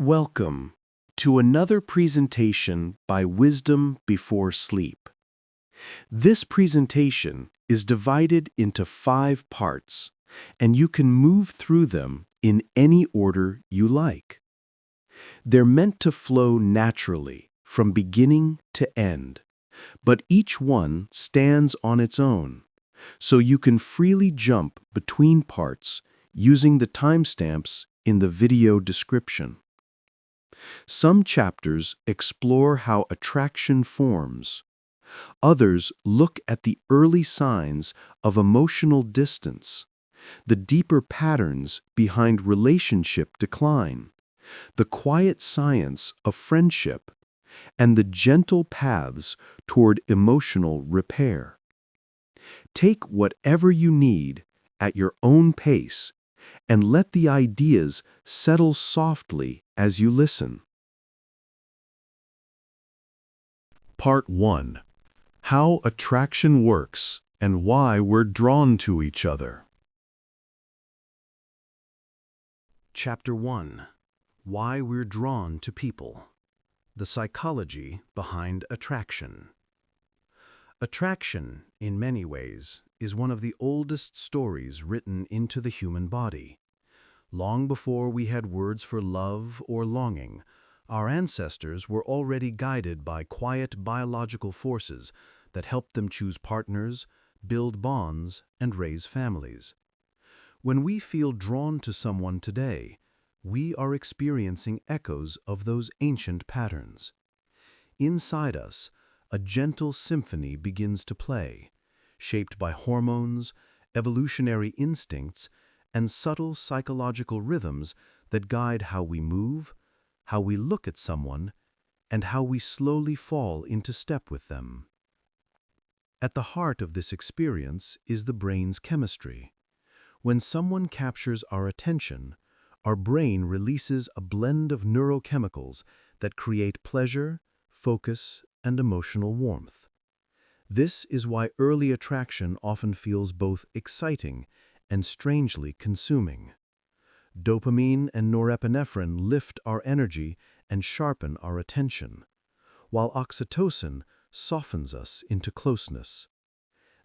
Welcome to another presentation by Wisdom Before Sleep. This presentation is divided into 5 parts, and you can move through them in any order you like. They're meant to flow naturally from beginning to end, but each one stands on its own, so you can freely jump between parts using the timestamps in the video description. Some chapters explore how attraction forms. Others look at the early signs of emotional distance, the deeper patterns behind relationship decline, the quiet science of friendship, and the gentle paths toward emotional repair. Take whatever you need at your own pace and let the ideas settle softly as you listen. Part 1. How attraction works and why we're drawn to each other. Chapter 1. Why we're drawn to people. The psychology behind attraction. Attraction, in many ways, is one of the oldest stories written into the human body. Long before we had words for love or longing, our ancestors were already guided by quiet biological forces that helped them choose partners, build bonds, and raise families. When we feel drawn to someone today, we are experiencing echoes of those ancient patterns. Inside us, a gentle symphony begins to play, shaped by hormones, evolutionary instincts, and subtle psychological rhythms that guide how we move, how we look at someone, and how we slowly fall into step with them. At the heart of this experience is the brain's chemistry. When someone captures our attention, our brain releases a blend of neurochemicals that create pleasure, focus, and emotional warmth. This is why early attraction often feels both exciting and strangely consuming. Dopamine and norepinephrine lift our energy and sharpen our attention, while oxytocin softens us into closeness.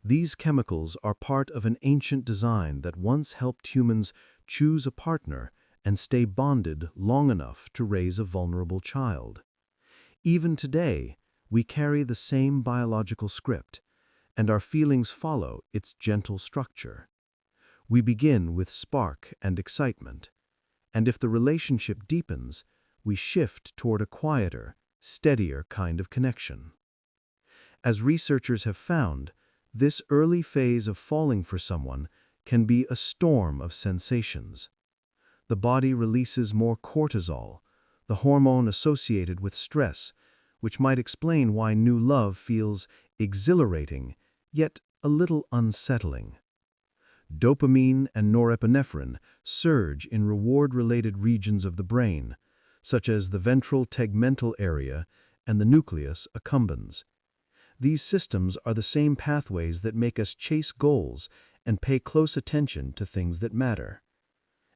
These chemicals are part of an ancient design that once helped humans choose a partner and stay bonded long enough to raise a vulnerable child. Even today, we carry the same biological script, and our feelings follow its gentle structure. We begin with spark and excitement, and if the relationship deepens, we shift toward a quieter, steadier kind of connection. As researchers have found, this early phase of falling for someone can be a storm of sensations. The body releases more cortisol, the hormone associated with stress, which might explain why new love feels exhilarating, yet a little unsettling. Dopamine and norepinephrine surge in reward-related regions of the brain, such as the ventral tegmental area and the nucleus accumbens. These systems are the same pathways that make us chase goals and pay close attention to things that matter.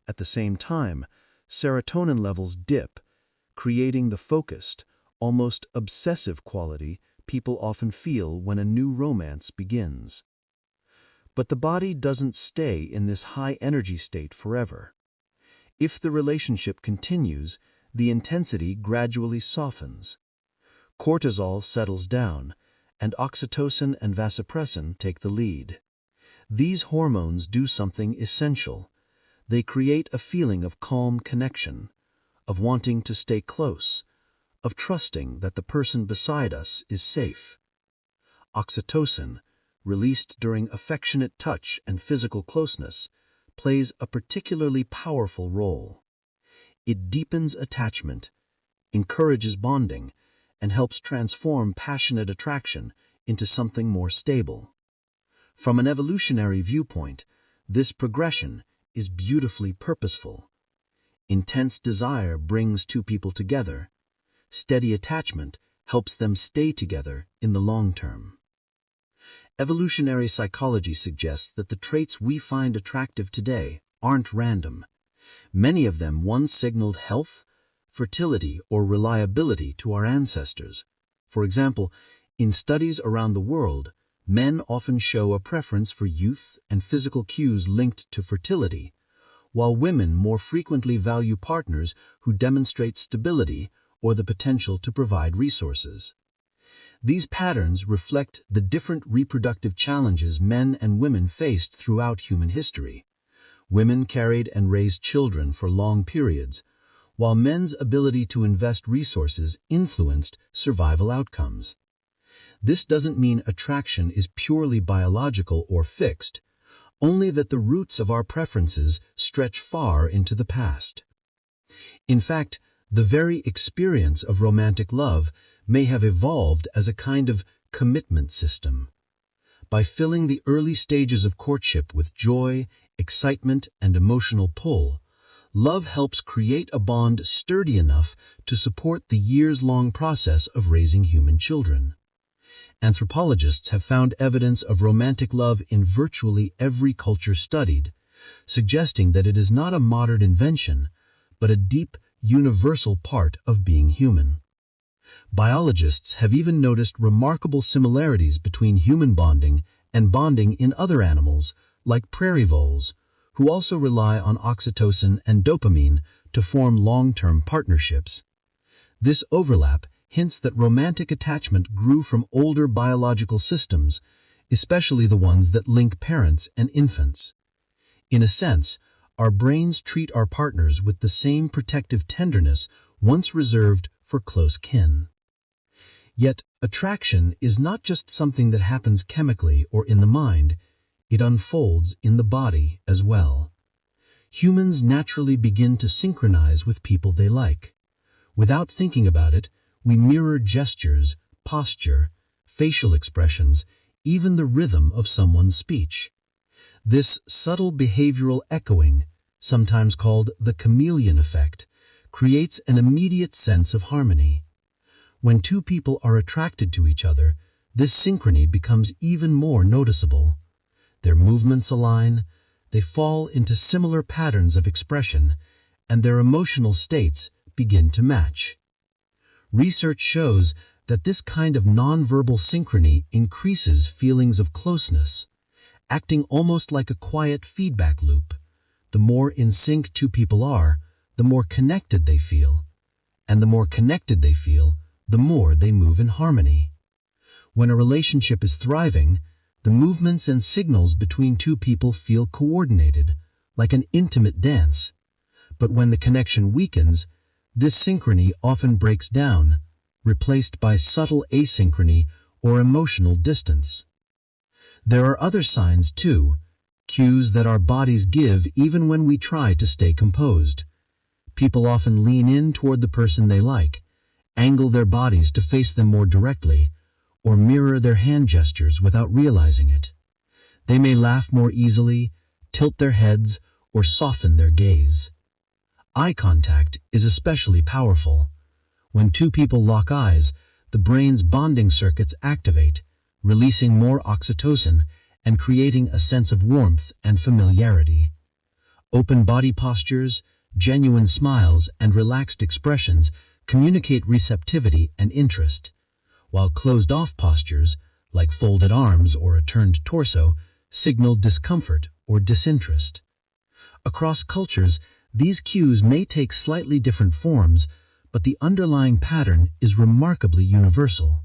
At the same time, serotonin levels dip, creating the focused, almost obsessive quality people often feel when a new romance begins. But the body doesn't stay in this high-energy state forever. If the relationship continues, the intensity gradually softens. Cortisol settles down, and oxytocin and vasopressin take the lead. These hormones do something essential. They create a feeling of calm connection, of wanting to stay close, of trusting that the person beside us is safe. Oxytocin, released during affectionate touch and physical closeness, plays a particularly powerful role. It deepens attachment, encourages bonding, and helps transform passionate attraction into something more stable. From an evolutionary viewpoint, this progression is beautifully purposeful. Intense desire brings two people together. Steady attachment helps them stay together in the long term. Evolutionary psychology suggests that the traits we find attractive today aren't random. Many of them once signaled health, fertility, or reliability to our ancestors. For example, in studies around the world, men often show a preference for youth and physical cues linked to fertility, while women more frequently value partners who demonstrate stability or the potential to provide resources. These patterns reflect the different reproductive challenges men and women faced throughout human history. Women carried and raised children for long periods, while men's ability to invest resources influenced survival outcomes. This doesn't mean attraction is purely biological or fixed, only that the roots of our preferences stretch far into the past. In fact, the very experience of romantic love may have evolved as a kind of commitment system. By filling the early stages of courtship with joy, excitement, and emotional pull, love helps create a bond sturdy enough to support the years-long process of raising human children. Anthropologists have found evidence of romantic love in virtually every culture studied, suggesting that it is not a modern invention, but a deep, universal part of being human. Biologists have even noticed remarkable similarities between human bonding and bonding in other animals, like prairie voles, who also rely on oxytocin and dopamine to form long-term partnerships. This overlap hints that romantic attachment grew from older biological systems, especially the ones that link parents and infants. In a sense, our brains treat our partners with the same protective tenderness once reserved for close kin. Yet, attraction is not just something that happens chemically or in the mind, it unfolds in the body as well. Humans naturally begin to synchronize with people they like. Without thinking about it, we mirror gestures, posture, facial expressions, even the rhythm of someone's speech. This subtle behavioral echoing, sometimes called the chameleon effect, creates an immediate sense of harmony. When two people are attracted to each other, this synchrony becomes even more noticeable. Their movements align, they fall into similar patterns of expression, and their emotional states begin to match. Research shows that this kind of nonverbal synchrony increases feelings of closeness, acting almost like a quiet feedback loop. The more in sync two people are, the more connected they feel. And the more connected they feel, the more they move in harmony. When a relationship is thriving, the movements and signals between two people feel coordinated, like an intimate dance. But when the connection weakens, this synchrony often breaks down, replaced by subtle asynchrony or emotional distance. There are other signs too, cues that our bodies give even when we try to stay composed. People often lean in toward the person they like, angle their bodies to face them more directly, or mirror their hand gestures without realizing it. They may laugh more easily, tilt their heads, or soften their gaze. Eye contact is especially powerful. When two people lock eyes, the brain's bonding circuits activate, releasing more oxytocin and creating a sense of warmth and familiarity. Open body postures, genuine smiles, and relaxed expressions communicate receptivity and interest, while closed-off postures, like folded arms or a turned torso, signal discomfort or disinterest. Across cultures, these cues may take slightly different forms, but the underlying pattern is remarkably universal.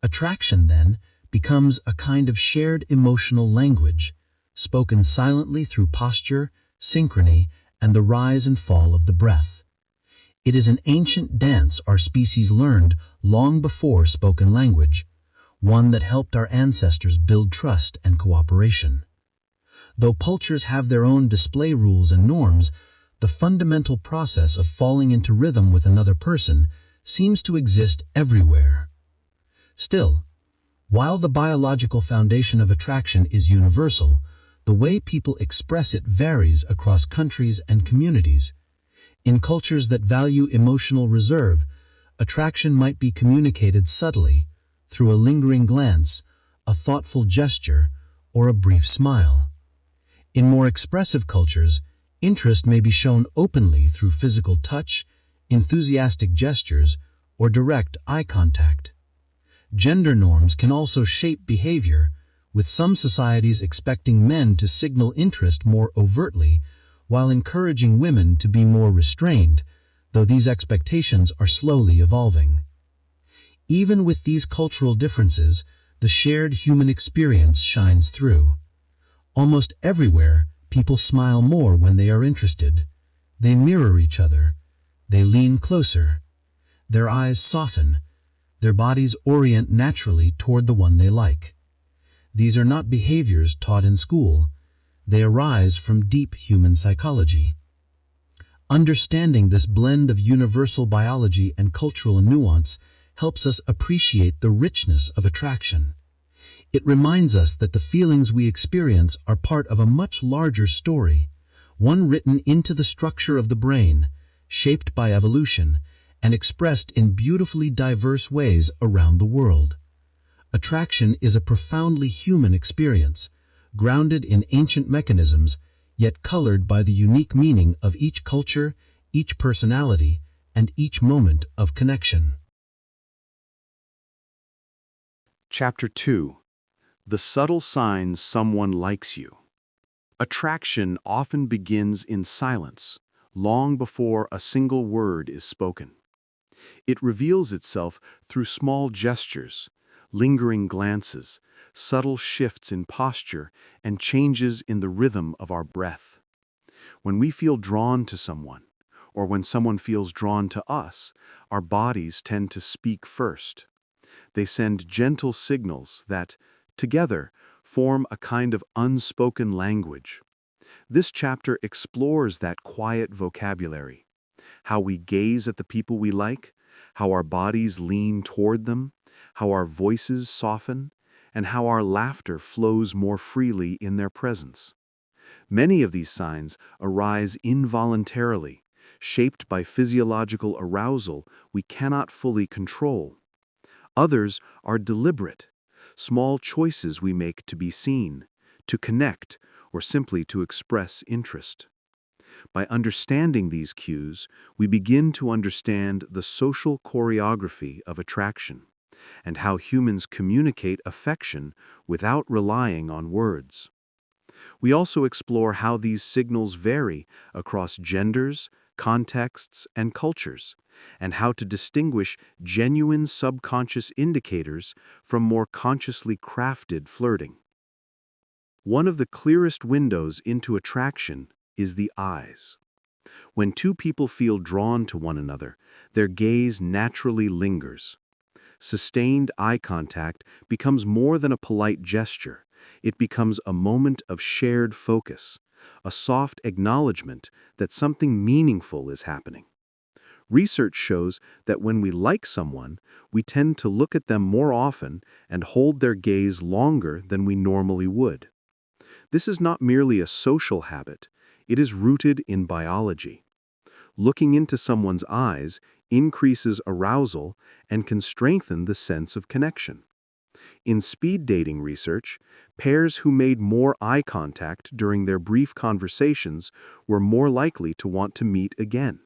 Attraction, then, becomes a kind of shared emotional language, spoken silently through posture, synchrony, and the rise and fall of the breath. It is an ancient dance our species learned long before spoken language, one that helped our ancestors build trust and cooperation. Though cultures have their own display rules and norms, the fundamental process of falling into rhythm with another person seems to exist everywhere. Still, while the biological foundation of attraction is universal, the way people express it varies across countries and communities. In cultures that value emotional reserve, attraction might be communicated subtly, through a lingering glance, a thoughtful gesture, or a brief smile. In more expressive cultures, interest may be shown openly through physical touch, enthusiastic gestures, or direct eye contact. Gender norms can also shape behavior, with some societies expecting men to signal interest more overtly, while encouraging women to be more restrained, though these expectations are slowly evolving. Even with these cultural differences, the shared human experience shines through. Almost everywhere, people smile more when they are interested. They mirror each other. They lean closer. Their eyes soften. Their bodies orient naturally toward the one they like. These are not behaviors taught in school. They arise from deep human psychology. Understanding this blend of universal biology and cultural nuance helps us appreciate the richness of attraction. It reminds us that the feelings we experience are part of a much larger story, one written into the structure of the brain, shaped by evolution, and expressed in beautifully diverse ways around the world. Attraction is a profoundly human experience, grounded in ancient mechanisms, yet colored by the unique meaning of each culture, each personality, and each moment of connection. Chapter 2. The Subtle Signs Someone Likes You. Attraction often begins in silence, long before a single word is spoken. It reveals itself through small gestures, lingering glances, subtle shifts in posture, and changes in the rhythm of our breath. When we feel drawn to someone, or when someone feels drawn to us, our bodies tend to speak first. They send gentle signals that, together, form a kind of unspoken language. This chapter explores that quiet vocabulary, how we gaze at the people we like, how our bodies lean toward them, how our voices soften, and how our laughter flows more freely in their presence. Many of these signs arise involuntarily, shaped by physiological arousal we cannot fully control. Others are deliberate, small choices we make to be seen, to connect, or simply to express interest. By understanding these cues, we begin to understand the social choreography of attraction and how humans communicate affection without relying on words. We also explore how these signals vary across genders, contexts, and cultures, and how to distinguish genuine subconscious indicators from more consciously crafted flirting. One of the clearest windows into attraction is the eyes. When two people feel drawn to one another, their gaze naturally lingers. Sustained eye contact becomes more than a polite gesture. It becomes a moment of shared focus, a soft acknowledgement that something meaningful is happening. Research shows that when we like someone, we tend to look at them more often and hold their gaze longer than we normally would. This is not merely a social habit, it is rooted in biology. Looking into someone's eyes increases arousal and can strengthen the sense of connection. In speed dating research, pairs who made more eye contact during their brief conversations were more likely to want to meet again.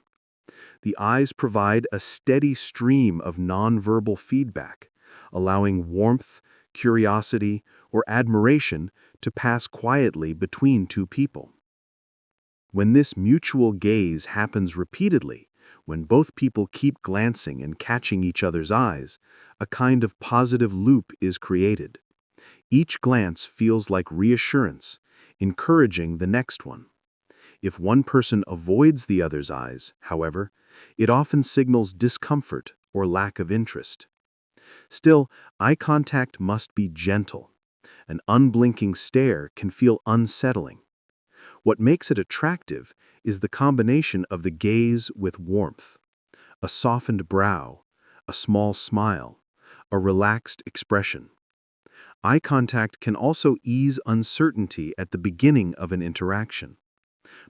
The eyes provide a steady stream of nonverbal feedback, allowing warmth, curiosity, or admiration to pass quietly between two people. When this mutual gaze happens repeatedly, when both people keep glancing and catching each other's eyes, a kind of positive loop is created. Each glance feels like reassurance, encouraging the next one. If one person avoids the other's eyes, however, it often signals discomfort or lack of interest. Still, eye contact must be gentle. An unblinking stare can feel unsettling. What makes it attractive is the combination of the gaze with warmth. A softened brow, a small smile, a relaxed expression. Eye contact can also ease uncertainty at the beginning of an interaction.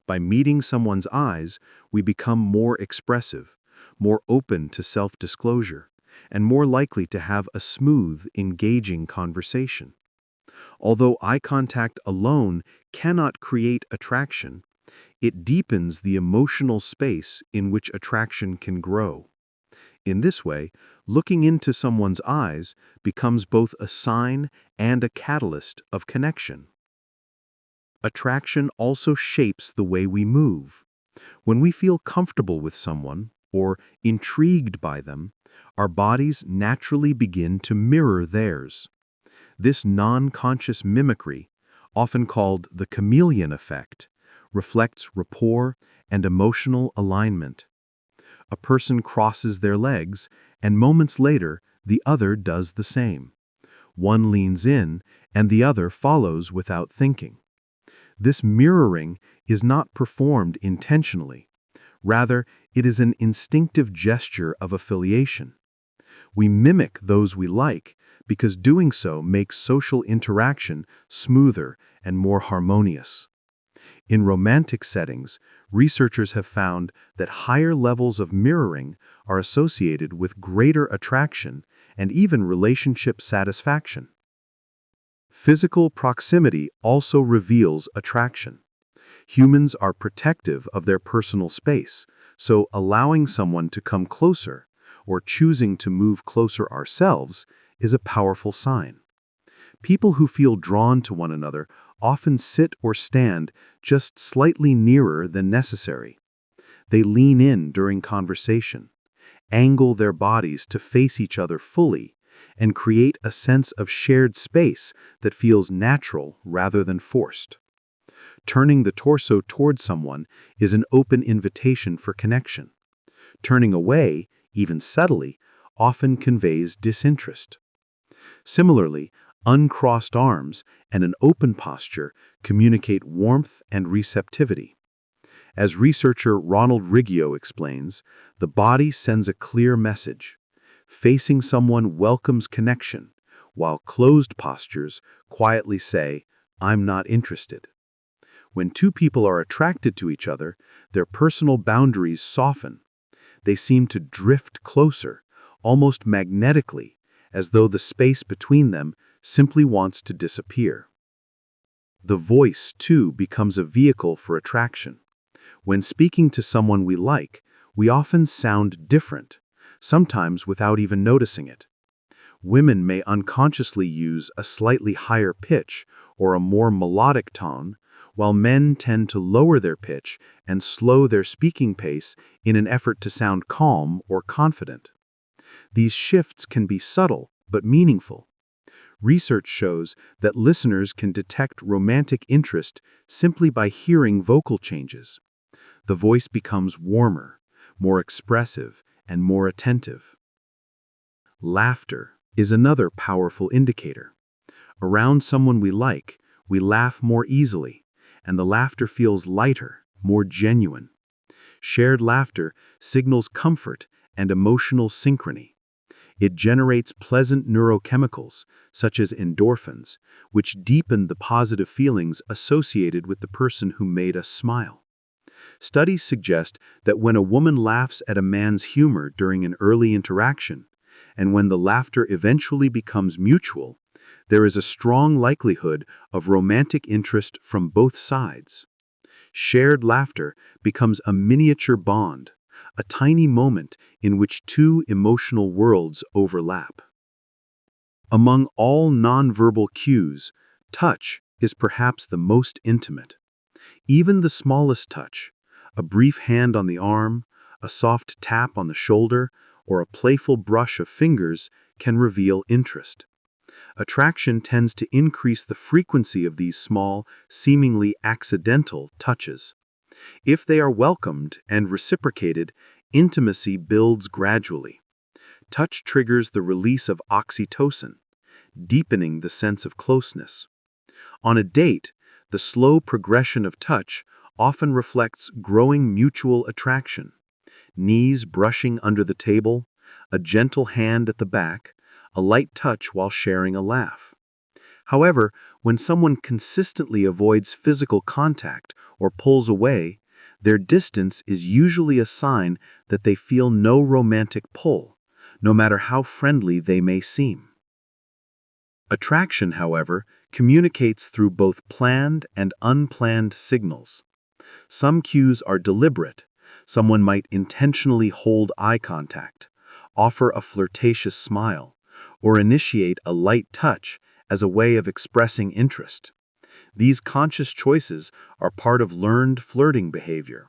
By meeting someone's eyes, we become more expressive, more open to self-disclosure, and more likely to have a smooth, engaging conversation. Although eye contact alone cannot create attraction, It deepens the emotional space in which attraction can grow. In this way, looking into someone's eyes becomes both a sign and a catalyst of connection. Attraction also shapes the way we move. When we feel comfortable with someone or intrigued by them, our bodies naturally begin to mirror theirs. This non-conscious mimicry, often called the chameleon effect, reflects rapport and emotional alignment. A person crosses their legs, and moments later, the other does the same. One leans in, and the other follows without thinking. This mirroring is not performed intentionally. Rather, it is an instinctive gesture of affiliation. We mimic those we like because doing so makes social interaction smoother and more harmonious. In romantic settings, researchers have found that higher levels of mirroring are associated with greater attraction and even relationship satisfaction. Physical proximity also reveals attraction. Humans are protective of their personal space, so allowing someone to come closer, or choosing to move closer ourselves, is a powerful sign. People who feel drawn to one another often sit or stand just slightly nearer than necessary. They lean in during conversation, angle their bodies to face each other fully, and create a sense of shared space that feels natural rather than forced. Turning the torso toward someone is an open invitation for connection. Turning away, even subtly, often conveys disinterest. Similarly, uncrossed arms and an open posture communicate warmth and receptivity. As researcher Ronald Riggio explains, the body sends a clear message. Facing someone welcomes connection, while closed postures quietly say, "I'm not interested." When two people are attracted to each other, their personal boundaries soften. They seem to drift closer, almost magnetically, as though the space between them simply wants to disappear. The voice, too, becomes a vehicle for attraction. When speaking to someone we like, we often sound different, sometimes without even noticing it. Women may unconsciously use a slightly higher pitch or a more melodic tone, while men tend to lower their pitch and slow their speaking pace in an effort to sound calm or confident. These shifts can be subtle but meaningful. Research shows that listeners can detect romantic interest simply by hearing vocal changes. The voice becomes warmer, more expressive, and more attentive. Laughter is another powerful indicator. Around someone we like, we laugh more easily, and the laughter feels lighter, more genuine. Shared laughter signals comfort and emotional synchrony. It generates pleasant neurochemicals, such as endorphins, which deepen the positive feelings associated with the person who made us smile. Studies suggest that when a woman laughs at a man's humor during an early interaction, and when the laughter eventually becomes mutual, there is a strong likelihood of romantic interest from both sides. Shared laughter becomes a miniature bond, a tiny moment in which two emotional worlds overlap. Among all nonverbal cues, touch is perhaps the most intimate. Even the smallest touch, a brief hand on the arm, a soft tap on the shoulder, or a playful brush of fingers, can reveal interest. Attraction tends to increase the frequency of these small, seemingly accidental touches. If they are welcomed and reciprocated, intimacy builds gradually. Touch triggers the release of oxytocin, deepening the sense of closeness. On a date, the slow progression of touch often reflects growing mutual attraction. Knees brushing under the table, a gentle hand at the back, a light touch while sharing a laugh. However, when someone consistently avoids physical contact or pulls away, their distance is usually a sign that they feel no romantic pull, no matter how friendly they may seem. Attraction, however, communicates through both planned and unplanned signals. Some cues are deliberate. Someone might intentionally hold eye contact, offer a flirtatious smile, or initiate a light touch as a way of expressing interest. These conscious choices are part of learned flirting behavior.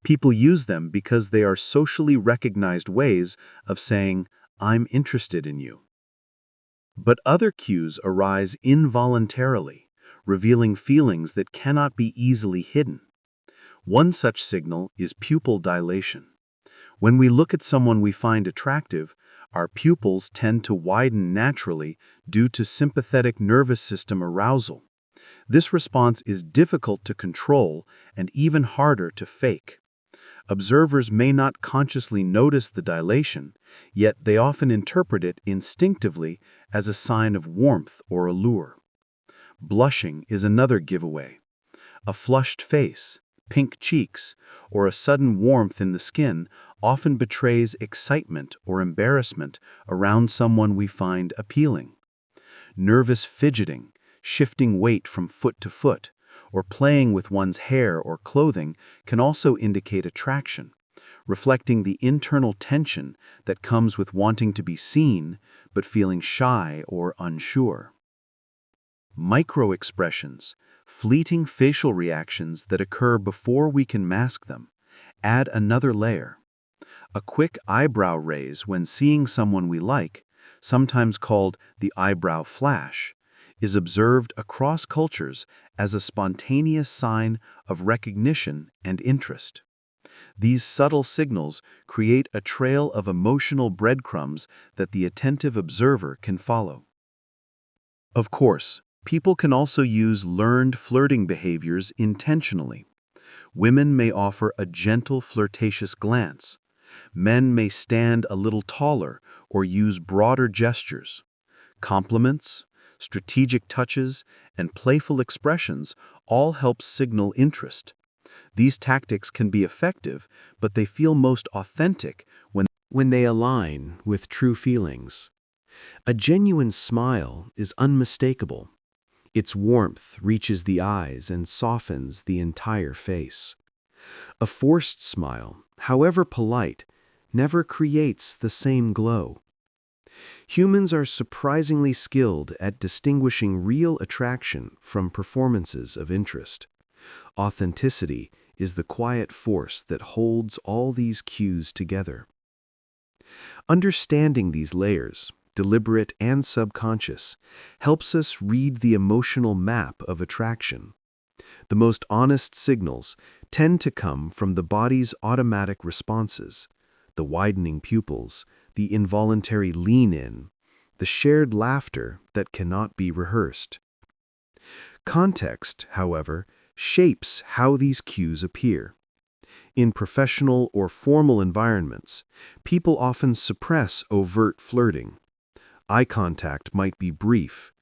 People use them because they are socially recognized ways of saying, "I'm interested in you." But other cues arise involuntarily, revealing feelings that cannot be easily hidden. One such signal is pupil dilation. When we look at someone we find attractive, our pupils tend to widen naturally due to sympathetic nervous system arousal. This response is difficult to control and even harder to fake. Observers may not consciously notice the dilation, yet they often interpret it instinctively as a sign of warmth or allure. Blushing is another giveaway. A flushed face, pink cheeks, or a sudden warmth in the skin often betrays excitement or embarrassment around someone we find appealing. Nervous fidgeting, shifting weight from foot to foot, or playing with one's hair or clothing can also indicate attraction, reflecting the internal tension that comes with wanting to be seen but feeling shy or unsure. Micro-expressions, fleeting facial reactions that occur before we can mask them, add another layer. A quick eyebrow raise when seeing someone we like, sometimes called the eyebrow flash, is observed across cultures as a spontaneous sign of recognition and interest. These subtle signals create a trail of emotional breadcrumbs that the attentive observer can follow. Of course, people can also use learned flirting behaviors intentionally. Women may offer a gentle, flirtatious glance. Men may stand a little taller or use broader gestures. Compliments, strategic touches, and playful expressions all help signal interest. These tactics can be effective, but they feel most authentic when they align with true feelings. A genuine smile is unmistakable. Its warmth reaches the eyes and softens the entire face. A forced smile, however polite, never creates the same glow. Humans are surprisingly skilled at distinguishing real attraction from performances of interest. Authenticity is the quiet force that holds all these cues together. Understanding these layers, deliberate and subconscious, helps us read the emotional map of attraction. The most honest signals tend to come from the body's automatic responses, the widening pupils, the involuntary lean-in, the shared laughter that cannot be rehearsed. Context, however, shapes how these cues appear. In professional or formal environments, people often suppress overt flirting. Eye contact might be brief,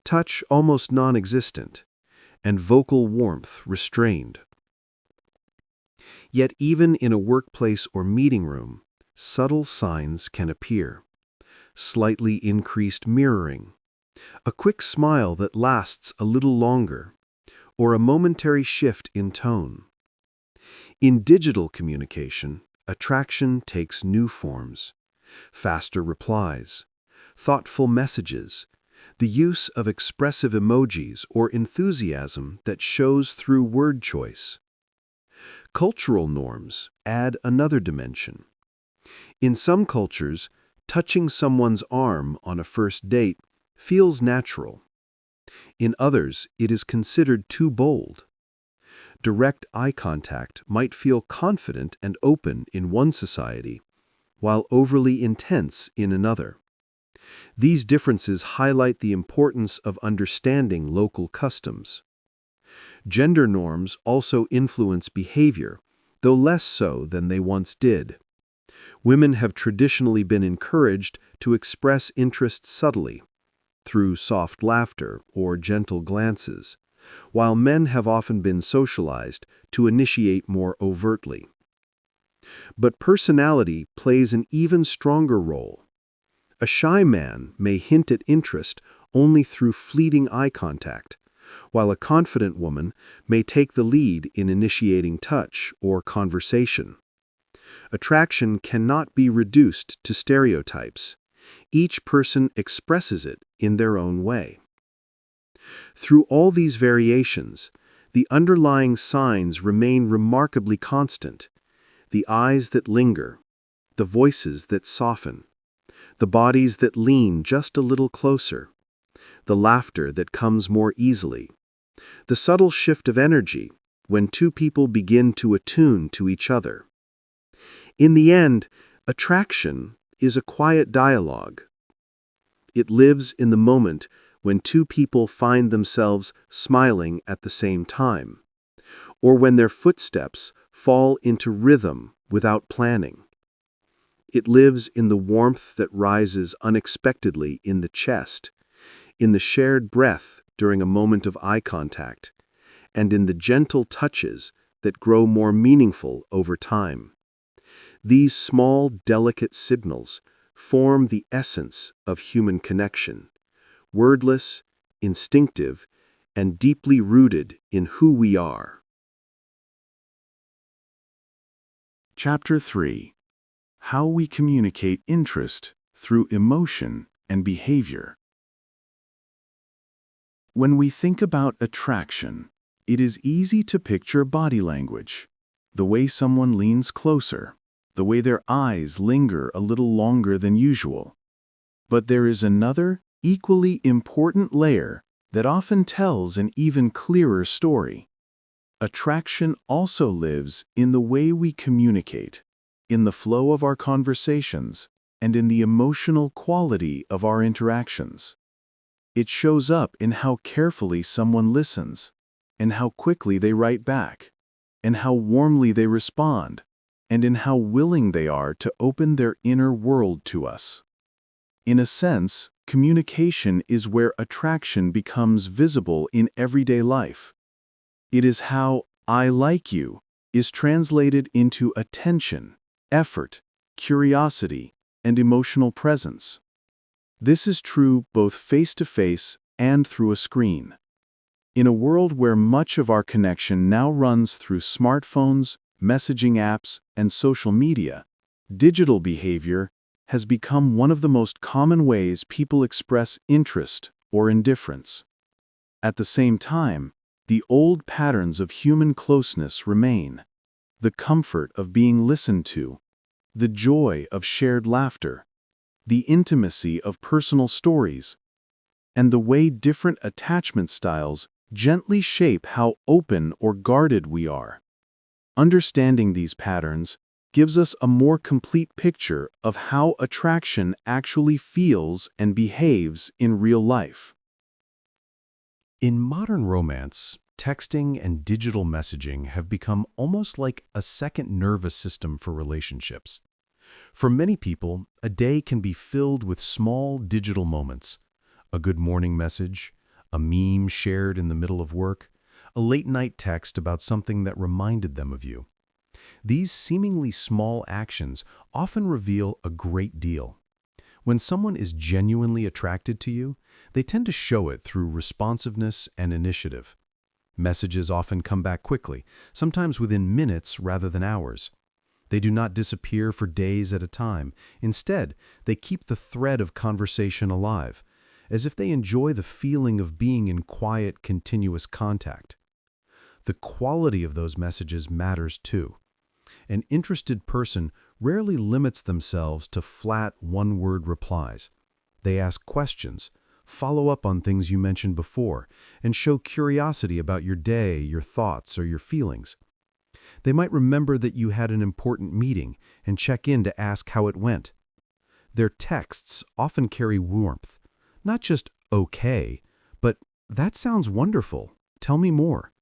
touch almost non-existent, and vocal warmth restrained. Yet even in a workplace or meeting room, subtle signs can appear. Slightly increased mirroring, a quick smile that lasts a little longer, or a momentary shift in tone. In digital communication, attraction takes new forms. Faster replies, thoughtful messages, the use of expressive emojis or enthusiasm that shows through word choice. Cultural norms add another dimension. In some cultures, touching someone's arm on a first date feels natural. In others, it is considered too bold. Direct eye contact might feel confident and open in one society, while overly intense in another. These differences highlight the importance of understanding local customs. Gender norms also influence behavior, though less so than they once did. Women have traditionally been encouraged to express interest subtly, through soft laughter or gentle glances, while men have often been socialized to initiate more overtly. But personality plays an even stronger role. A shy man may hint at interest only through fleeting eye contact, while a confident woman may take the lead in initiating touch or conversation. Attraction cannot be reduced to stereotypes. Each person expresses it in their own way. Through all these variations, the underlying signs remain remarkably constant: the eyes that linger, the voices that soften, the bodies that lean just a little closer, the laughter that comes more easily, the subtle shift of energy when two people begin to attune to each other. In the end, attraction is a quiet dialogue. It lives in the moment when two people find themselves smiling at the same time, or when their footsteps fall into rhythm without planning. It lives in the warmth that rises unexpectedly in the chest, in the shared breath during a moment of eye contact, and in the gentle touches that grow more meaningful over time. These small, delicate signals form the essence of human connection, wordless, instinctive, and deeply rooted in who we are. Chapter 3. How we communicate interest through emotion and behavior. When we think about attraction, it is easy to picture body language, the way someone leans closer, the way their eyes linger a little longer than usual. But there is another, equally important layer that often tells an even clearer story. Attraction also lives in the way we communicate, in the flow of our conversations, and in the emotional quality of our interactions. It shows up in how carefully someone listens, and how quickly they write back, and how warmly they respond, and in how willing they are to open their inner world to us. In a sense, communication is where attraction becomes visible in everyday life. It is how "I like you" is translated into attention, effort, curiosity, and emotional presence. This is true both face-to-face and through a screen. In a world where much of our connection now runs through smartphones, messaging apps, and social media, digital behavior has become one of the most common ways people express interest or indifference. At the same time, the old patterns of human closeness remain: the comfort of being listened to, the joy of shared laughter, the intimacy of personal stories, and the way different attachment styles gently shape how open or guarded we are. Understanding these patterns gives us a more complete picture of how attraction actually feels and behaves in real life. In modern romance, texting and digital messaging have become almost like a second nervous system for relationships. For many people, a day can be filled with small digital moments: a good morning message, a meme shared in the middle of work, a late-night text about something that reminded them of you. These seemingly small actions often reveal a great deal. When someone is genuinely attracted to you, they tend to show it through responsiveness and initiative. Messages often come back quickly, sometimes within minutes rather than hours. They do not disappear for days at a time. Instead, they keep the thread of conversation alive, as if they enjoy the feeling of being in quiet, continuous contact. The quality of those messages matters too. An interested person rarely limits themselves to flat, one-word replies. They ask questions, follow up on things you mentioned before, and show curiosity about your day, your thoughts, or your feelings. They might remember that you had an important meeting and check in to ask how it went. Their texts often carry warmth, not just "okay," but "that sounds wonderful, tell me more."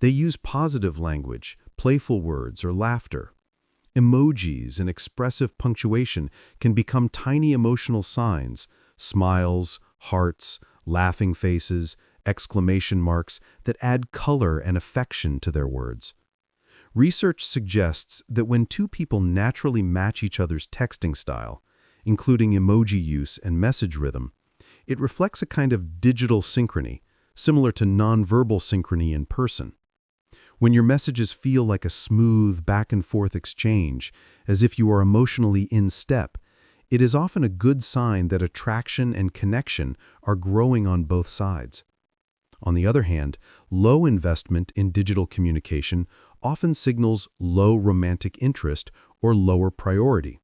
They use positive language, playful words, or laughter. Emojis and expressive punctuation can become tiny emotional signs: smiles, hearts, laughing faces, exclamation marks that add color and affection to their words. Research suggests that when two people naturally match each other's texting style, including emoji use and message rhythm, it reflects a kind of digital synchrony, similar to nonverbal synchrony in person. When your messages feel like a smooth back-and-forth exchange, as if you are emotionally in step, it is often a good sign that attraction and connection are growing on both sides. On the other hand, low investment in digital communication often signals low romantic interest or lower priority.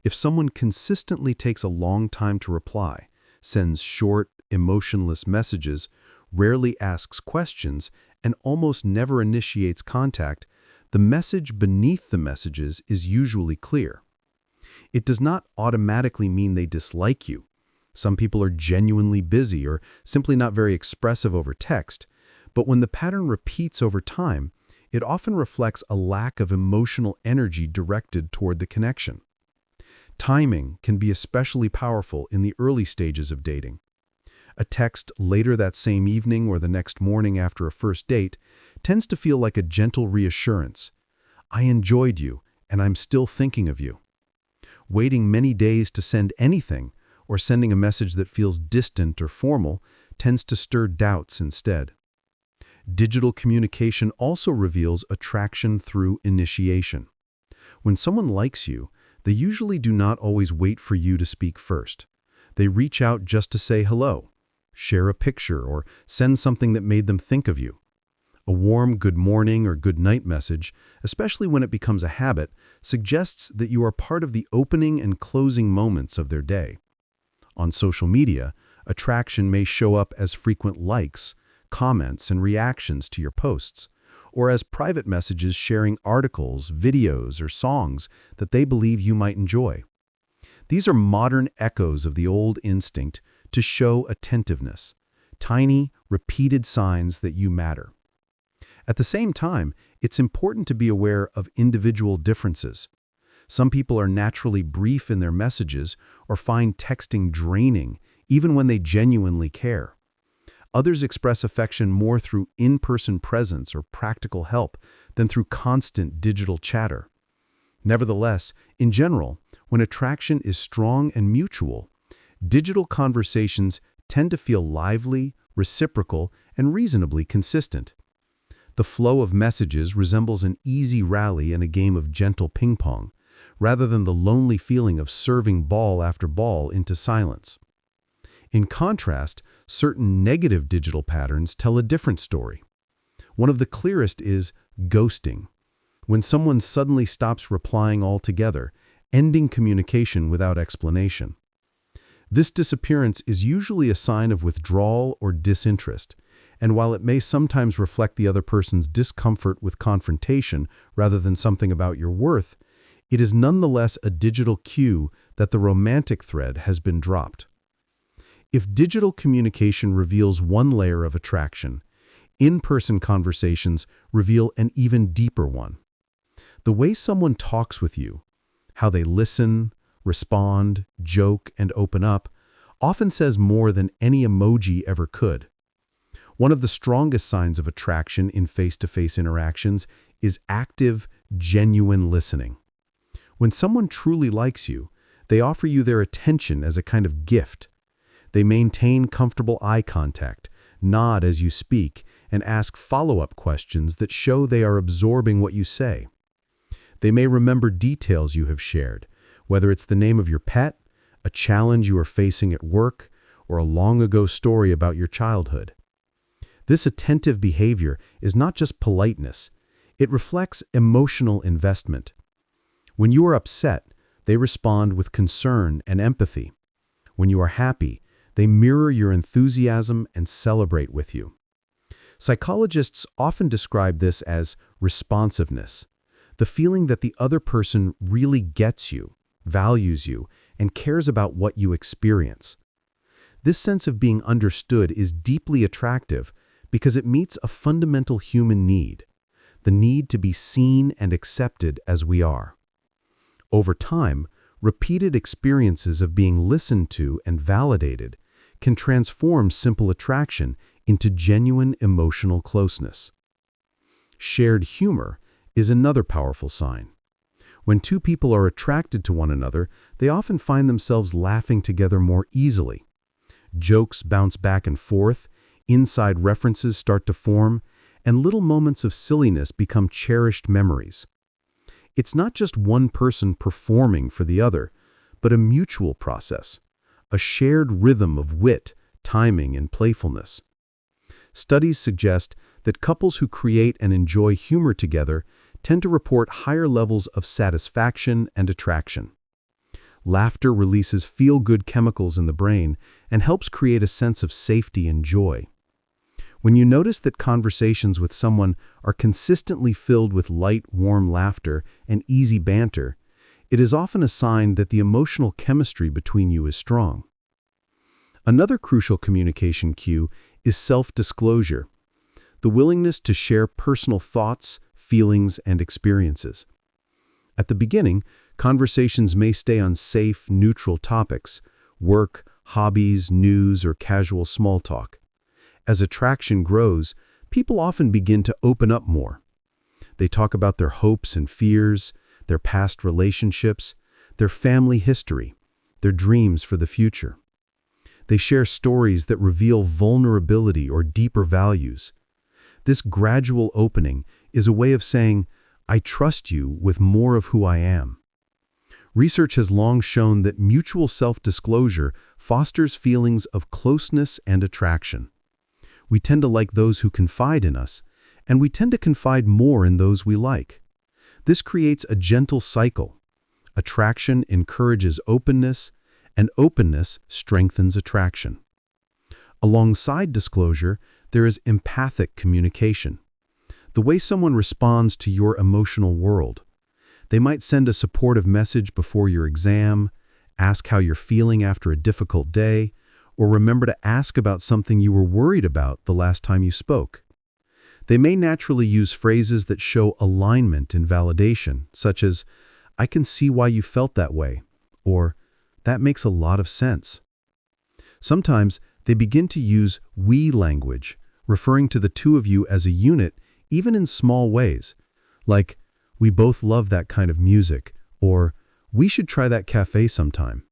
If someone consistently takes a long time to reply, sends short, emotionless messages, rarely asks questions, and almost never initiates contact, the message beneath the messages is usually clear. It does not automatically mean they dislike you. Some people are genuinely busy or simply not very expressive over text, but when the pattern repeats over time, it often reflects a lack of emotional energy directed toward the connection. Timing can be especially powerful in the early stages of dating. A text later that same evening or the next morning after a first date tends to feel like a gentle reassurance. I enjoyed you, and I'm still thinking of you. Waiting many days to send anything, or sending a message that feels distant or formal, tends to stir doubts instead. Digital communication also reveals attraction through initiation. When someone likes you, they usually do not always wait for you to speak first. They reach out just to say hello, share a picture, or send something that made them think of you. A warm good morning or good night message, especially when it becomes a habit, suggests that you are part of the opening and closing moments of their day. On social media, attraction may show up as frequent likes, comments, and reactions to your posts, or as private messages sharing articles, videos, or songs that they believe you might enjoy. These are modern echoes of the old instinct to show attentiveness, tiny, repeated signs that you matter. At the same time, it's important to be aware of individual differences. Some people are naturally brief in their messages or find texting draining, even when they genuinely care. Others express affection more through in-person presence or practical help than through constant digital chatter. Nevertheless, in general, when attraction is strong and mutual, digital conversations tend to feel lively, reciprocal, and reasonably consistent. The flow of messages resembles an easy rally in a game of gentle ping-pong, rather than the lonely feeling of serving ball after ball into silence. In contrast, certain negative digital patterns tell a different story. One of the clearest is ghosting, when someone suddenly stops replying altogether, ending communication without explanation. This disappearance is usually a sign of withdrawal or disinterest, and while it may sometimes reflect the other person's discomfort with confrontation rather than something about your worth, it is nonetheless a digital cue that the romantic thread has been dropped. If digital communication reveals one layer of attraction, in-person conversations reveal an even deeper one. The way someone talks with you, how they listen, respond, joke, and open up, often says more than any emoji ever could. One of the strongest signs of attraction in face-to-face interactions is active, genuine listening. When someone truly likes you, they offer you their attention as a kind of gift. They maintain comfortable eye contact, nod as you speak, and ask follow-up questions that show they are absorbing what you say. They may remember details you have shared, whether it's the name of your pet, a challenge you are facing at work, or a long-ago story about your childhood. This attentive behavior is not just politeness, it reflects emotional investment. When you are upset, they respond with concern and empathy. When you are happy, they mirror your enthusiasm and celebrate with you. Psychologists often describe this as responsiveness, the feeling that the other person really gets you, values you, and cares about what you experience. This sense of being understood is deeply attractive because it meets a fundamental human need, the need to be seen and accepted as we are. Over time, repeated experiences of being listened to and validated can transform simple attraction into genuine emotional closeness. Shared humor is another powerful sign. When two people are attracted to one another, they often find themselves laughing together more easily. Jokes bounce back and forth, inside references start to form, and little moments of silliness become cherished memories. It's not just one person performing for the other, but a mutual process, a shared rhythm of wit, timing, and playfulness. Studies suggest that couples who create and enjoy humor together tend to report higher levels of satisfaction and attraction. Laughter releases feel-good chemicals in the brain and helps create a sense of safety and joy. When you notice that conversations with someone are consistently filled with light, warm laughter and easy banter, it is often a sign that the emotional chemistry between you is strong. Another crucial communication cue is self-disclosure, the willingness to share personal thoughts, feelings, and experiences. At the beginning, conversations may stay on safe, neutral topics: work, hobbies, news, or casual small talk. As attraction grows, people often begin to open up more. They talk about their hopes and fears, their past relationships, their family history, their dreams for the future. They share stories that reveal vulnerability or deeper values. This gradual opening is a way of saying, "I trust you with more of who I am." Research has long shown that mutual self-disclosure fosters feelings of closeness and attraction. We tend to like those who confide in us, and we tend to confide more in those we like. This creates a gentle cycle. Attraction encourages openness, and openness strengthens attraction. Alongside disclosure, there is empathic communication. The way someone responds to your emotional world. They might send a supportive message before your exam, ask how you're feeling after a difficult day, or remember to ask about something you were worried about the last time you spoke. They may naturally use phrases that show alignment and validation, such as, "I can see why you felt that way," or "That makes a lot of sense." Sometimes they begin to use we language, referring to the two of you as a unit, even in small ways, like, "We both love that kind of music," or "We should try that cafe sometime."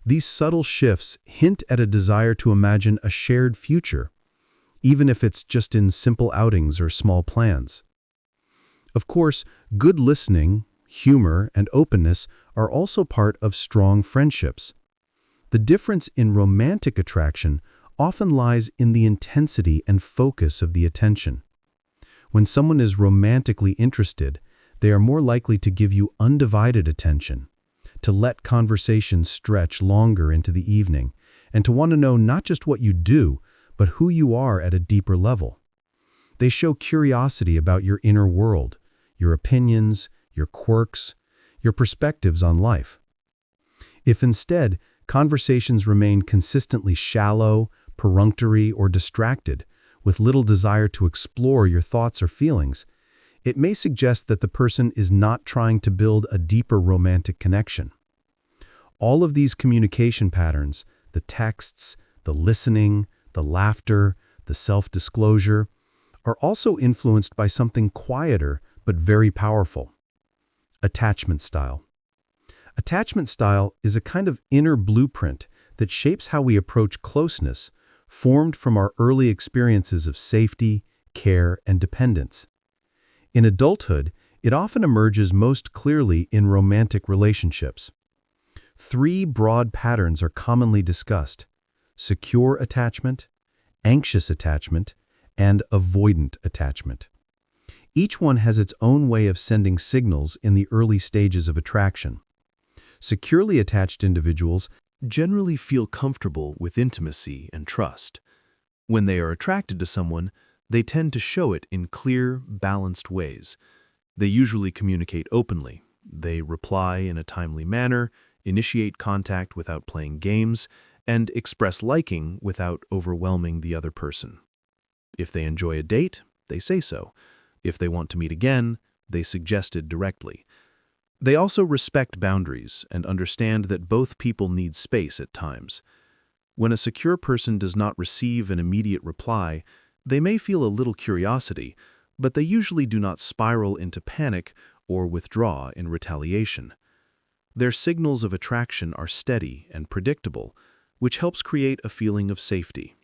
These subtle shifts hint at a desire to imagine a shared future, even if it's just in simple outings or small plans. Of course, good listening, humor, and openness are also part of strong friendships. The difference in romantic attraction often lies in the intensity and focus of the attention. When someone is romantically interested, they are more likely to give you undivided attention, to let conversations stretch longer into the evening, and to want to know not just what you do, but who you are at a deeper level. They show curiosity about your inner world, your opinions, your quirks, your perspectives on life. If instead, conversations remain consistently shallow, perfunctory, or distracted, with little desire to explore your thoughts or feelings, it may suggest that the person is not trying to build a deeper romantic connection. All of these communication patterns, the texts, the listening, the laughter, the self-disclosure, are also influenced by something quieter but very powerful: attachment style. Attachment style is a kind of inner blueprint that shapes how we approach closeness, formed from our early experiences of safety, care, and dependence. In adulthood, it often emerges most clearly in romantic relationships. Three broad patterns are commonly discussed: secure attachment, anxious attachment, and avoidant attachment. Each one has its own way of sending signals in the early stages of attraction. Securely attached individuals generally feel comfortable with intimacy and trust. When they are attracted to someone, they tend to show it in clear, balanced ways. They usually communicate openly. They reply in a timely manner, initiate contact without playing games, and express liking without overwhelming the other person. If they enjoy a date, they say so. If they want to meet again, they suggest it directly. They also respect boundaries and understand that both people need space at times. When a secure person does not receive an immediate reply, they may feel a little curiosity, but they usually do not spiral into panic or withdraw in retaliation. Their signals of attraction are steady and predictable, which helps create a feeling of safety.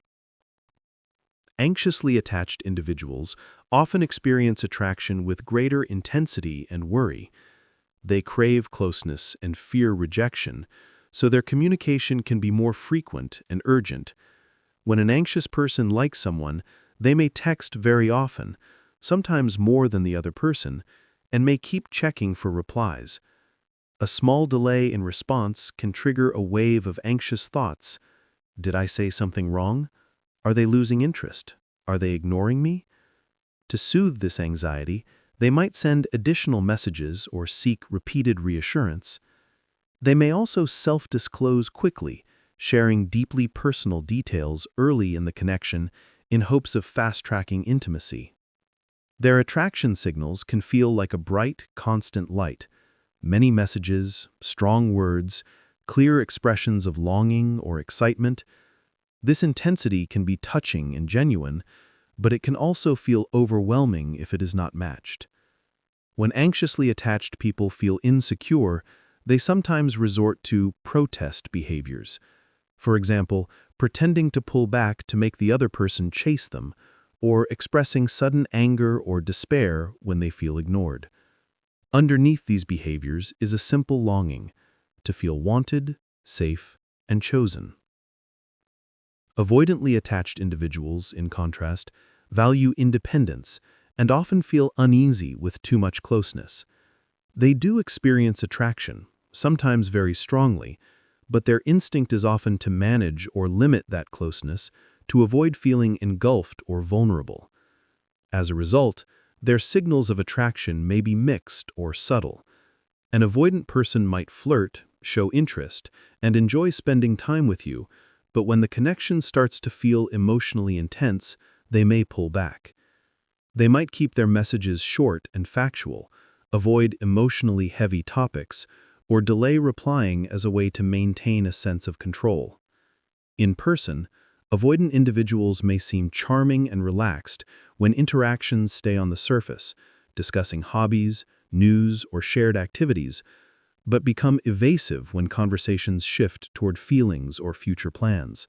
Anxiously attached individuals often experience attraction with greater intensity and worry. They crave closeness and fear rejection, so their communication can be more frequent and urgent. When an anxious person likes someone, they may text very often, sometimes more than the other person, and may keep checking for replies. A small delay in response can trigger a wave of anxious thoughts. Did I say something wrong? Are they losing interest? Are they ignoring me? To soothe this anxiety, they might send additional messages or seek repeated reassurance. They may also self-disclose quickly, sharing deeply personal details early in the connection in hopes of fast-tracking intimacy. Their attraction signals can feel like a bright, constant light. Many messages, strong words, clear expressions of longing or excitement. This intensity can be touching and genuine, but it can also feel overwhelming if it is not matched. When anxiously attached people feel insecure, they sometimes resort to protest behaviors. For example, pretending to pull back to make the other person chase them, or expressing sudden anger or despair when they feel ignored. Underneath these behaviors is a simple longing to feel wanted, safe, and chosen. Avoidantly attached individuals, in contrast, value independence and often feel uneasy with too much closeness. They do experience attraction, sometimes very strongly, but their instinct is often to manage or limit that closeness to avoid feeling engulfed or vulnerable. As a result, their signals of attraction may be mixed or subtle. An avoidant person might flirt, show interest, and enjoy spending time with you, but when the connection starts to feel emotionally intense, they may pull back. They might keep their messages short and factual, avoid emotionally heavy topics, or delay replying as a way to maintain a sense of control. In person, avoidant individuals may seem charming and relaxed when interactions stay on the surface, discussing hobbies, news, or shared activities, but become evasive when conversations shift toward feelings or future plans.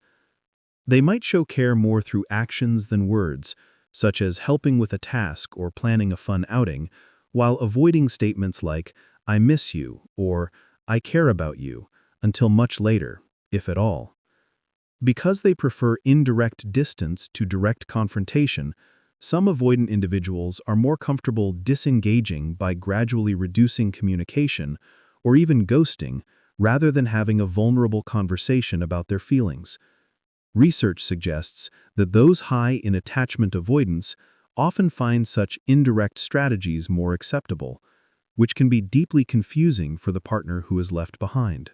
They might show care more through actions than words, such as helping with a task or planning a fun outing, while avoiding statements like, "I miss you," or "I care about you," until much later, if at all. Because they prefer indirect distance to direct confrontation, some avoidant individuals are more comfortable disengaging by gradually reducing communication or even ghosting rather than having a vulnerable conversation about their feelings. Research suggests that those high in attachment avoidance often find such indirect strategies more acceptable, which can be deeply confusing for the partner who is left behind.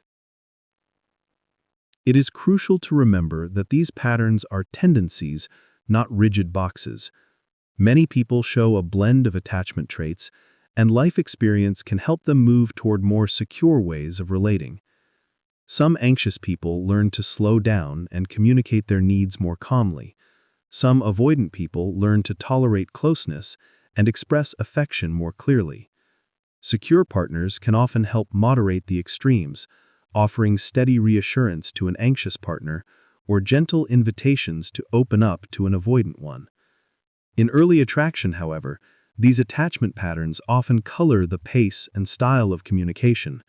It is crucial to remember that these patterns are tendencies, not rigid boxes. Many people show a blend of attachment traits, and life experience can help them move toward more secure ways of relating. Some anxious people learn to slow down and communicate their needs more calmly. Some avoidant people learn to tolerate closeness and express affection more clearly. Secure partners can often help moderate the extremes, offering steady reassurance to an anxious partner or gentle invitations to open up to an avoidant one. In early attraction, however, these attachment patterns often color the pace and style of communication.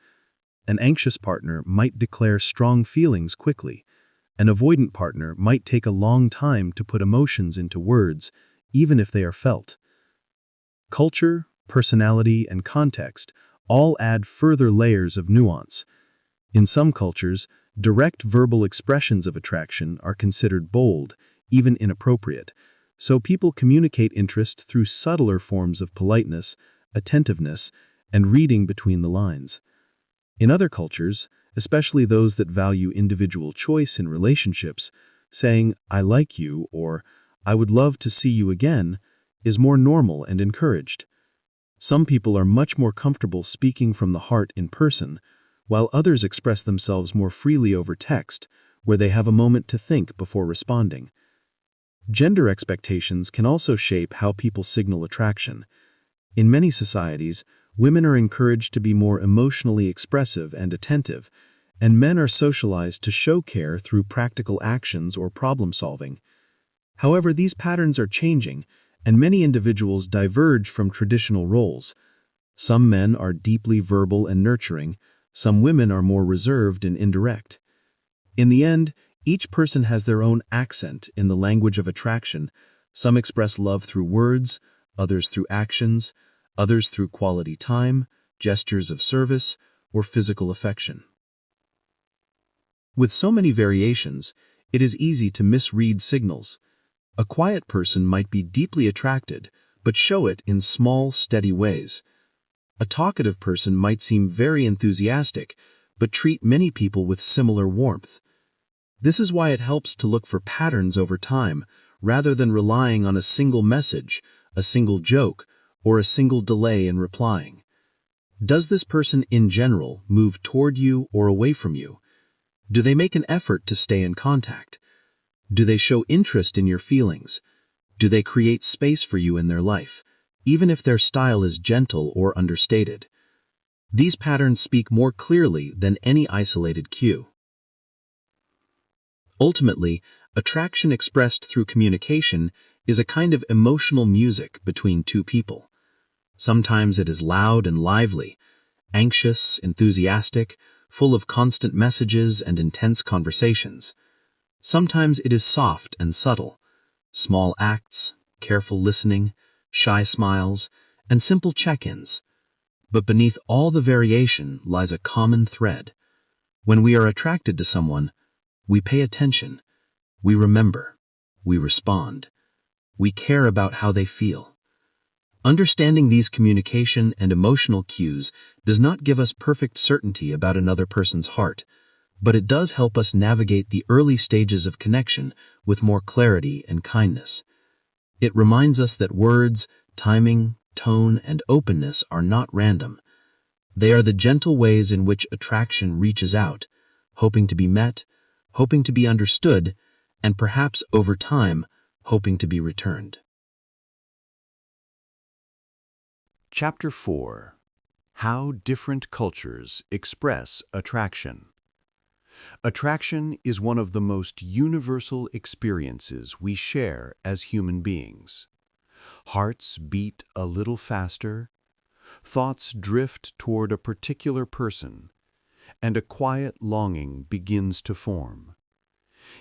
An anxious partner might declare strong feelings quickly. An avoidant partner might take a long time to put emotions into words, even if they are felt. Culture, personality, and context all add further layers of nuance. In some cultures, direct verbal expressions of attraction are considered bold, even inappropriate, so people communicate interest through subtler forms of politeness, attentiveness, and reading between the lines. In other cultures, especially those that value individual choice in relationships, saying, "I like you," or "I would love to see you again," is more normal and encouraged. Some people are much more comfortable speaking from the heart in person, while others express themselves more freely over text, where they have a moment to think before responding. Gender expectations can also shape how people signal attraction. In many societies, women are encouraged to be more emotionally expressive and attentive, and men are socialized to show care through practical actions or problem solving. However, these patterns are changing, and many individuals diverge from traditional roles. Some men are deeply verbal and nurturing, some women are more reserved and indirect. In the end, each person has their own accent in the language of attraction. Some express love through words, others through actions, others through quality time, gestures of service, or physical affection. With so many variations, it is easy to misread signals. A quiet person might be deeply attracted, but show it in small, steady ways. A talkative person might seem very enthusiastic, but treat many people with similar warmth. This is why it helps to look for patterns over time, rather than relying on a single message, a single joke, or a single delay in replying. Does this person in general move toward you or away from you? Do they make an effort to stay in contact? Do they show interest in your feelings? Do they create space for you in their life, even if their style is gentle or understated? These patterns speak more clearly than any isolated cue. Ultimately, attraction expressed through communication is a kind of emotional music between two people. Sometimes it is loud and lively, anxious, enthusiastic, full of constant messages and intense conversations. Sometimes it is soft and subtle, small acts, careful listening, shy smiles, and simple check-ins. But beneath all the variation lies a common thread. When we are attracted to someone, we pay attention, we remember, we respond, we care about how they feel. Understanding these communication and emotional cues does not give us perfect certainty about another person's heart, but it does help us navigate the early stages of connection with more clarity and kindness. It reminds us that words, timing, tone, and openness are not random. They are the gentle ways in which attraction reaches out, hoping to be met, hoping to be understood, and perhaps over time, hoping to be returned. Chapter 4. How Different Cultures Express Attraction. Attraction is one of the most universal experiences we share as human beings. Hearts beat a little faster, thoughts drift toward a particular person, and a quiet longing begins to form.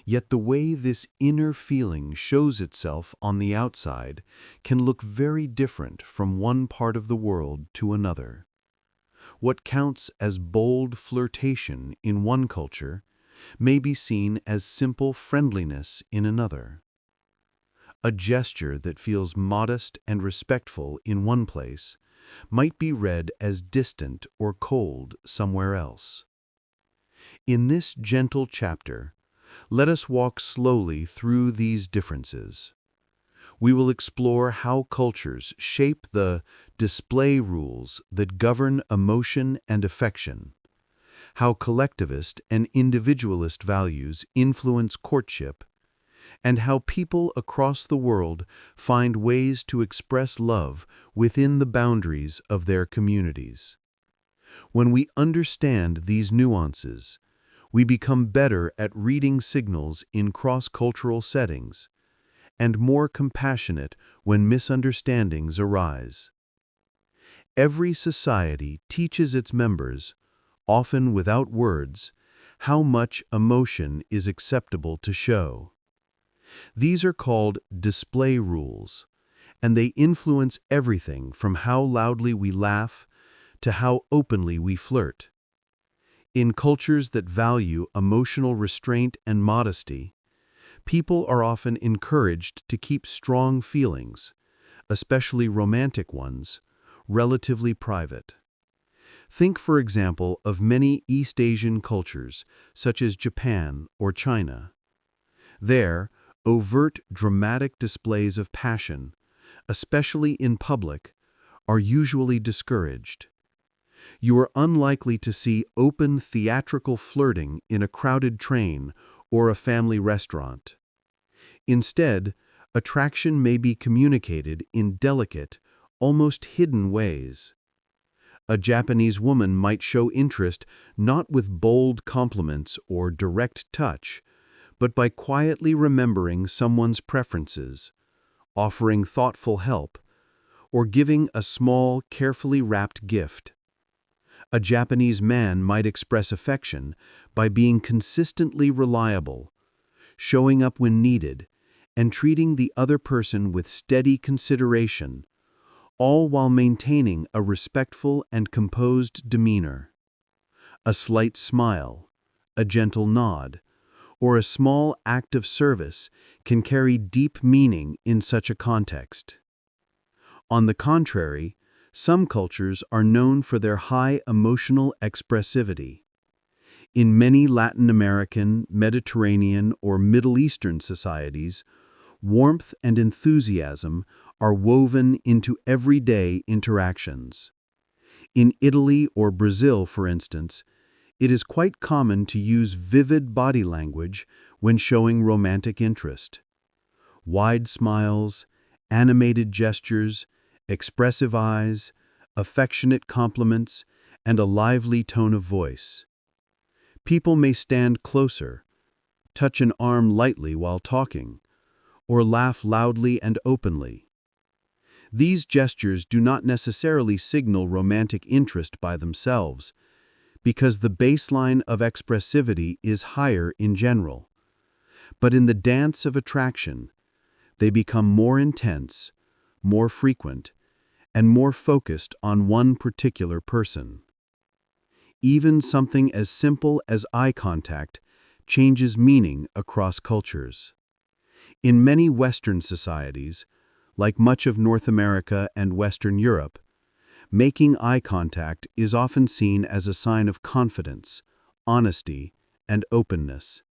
Yet the way this inner feeling shows itself on the outside can look very different from one part of the world to another. What counts as bold flirtation in one culture may be seen as simple friendliness in another. A gesture that feels modest and respectful in one place might be read as distant or cold somewhere else. In this gentle chapter, let us walk slowly through these differences. We will explore how cultures shape the display rules that govern emotion and affection, how collectivist and individualist values influence courtship, and how people across the world find ways to express love within the boundaries of their communities. When we understand these nuances, we become better at reading signals in cross-cultural settings and more compassionate when misunderstandings arise. Every society teaches its members, often without words, how much emotion is acceptable to show. These are called display rules, and they influence everything from how loudly we laugh to how openly we flirt. In cultures that value emotional restraint and modesty, people are often encouraged to keep strong feelings, especially romantic ones, relatively private. Think, for example, of many East Asian cultures, such as Japan or China. There, overt, dramatic displays of passion, especially in public, are usually discouraged. You are unlikely to see open theatrical flirting in a crowded train or a family restaurant. Instead, attraction may be communicated in delicate, almost hidden ways. A Japanese woman might show interest not with bold compliments or direct touch, but by quietly remembering someone's preferences, offering thoughtful help, or giving a small, carefully wrapped gift. A Japanese man might express affection by being consistently reliable, showing up when needed, and treating the other person with steady consideration, all while maintaining a respectful and composed demeanor. A slight smile, a gentle nod, or a small act of service can carry deep meaning in such a context. On the contrary, some cultures are known for their high emotional expressivity. In many Latin American, Mediterranean, or Middle Eastern societies, warmth and enthusiasm are woven into everyday interactions. In Italy or Brazil, for instance, it is quite common to use vivid body language when showing romantic interest. Wide smiles, animated gestures, expressive eyes, affectionate compliments, and a lively tone of voice. People may stand closer, touch an arm lightly while talking, or laugh loudly and openly. These gestures do not necessarily signal romantic interest by themselves, because the baseline of expressivity is higher in general. But in the dance of attraction, they become more intense, more frequent, and more focused on one particular person. Even something as simple as eye contact changes meaning across cultures. In many Western societies, like much of North America and Western Europe, making eye contact is often seen as a sign of confidence, honesty, and openness.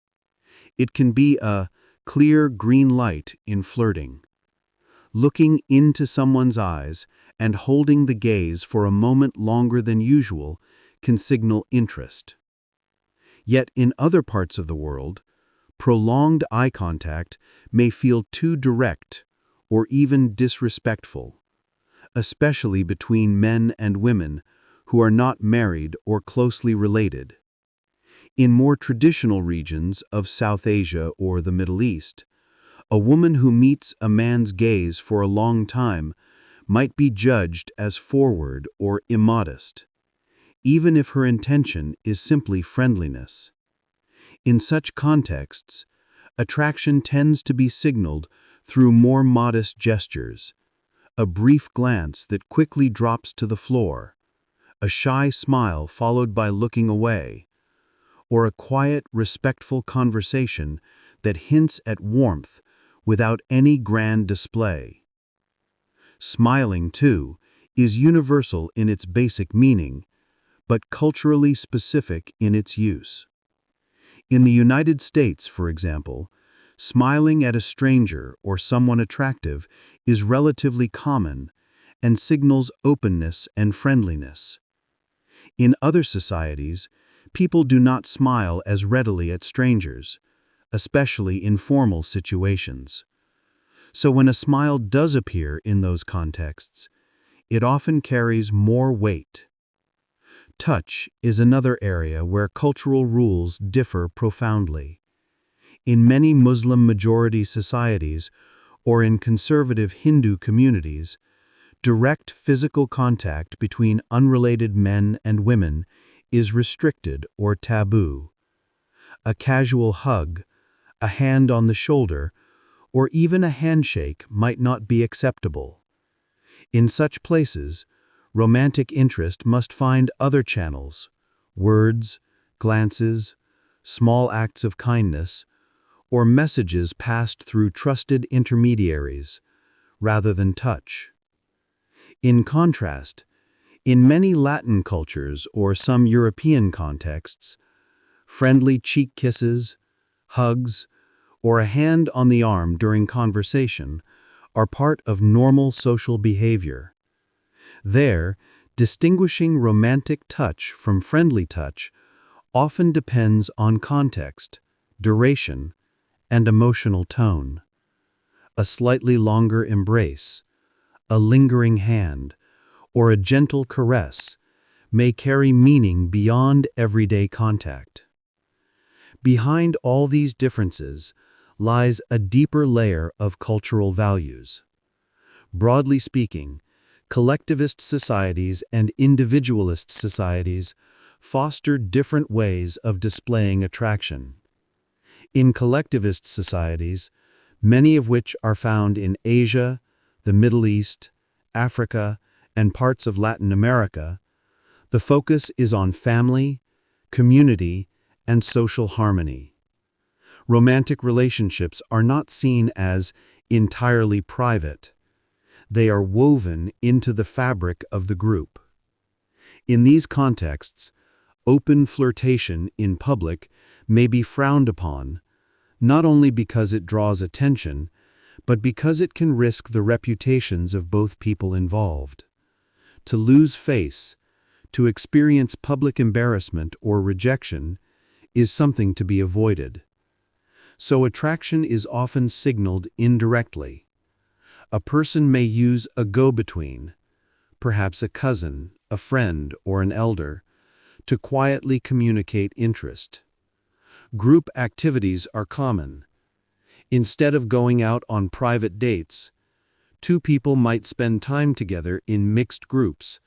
It can be a clear green light in flirting. Looking into someone's eyes and holding the gaze for a moment longer than usual can signal interest. Yet in other parts of the world, prolonged eye contact may feel too direct or even disrespectful, especially between men and women who are not married or closely related. In more traditional regions of South Asia or the Middle East, a woman who meets a man's gaze for a long time might be judged as forward or immodest, even if her intention is simply friendliness. In such contexts, attraction tends to be signaled through more modest gestures, a brief glance that quickly drops to the floor, a shy smile followed by looking away, or a quiet, respectful conversation that hints at warmth without any grand display. Smiling, too, is universal in its basic meaning, but culturally specific in its use. In the United States, for example, smiling at a stranger or someone attractive is relatively common and signals openness and friendliness. In other societies, people do not smile as readily at strangers, especially in formal situations. So when a smile does appear in those contexts, it often carries more weight. Touch is another area where cultural rules differ profoundly. In many Muslim-majority societies or in conservative Hindu communities, direct physical contact between unrelated men and women is restricted or taboo. A casual hug, a hand on the shoulder, or even a handshake might not be acceptable. In such places, romantic interest must find other channels: words, glances, small acts of kindness, or messages passed through trusted intermediaries, rather than touch. In contrast, in many Latin cultures or some European contexts, friendly cheek kisses, hugs, or a hand on the arm during conversation are part of normal social behavior. There, distinguishing romantic touch from friendly touch often depends on context, duration, and emotional tone. A slightly longer embrace, a lingering hand, or a gentle caress may carry meaning beyond everyday contact. Behind all these differences lies a deeper layer of cultural values. Broadly speaking, collectivist societies and individualist societies foster different ways of displaying attraction. In collectivist societies, many of which are found in Asia, the Middle East, Africa, and parts of Latin America, the focus is on family, community, and social harmony. Romantic relationships are not seen as entirely private. They are woven into the fabric of the group. In these contexts, open flirtation in public may be frowned upon, not only because it draws attention, but because it can risk the reputations of both people involved. To lose face, to experience public embarrassment or rejection, is something to be avoided. So attraction is often signaled indirectly. A person may use a go-between, perhaps a cousin, a friend, or an elder, to quietly communicate interest. Group activities are common. Instead of going out on private dates, two people might spend time together in mixed groups,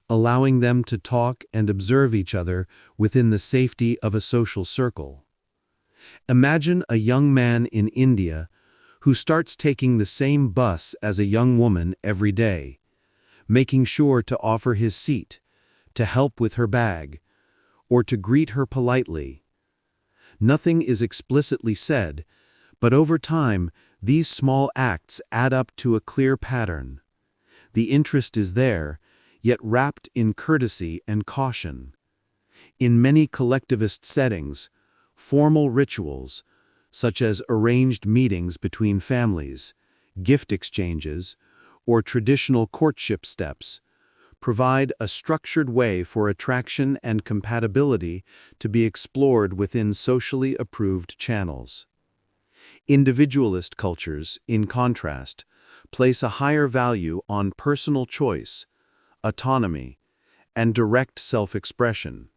allowing them to talk and observe each other within the safety of a social circle. Imagine a young man in India who starts taking the same bus as a young woman every day, making sure to offer his seat, to help with her bag, or to greet her politely. Nothing is explicitly said, but over time, these small acts add up to a clear pattern. The interest is there, yet wrapped in courtesy and caution. In many collectivist settings, formal rituals, such as arranged meetings between families, gift exchanges, or traditional courtship steps, provide a structured way for attraction and compatibility to be explored within socially approved channels. Individualist cultures, in contrast, place a higher value on personal choice, autonomy, and direct self-expression.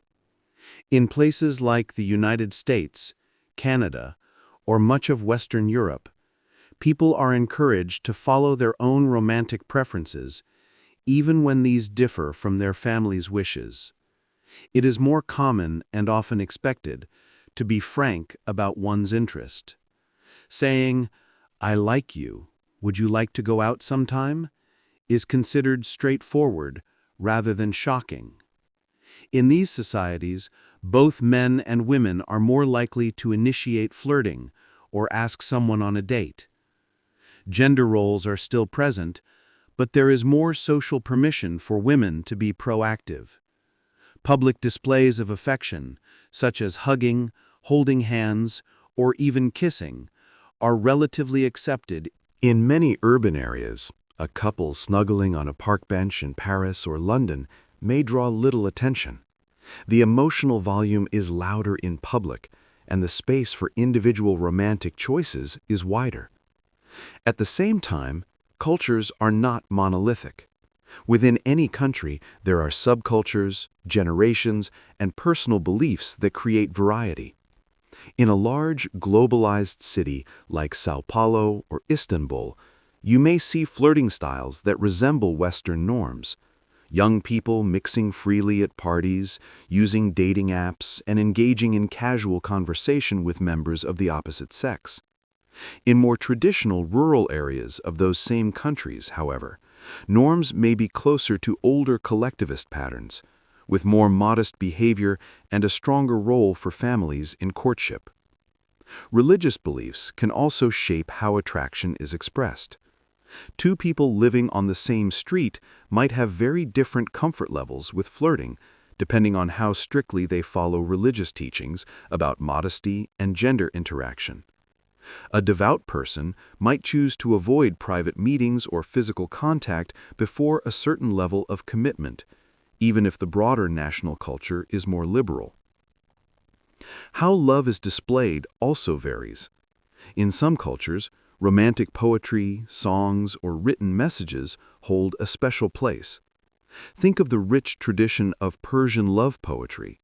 In places like the United States, Canada, or much of Western Europe, people are encouraged to follow their own romantic preferences, even when these differ from their family's wishes. It is more common and often expected to be frank about one's interest. Saying, "I like you, would you like to go out sometime?" is considered straightforward rather than shocking. In these societies, both men and women are more likely to initiate flirting or ask someone on a date. Gender roles are still present, but there is more social permission for women to be proactive. Public displays of affection, such as hugging, holding hands, or even kissing, are relatively accepted. In many urban areas, a couple snuggling on a park bench in Paris or London may draw little attention. The emotional volume is louder in public, and the space for individual romantic choices is wider. At the same time, cultures are not monolithic. Within any country, there are subcultures, generations, and personal beliefs that create variety. In a large, globalized city like Sao Paulo or Istanbul, you may see flirting styles that resemble Western norms. Young people mixing freely at parties, using dating apps, and engaging in casual conversation with members of the opposite sex. In more traditional rural areas of those same countries, however, norms may be closer to older collectivist patterns, with more modest behavior and a stronger role for families in courtship. Religious beliefs can also shape how attraction is expressed. Two people living on the same street might have very different comfort levels with flirting, depending on how strictly they follow religious teachings about modesty and gender interaction. A devout person might choose to avoid private meetings or physical contact before a certain level of commitment, even if the broader national culture is more liberal. How love is displayed also varies. In some cultures, romantic poetry, songs, or written messages hold a special place. Think of the rich tradition of Persian love poetry.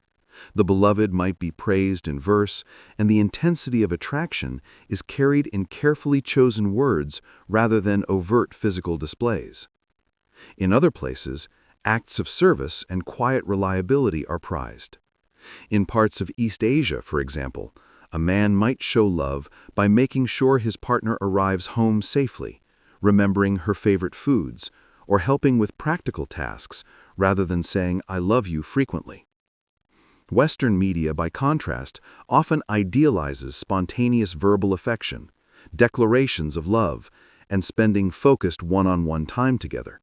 The beloved might be praised in verse, and the intensity of attraction is carried in carefully chosen words rather than overt physical displays. In other places, acts of service and quiet reliability are prized. In parts of East Asia, for example, a man might show love by making sure his partner arrives home safely, remembering her favorite foods, or helping with practical tasks rather than saying, "I love you" frequently. Western media, by contrast, often idealizes spontaneous verbal affection, declarations of love, and spending focused one-on-one time together.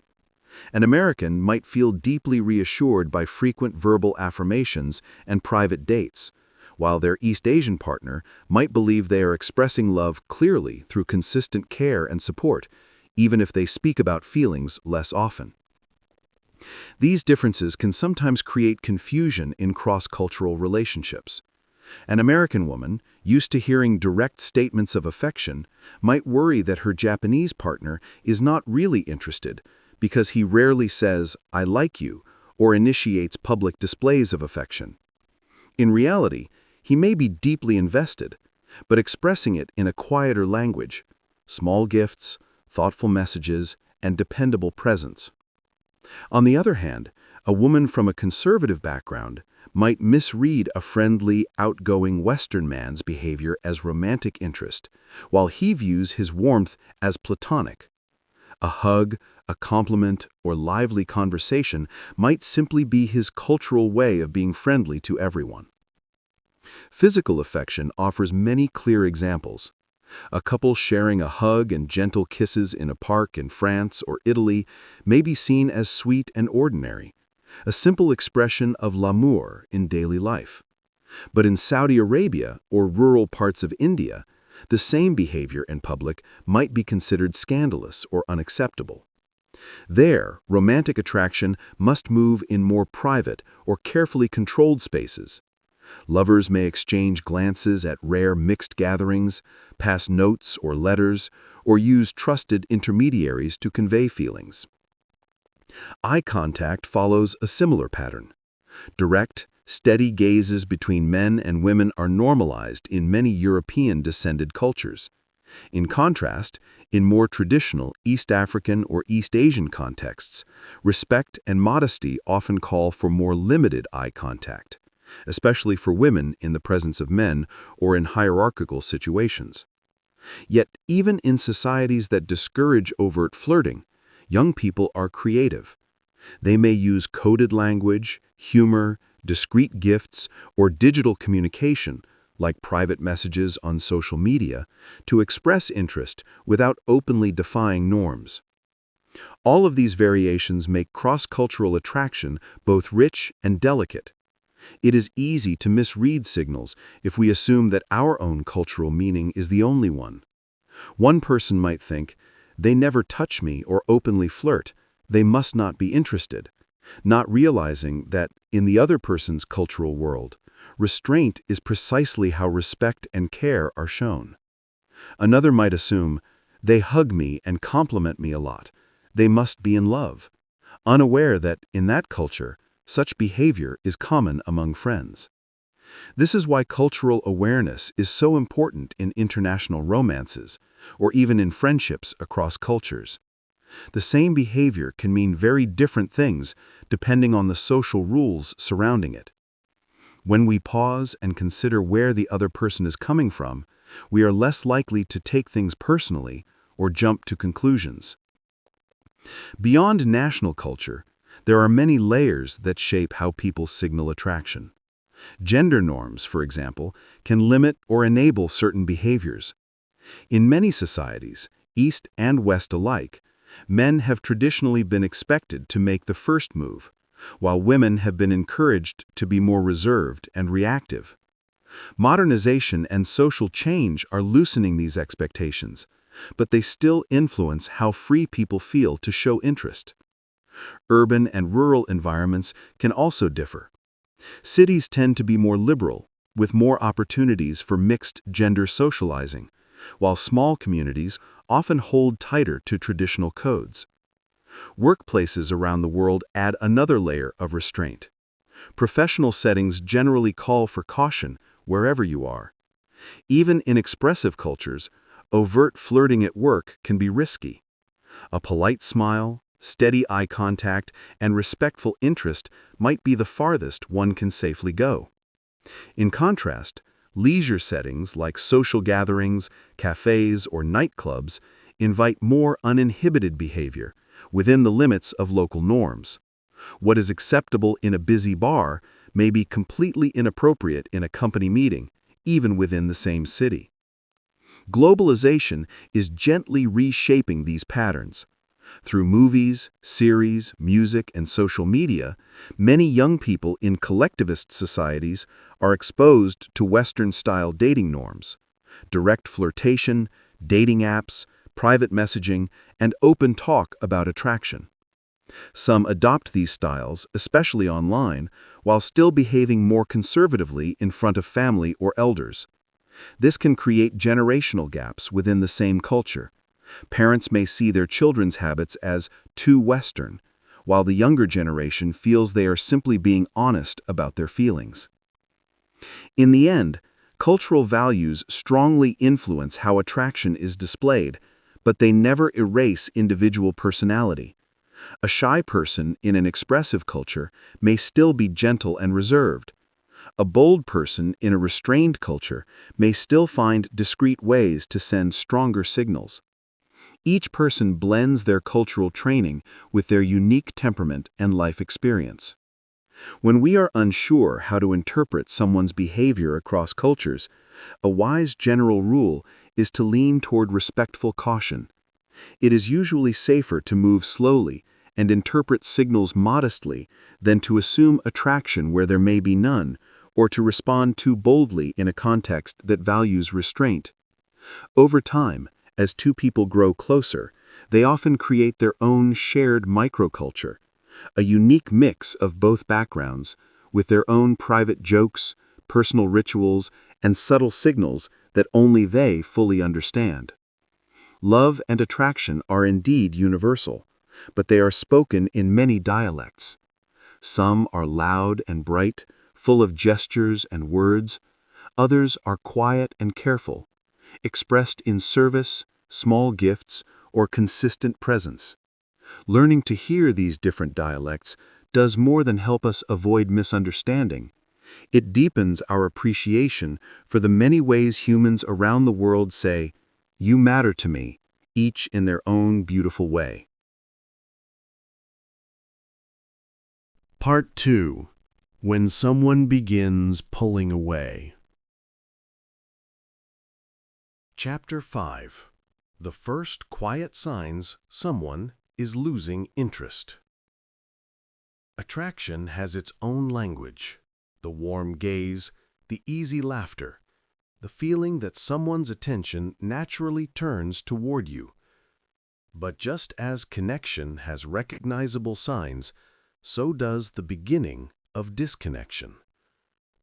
An American might feel deeply reassured by frequent verbal affirmations and private dates, while their East Asian partner might believe they are expressing love clearly through consistent care and support, even if they speak about feelings less often. These differences can sometimes create confusion in cross-cultural relationships. An American woman, used to hearing direct statements of affection, might worry that her Japanese partner is not really interested because he rarely says, "I like you," or initiates public displays of affection. In reality, he may be deeply invested, but expressing it in a quieter language, small gifts, thoughtful messages, and dependable presence. On the other hand, a woman from a conservative background might misread a friendly, outgoing Western man's behavior as romantic interest, while he views his warmth as platonic. A hug, a compliment, or lively conversation might simply be his cultural way of being friendly to everyone. Physical affection offers many clear examples. A couple sharing a hug and gentle kisses in a park in France or Italy may be seen as sweet and ordinary, a simple expression of l'amour in daily life. But in Saudi Arabia or rural parts of India, the same behavior in public might be considered scandalous or unacceptable. There, romantic attraction must move in more private or carefully controlled spaces. Lovers may exchange glances at rare mixed gatherings, pass notes or letters, or use trusted intermediaries to convey feelings. Eye contact follows a similar pattern. Direct, steady gazes between men and women are normalized in many European-descended cultures. In contrast, in more traditional East African or East Asian contexts, respect and modesty often call for more limited eye contact, especially for women in the presence of men or in hierarchical situations. Yet, even in societies that discourage overt flirting, young people are creative. They may use coded language, humor, discreet gifts, or digital communication, like private messages on social media, to express interest without openly defying norms. All of these variations make cross-cultural attraction both rich and delicate. It is easy to misread signals if we assume that our own cultural meaning is the only one. One person might think, "They never touch me or openly flirt. They must not be interested," not realizing that, in the other person's cultural world, restraint is precisely how respect and care are shown. Another might assume, "They hug me and compliment me a lot. They must be in love," unaware that, in that culture, such behavior is common among friends. This is why cultural awareness is so important in international romances, or even in friendships across cultures. The same behavior can mean very different things depending on the social rules surrounding it. When we pause and consider where the other person is coming from, we are less likely to take things personally or jump to conclusions. Beyond national culture, there are many layers that shape how people signal attraction. Gender norms, for example, can limit or enable certain behaviors. In many societies, East and West alike, men have traditionally been expected to make the first move, while women have been encouraged to be more reserved and reactive. Modernization and social change are loosening these expectations, but they still influence how free people feel to show interest. Urban and rural environments can also differ. Cities tend to be more liberal, with more opportunities for mixed gender socializing, while small communities often hold tighter to traditional codes. Workplaces around the world add another layer of restraint. Professional settings generally call for caution wherever you are. Even in expressive cultures, overt flirting at work can be risky. A polite smile, steady eye contact, and respectful interest might be the farthest one can safely go. In contrast, leisure settings like social gatherings, cafes, or nightclubs invite more uninhibited behavior within the limits of local norms. What is acceptable in a busy bar may be completely inappropriate in a company meeting, even within the same city. Globalization is gently reshaping these patterns. Through movies, series, music, and social media, many young people in collectivist societies are exposed to Western-style dating norms. Direct flirtation, dating apps, private messaging, and open talk about attraction. Some adopt these styles, especially online, while still behaving more conservatively in front of family or elders. This can create generational gaps within the same culture. Parents may see their children's habits as too Western, while the younger generation feels they are simply being honest about their feelings. In the end, cultural values strongly influence how attraction is displayed, but they never erase individual personality. A shy person in an expressive culture may still be gentle and reserved. A bold person in a restrained culture may still find discreet ways to send stronger signals. Each person blends their cultural training with their unique temperament and life experience. When we are unsure how to interpret someone's behavior across cultures, a wise general rule is to lean toward respectful caution. It is usually safer to move slowly and interpret signals modestly than to assume attraction where there may be none, or to respond too boldly in a context that values restraint. Over time, as two people grow closer, they often create their own shared microculture, a unique mix of both backgrounds, with their own private jokes, personal rituals, and subtle signals that only they fully understand. Love and attraction are indeed universal, but they are spoken in many dialects. Some are loud and bright, full of gestures and words. Others are quiet and careful, expressed in service, small gifts, or consistent presence. Learning to hear these different dialects does more than help us avoid misunderstanding. It deepens our appreciation for the many ways humans around the world say, "You matter to me," each in their own beautiful way. Part 2. When someone begins pulling away. Chapter 5. The first quiet signs someone is losing interest. Attraction has its own language. The warm gaze, the easy laughter, the feeling that someone's attention naturally turns toward you. But just as connection has recognizable signs, so does the beginning of disconnection.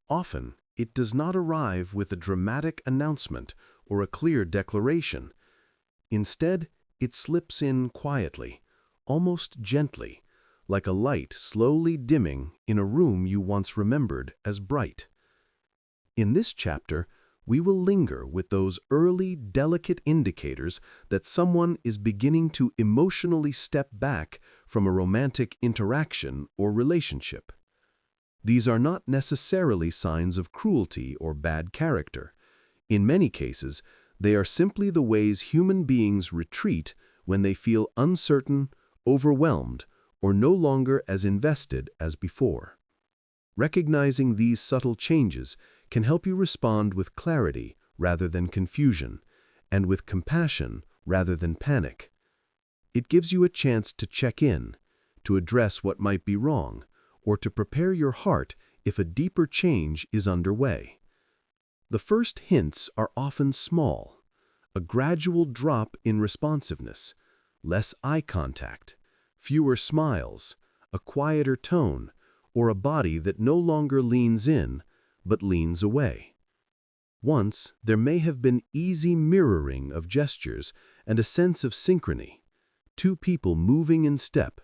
Often, it does not arrive with a dramatic announcement or a clear declaration. Instead, it slips in quietly, almost gently, like a light slowly dimming in a room you once remembered as bright. In this chapter, we will linger with those early, delicate indicators that someone is beginning to emotionally step back from a romantic interaction or relationship. These are not necessarily signs of cruelty or bad character. In many cases, they are simply the ways human beings retreat when they feel uncertain, overwhelmed, or no longer as invested as before. Recognizing these subtle changes can help you respond with clarity rather than confusion, and with compassion rather than panic. It gives you a chance to check in, to address what might be wrong, or to prepare your heart if a deeper change is underway. The first hints are often small: a gradual drop in responsiveness, less eye contact, fewer smiles, a quieter tone, or a body that no longer leans in, but leans away. Once, there may have been easy mirroring of gestures and a sense of synchrony, two people moving in step,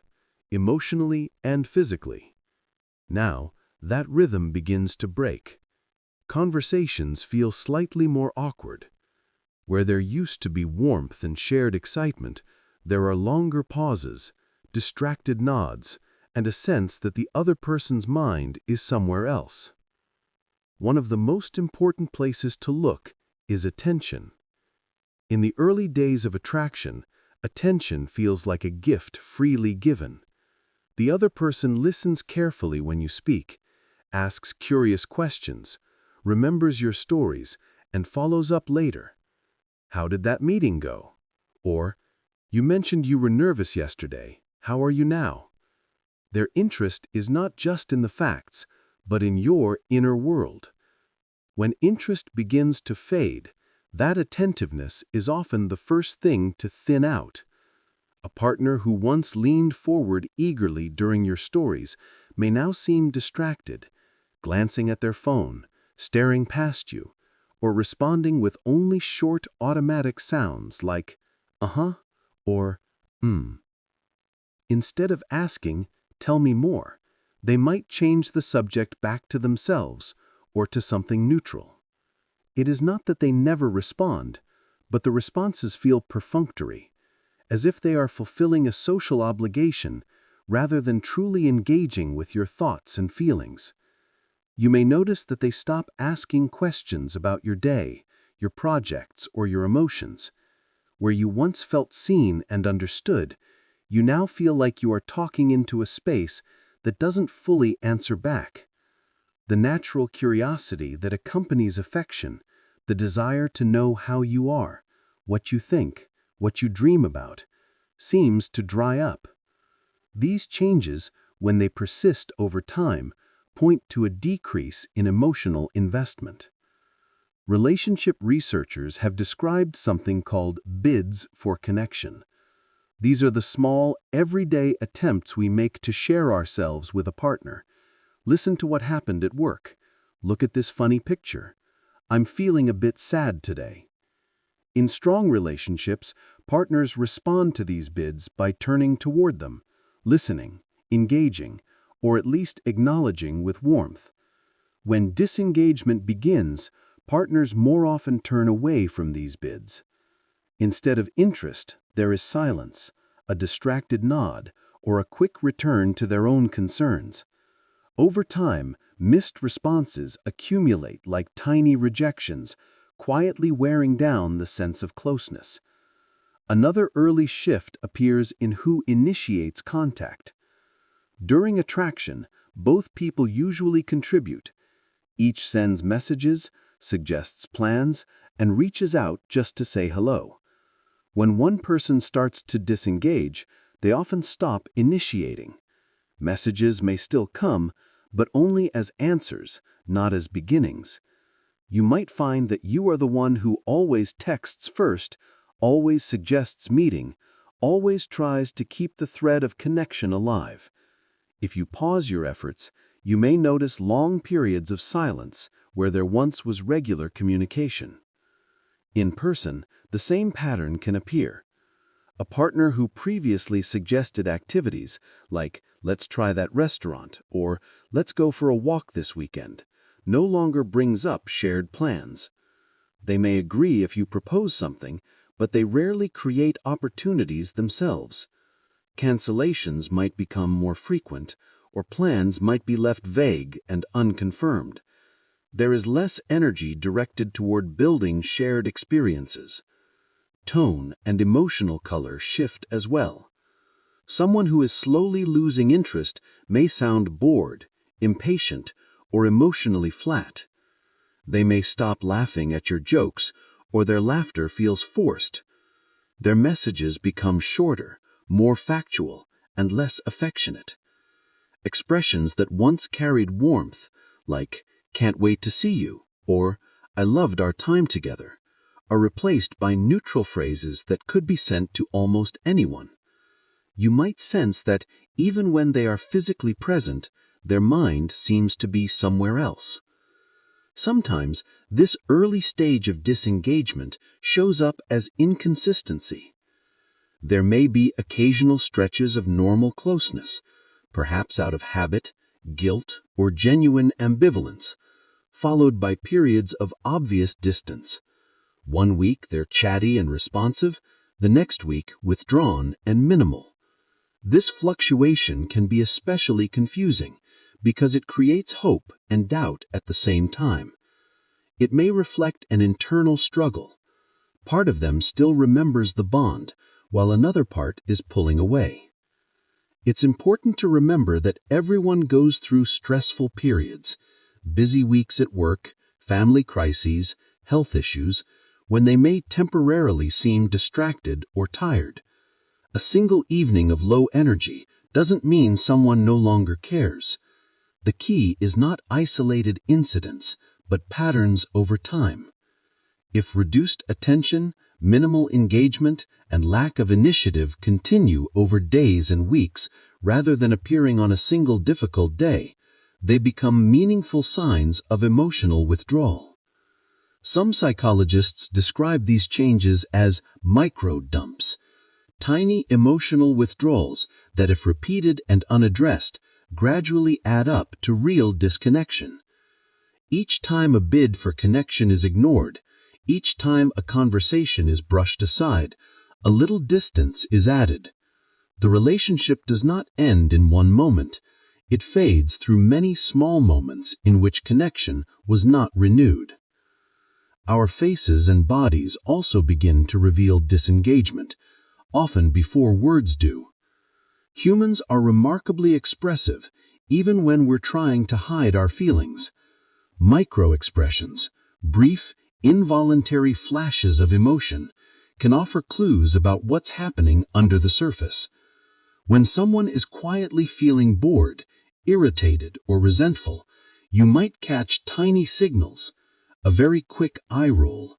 emotionally and physically. Now, that rhythm begins to break. Conversations feel slightly more awkward. Where there used to be warmth and shared excitement, there are longer pauses, distracted nods, and a sense that the other person's mind is somewhere else. One of the most important places to look is attention. In the early days of attraction, attention feels like a gift freely given. The other person listens carefully when you speak, asks curious questions, remembers your stories, and follows up later. How did that meeting go? Or, you mentioned you were nervous yesterday. How are you now? Their interest is not just in the facts, but in your inner world. When interest begins to fade, that attentiveness is often the first thing to thin out. A partner who once leaned forward eagerly during your stories may now seem distracted, glancing at their phone, staring past you, or responding with only short automatic sounds like, uh-huh, or, Instead of asking, tell me more, they might change the subject back to themselves or to something neutral. It is not that they never respond, but the responses feel perfunctory, as if they are fulfilling a social obligation rather than truly engaging with your thoughts and feelings. You may notice that they stop asking questions about your day, your projects, or your emotions. Where you once felt seen and understood, you now feel like you are talking into a space that doesn't fully answer back. The natural curiosity that accompanies affection, the desire to know how you are, what you think, what you dream about, seems to dry up. These changes, when they persist over time, point to a decrease in emotional investment. Relationship researchers have described something called bids for connection. These are the small, everyday attempts we make to share ourselves with a partner. Listen to what happened at work. Look at this funny picture. I'm feeling a bit sad today. In strong relationships, partners respond to these bids by turning toward them, listening, engaging, or at least acknowledging with warmth. When disengagement begins, partners more often turn away from these bids. Instead of interest, there is silence, a distracted nod, or a quick return to their own concerns. Over time, missed responses accumulate like tiny rejections, quietly wearing down the sense of closeness. Another early shift appears in who initiates contact. During attraction, both people usually contribute. Each sends messages, suggests plans, and reaches out just to say hello. When one person starts to disengage, they often stop initiating. Messages may still come, but only as answers, not as beginnings. You might find that you are the one who always texts first, always suggests meeting, always tries to keep the thread of connection alive. If you pause your efforts, you may notice long periods of silence where there once was regular communication. In person, the same pattern can appear. A partner who previously suggested activities like, let's try that restaurant, or let's go for a walk this weekend, no longer brings up shared plans. They may agree if you propose something, but they rarely create opportunities themselves. Cancellations might become more frequent, or plans might be left vague and unconfirmed. There is less energy directed toward building shared experiences. Tone and emotional color shift as well. Someone who is slowly losing interest may sound bored, impatient, or emotionally flat. They may stop laughing at your jokes, or their laughter feels forced. Their messages become shorter, more factual, and less affectionate. Expressions that once carried warmth, like, can't wait to see you, or I loved our time together, are replaced by neutral phrases that could be sent to almost anyone. You might sense that even when they are physically present, their mind seems to be somewhere else. Sometimes, this early stage of disengagement shows up as inconsistency. There may be occasional stretches of normal closeness, perhaps out of habit, guilt, or genuine ambivalence, followed by periods of obvious distance. One week they're chatty and responsive, the next week withdrawn and minimal. This fluctuation can be especially confusing because it creates hope and doubt at the same time. It may reflect an internal struggle. Part of them still remembers the bond, while another part is pulling away. It's important to remember that everyone goes through stressful periods, busy weeks at work, family crises, health issues, when they may temporarily seem distracted or tired. A single evening of low energy doesn't mean someone no longer cares. The key is not isolated incidents, but patterns over time. If reduced attention, minimal engagement, and lack of initiative continue over days and weeks rather than appearing on a single difficult day, they become meaningful signs of emotional withdrawal. Some psychologists describe these changes as micro-dumps, tiny emotional withdrawals that, if repeated and unaddressed, gradually add up to real disconnection. Each time a bid for connection is ignored, each time a conversation is brushed aside, a little distance is added. The relationship does not end in one moment. It fades through many small moments in which connection was not renewed. Our faces and bodies also begin to reveal disengagement, often before words do. Humans are remarkably expressive, even when we're trying to hide our feelings. Micro-expressions, brief, involuntary flashes of emotion, can offer clues about what's happening under the surface. When someone is quietly feeling bored, irritated, or resentful, you might catch tiny signals: a very quick eye roll,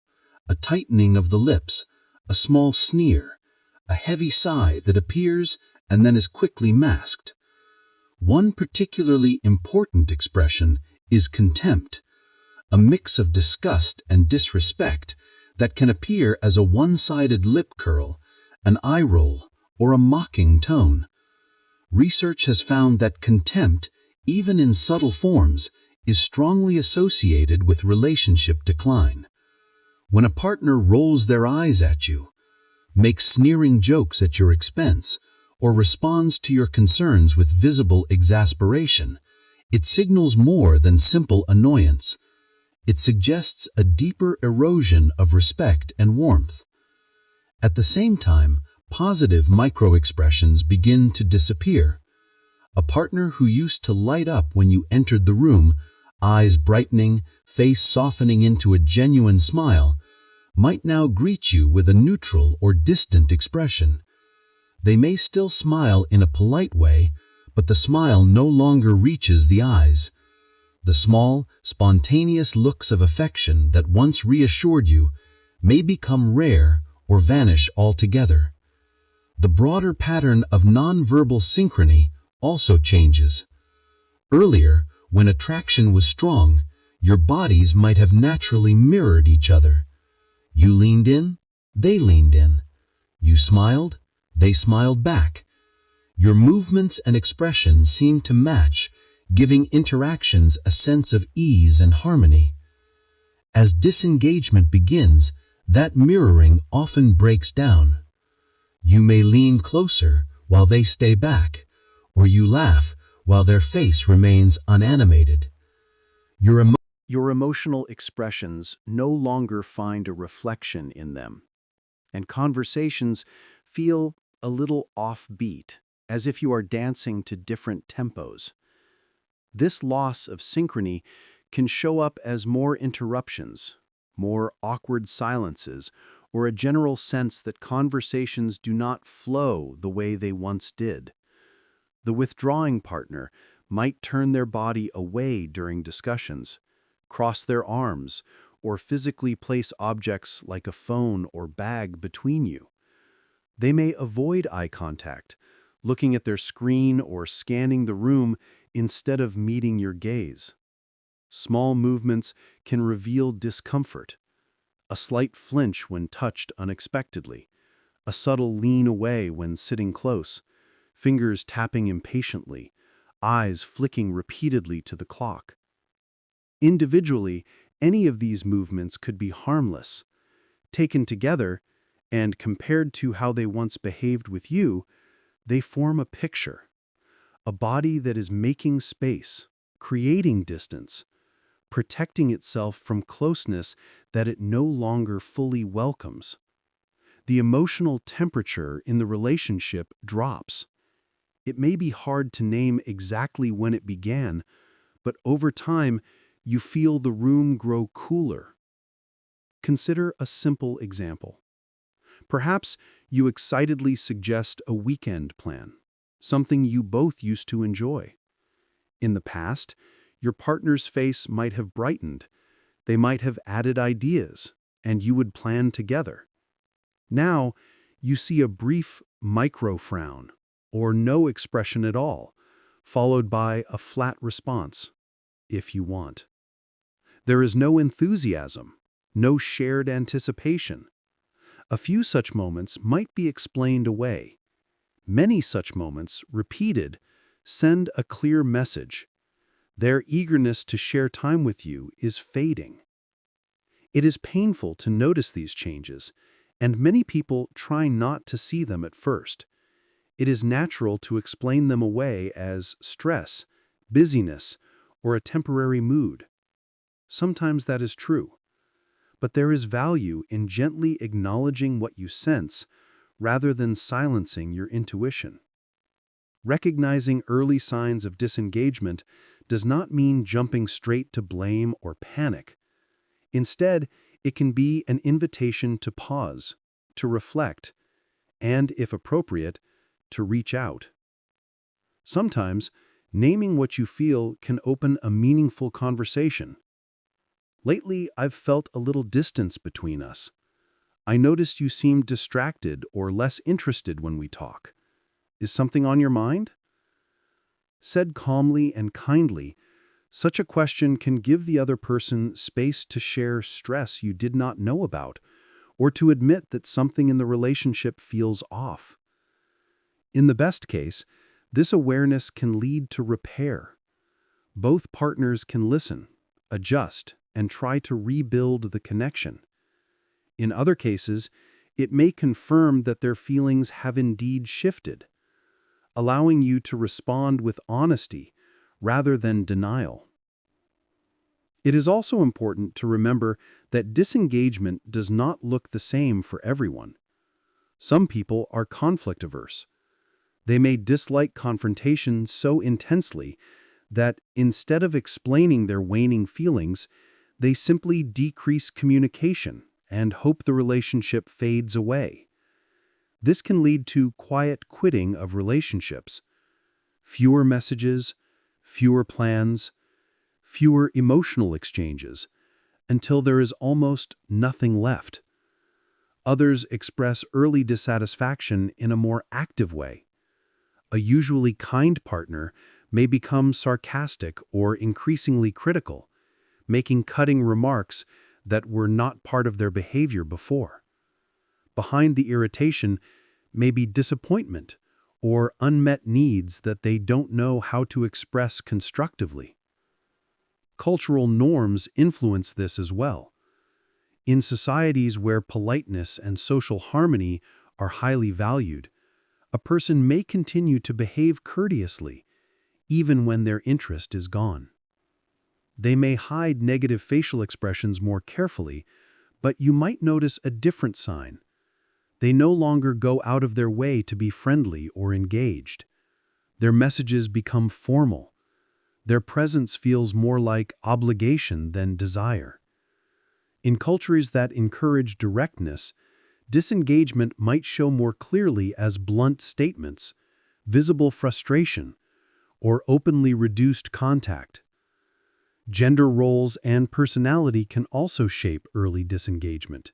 a tightening of the lips, a small sneer, a heavy sigh that appears and then is quickly masked. One particularly important expression is contempt, a mix of disgust and disrespect that can appear as a one-sided lip curl, an eye roll, or a mocking tone. Research has found that contempt, even in subtle forms, is strongly associated with relationship decline. When a partner rolls their eyes at you, makes sneering jokes at your expense, or responds to your concerns with visible exasperation, it signals more than simple annoyance. It suggests a deeper erosion of respect and warmth. At the same time, positive micro-expressions begin to disappear. A partner who used to light up when you entered the room, eyes brightening, face softening into a genuine smile, might now greet you with a neutral or distant expression. They may still smile in a polite way, but the smile no longer reaches the eyes. The small, spontaneous looks of affection that once reassured you may become rare or vanish altogether. The broader pattern of nonverbal synchrony also changes. Earlier, when attraction was strong, your bodies might have naturally mirrored each other. You leaned in, they leaned in. You smiled, they smiled back. Your movements and expressions seemed to match, giving interactions a sense of ease and harmony. As disengagement begins, that mirroring often breaks down. You may lean closer while they stay back, or you laugh while their face remains unanimated. Your emotional expressions no longer find a reflection in them, and conversations feel a little offbeat, as if you are dancing to different tempos. This loss of synchrony can show up as more interruptions, more awkward silences, or a general sense that conversations do not flow the way they once did. The withdrawing partner might turn their body away during discussions, cross their arms, or physically place objects like a phone or bag between you. They may avoid eye contact, looking at their screen or scanning the room instead of meeting your gaze. Small movements can reveal discomfort: a slight flinch when touched unexpectedly, a subtle lean away when sitting close, fingers tapping impatiently, eyes flicking repeatedly to the clock. Individually, any of these movements could be harmless. Taken together, and compared to how they once behaved with you, they form a picture. A body that is making space, creating distance, protecting itself from closeness that it no longer fully welcomes. The emotional temperature in the relationship drops. It may be hard to name exactly when it began, but over time, you feel the room grow cooler. Consider a simple example. Perhaps you excitedly suggest a weekend plan, something you both used to enjoy. In the past, your partner's face might have brightened. They might have added ideas, and you would plan together. Now, you see a brief micro-frown, or no expression at all, followed by a flat response, if you want. There is no enthusiasm, no shared anticipation. A few such moments might be explained away. Many such moments, repeated, send a clear message. Their eagerness to share time with you is fading. It is painful to notice these changes, and many people try not to see them at first. It is natural to explain them away as stress, busyness, or a temporary mood. Sometimes that is true. But there is value in gently acknowledging what you sense rather than silencing your intuition. Recognizing early signs of disengagement does not mean jumping straight to blame or panic. Instead, it can be an invitation to pause, to reflect, and, if appropriate, to reach out. Sometimes, naming what you feel can open a meaningful conversation. Lately, I've felt a little distance between us. I noticed you seem distracted or less interested when we talk. Is something on your mind? Said calmly and kindly, such a question can give the other person space to share stress you did not know about, or to admit that something in the relationship feels off. In the best case, this awareness can lead to repair. Both partners can listen, adjust, and try to rebuild the connection. In other cases, it may confirm that their feelings have indeed shifted, allowing you to respond with honesty rather than denial. It is also important to remember that disengagement does not look the same for everyone. Some people are conflict-averse. They may dislike confrontation so intensely that instead of explaining their waning feelings, they simply decrease communication and hope the relationship fades away. This can lead to quiet quitting of relationships. Fewer messages, fewer plans, fewer emotional exchanges, until there is almost nothing left. Others express early dissatisfaction in a more active way. A usually kind partner may become sarcastic or increasingly critical, making cutting remarks that were not part of their behavior before. Behind the irritation may be disappointment or unmet needs that they don't know how to express constructively. Cultural norms influence this as well. In societies where politeness and social harmony are highly valued, a person may continue to behave courteously, even when their interest is gone. They may hide negative facial expressions more carefully, but you might notice a different sign. They no longer go out of their way to be friendly or engaged. Their messages become formal. Their presence feels more like obligation than desire. In cultures that encourage directness, disengagement might show more clearly as blunt statements, visible frustration, or openly reduced contact. Gender roles and personality can also shape early disengagement.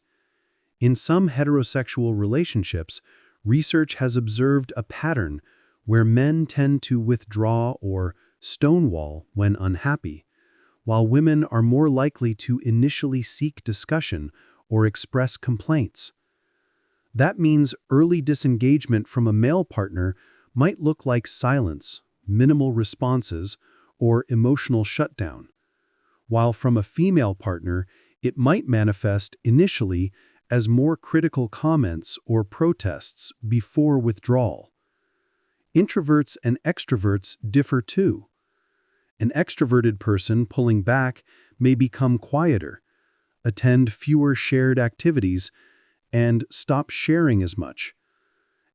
In some heterosexual relationships, research has observed a pattern where men tend to withdraw or stonewall when unhappy, while women are more likely to initially seek discussion or express complaints. That means early disengagement from a male partner might look like silence, minimal responses, or emotional shutdown, while from a female partner, it might manifest initially as more critical comments or protests before withdrawal. Introverts and extroverts differ too. An extroverted person pulling back may become quieter, attend fewer shared activities, and stop sharing as much.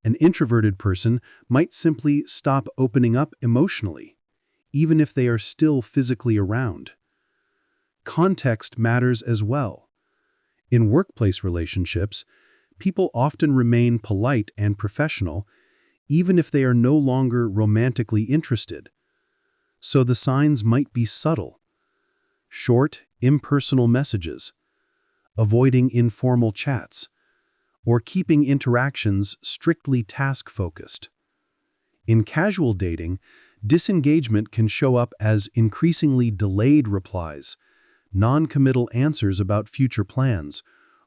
An introverted person might simply stop opening up emotionally, even if they are still physically around. Context matters as well. In workplace relationships, people often remain polite and professional, even if they are no longer romantically interested. So the signs might be subtle. Short, impersonal messages, avoiding informal chats, or keeping interactions strictly task-focused. In casual dating, disengagement can show up as increasingly delayed replies, non-committal answers about future plans,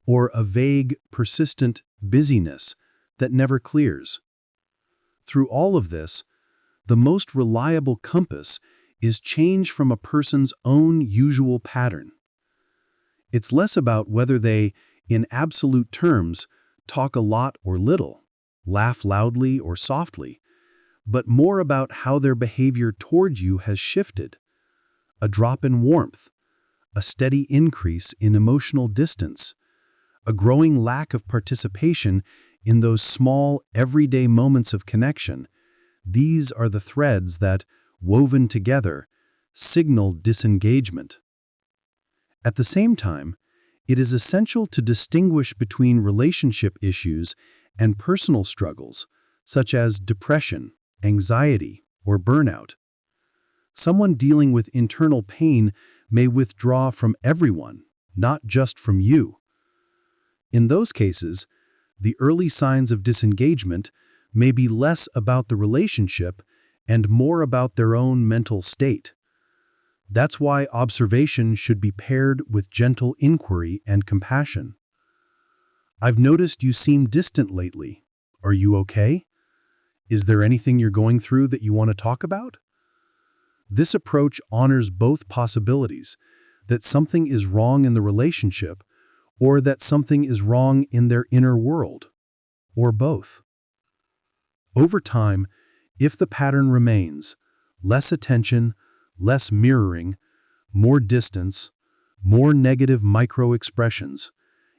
or a vague, persistent busyness that never clears. Through all of this, the most reliable compass is change from a person's own usual pattern. It's less about whether they, in absolute terms, talk a lot or little, laugh loudly or softly, but more about how their behavior toward you has shifted. A drop in warmth, a steady increase in emotional distance, a growing lack of participation in those small, everyday moments of connection. These are the threads that, woven together, signal disengagement. At the same time, it is essential to distinguish between relationship issues and personal struggles, such as depression, anxiety, or burnout. Someone dealing with internal pain may withdraw from everyone, not just from you. In those cases, the early signs of disengagement may be less about the relationship and more about their own mental state. That's why observation should be paired with gentle inquiry and compassion. "I've noticed you seem distant lately. Are you okay? Is there anything you're going through that you want to talk about?" This approach honors both possibilities, that something is wrong in the relationship or that something is wrong in their inner world, or both. Over time, if the pattern remains, less attention, less mirroring, more distance, more negative micro-expressions,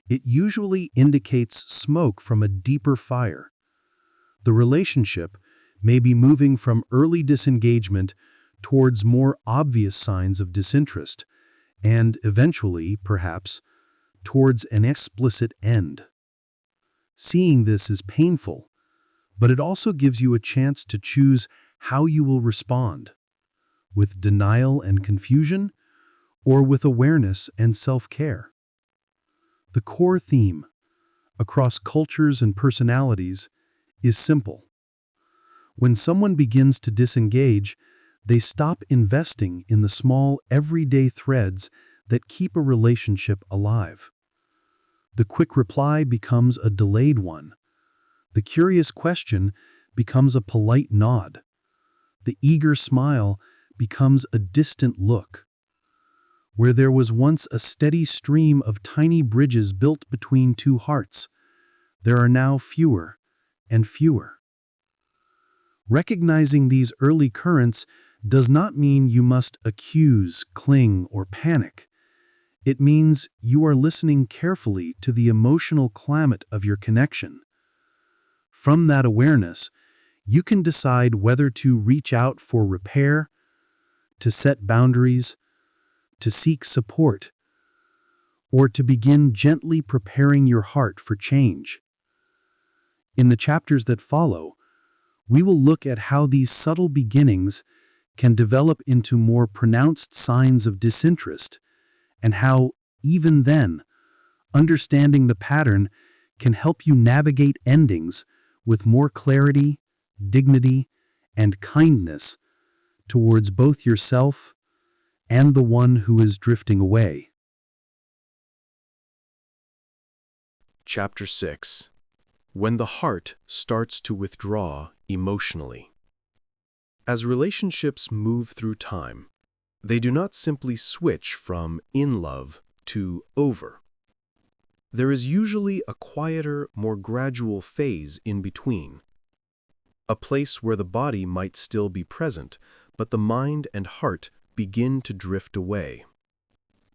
it usually indicates smoke from a deeper fire. The relationship may be moving from early disengagement towards more obvious signs of disinterest, and eventually, perhaps, towards an explicit end. Seeing this is painful, but it also gives you a chance to choose how you will respond, with denial and confusion, or with awareness and self-care. The core theme, across cultures and personalities, is simple. When someone begins to disengage, they stop investing in the small, everyday threads that keep a relationship alive. The quick reply becomes a delayed one. The curious question becomes a polite nod. The eager smile becomes a distant look. Where there was once a steady stream of tiny bridges built between two hearts, there are now fewer and fewer. Recognizing these early currents does not mean you must accuse, cling, or panic. It means you are listening carefully to the emotional climate of your connection. From that awareness, you can decide whether to reach out for repair, to set boundaries, to seek support, or to begin gently preparing your heart for change. In the chapters that follow, we will look at how these subtle beginnings can develop into more pronounced signs of disinterest, and how, even then, understanding the pattern can help you navigate endings with more clarity, dignity, and kindness towards both yourself and the one who is drifting away. Chapter 6. When the heart starts to withdraw emotionally. As relationships move through time, they do not simply switch from in love to over. There is usually a quieter, more gradual phase in between. A place where the body might still be present, but the mind and heart begin to drift away.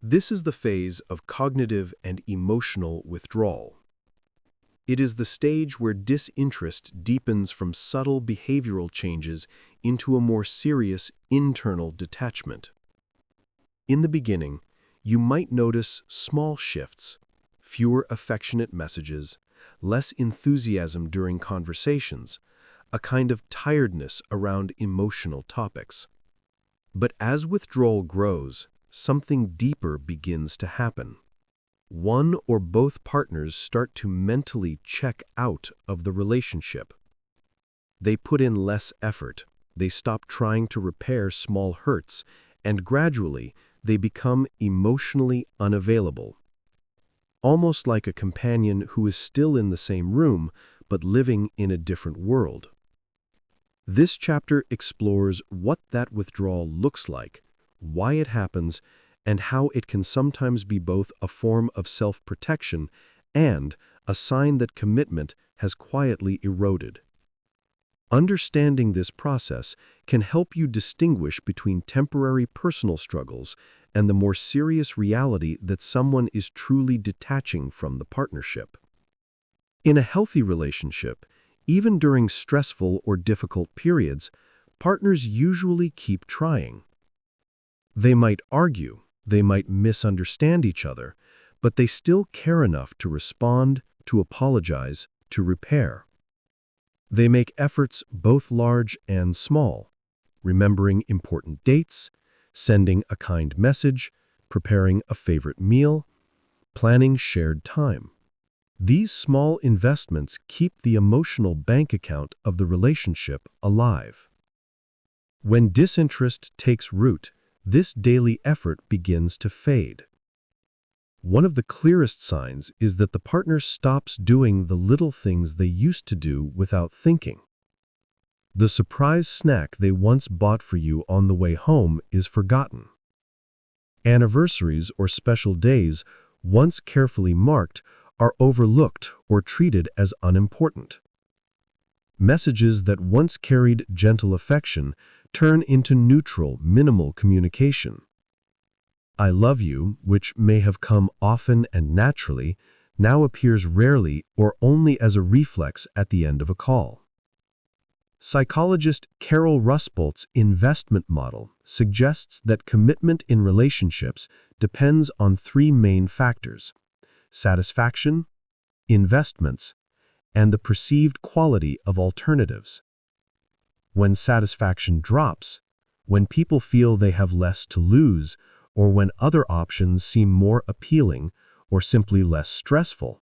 This is the phase of cognitive and emotional withdrawal. It is the stage where disinterest deepens from subtle behavioral changes into a more serious internal detachment. In the beginning, you might notice small shifts, fewer affectionate messages, less enthusiasm during conversations, a kind of tiredness around emotional topics. But as withdrawal grows, something deeper begins to happen. One or both partners start to mentally check out of the relationship. They put in less effort, they stop trying to repair small hurts, and gradually they become emotionally unavailable. Almost like a companion who is still in the same room, but living in a different world. This chapter explores what that withdrawal looks like, why it happens, and how it can sometimes be both a form of self-protection and a sign that commitment has quietly eroded. Understanding this process can help you distinguish between temporary personal struggles and the more serious reality that someone is truly detaching from the partnership. In a healthy relationship, even during stressful or difficult periods, partners usually keep trying. They might argue, they might misunderstand each other, but they still care enough to respond, to apologize, to repair. They make efforts both large and small, remembering important dates, sending a kind message, preparing a favorite meal, planning shared time. These small investments keep the emotional bank account of the relationship alive. When disinterest takes root, this daily effort begins to fade. One of the clearest signs is that the partner stops doing the little things they used to do without thinking. The surprise snack they once bought for you on the way home is forgotten. Anniversaries or special days, once carefully marked, are overlooked or treated as unimportant. Messages that once carried gentle affection turn into neutral, minimal communication. I love you, which may have come often and naturally, now appears rarely or only as a reflex at the end of a call. Psychologist Carol Rusbolt's investment model suggests that commitment in relationships depends on three main factors: satisfaction, investments, and the perceived quality of alternatives. When satisfaction drops, when people feel they have less to lose, or when other options seem more appealing or simply less stressful,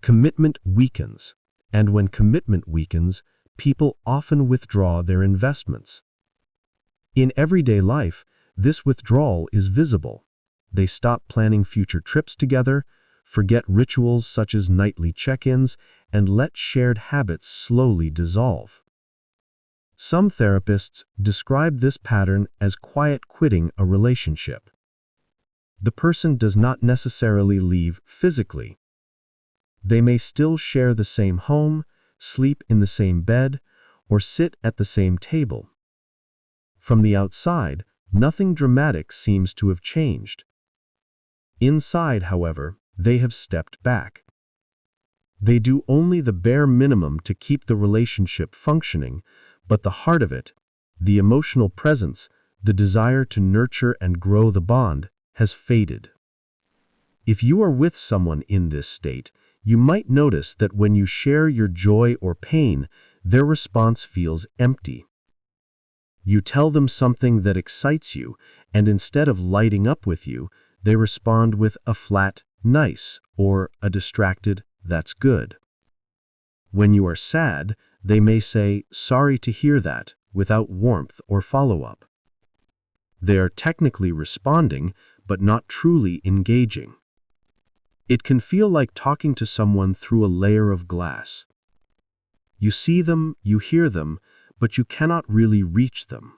commitment weakens, and when commitment weakens, people often withdraw their investments. In everyday life, this withdrawal is visible. They stop planning future trips together, forget rituals such as nightly check-ins, and let shared habits slowly dissolve. Some therapists describe this pattern as quiet quitting a relationship. The person does not necessarily leave physically. They may still share the same home, sleep in the same bed, or sit at the same table. From the outside, nothing dramatic seems to have changed. Inside, however, they have stepped back. They do only the bare minimum to keep the relationship functioning, but the heart of it, the emotional presence, the desire to nurture and grow the bond, has faded. If you are with someone in this state, you might notice that when you share your joy or pain, their response feels empty. You tell them something that excites you, and instead of lighting up with you, they respond with a flat, nice, or a distracted, that's good. When you are sad, they may say, sorry to hear that, without warmth or follow-up. They are technically responding, but not truly engaging. It can feel like talking to someone through a layer of glass. You see them, you hear them, but you cannot really reach them.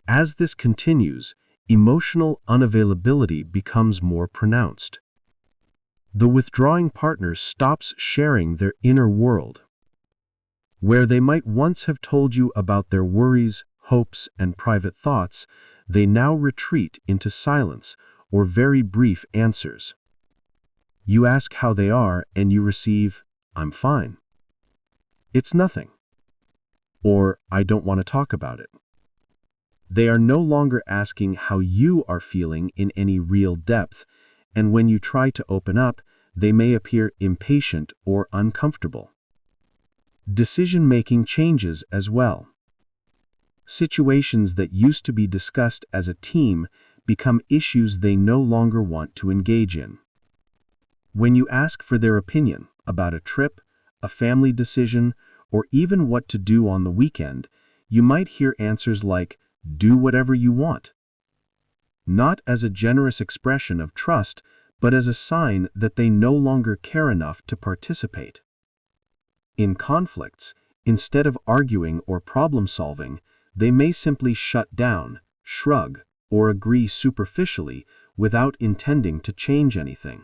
As this continues, emotional unavailability becomes more pronounced. The withdrawing partner stops sharing their inner world. Where they might once have told you about their worries, hopes, and private thoughts, they now retreat into silence or very brief answers. You ask how they are and you receive, "I'm fine." "It's nothing." Or, "I don't want to talk about it." They are no longer asking how you are feeling in any real depth, and when you try to open up, they may appear impatient or uncomfortable. Decision-making changes as well. Situations that used to be discussed as a team become issues they no longer want to engage in. When you ask for their opinion about a trip, a family decision, or even what to do on the weekend, you might hear answers like, "Do whatever you want." Not as a generous expression of trust, but as a sign that they no longer care enough to participate. In conflicts, instead of arguing or problem-solving, they may simply shut down, shrug, or agree superficially without intending to change anything.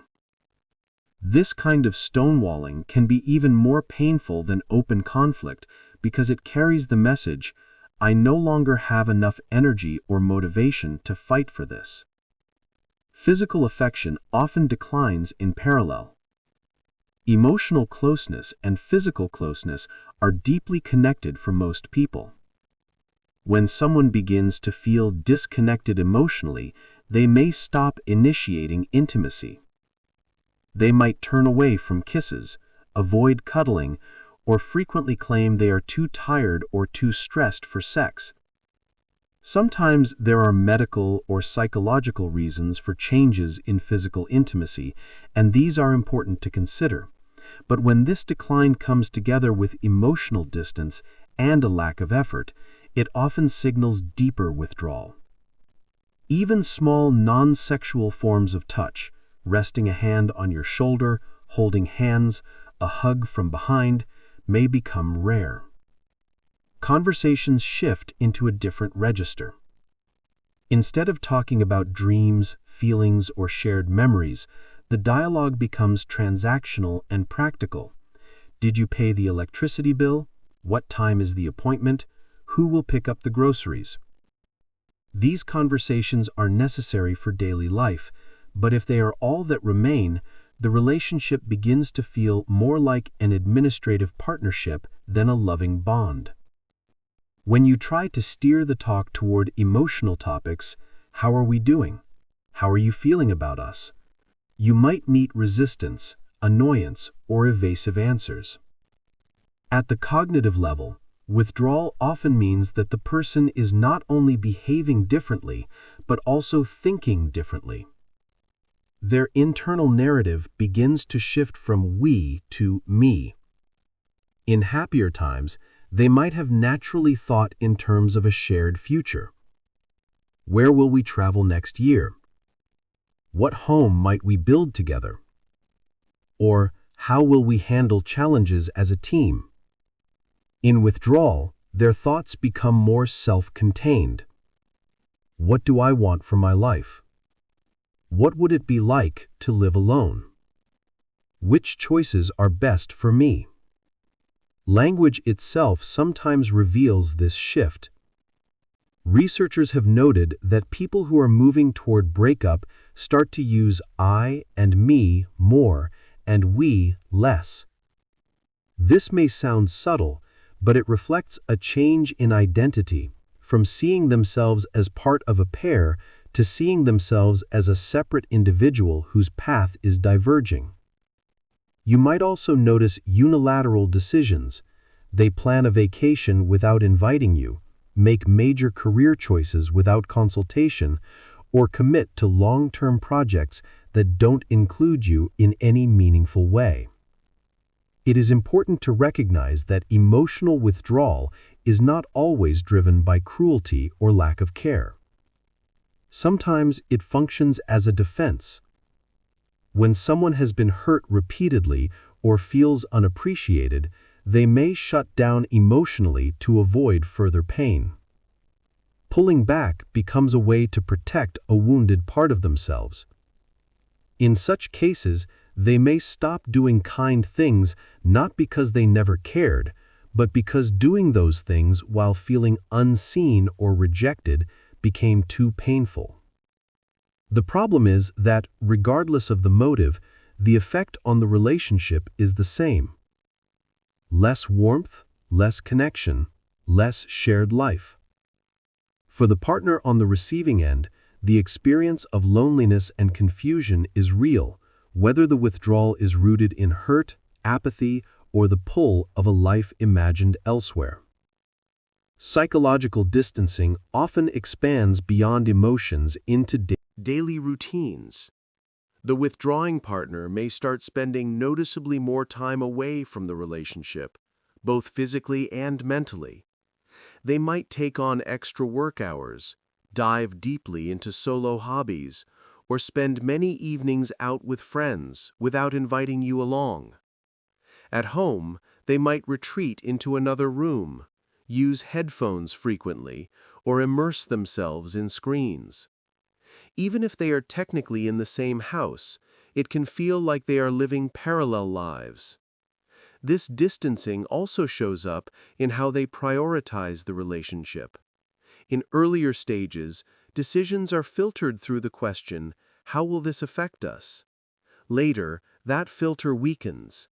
This kind of stonewalling can be even more painful than open conflict because it carries the message, "I no longer have enough energy or motivation to fight for this." Physical affection often declines in parallel. Emotional closeness and physical closeness are deeply connected for most people. When someone begins to feel disconnected emotionally, they may stop initiating intimacy. They might turn away from kisses, avoid cuddling, or frequently claim they are too tired or too stressed for sex. Sometimes there are medical or psychological reasons for changes in physical intimacy, and these are important to consider. But when this decline comes together with emotional distance and a lack of effort, it often signals deeper withdrawal. Even small non-sexual forms of touch, resting a hand on your shoulder, holding hands, a hug from behind, may become rare. Conversations shift into a different register. Instead of talking about dreams, feelings, or shared memories, the dialogue becomes transactional and practical. Did you pay the electricity bill? What time is the appointment? Who will pick up the groceries? These conversations are necessary for daily life, but if they are all that remain, the relationship begins to feel more like an administrative partnership than a loving bond. When you try to steer the talk toward emotional topics, "How are we doing? How are you feeling about us?" you might meet resistance, annoyance, or evasive answers. At the cognitive level, withdrawal often means that the person is not only behaving differently, but also thinking differently. Their internal narrative begins to shift from we to me. In happier times, they might have naturally thought in terms of a shared future. Where will we travel next year? What home might we build together? Or how will we handle challenges as a team? In withdrawal, their thoughts become more self-contained. What do I want for my life? What would it be like to live alone? Which choices are best for me? Language itself sometimes reveals this shift. Researchers have noted that people who are moving toward breakup start to use I and me more and we less. This may sound subtle, but it reflects a change in identity, from seeing themselves as part of a pair to seeing themselves as a separate individual whose path is diverging. You might also notice unilateral decisions. They plan a vacation without inviting you, make major career choices without consultation, or commit to long-term projects that don't include you in any meaningful way. It is important to recognize that emotional withdrawal is not always driven by cruelty or lack of care. Sometimes it functions as a defense. When someone has been hurt repeatedly or feels unappreciated, they may shut down emotionally to avoid further pain. Pulling back becomes a way to protect a wounded part of themselves. In such cases, they may stop doing kind things not because they never cared, but because doing those things while feeling unseen or rejected became too painful. The problem is that, regardless of the motive, the effect on the relationship is the same. Less warmth, less connection, less shared life. For the partner on the receiving end, the experience of loneliness and confusion is real, whether the withdrawal is rooted in hurt, apathy, or the pull of a life imagined elsewhere. Psychological distancing often expands beyond emotions into daily routines. The withdrawing partner may start spending noticeably more time away from the relationship, both physically and mentally. They might take on extra work hours, dive deeply into solo hobbies, or spend many evenings out with friends without inviting you along. At home, they might retreat into another room, use headphones frequently, or immerse themselves in screens. Even if they are technically in the same house, it can feel like they are living parallel lives. This distancing also shows up in how they prioritize the relationship. In earlier stages, decisions are filtered through the question, "How will this affect us?" Later, that filter weakens.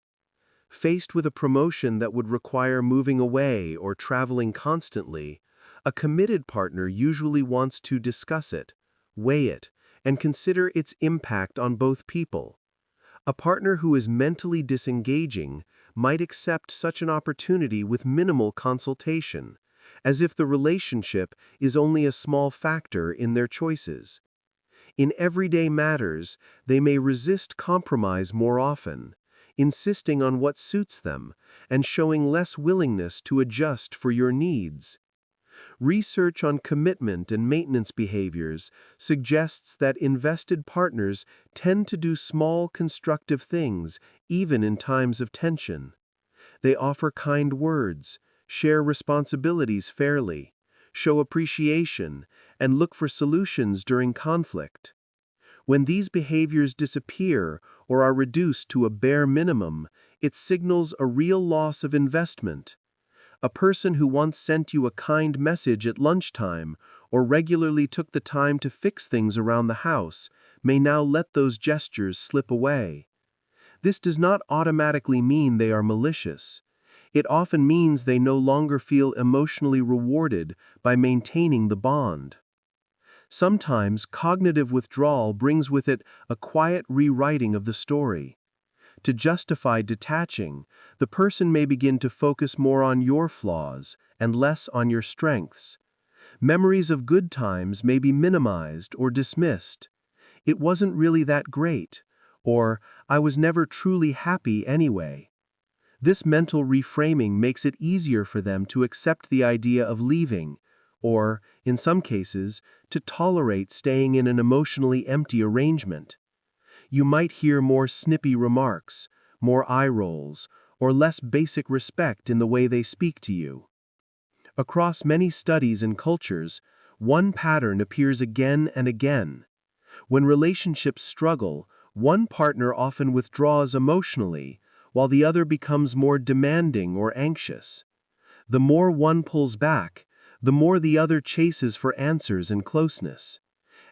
Faced with a promotion that would require moving away or traveling constantly, a committed partner usually wants to discuss it, weigh it, and consider its impact on both people. A partner who is mentally disengaging might accept such an opportunity with minimal consultation, as if the relationship is only a small factor in their choices. In everyday matters, they may resist compromise more often, insisting on what suits them and showing less willingness to adjust for your needs. Research on commitment and maintenance behaviors suggests that invested partners tend to do small, constructive things even in times of tension. They offer kind words, share responsibilities fairly, show appreciation, and look for solutions during conflict. When these behaviors disappear or are reduced to a bare minimum, it signals a real loss of investment. A person who once sent you a kind message at lunchtime or regularly took the time to fix things around the house may now let those gestures slip away. This does not automatically mean they are malicious. It often means they no longer feel emotionally rewarded by maintaining the bond. Sometimes cognitive withdrawal brings with it a quiet rewriting of the story. To justify detaching, the person may begin to focus more on your flaws and less on your strengths. Memories of good times may be minimized or dismissed. "It wasn't really that great," or "I was never truly happy anyway." This mental reframing makes it easier for them to accept the idea of leaving, or, in some cases, to tolerate staying in an emotionally empty arrangement. You might hear more snippy remarks, more eye rolls, or less basic respect in the way they speak to you. Across many studies and cultures, one pattern appears again and again. When relationships struggle, one partner often withdraws emotionally, while the other becomes more demanding or anxious. The more one pulls back, the more the other chases for answers and closeness.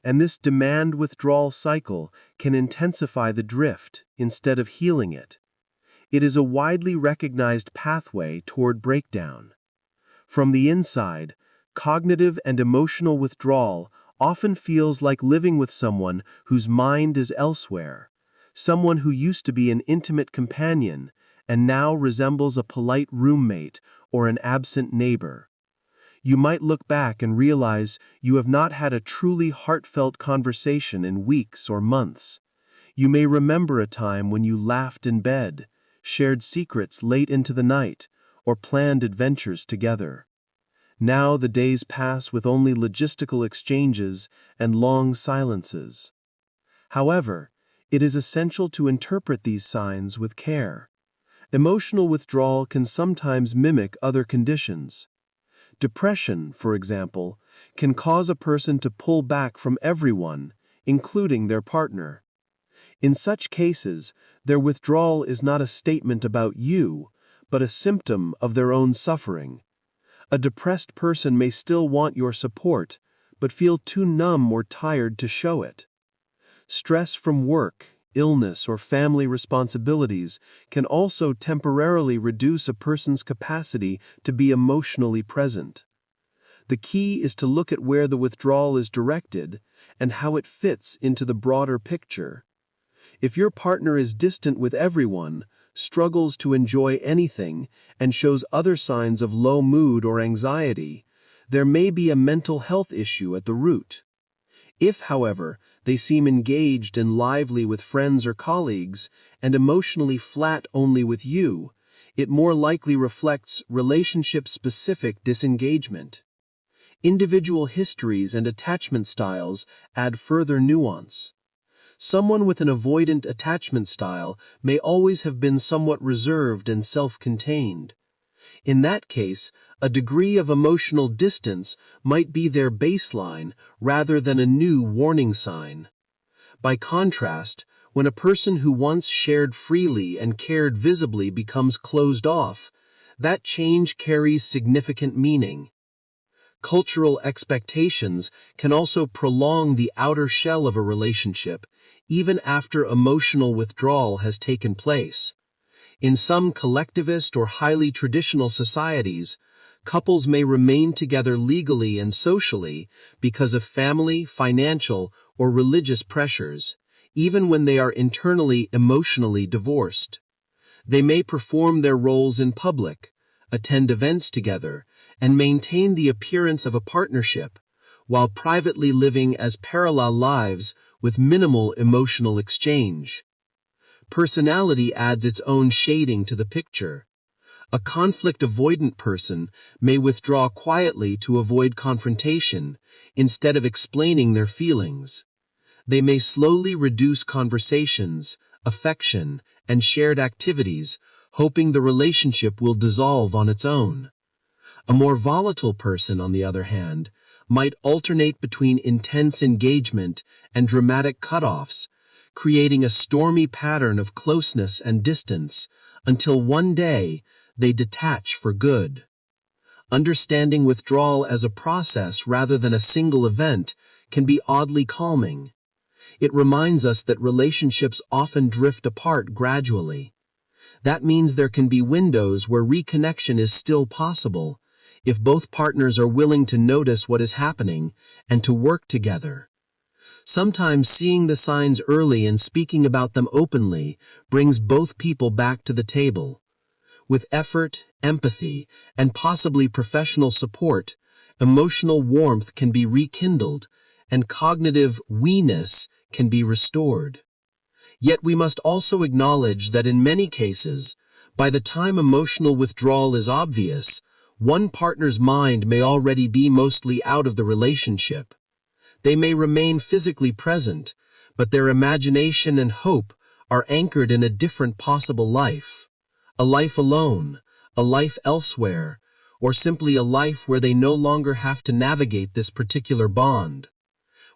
And this demand-withdrawal cycle can intensify the drift instead of healing it. It is a widely recognized pathway toward breakdown. From the inside, cognitive and emotional withdrawal often feels like living with someone whose mind is elsewhere, someone who used to be an intimate companion and now resembles a polite roommate or an absent neighbor. You might look back and realize you have not had a truly heartfelt conversation in weeks or months. You may remember a time when you laughed in bed, shared secrets late into the night, or planned adventures together. Now the days pass with only logistical exchanges and long silences. However, it is essential to interpret these signs with care. Emotional withdrawal can sometimes mimic other conditions. Depression, for example, can cause a person to pull back from everyone, including their partner. In such cases, their withdrawal is not a statement about you, but a symptom of their own suffering. A depressed person may still want your support, but feel too numb or tired to show it. Stress from work, illness, or family responsibilities can also temporarily reduce a person's capacity to be emotionally present. The key is to look at where the withdrawal is directed and how it fits into the broader picture. If your partner is distant with everyone, struggles to enjoy anything, and shows other signs of low mood or anxiety, there may be a mental health issue at the root. If, however, they seem engaged and lively with friends or colleagues, and emotionally flat only with you, it more likely reflects relationship-specific disengagement. Individual histories and attachment styles add further nuance. Someone with an avoidant attachment style may always have been somewhat reserved and self-contained. In that case, a degree of emotional distance might be their baseline rather than a new warning sign. By contrast, when a person who once shared freely and cared visibly becomes closed off, that change carries significant meaning. Cultural expectations can also prolong the outer shell of a relationship, even after emotional withdrawal has taken place. In some collectivist or highly traditional societies, couples may remain together legally and socially because of family, financial, or religious pressures, even when they are internally emotionally divorced. They may perform their roles in public, attend events together, and maintain the appearance of a partnership, while privately living as parallel lives with minimal emotional exchange. Personality adds its own shading to the picture. A conflict-avoidant person may withdraw quietly to avoid confrontation, instead of explaining their feelings. They may slowly reduce conversations, affection, and shared activities, hoping the relationship will dissolve on its own. A more volatile person, on the other hand, might alternate between intense engagement and dramatic cutoffs, creating a stormy pattern of closeness and distance, until one day they detach for good. Understanding withdrawal as a process rather than a single event can be oddly calming. It reminds us that relationships often drift apart gradually. That means there can be windows where reconnection is still possible, if both partners are willing to notice what is happening and to work together. Sometimes seeing the signs early and speaking about them openly brings both people back to the table. With effort, empathy, and possibly professional support, emotional warmth can be rekindled, and cognitive we-ness can be restored. Yet we must also acknowledge that in many cases, by the time emotional withdrawal is obvious, one partner's mind may already be mostly out of the relationship. They may remain physically present, but their imagination and hope are anchored in a different possible life. A life alone, a life elsewhere, or simply a life where they no longer have to navigate this particular bond.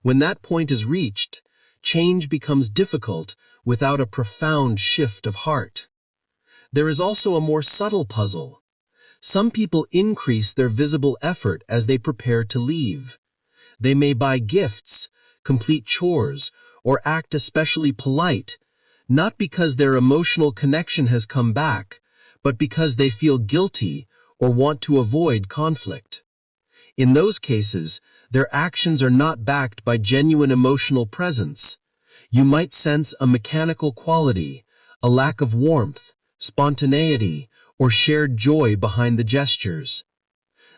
When that point is reached, change becomes difficult without a profound shift of heart. There is also a more subtle puzzle. Some people increase their visible effort as they prepare to leave. They may buy gifts, complete chores, or act especially polite, not because their emotional connection has come back, but because they feel guilty or want to avoid conflict. In those cases, their actions are not backed by genuine emotional presence. You might sense a mechanical quality, a lack of warmth, spontaneity, or shared joy behind the gestures.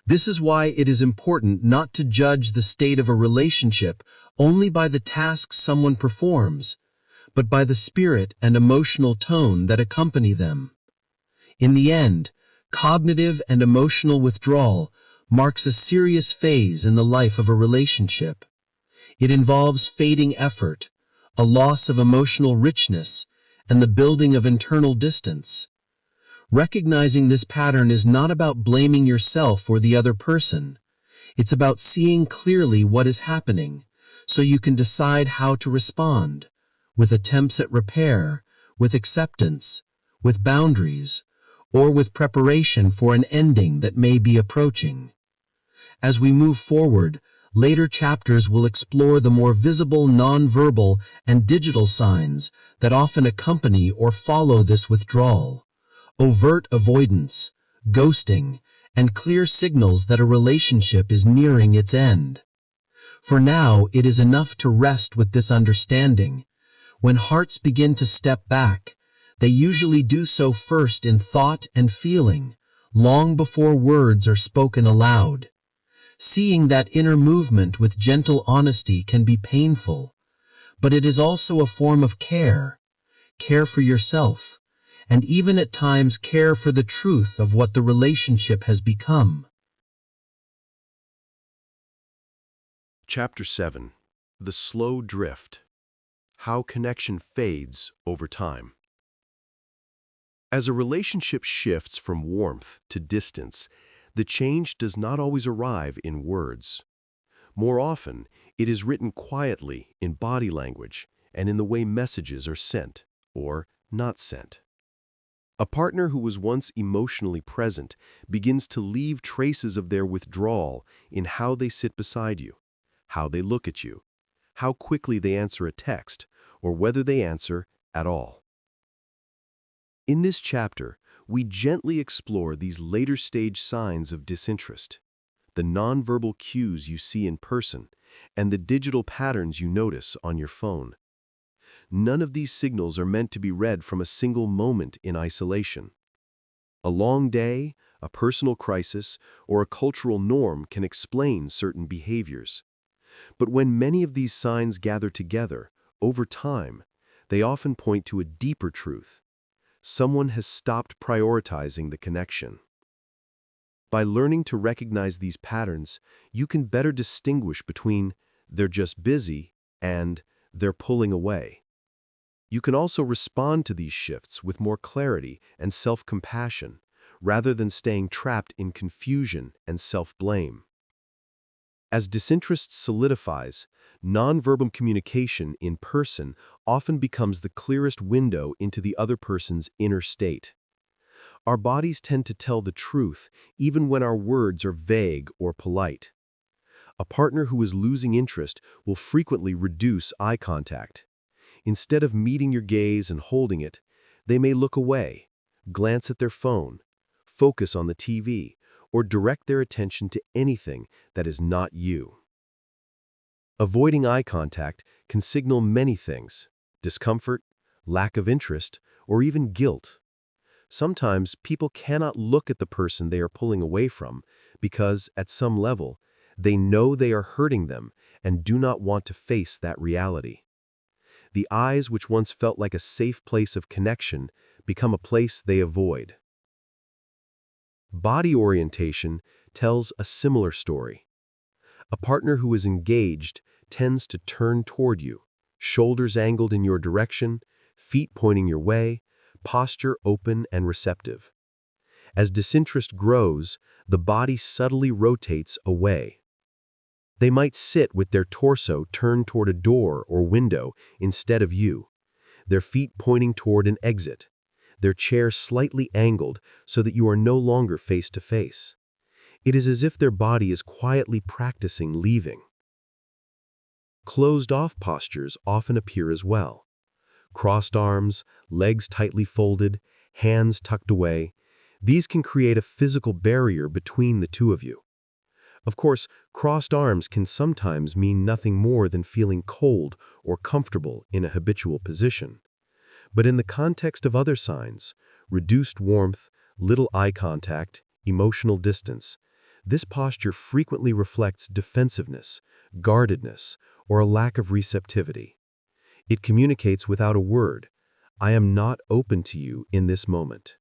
This is why it is important not to judge the state of a relationship only by the tasks someone performs, but by the spirit and emotional tone that accompany them. In the end, cognitive and emotional withdrawal marks a serious phase in the life of a relationship. It involves fading effort, a loss of emotional richness, and the building of internal distance. Recognizing this pattern is not about blaming yourself or the other person. It's about seeing clearly what is happening, so you can decide how to respond, with attempts at repair, with acceptance, with boundaries, or with preparation for an ending that may be approaching. As we move forward, later chapters will explore the more visible nonverbal and digital signs that often accompany or follow this withdrawal. Overt avoidance, ghosting, and clear signals that a relationship is nearing its end. For now, it is enough to rest with this understanding. When hearts begin to step back, they usually do so first in thought and feeling, long before words are spoken aloud. Seeing that inner movement with gentle honesty can be painful, but it is also a form of care, care for yourself, and even at times care for the truth of what the relationship has become. Chapter 7. The Slow Drift. How Connection Fades Over Time. As a relationship shifts from warmth to distance, the change does not always arrive in words. More often, it is written quietly in body language and in the way messages are sent or not sent. A partner who was once emotionally present begins to leave traces of their withdrawal in how they sit beside you, how they look at you, how quickly they answer a text, or whether they answer at all. In this chapter, we gently explore these later stage signs of disinterest, the nonverbal cues you see in person, and the digital patterns you notice on your phone. None of these signals are meant to be read from a single moment in isolation. A long day, a personal crisis, or a cultural norm can explain certain behaviors. But when many of these signs gather together, over time, they often point to a deeper truth. Someone has stopped prioritizing the connection. By learning to recognize these patterns, you can better distinguish between "they're just busy" and "they're pulling away." You can also respond to these shifts with more clarity and self-compassion, rather than staying trapped in confusion and self-blame. As disinterest solidifies, nonverbal communication in person often becomes the clearest window into the other person's inner state. Our bodies tend to tell the truth even when our words are vague or polite. A partner who is losing interest will frequently reduce eye contact. Instead of meeting your gaze and holding it, they may look away, glance at their phone, focus on the TV, or direct their attention to anything that is not you. Avoiding eye contact can signal many things: discomfort, lack of interest, or even guilt. Sometimes people cannot look at the person they are pulling away from because, at some level, they know they are hurting them and do not want to face that reality. The eyes which once felt like a safe place of connection become a place they avoid. Body orientation tells a similar story. A partner who is engaged tends to turn toward you, shoulders angled in your direction, feet pointing your way, posture open and receptive. As disinterest grows, the body subtly rotates away. They might sit with their torso turned toward a door or window instead of you, their feet pointing toward an exit, their chair slightly angled so that you are no longer face to face. It is as if their body is quietly practicing leaving. Closed-off postures often appear as well. Crossed arms, legs tightly folded, hands tucked away. These can create a physical barrier between the two of you. Of course, crossed arms can sometimes mean nothing more than feeling cold or comfortable in a habitual position. But in the context of other signs, reduced warmth, little eye contact, emotional distance, this posture frequently reflects defensiveness, guardedness, or a lack of receptivity. It communicates without a word, "I am not open to you in this moment."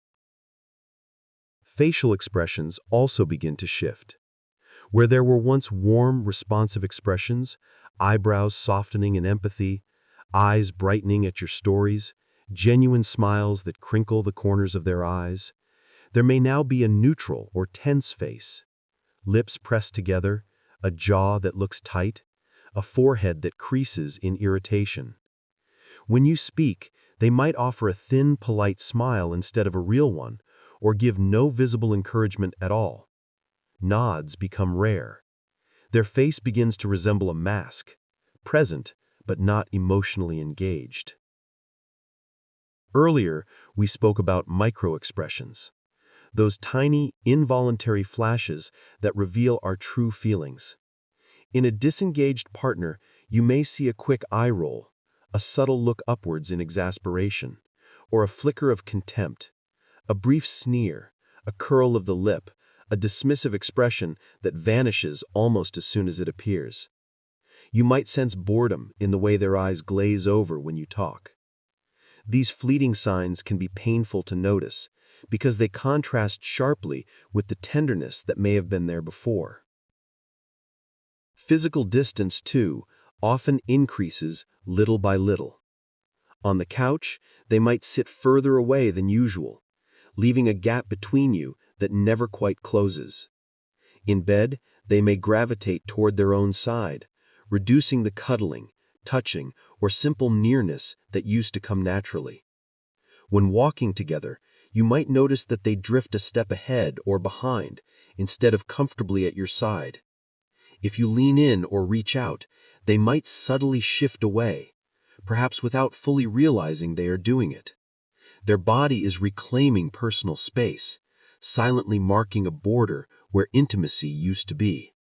Facial expressions also begin to shift. Where there were once warm, responsive expressions, eyebrows softening in empathy, eyes brightening at your stories, genuine smiles that crinkle the corners of their eyes, There may now be a neutral or tense face, lips pressed together, a jaw that looks tight, a forehead that creases in irritation. When you speak, they might offer a thin, polite smile instead of a real one, or give no visible encouragement at all. Nods become rare. Their face begins to resemble a mask, present but not emotionally engaged. Earlier, we spoke about micro-expressions, those tiny, involuntary flashes that reveal our true feelings. In a disengaged partner, you may see a quick eye roll, a subtle look upwards in exasperation, or a flicker of contempt, a brief sneer, a curl of the lip, a dismissive expression that vanishes almost as soon as it appears. You might sense boredom in the way their eyes glaze over when you talk. These fleeting signs can be painful to notice because they contrast sharply with the tenderness that may have been there before. Physical distance, too, often increases little by little. On the couch, they might sit further away than usual, leaving a gap between you that never quite closes. In bed, they may gravitate toward their own side, reducing the cuddling, touching, or simple nearness that used to come naturally. When walking together, you might notice that they drift a step ahead or behind instead of comfortably at your side. If you lean in or reach out, they might subtly shift away, perhaps without fully realizing they are doing it. Their body is reclaiming personal space, silently marking a border where intimacy used to be.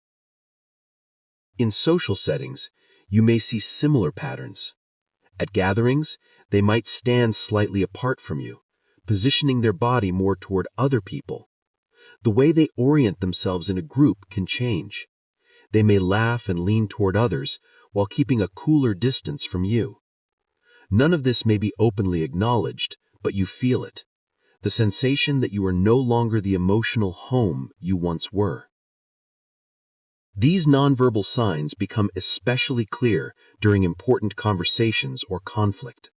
In social settings, you may see similar patterns. At gatherings, they might stand slightly apart from you, positioning their body more toward other people. The way they orient themselves in a group can change. They may laugh and lean toward others while keeping a cooler distance from you. None of this may be openly acknowledged, but you feel it. The sensation that you are no longer the emotional home you once were. These nonverbal signs become especially clear during important conversations or conflict.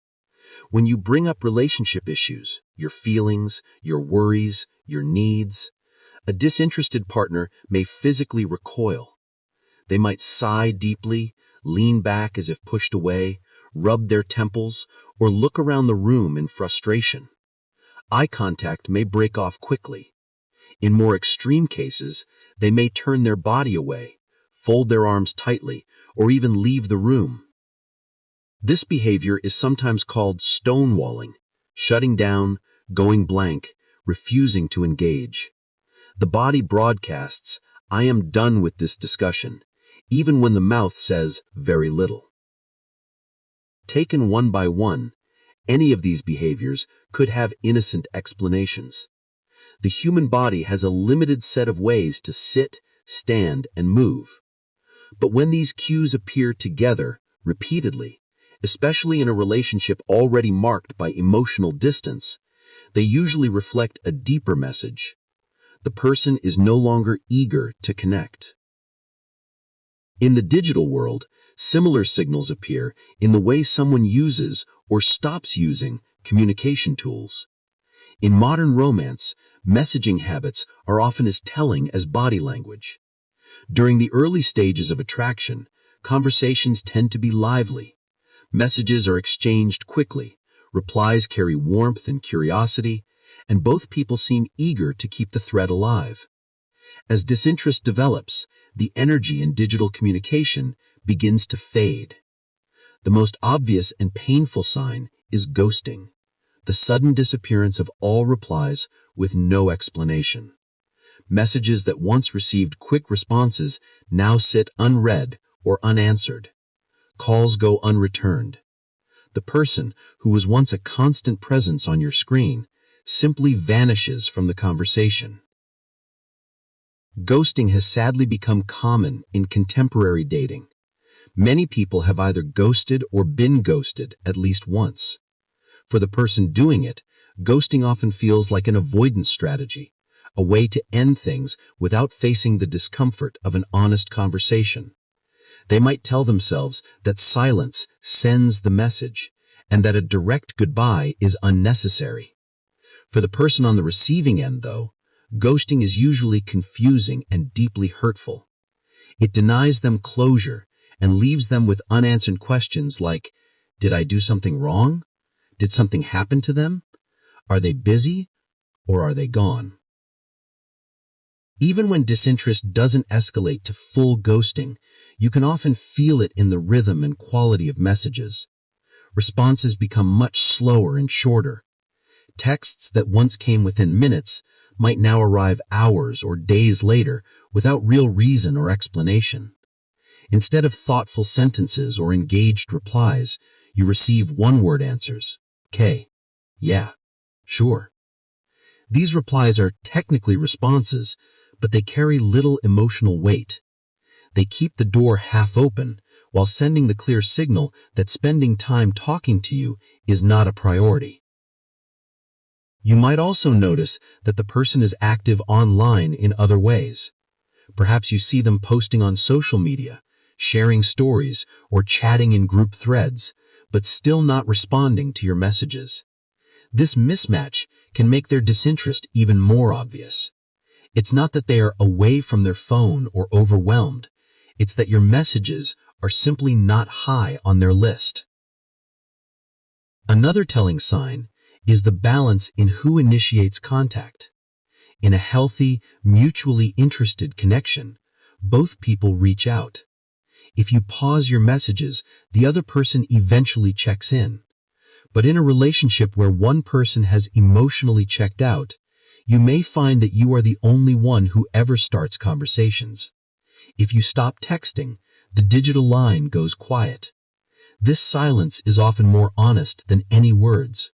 When you bring up relationship issues, your feelings, your worries, your needs, a disinterested partner may physically recoil. They might sigh deeply, lean back as if pushed away, rub their temples, or look around the room in frustration. Eye contact may break off quickly. In more extreme cases, they may turn their body away, fold their arms tightly, or even leave the room. This behavior is sometimes called stonewalling, shutting down, going blank, refusing to engage. The body broadcasts, "I am done with this discussion," even when the mouth says very little. Taken one by one, any of these behaviors could have innocent explanations. The human body has a limited set of ways to sit, stand, and move. But when these cues appear together, repeatedly, especially in a relationship already marked by emotional distance, they usually reflect a deeper message. The person is no longer eager to connect. In the digital world, similar signals appear in the way someone uses or stops using communication tools. In modern romance, messaging habits are often as telling as body language. During the early stages of attraction, conversations tend to be lively. Messages are exchanged quickly, replies carry warmth and curiosity, and both people seem eager to keep the thread alive. As disinterest develops, the energy in digital communication begins to fade. The most obvious and painful sign is ghosting, the sudden disappearance of all replies with no explanation. Messages that once received quick responses now sit unread or unanswered. Calls go unreturned. The person who was once a constant presence on your screen simply vanishes from the conversation. Ghosting has sadly become common in contemporary dating. Many people have either ghosted or been ghosted at least once. For the person doing it, ghosting often feels like an avoidance strategy, a way to end things without facing the discomfort of an honest conversation. They might tell themselves that silence sends the message, and that a direct goodbye is unnecessary. For the person on the receiving end, though, ghosting is usually confusing and deeply hurtful. It denies them closure and leaves them with unanswered questions like, did I do something wrong? Did something happen to them? Are they busy or are they gone? Even when disinterest doesn't escalate to full ghosting, you can often feel it in the rhythm and quality of messages. Responses become much slower and shorter. Texts that once came within minutes might now arrive hours or days later without real reason or explanation. Instead of thoughtful sentences or engaged replies, you receive one-word answers. K. Yeah. Sure. These replies are technically responses, but they carry little emotional weight. They keep the door half open while sending the clear signal that spending time talking to you is not a priority. You might also notice that the person is active online in other ways. Perhaps you see them posting on social media, sharing stories, or chatting in group threads, but still not responding to your messages. This mismatch can make their disinterest even more obvious. It's not that they are away from their phone or overwhelmed. It's that your messages are simply not high on their list. Another telling sign is the balance in who initiates contact. In a healthy, mutually interested connection, both people reach out. If you pause your messages, the other person eventually checks in. But in a relationship where one person has emotionally checked out, you may find that you are the only one who ever starts conversations. If you stop texting, the digital line goes quiet. This silence is often more honest than any words.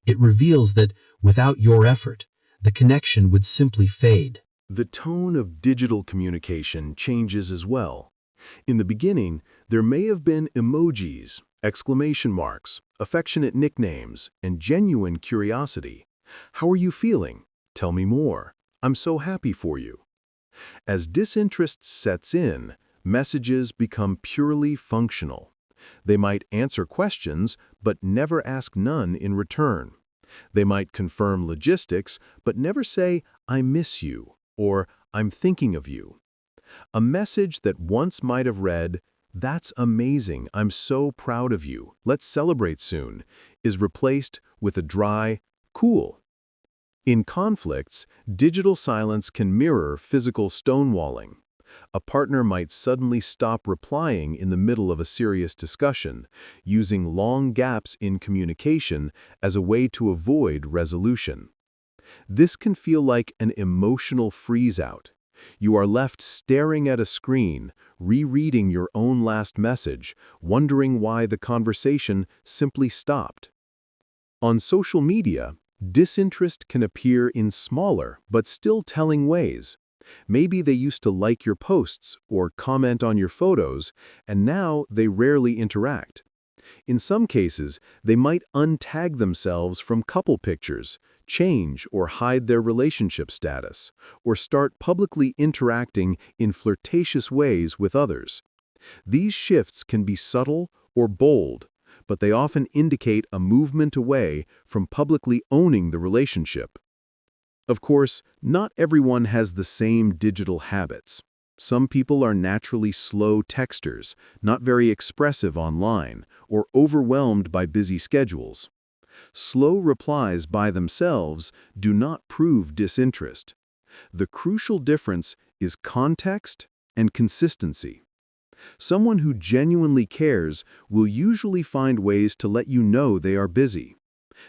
It reveals that, without your effort, the connection would simply fade. The tone of digital communication changes as well. In the beginning, there may have been emojis, exclamation marks, affectionate nicknames, and genuine curiosity. How are you feeling? Tell me more. I'm so happy for you. As disinterest sets in, messages become purely functional. They might answer questions, but never ask none in return. They might confirm logistics, but never say, I miss you, or I'm thinking of you. A message that once might have read, that's amazing, I'm so proud of you, let's celebrate soon, is replaced with a dry, cool. In conflicts, digital silence can mirror physical stonewalling. A partner might suddenly stop replying in the middle of a serious discussion, using long gaps in communication as a way to avoid resolution. This can feel like an emotional freeze-out. You are left staring at a screen, rereading your own last message, wondering why the conversation simply stopped. On social media, disinterest can appear in smaller but still telling ways. Maybe they used to like your posts or comment on your photos, and now they rarely interact. In some cases, they might untag themselves from couple pictures, change or hide their relationship status, or start publicly interacting in flirtatious ways with others. These shifts can be subtle or bold, but they often indicate a movement away from publicly owning the relationship. Of course, not everyone has the same digital habits. Some people are naturally slow texters, not very expressive online, or overwhelmed by busy schedules. Slow replies by themselves do not prove disinterest. The crucial difference is context and consistency. Someone who genuinely cares will usually find ways to let you know they are busy.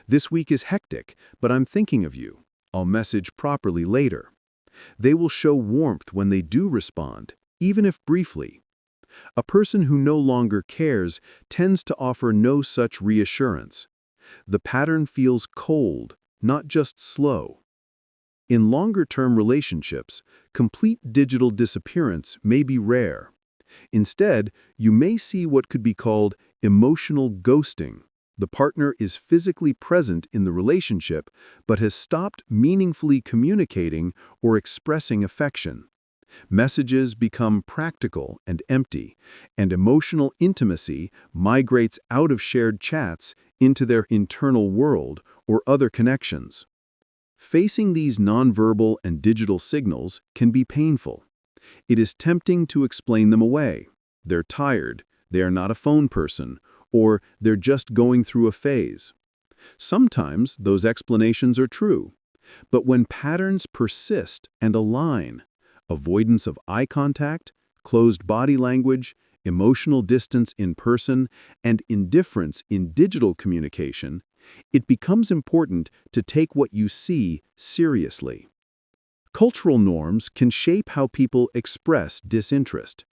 This week is hectic, but I'm thinking of you. I'll message properly later. They will show warmth when they do respond, even if briefly. A person who no longer cares tends to offer no such reassurance. The pattern feels cold, not just slow. In longer-term relationships, complete digital disappearance may be rare. Instead, you may see what could be called emotional ghosting. The partner is physically present in the relationship, but has stopped meaningfully communicating or expressing affection. Messages become practical and empty, and emotional intimacy migrates out of shared chats into their internal world or other connections. Facing these nonverbal and digital signals can be painful. It is tempting to explain them away. They're tired, they are not a phone person, or they're just going through a phase. Sometimes those explanations are true, but when patterns persist and align, avoidance of eye contact, closed body language, emotional distance in person, and indifference in digital communication, it becomes important to take what you see seriously. Cultural norms can shape how people express disinterest.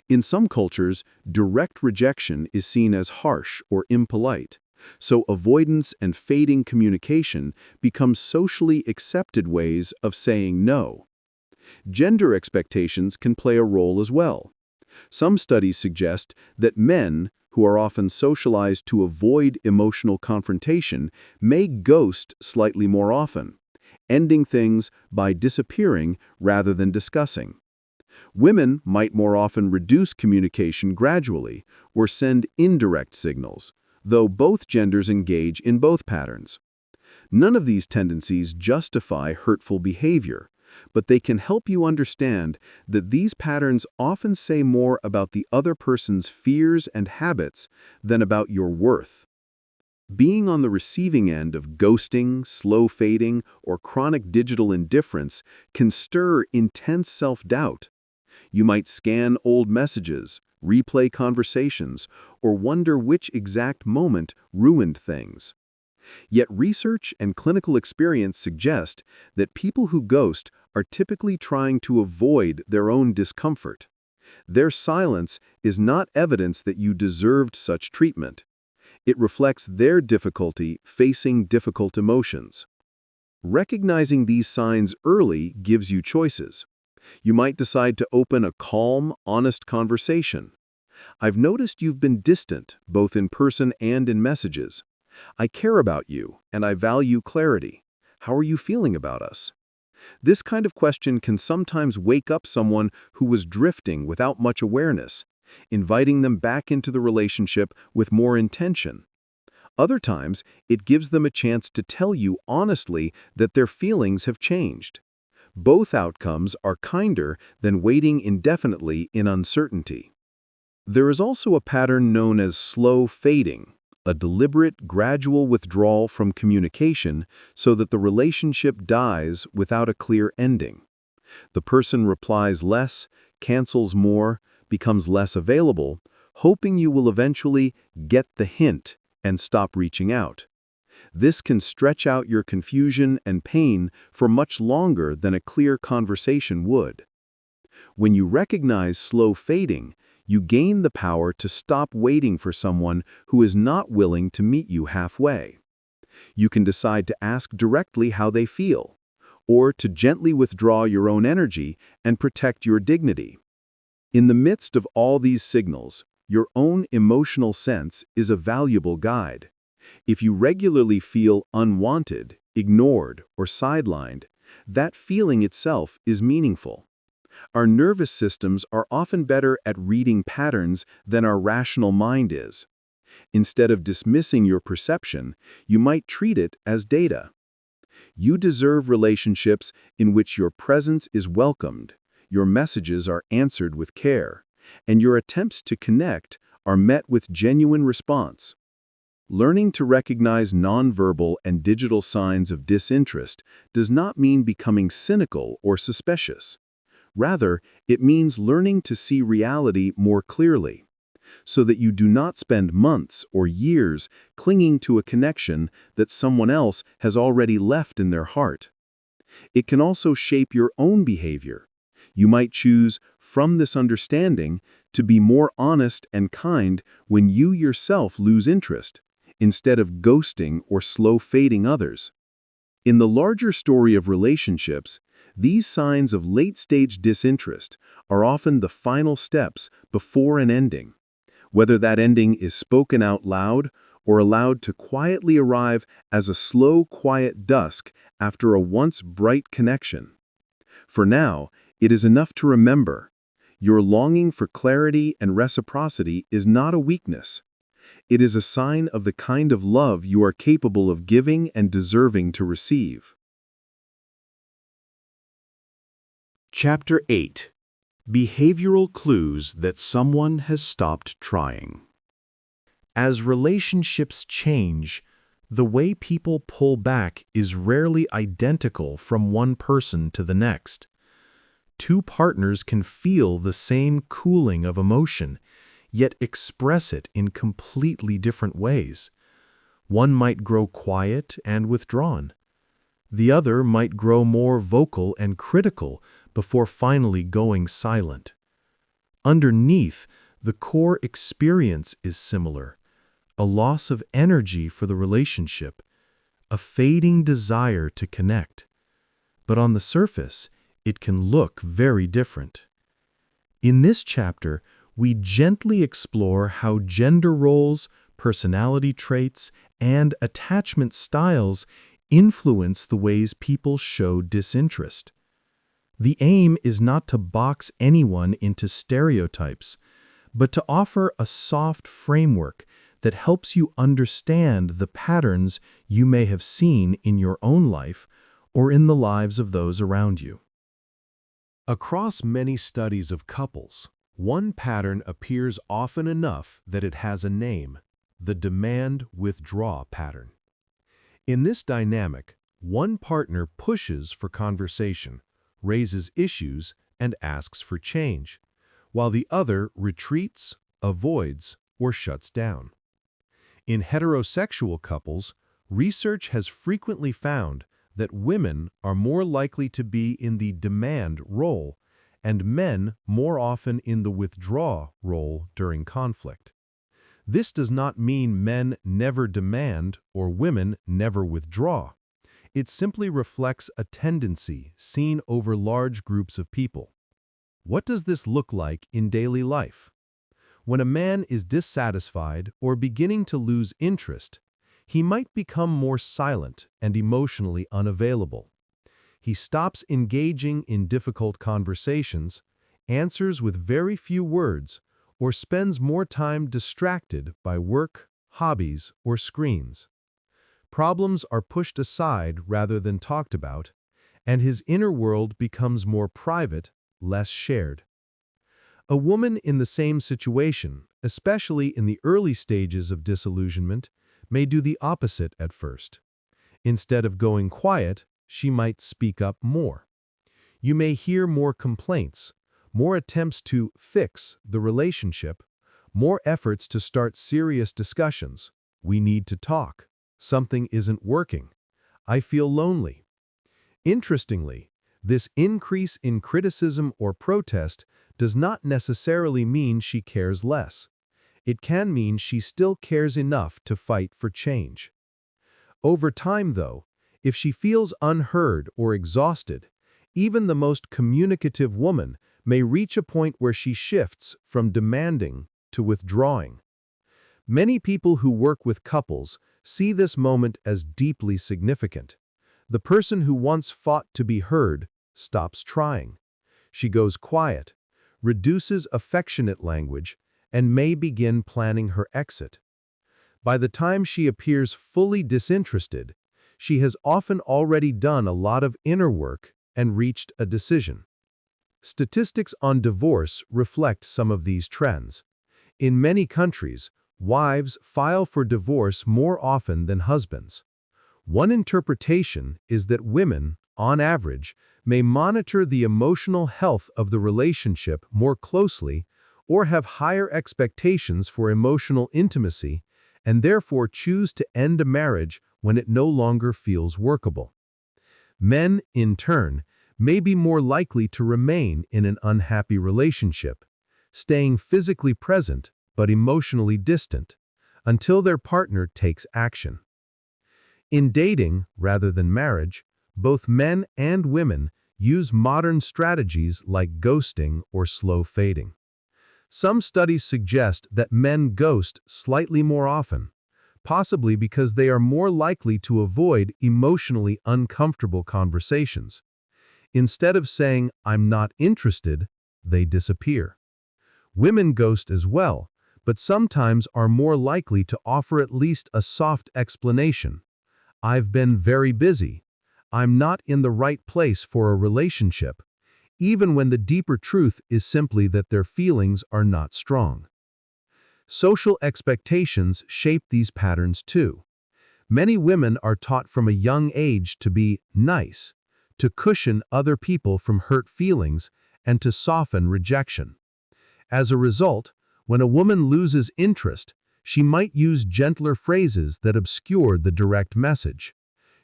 In some cultures, direct rejection is seen as harsh or impolite, so avoidance and fading communication become socially accepted ways of saying no. Gender expectations can play a role as well. Some studies suggest that men, who are often socialized to avoid emotional confrontation, may ghost slightly more often, ending things by disappearing rather than discussing. Women might more often reduce communication gradually or send indirect signals, though both genders engage in both patterns. None of these tendencies justify hurtful behavior, but they can help you understand that these patterns often say more about the other person's fears and habits than about your worth. Being on the receiving end of ghosting, slow fading, or chronic digital indifference can stir intense self-doubt. You might scan old messages, replay conversations, or wonder which exact moment ruined things. Yet research and clinical experience suggest that people who ghost are typically trying to avoid their own discomfort. Their silence is not evidence that you deserved such treatment. It reflects their difficulty facing difficult emotions. Recognizing these signs early gives you choices. You might decide to open a calm, honest conversation. "I've noticed you've been distant, both in person and in messages. I care about you, and I value clarity. How are you feeling about us?" This kind of question can sometimes wake up someone who was drifting without much awareness, inviting them back into the relationship with more intention. Other times, it gives them a chance to tell you honestly that their feelings have changed. Both outcomes are kinder than waiting indefinitely in uncertainty. There is also a pattern known as slow fading, a deliberate, gradual withdrawal from communication so that the relationship dies without a clear ending. The person replies less, cancels more, becomes less available, hoping you will eventually get the hint and stop reaching out. This can stretch out your confusion and pain for much longer than a clear conversation would. When you recognize slow fading, you gain the power to stop waiting for someone who is not willing to meet you halfway. You can decide to ask directly how they feel, or to gently withdraw your own energy and protect your dignity. In the midst of all these signals, your own emotional sense is a valuable guide. If you regularly feel unwanted, ignored, or sidelined, that feeling itself is meaningful. Our nervous systems are often better at reading patterns than our rational mind is. Instead of dismissing your perception, you might treat it as data. You deserve relationships in which your presence is welcomed, your messages are answered with care, and your attempts to connect are met with genuine response. Learning to recognize nonverbal and digital signs of disinterest does not mean becoming cynical or suspicious. Rather, it means learning to see reality more clearly, so that you do not spend months or years clinging to a connection that someone else has already left in their heart. It can also shape your own behavior. You might choose, from this understanding, to be more honest and kind when you yourself lose interest, instead of ghosting or slow fading others. In the larger story of relationships, these signs of late-stage disinterest are often the final steps before an ending, whether that ending is spoken out loud or allowed to quietly arrive as a slow, quiet dusk after a once bright connection. For now, it is enough to remember, your longing for clarity and reciprocity is not a weakness. It is a sign of the kind of love you are capable of giving and deserving to receive. Chapter 8. Behavioral Clues That Someone Has Stopped Trying. As relationships change, the way people pull back is rarely identical from one person to the next. Two partners can feel the same cooling of emotion, yet express it in completely different ways. One might grow quiet and withdrawn. The other might grow more vocal and critical before finally going silent. Underneath, the core experience is similar: a loss of energy for the relationship, a fading desire to connect. But on the surface, it can look very different. In this chapter, we gently explore how gender roles, personality traits, and attachment styles influence the ways people show disinterest. The aim is not to box anyone into stereotypes, but to offer a soft framework that helps you understand the patterns you may have seen in your own life or in the lives of those around you. Across many studies of couples, one pattern appears often enough that it has a name: the demand-withdraw pattern. In this dynamic, one partner pushes for conversation, raises issues, and asks for change, while the other retreats, avoids, or shuts down. In heterosexual couples, research has frequently found that women are more likely to be in the demand role and men more often in the withdraw role during conflict. This does not mean men never demand or women never withdraw. It simply reflects a tendency seen over large groups of people. What does this look like in daily life? When a man is dissatisfied or beginning to lose interest, he might become more silent and emotionally unavailable. He stops engaging in difficult conversations, answers with very few words, or spends more time distracted by work, hobbies, or screens. Problems are pushed aside rather than talked about, and his inner world becomes more private, less shared. A woman in the same situation, especially in the early stages of disillusionment, may do the opposite at first. Instead of going quiet, she might speak up more. You may hear more complaints, more attempts to fix the relationship, more efforts to start serious discussions. We need to talk. Something isn't working. I feel lonely. Interestingly, this increase in criticism or protest does not necessarily mean she cares less. It can mean she still cares enough to fight for change. Over time, though, if she feels unheard or exhausted, even the most communicative woman may reach a point where she shifts from demanding to withdrawing. Many people who work with couples see this moment as deeply significant. The person who once fought to be heard stops trying. She goes quiet, reduces affectionate language, and may begin planning her exit. By the time she appears fully disinterested, she has often already done a lot of inner work and reached a decision. Statistics on divorce reflect some of these trends. In many countries, wives file for divorce more often than husbands. One interpretation is that women, on average, may monitor the emotional health of the relationship more closely or have higher expectations for emotional intimacy and therefore choose to end a marriage when it no longer feels workable. Men, in turn, may be more likely to remain in an unhappy relationship, staying physically present but emotionally distant, until their partner takes action. In dating, rather than marriage, both men and women use modern strategies like ghosting or slow fading. Some studies suggest that men ghost slightly more often, possibly because they are more likely to avoid emotionally uncomfortable conversations. Instead of saying, "I'm not interested," they disappear. Women ghost as well, but sometimes are more likely to offer at least a soft explanation. "I've been very busy. I'm not in the right place for a relationship," even when the deeper truth is simply that their feelings are not strong. Social expectations shape these patterns too. Many women are taught from a young age to be nice, to cushion other people from hurt feelings, and to soften rejection. As a result, when a woman loses interest, she might use gentler phrases that obscure the direct message.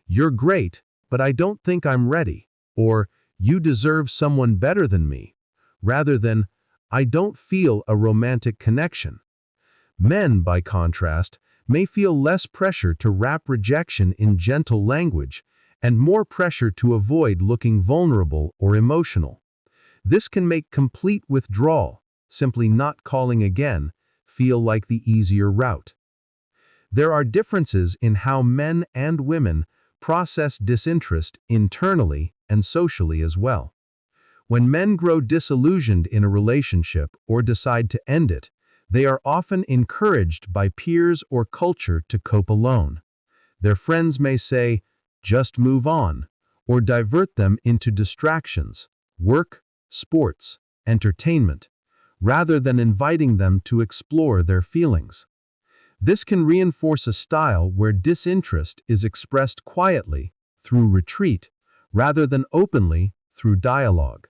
"You're great, but I don't think I'm ready," or "You deserve someone better than me," rather than "I don't feel a romantic connection." Men, by contrast, may feel less pressure to wrap rejection in gentle language and more pressure to avoid looking vulnerable or emotional. This can make complete withdrawal, simply not calling again, feel like the easier route. There are differences in how men and women process disinterest internally and socially as well. When men grow disillusioned in a relationship or decide to end it, they are often encouraged by peers or culture to cope alone. Their friends may say, "Just move on," or divert them into distractions, work, sports, entertainment, rather than inviting them to explore their feelings. This can reinforce a style where disinterest is expressed quietly, through retreat, rather than openly, through dialogue.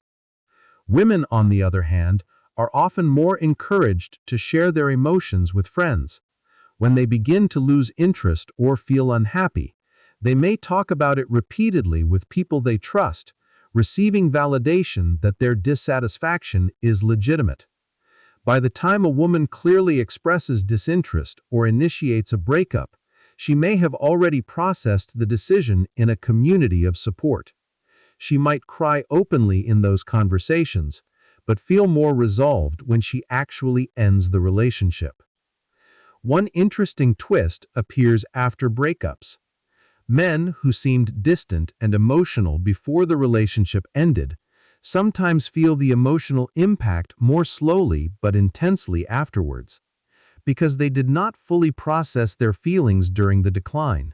Women, on the other hand, are often more encouraged to share their emotions with friends. When they begin to lose interest or feel unhappy, they may talk about it repeatedly with people they trust, receiving validation that their dissatisfaction is legitimate. By the time a woman clearly expresses disinterest or initiates a breakup, she may have already processed the decision in a community of support. She might cry openly in those conversations, but feel more resolved when she actually ends the relationship. One interesting twist appears after breakups. Men who seemed distant and emotional before the relationship ended sometimes feel the emotional impact more slowly but intensely afterwards. Because they did not fully process their feelings during the decline,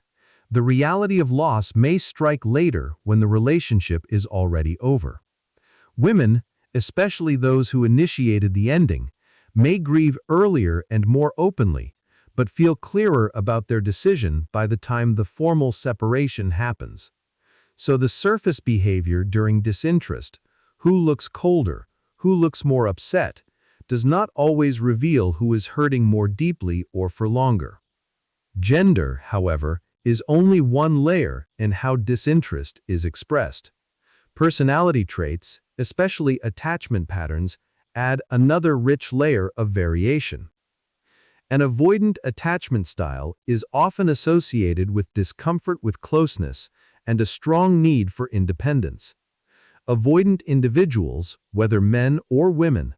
the reality of loss may strike later when the relationship is already over. Women, especially those who initiated the ending, may grieve earlier and more openly, but feel clearer about their decision by the time the formal separation happens. So the surface behavior during disinterest, who looks colder, who looks more upset, does not always reveal who is hurting more deeply or for longer. Gender, however, is only one layer in how disinterest is expressed. Personality traits, especially attachment patterns, add another rich layer of variation. An avoidant attachment style is often associated with discomfort with closeness and a strong need for independence. Avoidant individuals, whether men or women,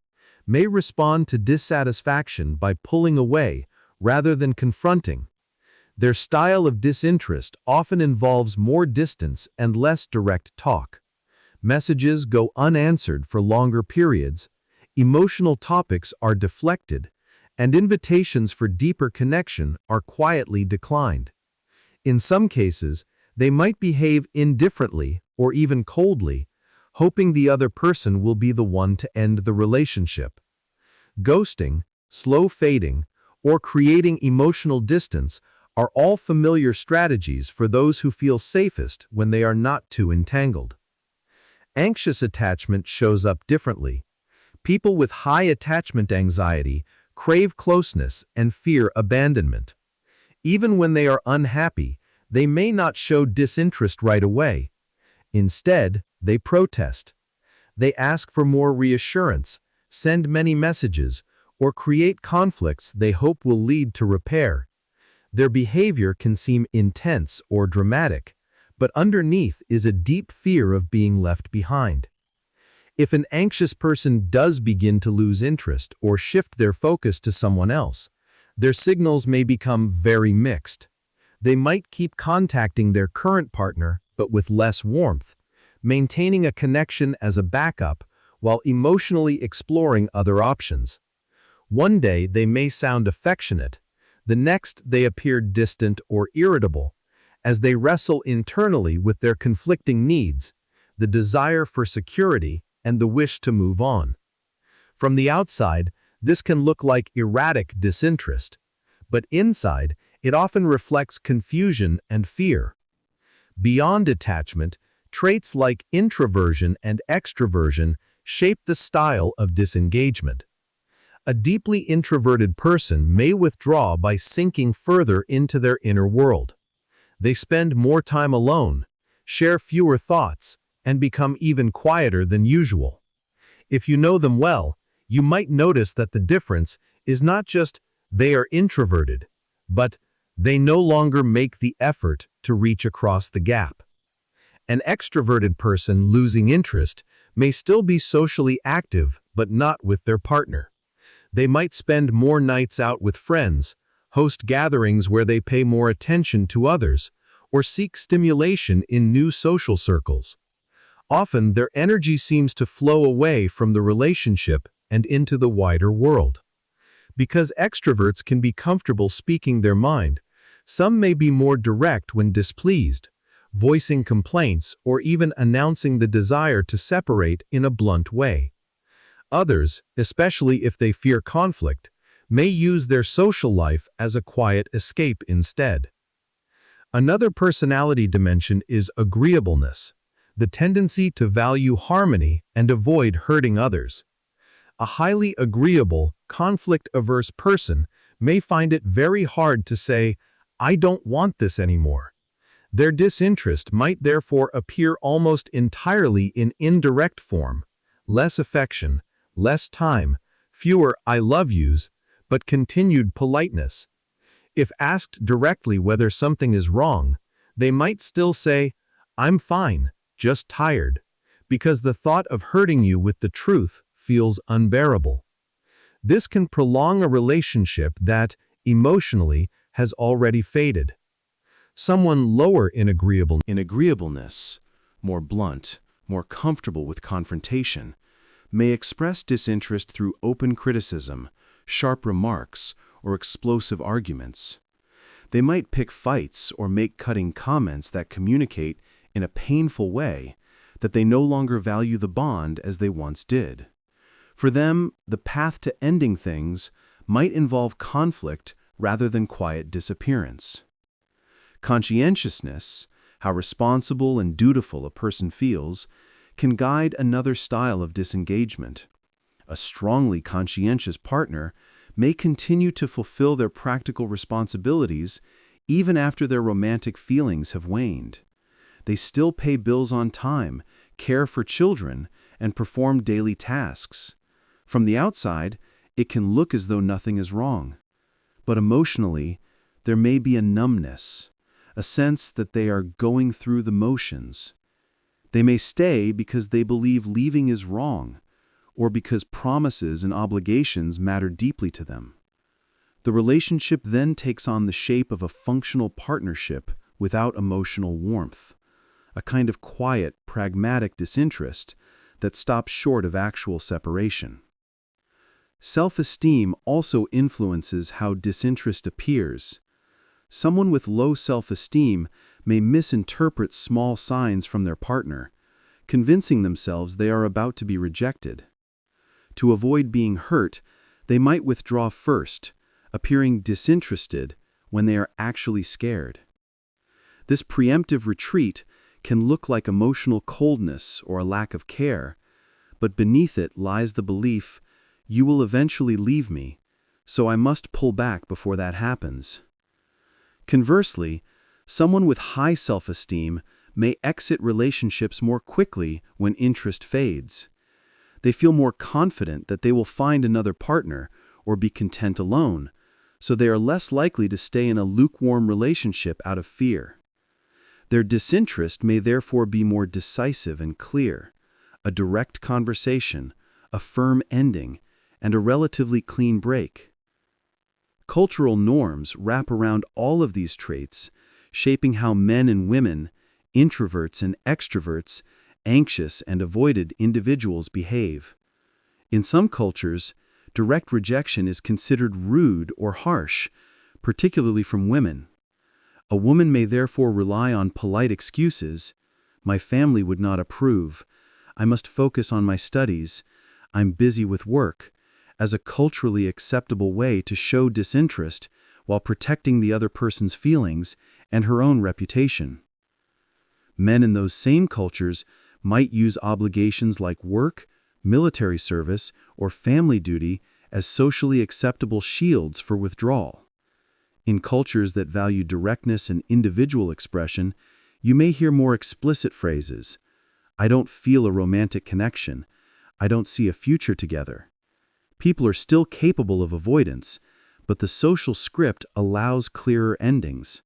may respond to dissatisfaction by pulling away rather than confronting. Their style of disinterest often involves more distance and less direct talk. Messages go unanswered for longer periods, emotional topics are deflected, and invitations for deeper connection are quietly declined. In some cases, they might behave indifferently or even coldly, hoping the other person will be the one to end the relationship. Ghosting, slow fading, or creating emotional distance are all familiar strategies for those who feel safest when they are not too entangled. Anxious attachment shows up differently. People with high attachment anxiety crave closeness and fear abandonment. Even when they are unhappy, they may not show disinterest right away. Instead, they protest. They ask for more reassurance, send many messages, or create conflicts they hope will lead to repair. Their behavior can seem intense or dramatic, but underneath is a deep fear of being left behind. If an anxious person does begin to lose interest or shift their focus to someone else, their signals may become very mixed. They might keep contacting their current partner, but with less warmth, maintaining a connection as a backup while emotionally exploring other options. One day they may sound affectionate, the next they appear distant or irritable, as they wrestle internally with their conflicting needs, the desire for security and the wish to move on. From the outside, this can look like erratic disinterest, but inside, it often reflects confusion and fear. Beyond attachment, traits like introversion and extroversion shape the style of disengagement. A deeply introverted person may withdraw by sinking further into their inner world. They spend more time alone, share fewer thoughts, and become even quieter than usual. If you know them well, you might notice that the difference is not just they are introverted, but they no longer make the effort to reach across the gap. An extroverted person losing interest may still be socially active, but not with their partner. They might spend more nights out with friends, host gatherings where they pay more attention to others, or seek stimulation in new social circles. Often, their energy seems to flow away from the relationship and into the wider world. Because extroverts can be comfortable speaking their mind, some may be more direct when displeased, voicing complaints or even announcing the desire to separate in a blunt way. Others, especially if they fear conflict, may use their social life as a quiet escape instead. Another personality dimension is agreeableness, the tendency to value harmony and avoid hurting others. A highly agreeable, conflict-averse person may find it very hard to say, "I don't want this anymore." Their disinterest might therefore appear almost entirely in indirect form: less affection, less time, fewer "I love yous," but continued politeness. If asked directly whether something is wrong, they might still say, "I'm fine, just tired," because the thought of hurting you with the truth feels unbearable. This can prolong a relationship that, emotionally, has already faded. Someone lower in agreeableness, more blunt, more comfortable with confrontation, may express disinterest through open criticism, sharp remarks, or explosive arguments. They might pick fights or make cutting comments that communicate, in a painful way, that they no longer value the bond as they once did. For them, the path to ending things might involve conflict rather than quiet disappearance. Conscientiousness, how responsible and dutiful a person feels, can guide another style of disengagement. A strongly conscientious partner may continue to fulfill their practical responsibilities even after their romantic feelings have waned. They still pay bills on time, care for children, and perform daily tasks. From the outside, it can look as though nothing is wrong. But emotionally, there may be a numbness, a sense that they are going through the motions. They may stay because they believe leaving is wrong, or because promises and obligations matter deeply to them. The relationship then takes on the shape of a functional partnership without emotional warmth, a kind of quiet, pragmatic disinterest that stops short of actual separation. Self-esteem also influences how disinterest appears. Someone with low self-esteem may misinterpret small signs from their partner, convincing themselves they are about to be rejected. To avoid being hurt, they might withdraw first, appearing disinterested when they are actually scared. This preemptive retreat can look like emotional coldness or a lack of care, but beneath it lies the belief, "You will eventually leave me, so I must pull back before that happens." Conversely, someone with high self-esteem may exit relationships more quickly when interest fades. They feel more confident that they will find another partner or be content alone, so they are less likely to stay in a lukewarm relationship out of fear. Their disinterest may therefore be more decisive and clear: a direct conversation, a firm ending, and a relatively clean break. Cultural norms wrap around all of these traits, shaping how men and women, introverts and extroverts, anxious and avoided individuals behave. In some cultures, direct rejection is considered rude or harsh, particularly from women. A woman may therefore rely on polite excuses: "My family would not approve. I must focus on my studies, I'm busy with work, as a culturally acceptable way to show disinterest while protecting the other person's feelings and her own reputation. Men in those same cultures might use obligations like work, military service, or family duty as socially acceptable shields for withdrawal. In cultures that value directness and individual expression, you may hear more explicit phrases. I don't feel a romantic connection. I don't see a future together. People are still capable of avoidance, but the social script allows clearer endings.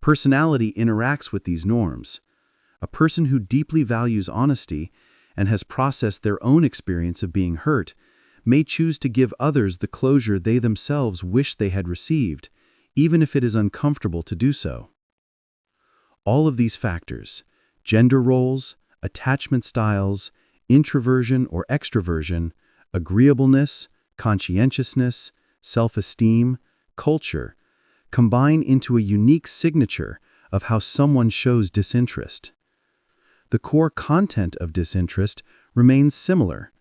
Personality interacts with these norms. A person who deeply values honesty and has processed their own experience of being hurt may choose to give others the closure they themselves wish they had received, even if it is uncomfortable to do so. All of these factors, gender roles, attachment styles, introversion or extroversion, agreeableness, conscientiousness, self-esteem, culture, combine into a unique signature of how someone shows disinterest. The core content of disinterest remains similar: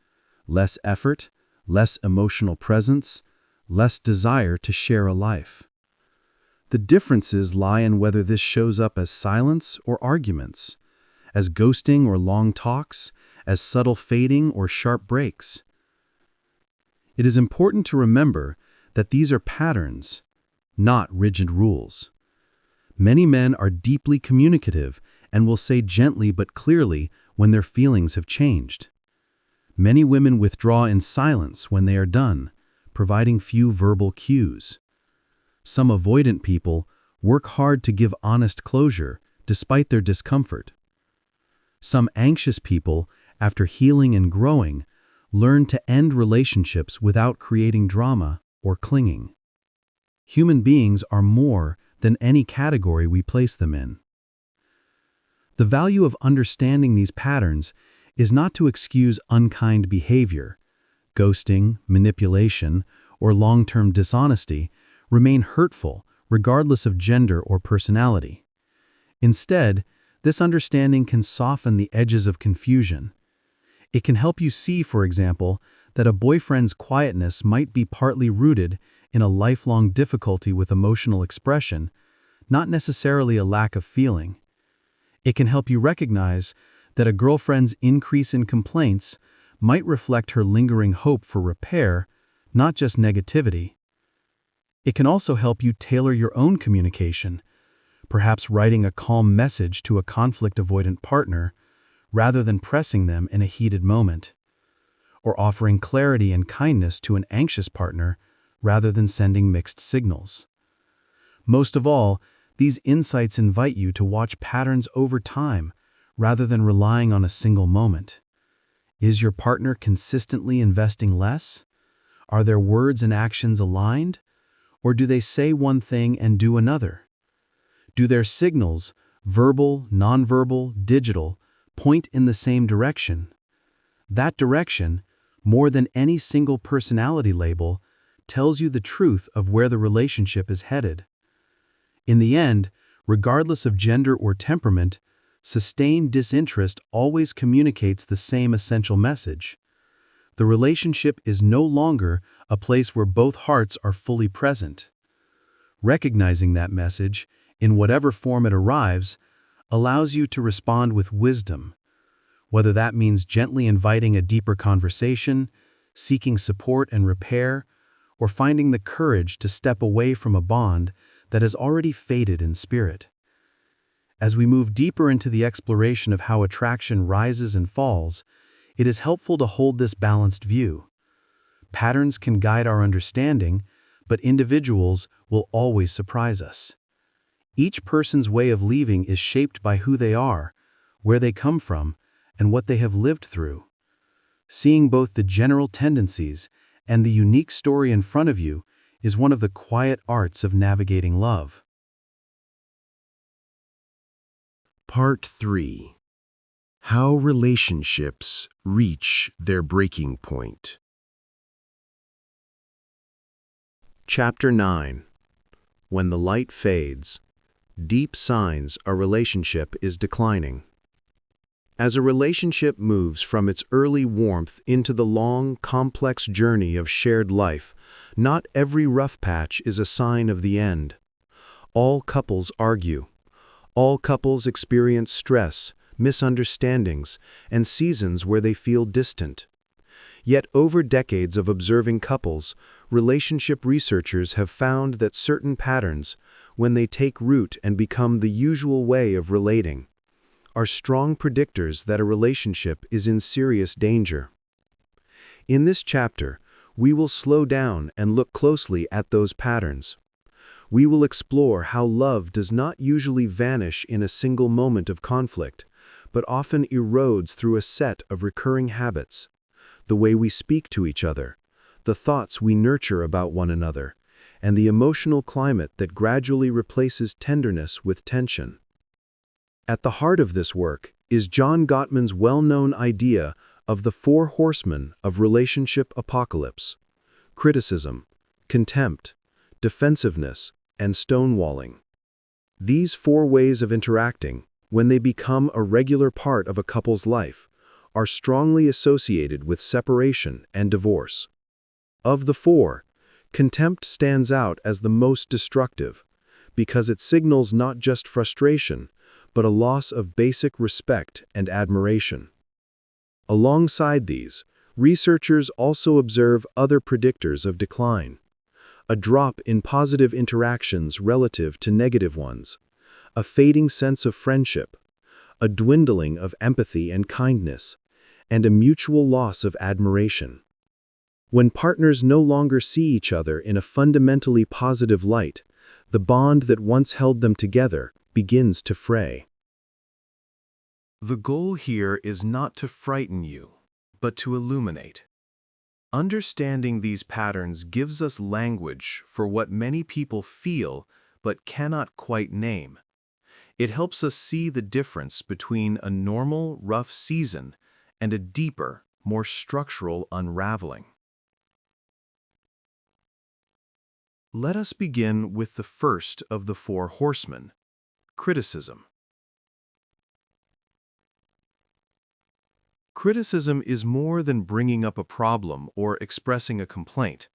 less effort, less emotional presence, less desire to share a life. The differences lie in whether this shows up as silence or arguments, as ghosting or long talks, as subtle fading or sharp breaks. It is important to remember that these are patterns, not rigid rules. Many men are deeply communicative and will say gently but clearly when their feelings have changed. Many women withdraw in silence when they are done, providing few verbal cues. Some avoidant people work hard to give honest closure despite their discomfort. Some anxious people, after healing and growing, learn to end relationships without creating drama or clinging. Human beings are more than any category we place them in. The value of understanding these patterns is not to excuse unkind behavior. Ghosting, manipulation, or long-term dishonesty remain hurtful regardless of gender or personality. Instead, this understanding can soften the edges of confusion. It can help you see, for example, that a boyfriend's quietness might be partly rooted in a lifelong difficulty with emotional expression, not necessarily a lack of feeling. It can help you recognize that a girlfriend's increase in complaints might reflect her lingering hope for repair, not just negativity. It can also help you tailor your own communication, perhaps writing a calm message to a conflict-avoidant partner rather than pressing them in a heated moment, or offering clarity and kindness to an anxious partner rather than sending mixed signals. Most of all, these insights invite you to watch patterns over time rather than relying on a single moment. Is your partner consistently investing less? Are their words and actions aligned? Or do they say one thing and do another? Do their signals, verbal, nonverbal, digital, point in the same direction? That direction, more than any single personality label, tells you the truth of where the relationship is headed. In the end, regardless of gender or temperament, sustained disinterest always communicates the same essential message. The relationship is no longer a place where both hearts are fully present. Recognizing that message, in whatever form it arrives, allows you to respond with wisdom, whether that means gently inviting a deeper conversation, seeking support and repair, or finding the courage to step away from a bond that has already faded in spirit. As we move deeper into the exploration of how attraction rises and falls, it is helpful to hold this balanced view. Patterns can guide our understanding, but individuals will always surprise us. Each person's way of leaving is shaped by who they are, where they come from, and what they have lived through. Seeing both the general tendencies and the unique story in front of you is one of the quiet arts of navigating love. Part 3. How relationships reach their breaking point. Chapter 9. When the light fades, deep signs a relationship is declining. As a relationship moves from its early warmth into the long, complex journey of shared life, not every rough patch is a sign of the end. All couples argue. All couples experience stress, misunderstandings, and seasons where they feel distant. Yet over decades of observing couples, relationship researchers have found that certain patterns, when they take root and become the usual way of relating, are strong predictors that a relationship is in serious danger. In this chapter, we will slow down and look closely at those patterns. We will explore how love does not usually vanish in a single moment of conflict, but often erodes through a set of recurring habits. The way we speak to each other, the thoughts we nurture about one another, and the emotional climate that gradually replaces tenderness with tension. At the heart of this work is John Gottman's well-known idea of the 4 horsemen of relationship apocalypse: criticism, contempt, defensiveness, and stonewalling. These 4 ways of interacting, when they become a regular part of a couple's life, are strongly associated with separation and divorce. Of the 4, contempt stands out as the most destructive, because it signals not just frustration, but a loss of basic respect and admiration. Alongside these, researchers also observe other predictors of decline: a drop in positive interactions relative to negative ones, a fading sense of friendship, a dwindling of empathy and kindness, and a mutual loss of admiration. When partners no longer see each other in a fundamentally positive light, the bond that once held them together begins to fray. The goal here is not to frighten you, but to illuminate. Understanding these patterns gives us language for what many people feel but cannot quite name. It helps us see the difference between a normal, rough season and a deeper, more structural unraveling. Let us begin with the first of the 4 horsemen: criticism. Criticism is more than bringing up a problem or expressing a complaint.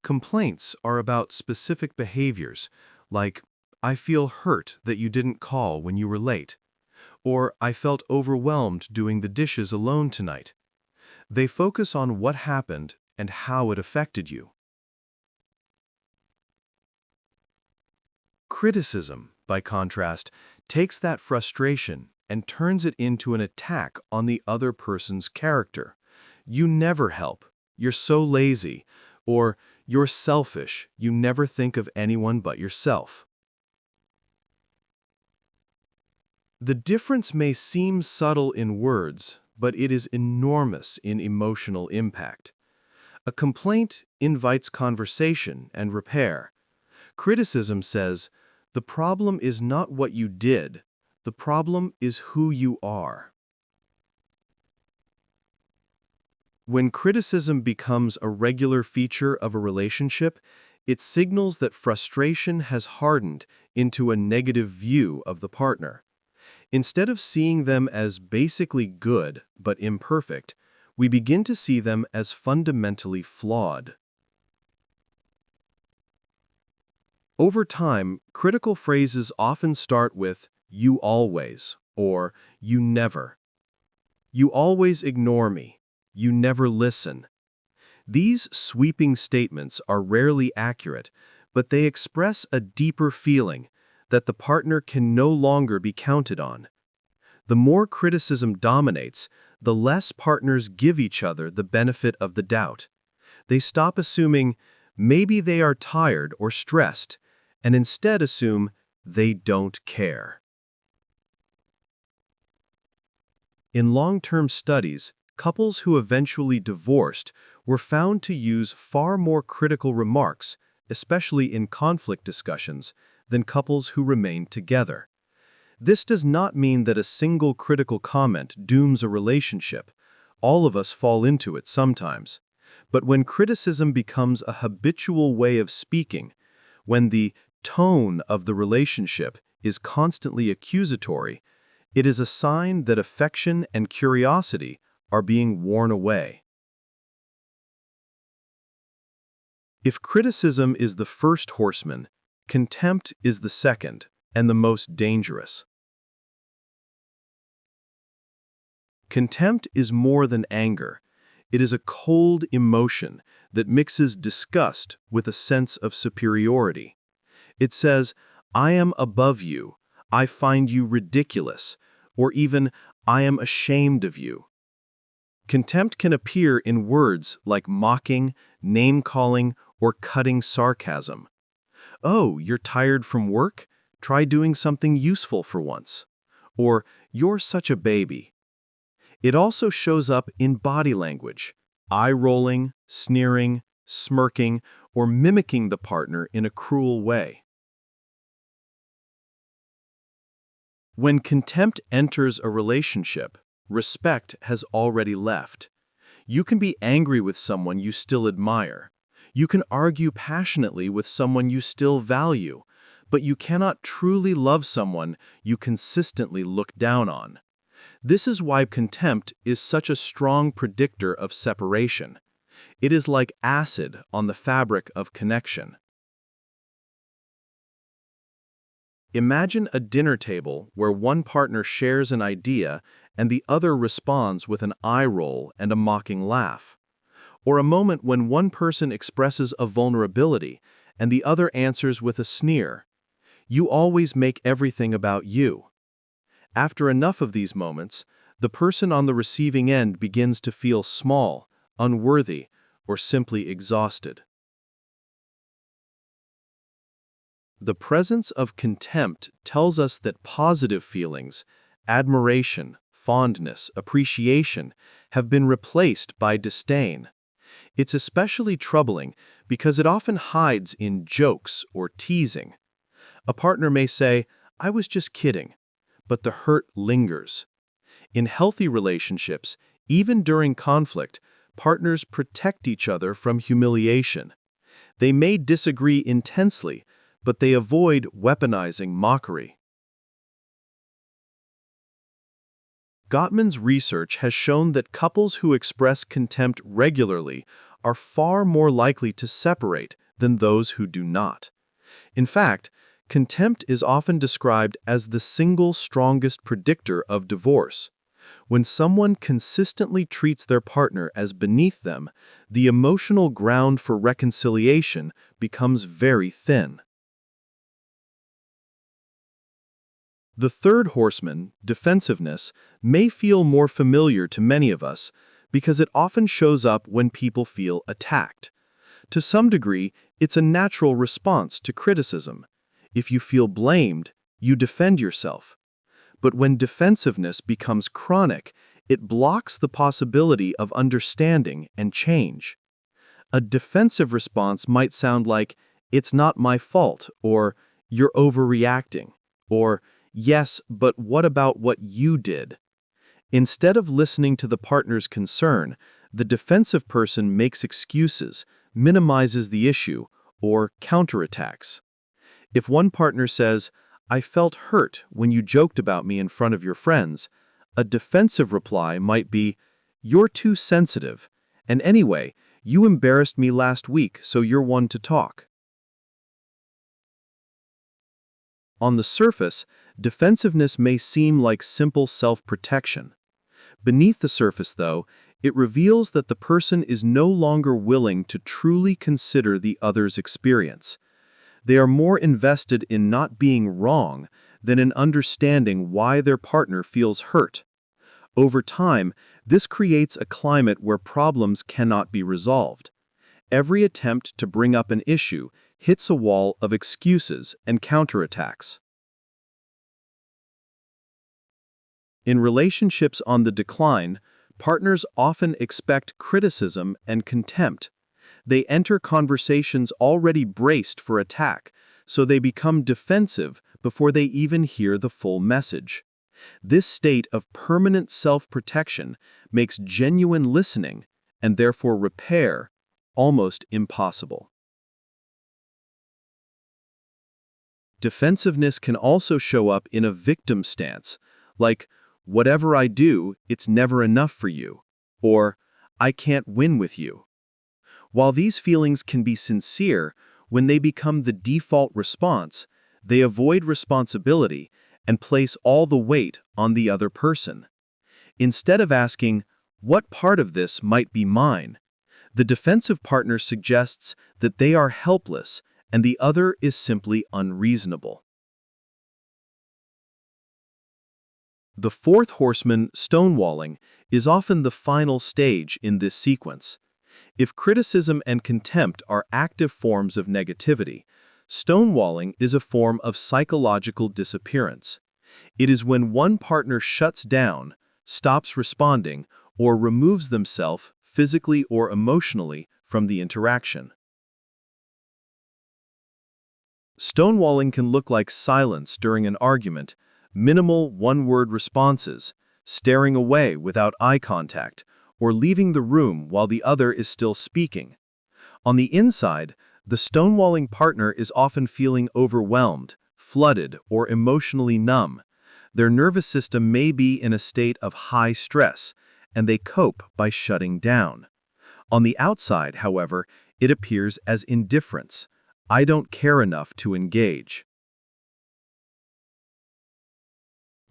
Complaints are about specific behaviors, like, "I feel hurt that you didn't call when you were late," or "I felt overwhelmed doing the dishes alone tonight." They focus on what happened and how it affected you. Criticism, by contrast, takes that frustration and turns it into an attack on the other person's character. "You never help," "You're so lazy," or "You're selfish, you never think of anyone but yourself." The difference may seem subtle in words, but it is enormous in emotional impact. A complaint invites conversation and repair. Criticism says, "The problem is not what you did, the problem is who you are." When criticism becomes a regular feature of a relationship, it signals that frustration has hardened into a negative view of the partner. Instead of seeing them as basically good but imperfect, we begin to see them as fundamentally flawed. Over time, critical phrases often start with "you always" or "you never." "You always ignore me," "you never listen." These sweeping statements are rarely accurate, but they express a deeper feeling that the partner can no longer be counted on. The more criticism dominates, the less partners give each other the benefit of the doubt. They stop assuming maybe they are tired or stressed, and instead assume they don't care. In long-term studies, couples who eventually divorced were found to use far more critical remarks, especially in conflict discussions, than couples who remained together. This does not mean that a single critical comment dooms a relationship. All of us fall into it sometimes. But when criticism becomes a habitual way of speaking, when the tone of the relationship is constantly accusatory, It is a sign that affection and curiosity are being worn away. If criticism is the first horseman, contempt is the second and the most dangerous. Contempt is more than anger. It is a cold emotion that mixes disgust with a sense of superiority. It says, "I am above you, I find you ridiculous," or even, "I am ashamed of you." Contempt can appear in words like mocking, name-calling, or cutting sarcasm. "Oh, you're tired from work? Try doing something useful for once." Or, "You're such a baby." It also shows up in body language, eye-rolling, sneering, smirking, or mimicking the partner in a cruel way. When contempt enters a relationship, respect has already left. You can be angry with someone you still admire. You can argue passionately with someone you still value, but you cannot truly love someone you consistently look down on. This is why contempt is such a strong predictor of separation. It is like acid on the fabric of connection. Imagine a dinner table where one partner shares an idea and the other responds with an eye roll and a mocking laugh. Or a moment when one person expresses a vulnerability and the other answers with a sneer. "You always make everything about you." After enough of these moments, the person on the receiving end begins to feel small, unworthy, or simply exhausted. The presence of contempt tells us that positive feelings, admiration, fondness, appreciation, have been replaced by disdain. It's especially troubling because it often hides in jokes or teasing. A partner may say, "I was just kidding," but the hurt lingers. In healthy relationships, even during conflict, partners protect each other from humiliation. They may disagree intensely, but they avoid weaponizing mockery. Gottman's research has shown that couples who express contempt regularly are far more likely to separate than those who do not. In fact, contempt is often described as the single strongest predictor of divorce. When someone consistently treats their partner as beneath them, the emotional ground for reconciliation becomes very thin. The third horseman, defensiveness, may feel more familiar to many of us because it often shows up when people feel attacked. To some degree, it's a natural response to criticism. If you feel blamed, you defend yourself. But when defensiveness becomes chronic, it blocks the possibility of understanding and change. A defensive response might sound like, "It's not my fault," or "You're overreacting," or "Yes, but what about what you did?" Instead of listening to the partner's concern, the defensive person makes excuses, minimizes the issue, or counterattacks. If one partner says, "I felt hurt when you joked about me in front of your friends," a defensive reply might be, "You're too sensitive, and anyway, you embarrassed me last week, so you're one to talk." On the surface, defensiveness may seem like simple self-protection. Beneath the surface, though, it reveals that the person is no longer willing to truly consider the other's experience. They are more invested in not being wrong than in understanding why their partner feels hurt. Over time, this creates a climate where problems cannot be resolved. Every attempt to bring up an issue hits a wall of excuses and counterattacks. In relationships on the decline, partners often expect criticism and contempt. They enter conversations already braced for attack, so they become defensive before they even hear the full message. This state of permanent self-protection makes genuine listening, and therefore repair, almost impossible. Defensiveness can also show up in a victim stance, like, "Whatever I do, it's never enough for you," or "I can't win with you." While these feelings can be sincere, when they become the default response, they avoid responsibility and place all the weight on the other person. Instead of asking, "What part of this might be mine?" the defensive partner suggests that they are helpless and the other is simply unreasonable. The fourth horseman, stonewalling, is often the final stage in this sequence. If criticism and contempt are active forms of negativity, stonewalling is a form of psychological disappearance. It is when one partner shuts down, stops responding, or removes themselves physically or emotionally from the interaction. Stonewalling can look like silence during an argument, minimal one-word responses, staring away without eye contact, or leaving the room while the other is still speaking. On the inside, the stonewalling partner is often feeling overwhelmed, flooded, or emotionally numb. Their nervous system may be in a state of high stress, and they cope by shutting down. On the outside, however, it appears as indifference. "I don't care enough to engage."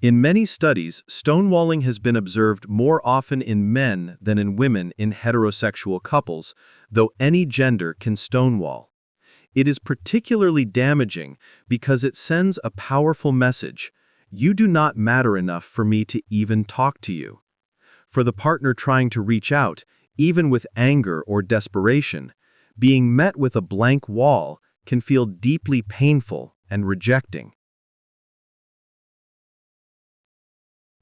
In many studies, stonewalling has been observed more often in men than in women in heterosexual couples, though any gender can stonewall. It is particularly damaging because it sends a powerful message: "You do not matter enough for me to even talk to you." For the partner trying to reach out, even with anger or desperation, being met with a blank wall can feel deeply painful and rejecting.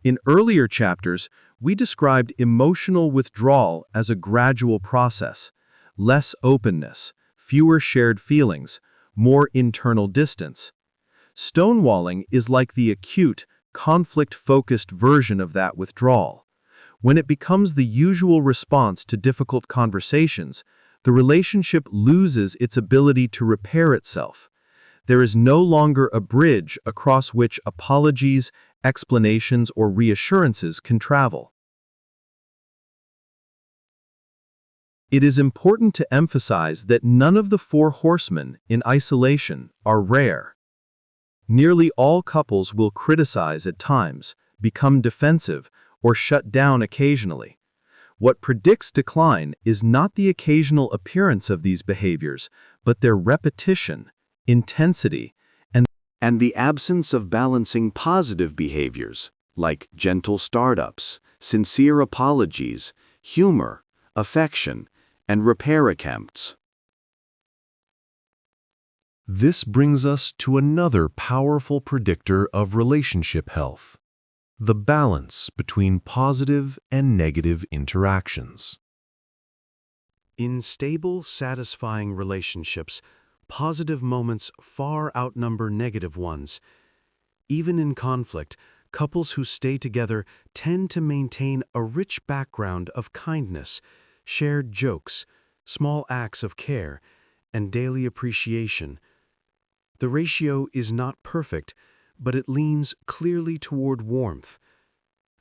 In earlier chapters, we described emotional withdrawal as a gradual process: less openness, fewer shared feelings, more internal distance. Stonewalling is like the acute, conflict-focused version of that withdrawal. When it becomes the usual response to difficult conversations, the relationship loses its ability to repair itself. There is no longer a bridge across which apologies, explanations, or reassurances can travel. It is important to emphasize that none of the four horsemen in isolation are rare. Nearly all couples will criticize at times, become defensive, or shut down occasionally. What predicts decline is not the occasional appearance of these behaviors, but their repetition, intensity, And the absence of balancing positive behaviors, like gentle startups, sincere apologies, humor, affection, and repair attempts. This brings us to another powerful predictor of relationship health: the balance between positive and negative interactions. In stable, satisfying relationships, positive moments far outnumber negative ones. Even in conflict, couples who stay together tend to maintain a rich background of kindness, shared jokes, small acts of care, and daily appreciation. The ratio is not perfect, but it leans clearly toward warmth.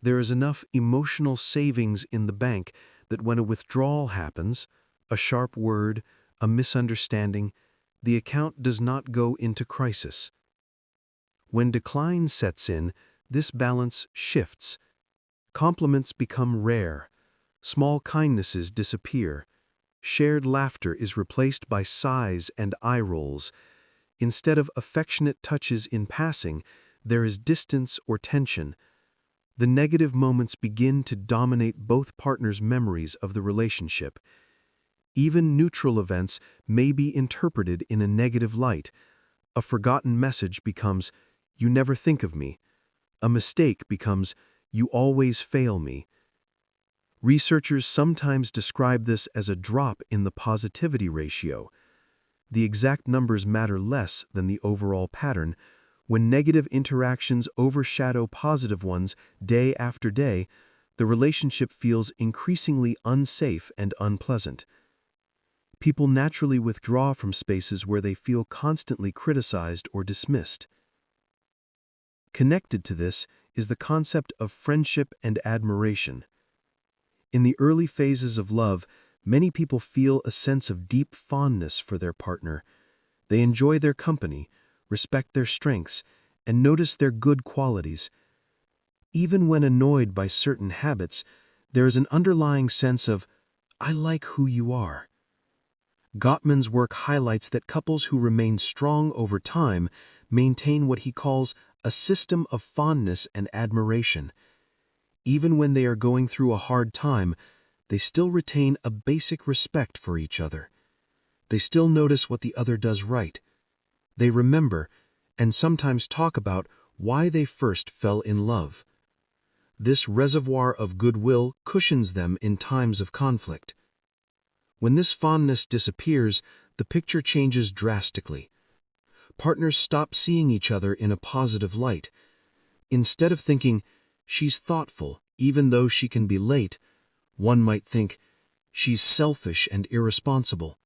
There is enough emotional savings in the bank that when a withdrawal happens, a sharp word, a misunderstanding, the account does not go into crisis. When decline sets in, this balance shifts. Compliments become rare. Small kindnesses disappear. Shared laughter is replaced by sighs and eye rolls. Instead of affectionate touches in passing, there is distance or tension. The negative moments begin to dominate both partners' memories of the relationship. Even neutral events may be interpreted in a negative light. A forgotten message becomes, "You never think of me." A mistake becomes, "You always fail me." Researchers sometimes describe this as a drop in the positivity ratio. The exact numbers matter less than the overall pattern. When negative interactions overshadow positive ones day after day, the relationship feels increasingly unsafe and unpleasant. People naturally withdraw from spaces where they feel constantly criticized or dismissed. Connected to this is the concept of friendship and admiration. In the early phases of love, many people feel a sense of deep fondness for their partner. They enjoy their company, respect their strengths, and notice their good qualities. Even when annoyed by certain habits, there is an underlying sense of, "I like who you are." Gottman's work highlights that couples who remain strong over time maintain what he calls a system of fondness and admiration. Even when they are going through a hard time, they still retain a basic respect for each other. They still notice what the other does right. They remember, and sometimes talk about, why they first fell in love. This reservoir of goodwill cushions them in times of conflict. When this fondness disappears, the picture changes drastically. Partners stop seeing each other in a positive light. Instead of thinking, "She's thoughtful, even though she can be late," one might think, "She's selfish and irresponsible."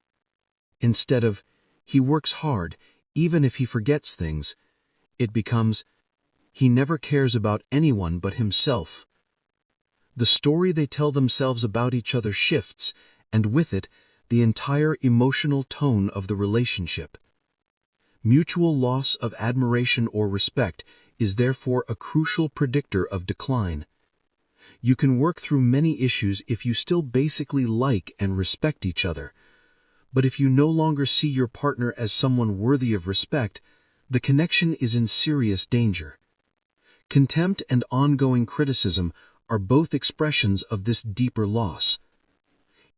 Instead of, "He works hard, even if he forgets things," it becomes, "He never cares about anyone but himself." The story they tell themselves about each other shifts, and with it, the entire emotional tone of the relationship. Mutual loss of admiration or respect is therefore a crucial predictor of decline. You can work through many issues if you still basically like and respect each other. But if you no longer see your partner as someone worthy of respect, the connection is in serious danger. Contempt and ongoing criticism are both expressions of this deeper loss.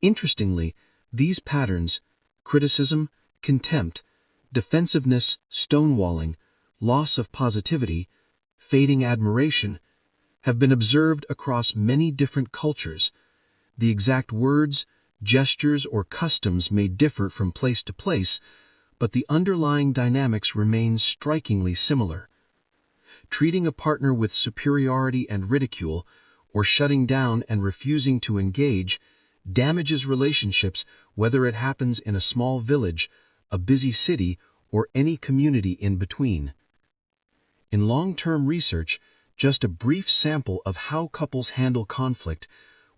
Interestingly, these patterns, criticism, contempt, defensiveness, stonewalling, loss of positivity, fading admiration, have been observed across many different cultures. The exact words, gestures, or customs may differ from place to place, but the underlying dynamics remain strikingly similar. Treating a partner with superiority and ridicule, or shutting down and refusing to engage, damages relationships whether it happens in a small village, a busy city, or any community in between. In long-term research, just a brief sample of how couples handle conflict,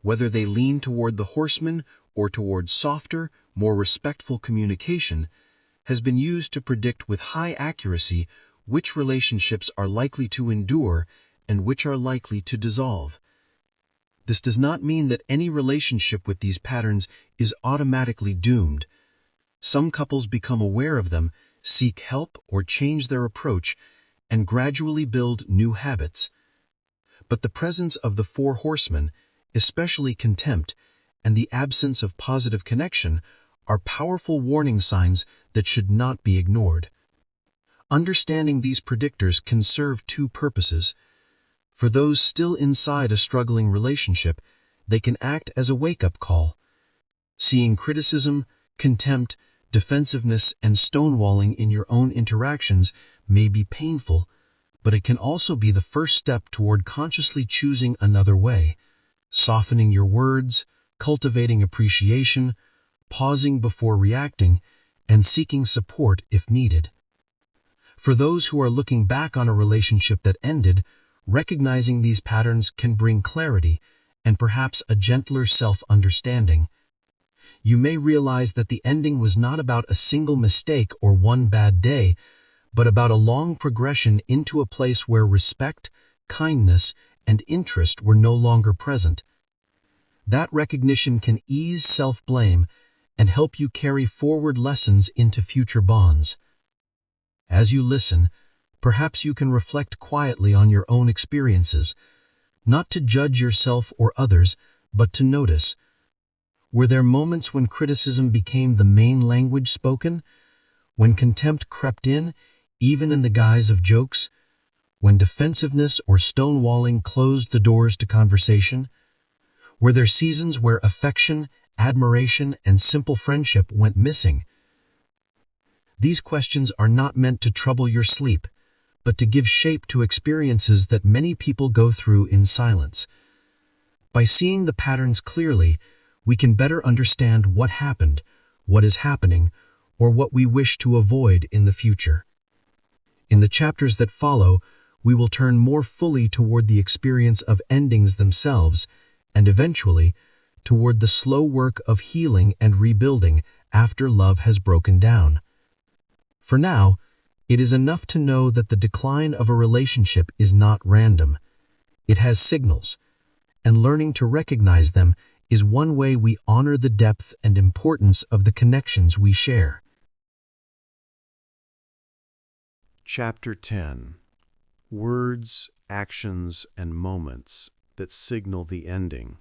whether they lean toward the horseman or toward softer, more respectful communication, has been used to predict with high accuracy which relationships are likely to endure and which are likely to dissolve. This does not mean that any relationship with these patterns is automatically doomed. Some couples become aware of them, seek help or change their approach, and gradually build new habits. But the presence of the four horsemen, especially contempt, and the absence of positive connection are powerful warning signs that should not be ignored. Understanding these predictors can serve two purposes. For those still inside a struggling relationship, they can act as a wake-up call. Seeing criticism, contempt, defensiveness, and stonewalling in your own interactions may be painful, but it can also be the first step toward consciously choosing another way, softening your words, cultivating appreciation, pausing before reacting, and seeking support if needed. For those who are looking back on a relationship that ended, recognizing these patterns can bring clarity and perhaps a gentler self-understanding. You may realize that the ending was not about a single mistake or one bad day, but about a long progression into a place where respect, kindness, and interest were no longer present. That recognition can ease self-blame and help you carry forward lessons into future bonds. As you listen, perhaps you can reflect quietly on your own experiences, not to judge yourself or others, but to notice. Were there moments when criticism became the main language spoken? When contempt crept in, even in the guise of jokes? When defensiveness or stonewalling closed the doors to conversation? Were there seasons where affection, admiration, and simple friendship went missing? These questions are not meant to trouble your sleep, but to give shape to experiences that many people go through in silence. By seeing the patterns clearly, we can better understand what happened, what is happening, or what we wish to avoid in the future. In the chapters that follow, we will turn more fully toward the experience of endings themselves, and eventually, toward the slow work of healing and rebuilding after love has broken down. For now, it is enough to know that the decline of a relationship is not random. It has signals, and learning to recognize them is one way we honor the depth and importance of the connections we share. Chapter 10. Words, Actions, and Moments that Signal the Ending.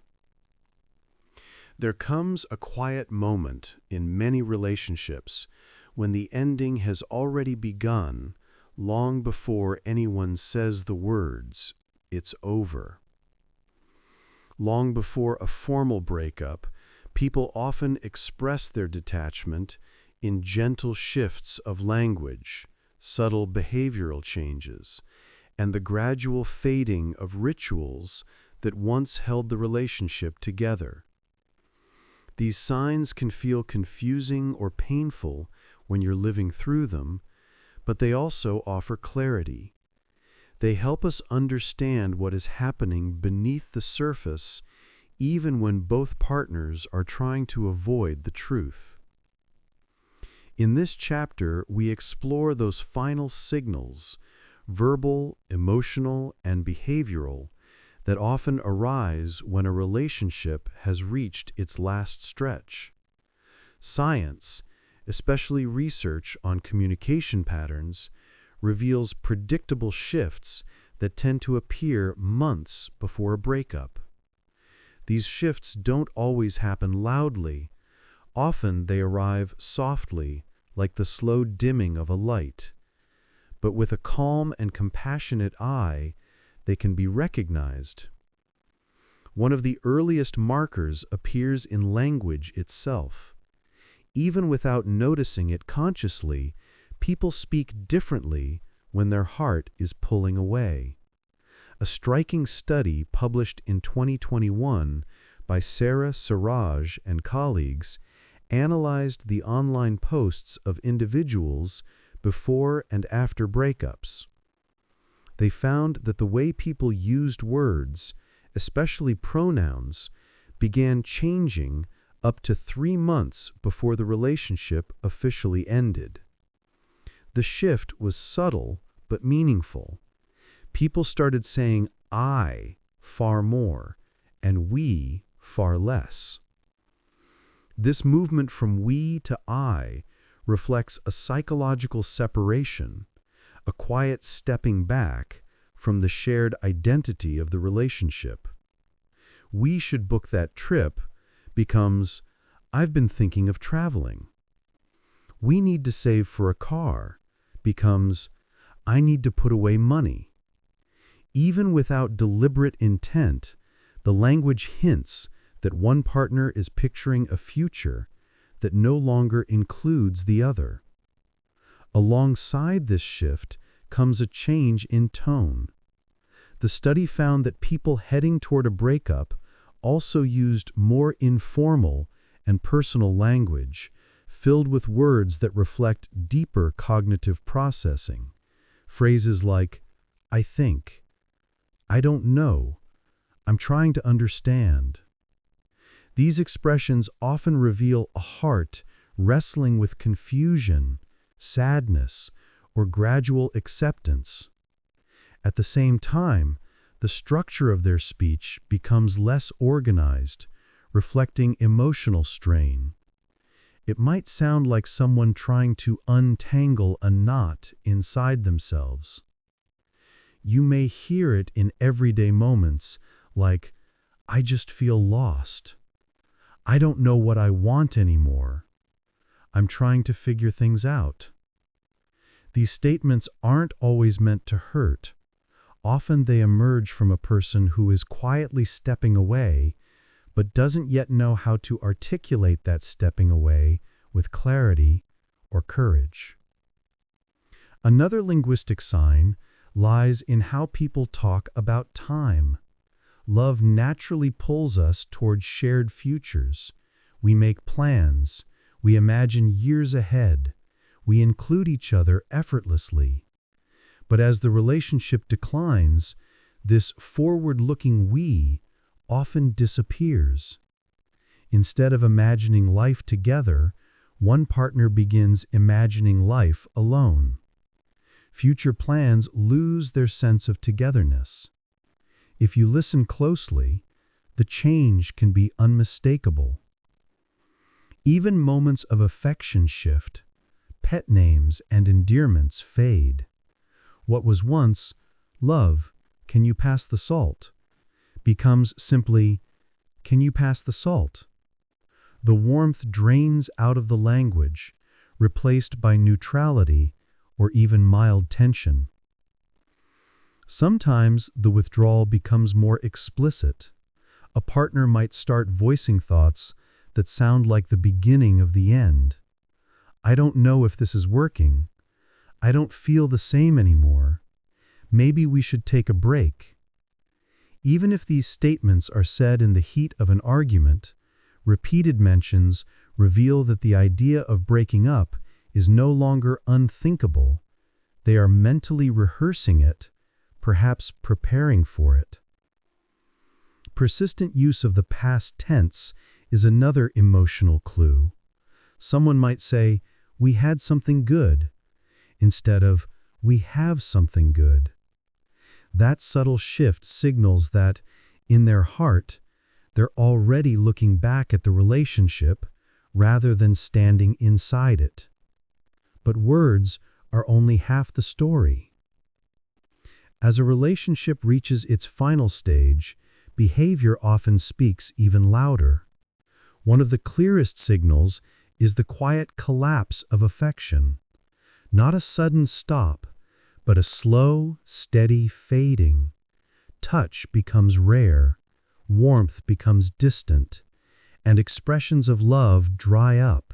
There comes a quiet moment in many relationships when the ending has already begun long before anyone says the words, "It's over." Long before a formal breakup, people often express their detachment in gentle shifts of language, subtle behavioral changes, and the gradual fading of rituals that once held the relationship together. These signs can feel confusing or painful when you're living through them, but they also offer clarity. They help us understand what is happening beneath the surface, even when both partners are trying to avoid the truth. In this chapter, we explore those final signals, verbal, emotional, and behavioral, that often arise when a relationship has reached its last stretch. Science, especially research on communication patterns, reveals predictable shifts that tend to appear months before a breakup. These shifts don't always happen loudly. Often they arrive softly, like the slow dimming of a light. But with a calm and compassionate eye, they can be recognized. One of the earliest markers appears in language itself. Even without noticing it consciously, people speak differently when their heart is pulling away. A striking study published in 2021 by Sarah Siraj and colleagues analyzed the online posts of individuals before and after breakups. They found that the way people used words, especially pronouns, began changing up to 3 months before the relationship officially ended. The shift was subtle but meaningful. People started saying "I" far more and "we" far less. This movement from "we" to "I" reflects a psychological separation, a quiet stepping back from the shared identity of the relationship. "We should book that trip" becomes "I've been thinking of traveling." "We need to save for a car" becomes "I need to put away money." Even without deliberate intent, the language hints that one partner is picturing a future that no longer includes the other. Alongside this shift comes a change in tone. The study found that people heading toward a breakup also used more informal and personal language, filled with words that reflect deeper cognitive processing. Phrases like, "I think," "I don't know," "I'm trying to understand." These expressions often reveal a heart wrestling with confusion, sadness, or gradual acceptance. At the same time, the structure of their speech becomes less organized, reflecting emotional strain. It might sound like someone trying to untangle a knot inside themselves. You may hear it in everyday moments, like, "I just feel lost," "I don't know what I want anymore," "I'm trying to figure things out." These statements aren't always meant to hurt. Often they emerge from a person who is quietly stepping away, but doesn't yet know how to articulate that stepping away with clarity or courage. Another linguistic sign lies in how people talk about time. Love naturally pulls us toward shared futures. We make plans. We imagine years ahead. We include each other effortlessly. But as the relationship declines, this forward-looking we often disappears. Instead of imagining life together, one partner begins imagining life alone. Future plans lose their sense of togetherness. If you listen closely, the change can be unmistakable. Even moments of affection shift. Pet names and endearments fade. What was once, "Love, can you pass the salt?" becomes simply, "Can you pass the salt?" The warmth drains out of the language, replaced by neutrality or even mild tension. Sometimes the withdrawal becomes more explicit. A partner might start voicing thoughts that sound like the beginning of the end. "I don't know if this is working. I don't feel the same anymore. Maybe we should take a break." Even if these statements are said in the heat of an argument, repeated mentions reveal that the idea of breaking up is no longer unthinkable. They are mentally rehearsing it, perhaps preparing for it. Persistent use of the past tense is another emotional clue. Someone might say, "We had something good," instead of, "We have something good." That subtle shift signals that, in their heart, they're already looking back at the relationship rather than standing inside it. But words are only half the story. As a relationship reaches its final stage, behavior often speaks even louder. One of the clearest signals is the quiet collapse of affection. Not a sudden stop, but a slow, steady fading. Touch becomes rare, warmth becomes distant, and expressions of love dry up.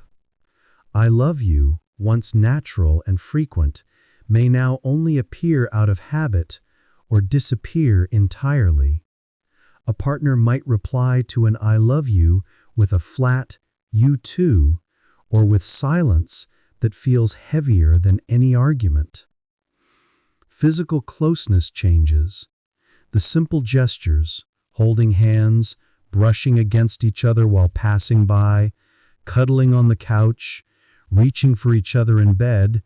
"I love you," once natural and frequent, may now only appear out of habit or disappear entirely. A partner might reply to an "I love you" with a flat "you too," or with silence that feels heavier than any argument. Physical closeness changes. The simple gestures, holding hands, brushing against each other while passing by, cuddling on the couch, reaching for each other in bed,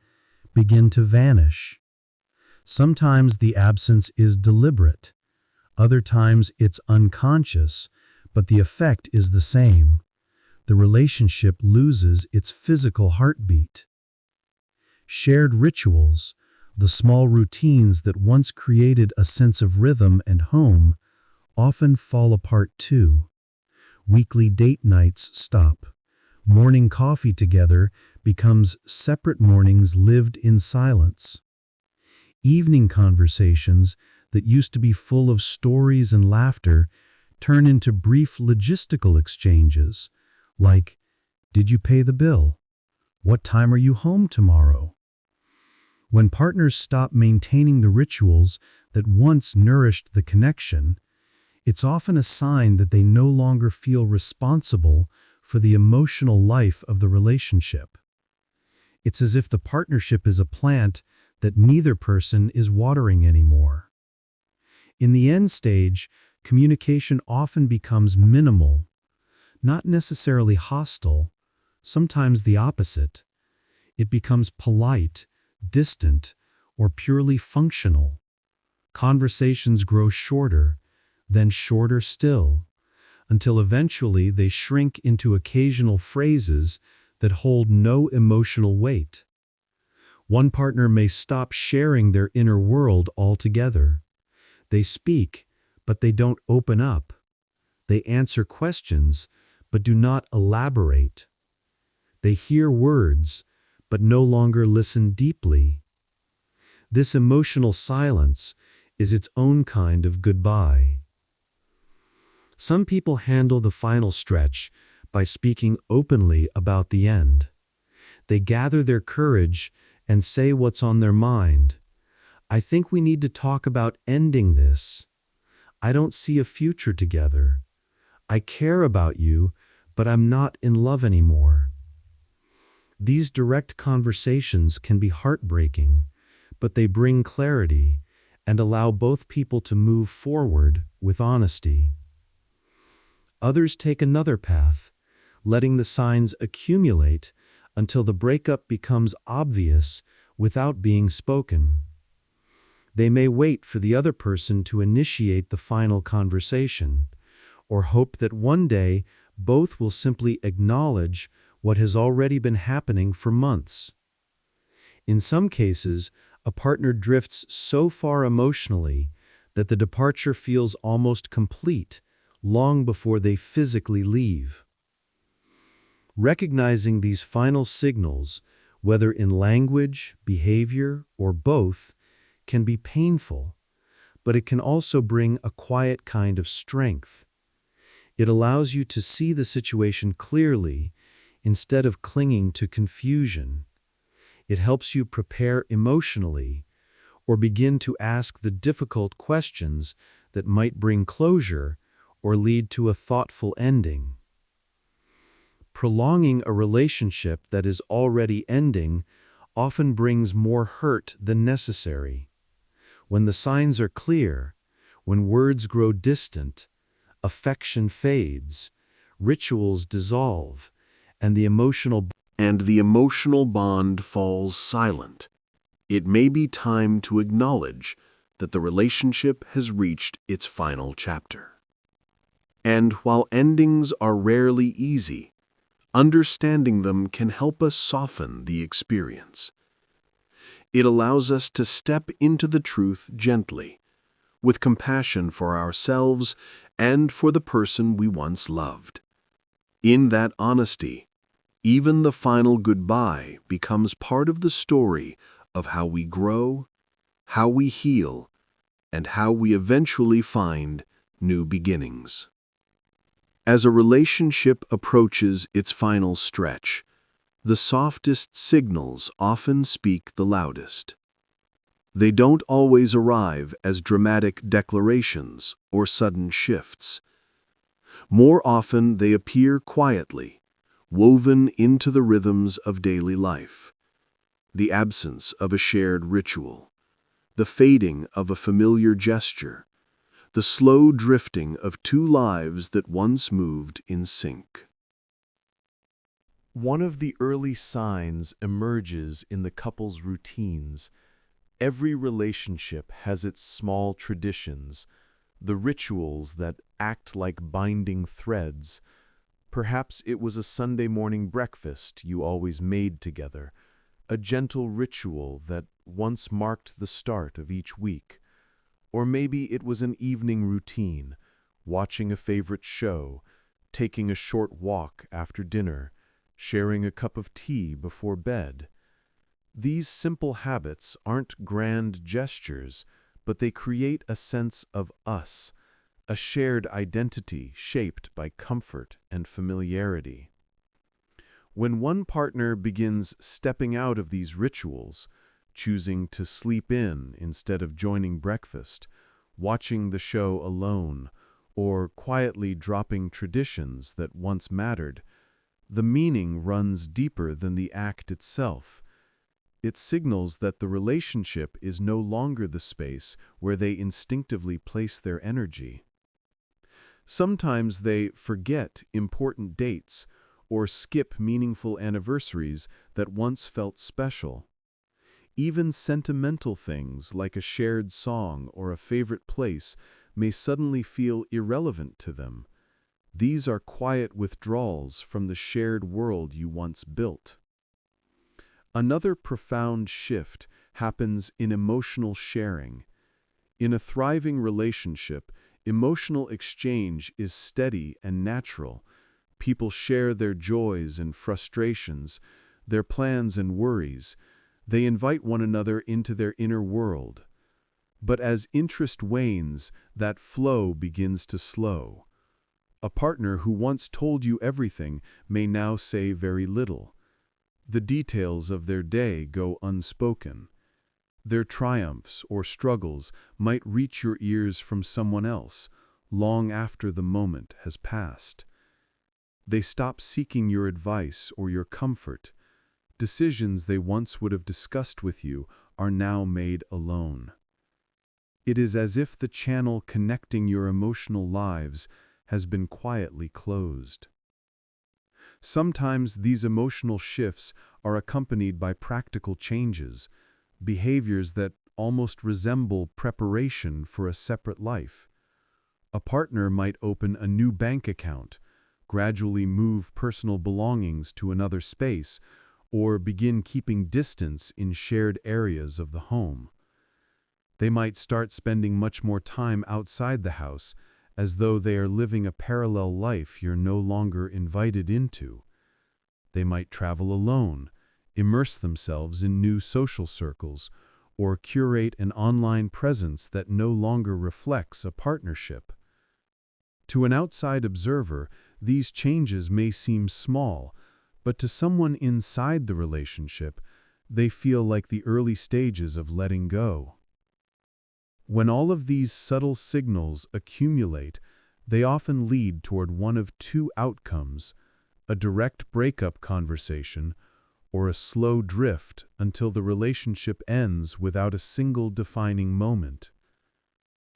begin to vanish. Sometimes the absence is deliberate. Other times it's unconscious, but the effect is the same. The relationship loses its physical heartbeat. Shared rituals, the small routines that once created a sense of rhythm and home, often fall apart too. Weekly date nights stop. Morning coffee together becomes separate mornings lived in silence. Evening conversations that used to be full of stories and laughter turn into brief logistical exchanges, like, "Did you pay the bill? What time are you home tomorrow?" When partners stop maintaining the rituals that once nourished the connection, it's often a sign that they no longer feel responsible for the emotional life of the relationship. It's as if the partnership is a plant that neither person is watering anymore. In the end stage, communication often becomes minimal, not necessarily hostile, sometimes the opposite. It becomes polite, distant, or purely functional. Conversations grow shorter, then shorter still, until eventually they shrink into occasional phrases that hold no emotional weight. One partner may stop sharing their inner world altogether. They speak, but they don't open up. They answer questions, but do not elaborate. They hear words, but no longer listen deeply. This emotional silence is its own kind of goodbye. Some people handle the final stretch by speaking openly about the end. They gather their courage and say what's on their mind. "I think we need to talk about ending this. I don't see a future together. I care about you, but I'm not in love anymore." These direct conversations can be heartbreaking, but they bring clarity and allow both people to move forward with honesty. Others take another path, letting the signs accumulate until the breakup becomes obvious without being spoken. They may wait for the other person to initiate the final conversation, or hope that one day both will simply acknowledge what has already been happening for months. In some cases, a partner drifts so far emotionally that the departure feels almost complete long before they physically leave. Recognizing these final signals, whether in language, behavior, or both, can be painful, but it can also bring a quiet kind of strength. It allows you to see the situation clearly instead of clinging to confusion. It helps you prepare emotionally or begin to ask the difficult questions that might bring closure or lead to a thoughtful ending. Prolonging a relationship that is already ending often brings more hurt than necessary. When the signs are clear, when words grow distant, affection fades, rituals dissolve, and the emotional bond falls silent, it may be time to acknowledge that the relationship has reached its final chapter. And while endings are rarely easy, understanding them can help us soften the experience. It allows us to step into the truth gently, with compassion for ourselves and for the person we once loved. In that honesty, even the final goodbye becomes part of the story of how we grow, how we heal, and how we eventually find new beginnings. As a relationship approaches its final stretch, the softest signals often speak the loudest. They don't always arrive as dramatic declarations or sudden shifts. More often, they appear quietly, woven into the rhythms of daily life. The absence of a shared ritual, the fading of a familiar gesture, the slow drifting of two lives that once moved in sync. One of the early signs emerges in the couple's routines. Every relationship has its small traditions, the rituals that act like binding threads. Perhaps it was a Sunday morning breakfast you always made together, a gentle ritual that once marked the start of each week. Or maybe it was an evening routine, watching a favorite show, taking a short walk after dinner, sharing a cup of tea before bed. These simple habits aren't grand gestures, but they create a sense of us, a shared identity shaped by comfort and familiarity. When one partner begins stepping out of these rituals, choosing to sleep in instead of joining breakfast, watching the show alone, or quietly dropping traditions that once mattered, the meaning runs deeper than the act itself. It signals that the relationship is no longer the space where they instinctively place their energy. Sometimes they forget important dates or skip meaningful anniversaries that once felt special. Even sentimental things like a shared song or a favorite place may suddenly feel irrelevant to them. These are quiet withdrawals from the shared world you once built. Another profound shift happens in emotional sharing. In a thriving relationship, emotional exchange is steady and natural. People share their joys and frustrations, their plans and worries. They invite one another into their inner world. But as interest wanes, that flow begins to slow. A partner who once told you everything may now say very little. The details of their day go unspoken. Their triumphs or struggles might reach your ears from someone else, long after the moment has passed. They stop seeking your advice or your comfort. Decisions they once would have discussed with you are now made alone. It is as if the channel connecting your emotional lives has been quietly closed. Sometimes these emotional shifts are accompanied by practical changes, behaviors that almost resemble preparation for a separate life. A partner might open a new bank account, gradually move personal belongings to another space, or begin keeping distance in shared areas of the home. They might start spending much more time outside the house, as though they are living a parallel life you're no longer invited into. They might travel alone, immerse themselves in new social circles, or curate an online presence that no longer reflects a partnership. To an outside observer, these changes may seem small, but to someone inside the relationship, they feel like the early stages of letting go. When all of these subtle signals accumulate, they often lead toward one of two outcomes: a direct breakup conversation, or a slow drift until the relationship ends without a single defining moment.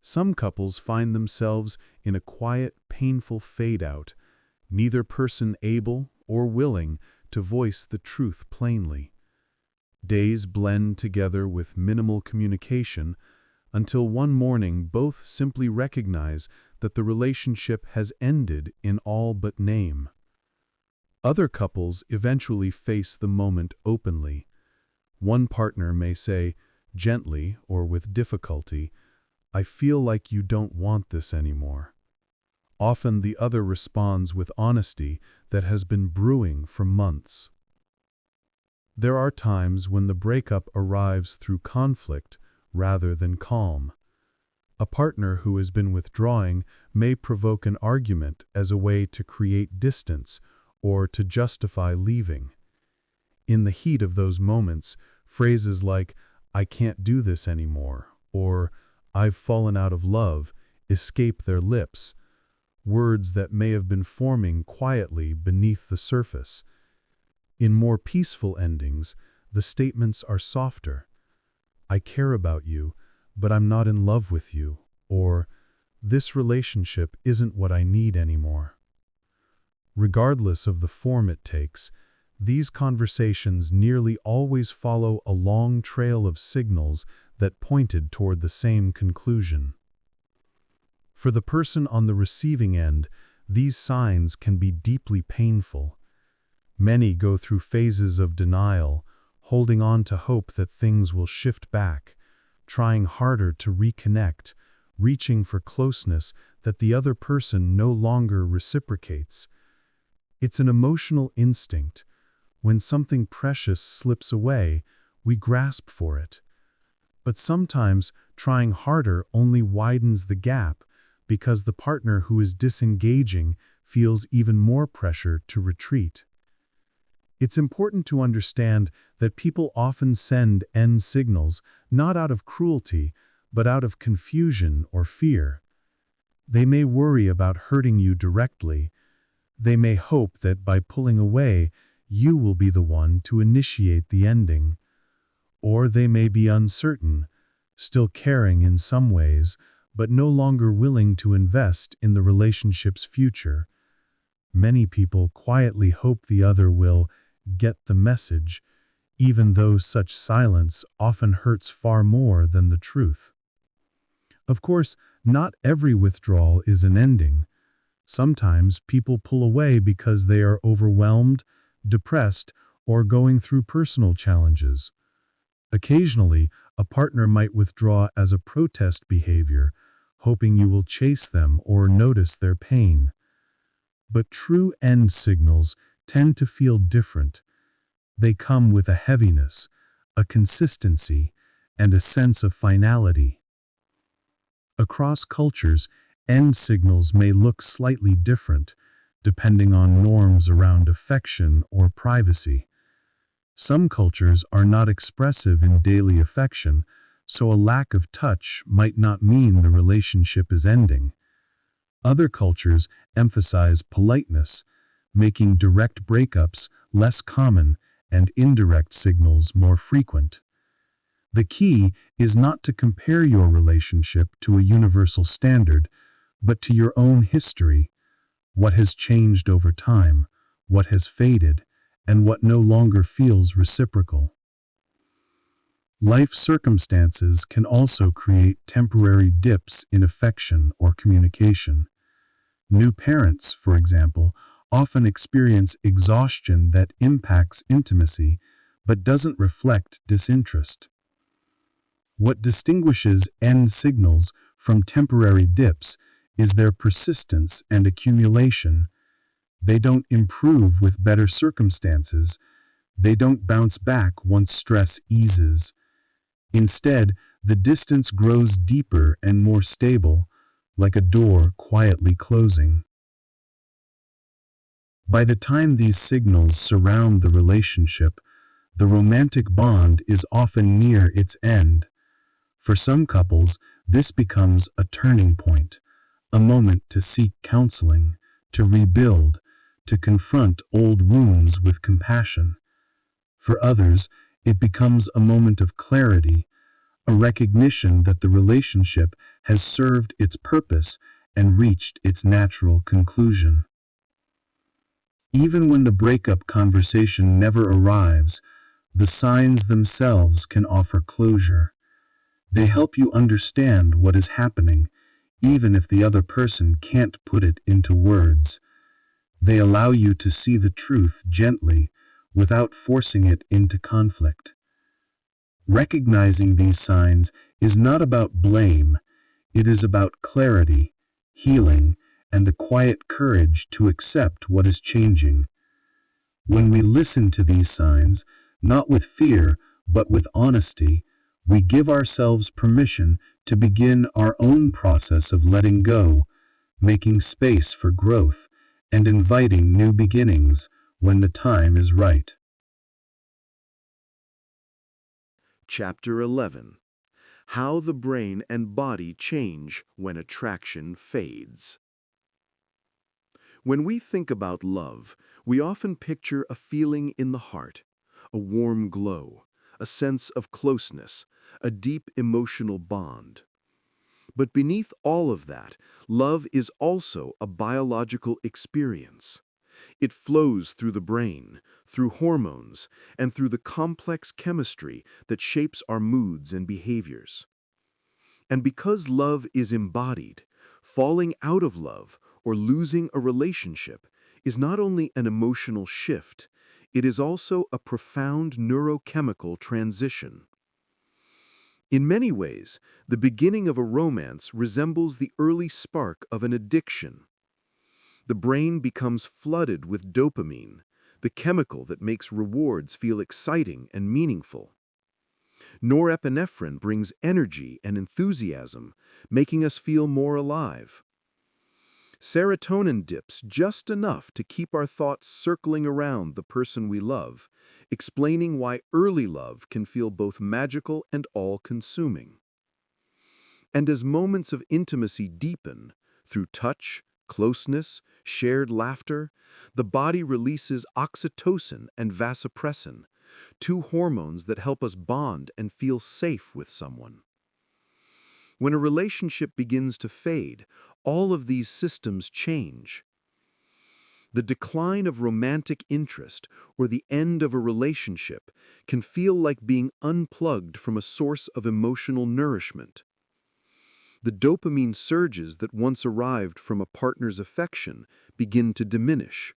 Some couples find themselves in a quiet, painful fade-out, neither person able or willing to voice the truth plainly. Days blend together with minimal communication until one morning both simply recognize that the relationship has ended in all but name. Other couples eventually face the moment openly. One partner may say, gently or with difficulty, "I feel like you don't want this anymore." Often the other responds with honesty that has been brewing for months. There are times when the breakup arrives through conflict rather than calm. A partner who has been withdrawing may provoke an argument as a way to create distance or to justify leaving. In the heat of those moments, phrases like, "I can't do this anymore," or "I've fallen out of love," escape their lips, words that may have been forming quietly beneath the surface. In more peaceful endings, the statements are softer. "I care about you, but I'm not in love with you," or "This relationship isn't what I need anymore." Regardless of the form it takes, these conversations nearly always follow a long trail of signals that pointed toward the same conclusion. For the person on the receiving end, these signs can be deeply painful. Many go through phases of denial, holding on to hope that things will shift back, trying harder to reconnect, reaching for closeness that the other person no longer reciprocates. It's an emotional instinct. When something precious slips away, we grasp for it. But sometimes trying harder only widens the gap because the partner who is disengaging feels even more pressure to retreat. It's important to understand that people often send end signals not out of cruelty, but out of confusion or fear. They may worry about hurting you directly. They may hope that by pulling away, you will be the one to initiate the ending. Or they may be uncertain, still caring in some ways, but no longer willing to invest in the relationship's future. Many people quietly hope the other will get the message, even though such silence often hurts far more than the truth. Of course, not every withdrawal is an ending. Sometimes people pull away because they are overwhelmed, depressed, or going through personal challenges. Occasionally, a partner might withdraw as a protest behavior, hoping you will chase them or notice their pain. But true end signals tend to feel different. They come with a heaviness, a consistency, and a sense of finality. Across cultures, end signals may look slightly different, depending on norms around affection or privacy. Some cultures are not expressive in daily affection, so a lack of touch might not mean the relationship is ending. Other cultures emphasize politeness, making direct breakups less common and indirect signals more frequent. The key is not to compare your relationship to a universal standard, but to your own history, what has changed over time, what has faded, and what no longer feels reciprocal. Life circumstances can also create temporary dips in affection or communication. New parents, for example, often experience exhaustion that impacts intimacy but doesn't reflect disinterest. What distinguishes end signals from temporary dips is their persistence and accumulation. They don't improve with better circumstances. They don't bounce back once stress eases. Instead, the distance grows deeper and more stable, like a door quietly closing. By the time these signals surround the relationship, the romantic bond is often near its end. For some couples, this becomes a turning point, a moment to seek counseling, to rebuild, to confront old wounds with compassion. For others, it becomes a moment of clarity, a recognition that the relationship has served its purpose and reached its natural conclusion. Even when the breakup conversation never arrives, the signs themselves can offer closure. They help you understand what is happening, even if the other person can't put it into words. They allow you to see the truth gently, without forcing it into conflict. Recognizing these signs is not about blame, it is about clarity, healing, and the quiet courage to accept what is changing. When we listen to these signs, not with fear, but with honesty, we give ourselves permission to begin our own process of letting go, making space for growth, and inviting new beginnings when the time is right. Chapter 11. How the Brain and Body Change When Attraction Fades. When we think about love, we often picture a feeling in the heart, a warm glow, a sense of closeness, a deep emotional bond. But beneath all of that, love is also a biological experience. It flows through the brain, through hormones, and through the complex chemistry that shapes our moods and behaviors. And because love is embodied, falling out of love or losing a relationship is not only an emotional shift, it is also a profound neurochemical transition. In many ways, the beginning of a romance resembles the early spark of an addiction. The brain becomes flooded with dopamine, the chemical that makes rewards feel exciting and meaningful. Norepinephrine brings energy and enthusiasm, making us feel more alive. Serotonin dips just enough to keep our thoughts circling around the person we love, explaining why early love can feel both magical and all-consuming. And as moments of intimacy deepen, through touch, closeness, shared laughter, the body releases oxytocin and vasopressin, two hormones that help us bond and feel safe with someone. When a relationship begins to fade, all of these systems change. The decline of romantic interest or the end of a relationship can feel like being unplugged from a source of emotional nourishment. The dopamine surges that once arrived from a partner's affection begin to diminish.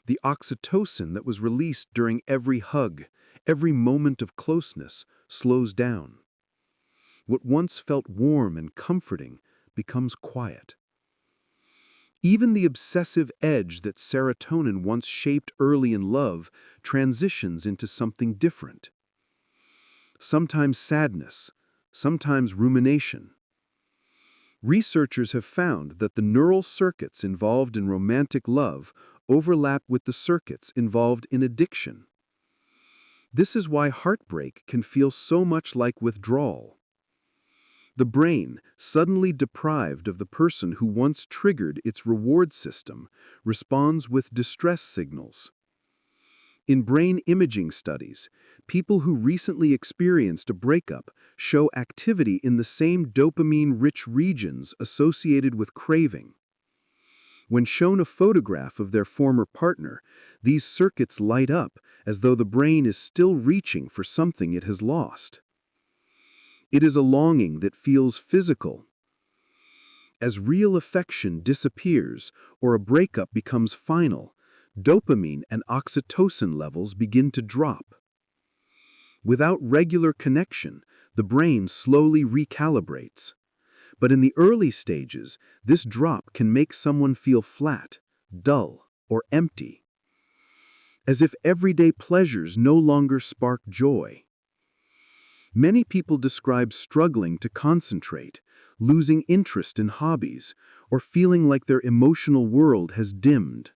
The oxytocin that was released during every hug, every moment of closeness, slows down. What once felt warm and comforting becomes quiet. Even the obsessive edge that serotonin once shaped early in love transitions into something different. Sometimes sadness, sometimes rumination. Researchers have found that the neural circuits involved in romantic love overlap with the circuits involved in addiction. This is why heartbreak can feel so much like withdrawal. The brain, suddenly deprived of the person who once triggered its reward system, responds with distress signals. In brain imaging studies, people who recently experienced a breakup show activity in the same dopamine-rich regions associated with craving. When shown a photograph of their former partner, these circuits light up as though the brain is still reaching for something it has lost. It is a longing that feels physical. As real affection disappears or a breakup becomes final, dopamine and oxytocin levels begin to drop. Without regular connection, the brain slowly recalibrates. But in the early stages, this drop can make someone feel flat, dull, or empty, as if everyday pleasures no longer spark joy. Many people describe struggling to concentrate, losing interest in hobbies, or feeling like their emotional world has dimmed.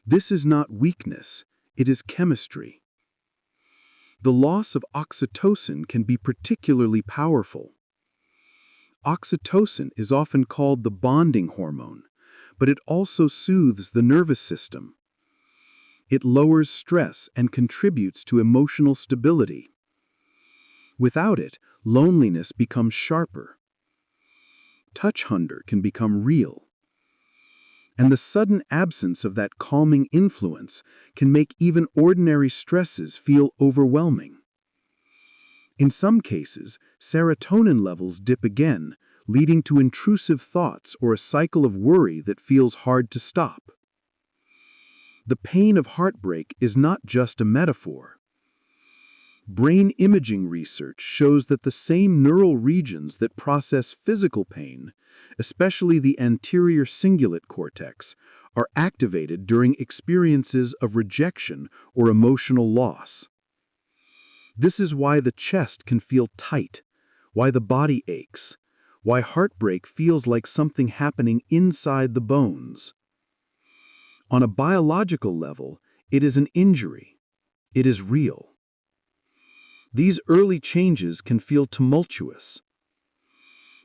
This is not weakness, it is chemistry. The loss of oxytocin can be particularly powerful. Oxytocin is often called the bonding hormone, but it also soothes the nervous system. It lowers stress and contributes to emotional stability. Without it, loneliness becomes sharper. Touch hunger can become real. And the sudden absence of that calming influence can make even ordinary stresses feel overwhelming. In some cases, serotonin levels dip again, leading to intrusive thoughts or a cycle of worry that feels hard to stop. The pain of heartbreak is not just a metaphor. Brain imaging research shows that the same neural regions that process physical pain, especially the anterior cingulate cortex, are activated during experiences of rejection or emotional loss. This is why the chest can feel tight, why the body aches, why heartbreak feels like something happening inside the bones. On a biological level, it is an injury. It is real. These early changes can feel tumultuous.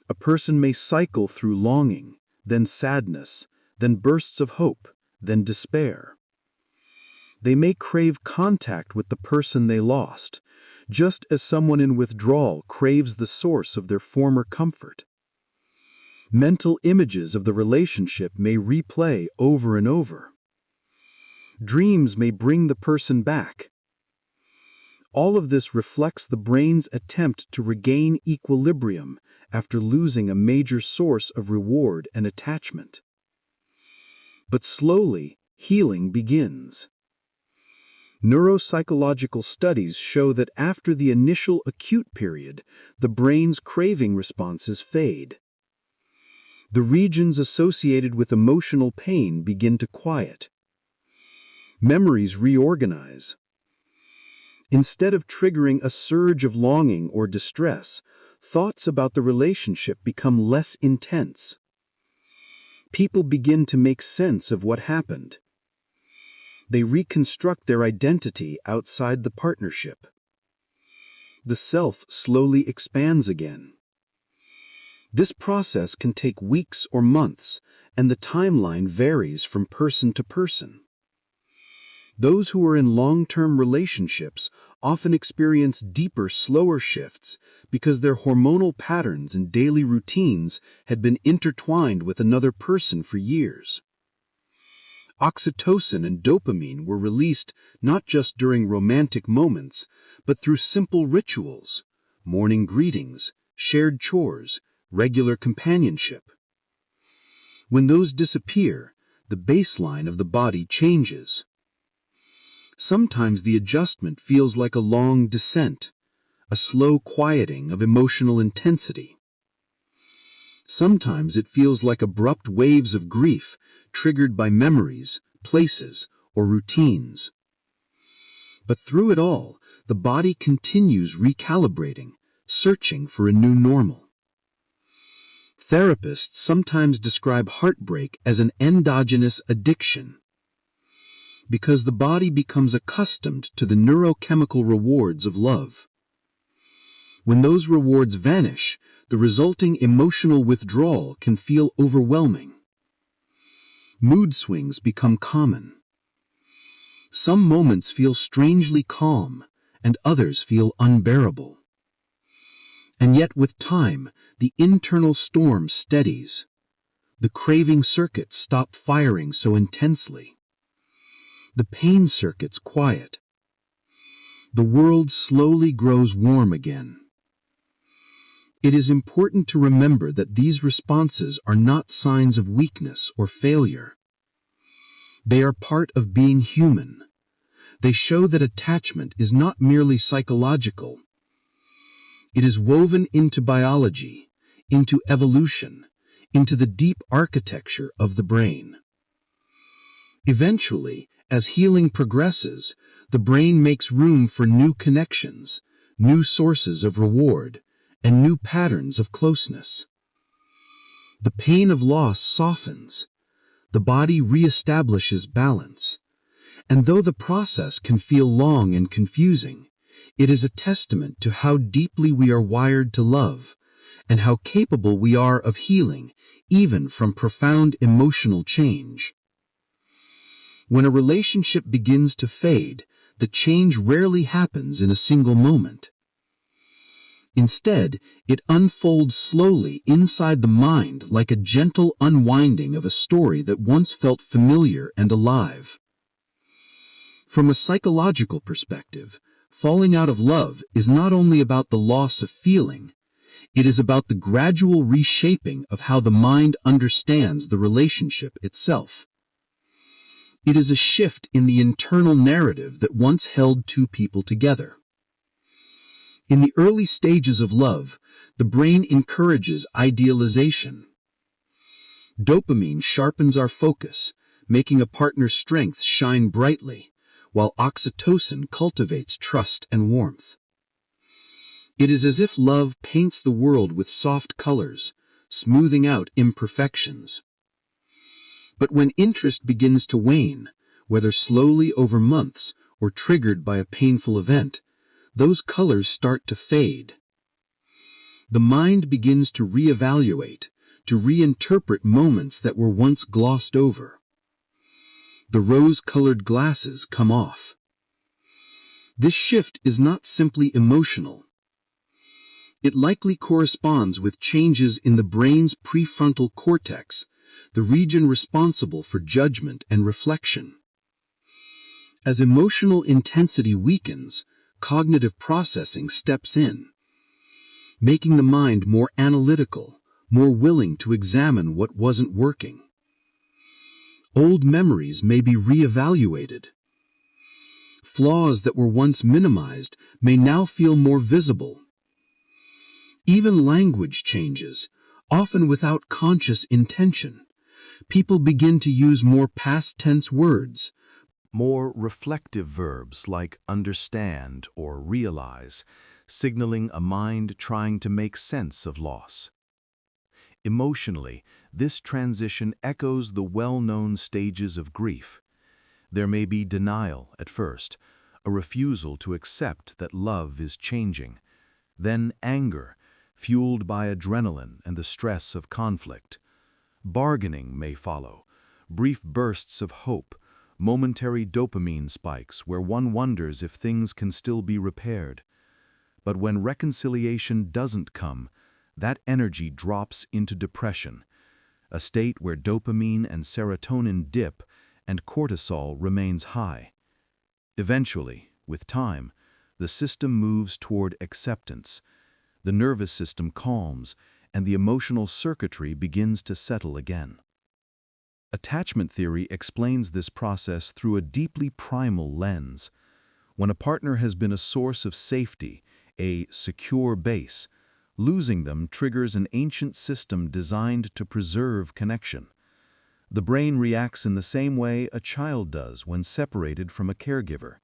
A person may cycle through longing, then sadness, then bursts of hope, then despair. They may crave contact with the person they lost, just as someone in withdrawal craves the source of their former comfort. Mental images of the relationship may replay over and over. Dreams may bring the person back. All of this reflects the brain's attempt to regain equilibrium after losing a major source of reward and attachment. But slowly, healing begins. Neuropsychological studies show that after the initial acute period, the brain's craving responses fade. The regions associated with emotional pain begin to quiet. Memories reorganize. Instead of triggering a surge of longing or distress, thoughts about the relationship become less intense. People begin to make sense of what happened. They reconstruct their identity outside the partnership. The self slowly expands again. This process can take weeks or months, and the timeline varies from person to person. Those who are in long-term relationships often experience deeper, slower shifts because their hormonal patterns and daily routines had been intertwined with another person for years. Oxytocin and dopamine were released not just during romantic moments, but through simple rituals, morning greetings, shared chores, regular companionship. When those disappear, the baseline of the body changes. Sometimes the adjustment feels like a long descent, a slow quieting of emotional intensity. Sometimes it feels like abrupt waves of grief triggered by memories, places, or routines. But through it all, the body continues recalibrating, searching for a new normal. Therapists sometimes describe heartbreak as an endogenous addiction, because the body becomes accustomed to the neurochemical rewards of love. When those rewards vanish, the resulting emotional withdrawal can feel overwhelming. Mood swings become common. Some moments feel strangely calm, and others feel unbearable. And yet with time, the internal storm steadies. The craving circuits stop firing so intensely. The pain circuits quiet. The world slowly grows warm again. It is important to remember that these responses are not signs of weakness or failure. They are part of being human. They show that attachment is not merely psychological. It is woven into biology, into evolution, into the deep architecture of the brain. Eventually, as healing progresses, the brain makes room for new connections, new sources of reward, and new patterns of closeness. The pain of loss softens. The body reestablishes balance. And though the process can feel long and confusing, it is a testament to how deeply we are wired to love, and how capable we are of healing, even from profound emotional change. When a relationship begins to fade, the change rarely happens in a single moment. Instead, it unfolds slowly inside the mind like a gentle unwinding of a story that once felt familiar and alive. From a psychological perspective, falling out of love is not only about the loss of feeling, it is about the gradual reshaping of how the mind understands the relationship itself. It is a shift in the internal narrative that once held two people together. In the early stages of love, the brain encourages idealization. Dopamine sharpens our focus, making a partner's strengths shine brightly, while oxytocin cultivates trust and warmth. It is as if love paints the world with soft colors, smoothing out imperfections. But when interest begins to wane, whether slowly over months or triggered by a painful event, those colors start to fade. The mind begins to reevaluate, to reinterpret moments that were once glossed over. The rose-colored glasses come off. This shift is not simply emotional. It likely corresponds with changes in the brain's prefrontal cortex, the region responsible for judgment and reflection. As emotional intensity weakens, cognitive processing steps in, making the mind more analytical, more willing to examine what wasn't working. Old memories may be reevaluated. Flaws that were once minimized may now feel more visible. Even language changes, often without conscious intention. People begin to use more past tense words, More reflective verbs like understand or realize, signaling a mind trying to make sense of loss. Emotionally, this transition echoes the well-known stages of grief. There may be denial at first, a refusal to accept that love is changing. Then anger, fueled by adrenaline and the stress of conflict. Bargaining may follow, brief bursts of hope, momentary dopamine spikes where one wonders if things can still be repaired. But when reconciliation doesn't come, that energy drops into depression, a state where dopamine and serotonin dip and cortisol remains high. Eventually, with time, the system moves toward acceptance. The nervous system calms, and the emotional circuitry begins to settle again. Attachment theory explains this process through a deeply primal lens. When a partner has been a source of safety, a secure base, losing them triggers an ancient system designed to preserve connection. The brain reacts in the same way a child does when separated from a caregiver.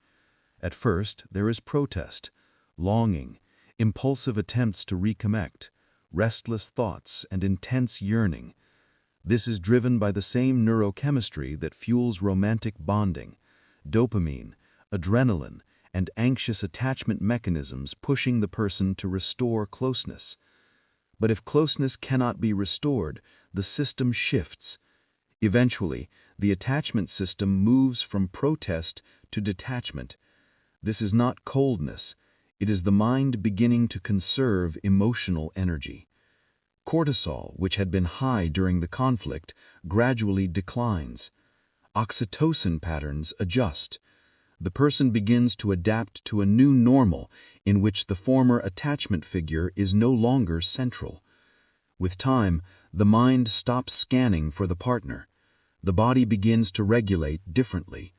At first, there is protest, longing, impulsive attempts to reconnect, restless thoughts, and intense yearning. This is driven by the same neurochemistry that fuels romantic bonding, dopamine, adrenaline, and anxious attachment mechanisms pushing the person to restore closeness. But if closeness cannot be restored, the system shifts. Eventually, The attachment system moves from protest to detachment. This is not coldness. It is the mind beginning to conserve emotional energy. Cortisol, which had been high during the conflict, gradually declines. Oxytocin patterns adjust. The person begins to adapt to a new normal in which the former attachment figure is no longer central. With time, the mind stops scanning for the partner. The body begins to regulate differently.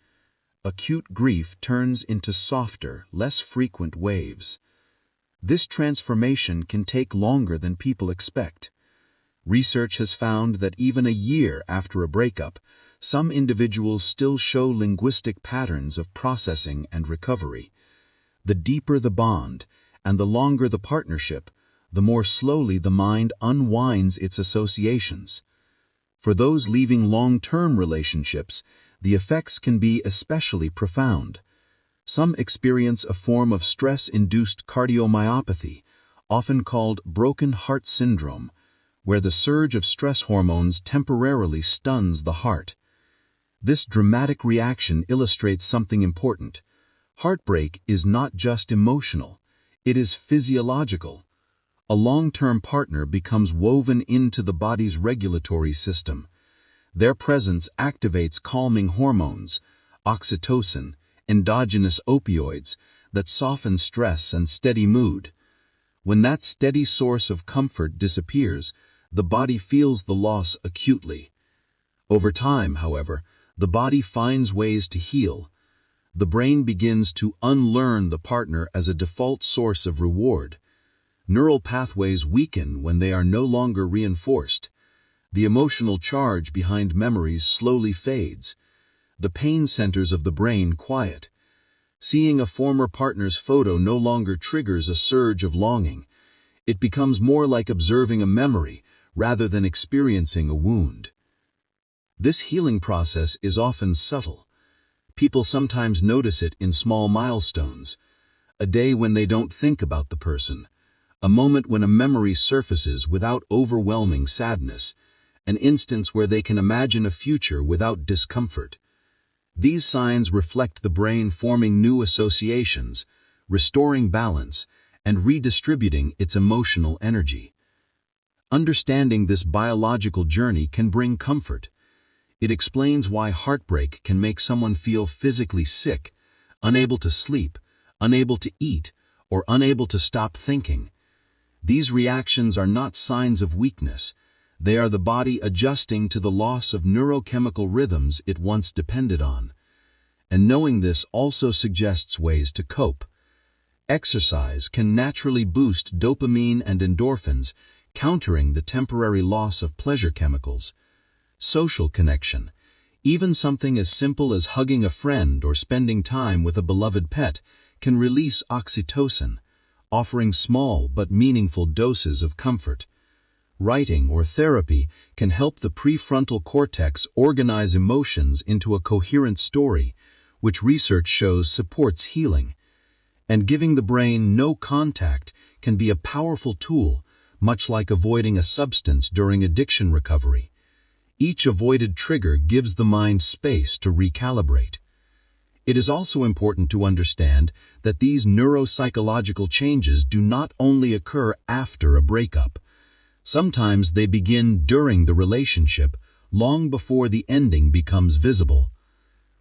Acute grief turns into softer, less frequent waves. This transformation can take longer than people expect. Research has found that even a year after a breakup, some individuals still show linguistic patterns of processing and recovery. The deeper the bond, and the longer the partnership, the more slowly the mind unwinds its associations. For those leaving long-term relationships, the effects can be especially profound. Some experience a form of stress-induced cardiomyopathy, often called broken heart syndrome, where the surge of stress hormones temporarily stuns the heart. This dramatic reaction illustrates something important. Heartbreak is not just emotional, it is physiological. A long-term partner becomes woven into the body's regulatory system. Their presence activates calming hormones, oxytocin, endogenous opioids, that soften stress and steady mood. When that steady source of comfort disappears, the body feels the loss acutely. Over time, however, the body finds ways to heal. The brain begins to unlearn the partner as a default source of reward. Neural pathways weaken when they are no longer reinforced. The emotional charge behind memories slowly fades. The pain centers of the brain quiet. Seeing a former partner's photo no longer triggers a surge of longing. It becomes more like observing a memory rather than experiencing a wound. This healing process is often subtle. People sometimes notice it in small milestones. A day when they don't think about the person. A moment when a memory surfaces without overwhelming sadness. An instance where they can imagine a future without discomfort. These signs reflect the brain forming new associations, restoring balance, and redistributing its emotional energy. Understanding this biological journey can bring comfort. It explains why heartbreak can make someone feel physically sick, unable to sleep, unable to eat, or unable to stop thinking. These reactions are not signs of weakness. They are the body adjusting to the loss of neurochemical rhythms it once depended on. And knowing this also suggests ways to cope. Exercise can naturally boost dopamine and endorphins, countering the temporary loss of pleasure chemicals. Social connection. Even something as simple as hugging a friend or spending time with a beloved pet can release oxytocin, offering small but meaningful doses of comfort. Writing or therapy can help the prefrontal cortex organize emotions into a coherent story, which research shows supports healing. And giving the brain no contact can be a powerful tool, much like avoiding a substance during addiction recovery. Each avoided trigger gives the mind space to recalibrate. It is also important to understand that these neuropsychological changes do not only occur after a breakup. Sometimes they begin during the relationship, long before the ending becomes visible.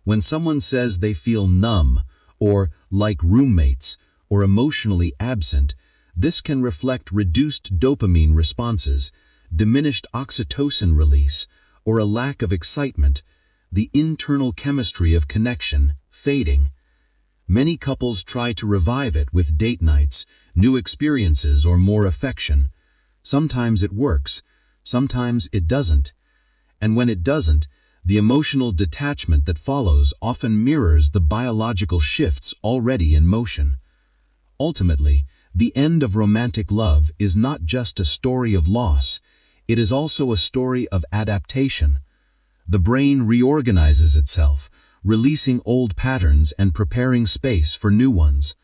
When someone says they feel numb, or like roommates, or emotionally absent, this can reflect reduced dopamine responses, diminished oxytocin release, or a lack of excitement, the internal chemistry of connection fading. Many couples try to revive it with date nights, new experiences, or more affection. Sometimes it works, sometimes it doesn't. And when it doesn't, the emotional detachment that follows often mirrors the biological shifts already in motion. Ultimately, the end of romantic love is not just a story of loss, it is also a story of adaptation. The brain reorganizes itself, releasing old patterns and preparing space for new ones.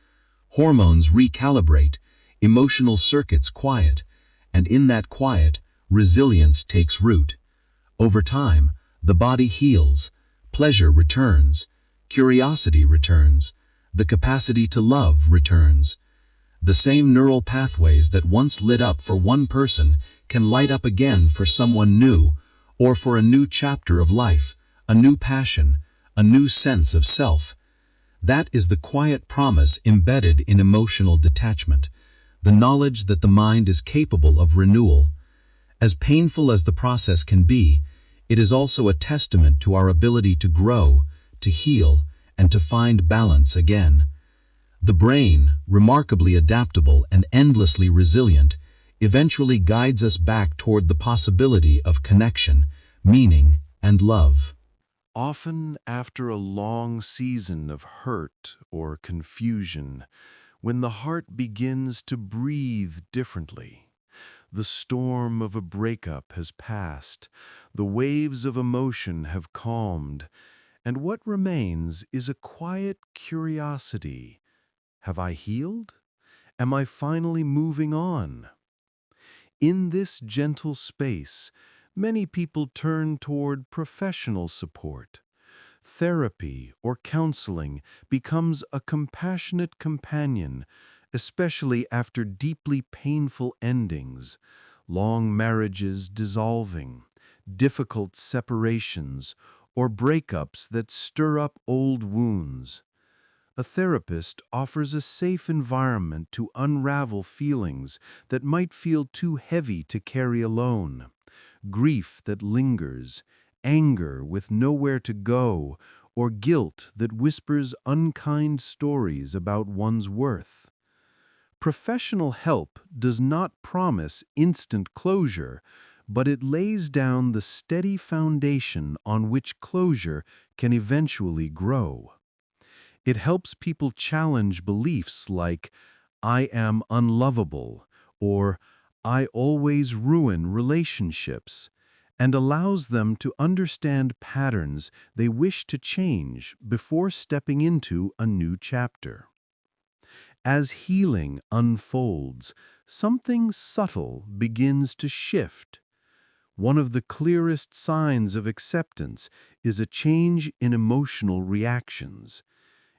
Hormones recalibrate, emotional circuits quiet, and in that quiet, resilience takes root. Over time, The body heals, pleasure returns, curiosity returns, the capacity to love returns. The same neural pathways that once lit up for one person can light up again for someone new, or for a new chapter of life, a new passion, a new sense of self. That is the quiet promise embedded in emotional detachment, the knowledge that the mind is capable of renewal. As painful as the process can be, it is also a testament to our ability to grow, to heal, and to find balance again. The brain, remarkably adaptable and endlessly resilient, eventually guides us back toward the possibility of connection, meaning, and love. Often after a long season of hurt or confusion, when the heart begins to breathe differently, the storm of a breakup has passed, the waves of emotion have calmed, and what remains is a quiet curiosity. Have I healed? Am I finally moving on? In this gentle space, many people turn toward professional support. Therapy or counseling becomes a compassionate companion, especially after deeply painful endings, long marriages dissolving, difficult separations, or breakups that stir up old wounds. A therapist offers a safe environment to unravel feelings that might feel too heavy to carry alone. Grief that lingers, anger with nowhere to go, or guilt that whispers unkind stories about one's worth. Professional help does not promise instant closure, but it lays down the steady foundation on which closure can eventually grow. It helps people challenge beliefs like, "I am unlovable," or "I always ruin relationships," and allows them to understand patterns they wish to change before stepping into a new chapter. As healing unfolds, something subtle begins to shift. One of the clearest signs of acceptance is a change in emotional reactions.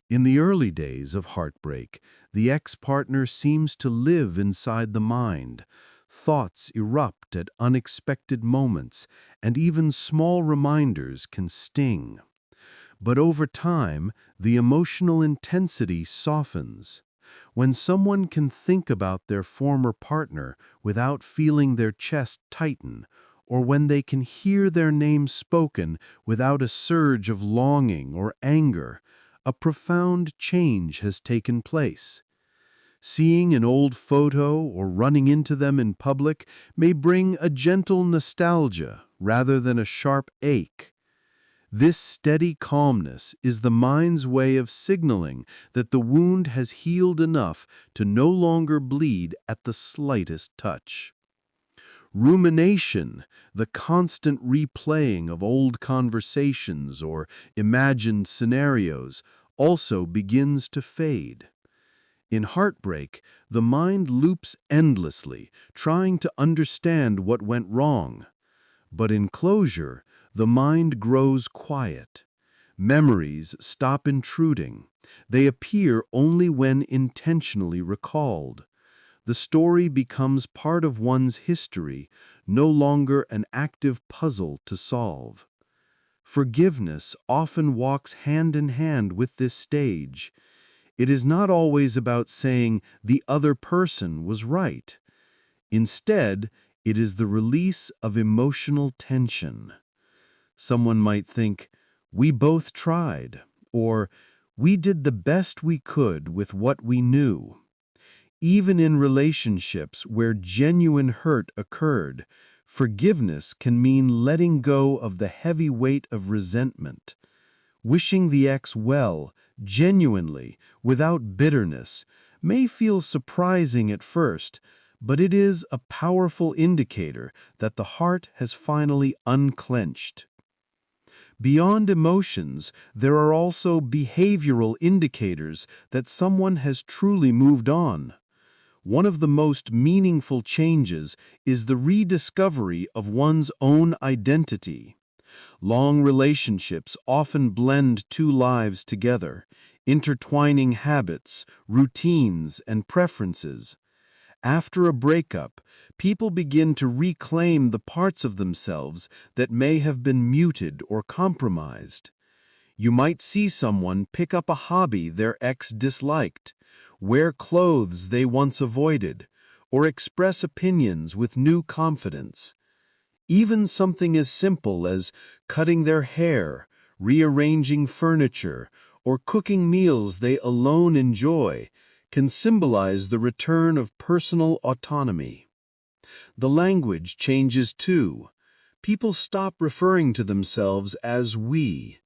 In the early days of heartbreak, the ex-partner seems to live inside the mind. Thoughts erupt at unexpected moments, and even small reminders can sting. But over time, the emotional intensity softens. When someone can think about their former partner without feeling their chest tighten, or when they can hear their name spoken without a surge of longing or anger, a profound change has taken place. Seeing an old photo or running into them in public may bring a gentle nostalgia rather than a sharp ache. This steady calmness is the mind's way of signaling that the wound has healed enough to no longer bleed at the slightest touch. Rumination, the constant replaying of old conversations or imagined scenarios, also begins to fade. In heartbreak, the mind loops endlessly, trying to understand what went wrong. But in closure, the mind grows quiet. Memories stop intruding. They appear only when intentionally recalled. The story becomes part of one's history, no longer an active puzzle to solve. Forgiveness often walks hand in hand with this stage. It is not always about saying the other person was right. Instead, it is the release of emotional tension. Someone might think, "We both tried," or "We did the best we could with what we knew." Even in relationships where genuine hurt occurred, forgiveness can mean letting go of the heavy weight of resentment. Wishing the ex well, genuinely, without bitterness, may feel surprising at first, but it is a powerful indicator that the heart has finally unclenched. Beyond emotions, there are also behavioral indicators that someone has truly moved on. One of the most meaningful changes is the rediscovery of one's own identity. Long relationships often blend two lives together, intertwining habits, routines, and preferences. After a breakup, people begin to reclaim the parts of themselves that may have been muted or compromised. You might see someone pick up a hobby their ex disliked, wear clothes they once avoided, or express opinions with new confidence. Even something as simple as cutting their hair, rearranging furniture, or cooking meals they alone enjoy can symbolize the return of personal autonomy. The language changes too. People stop referring to themselves as we.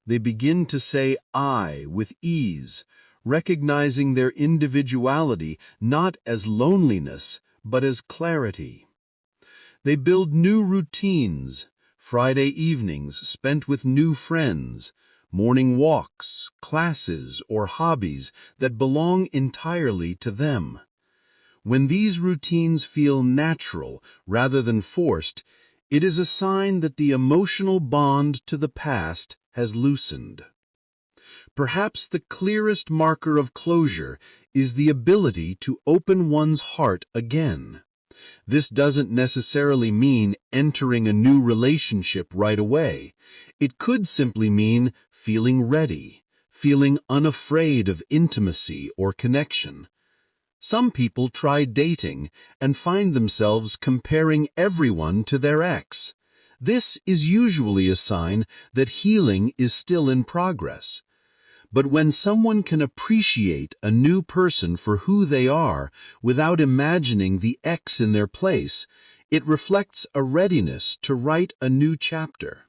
They begin to say I with ease, recognizing their individuality not as loneliness, but as clarity. They build new routines, Friday evenings spent with new friends, morning walks, classes, or hobbies that belong entirely to them. When these routines feel natural rather than forced, it is a sign that the emotional bond to the past has loosened. Perhaps the clearest marker of closure is the ability to open one's heart again. This doesn't necessarily mean entering a new relationship right away. It could simply mean feeling ready, feeling unafraid of intimacy or connection. Some people try dating and find themselves comparing everyone to their ex. This is usually a sign that healing is still in progress. But when someone can appreciate a new person for who they are without imagining the ex in their place, it reflects a readiness to write a new chapter.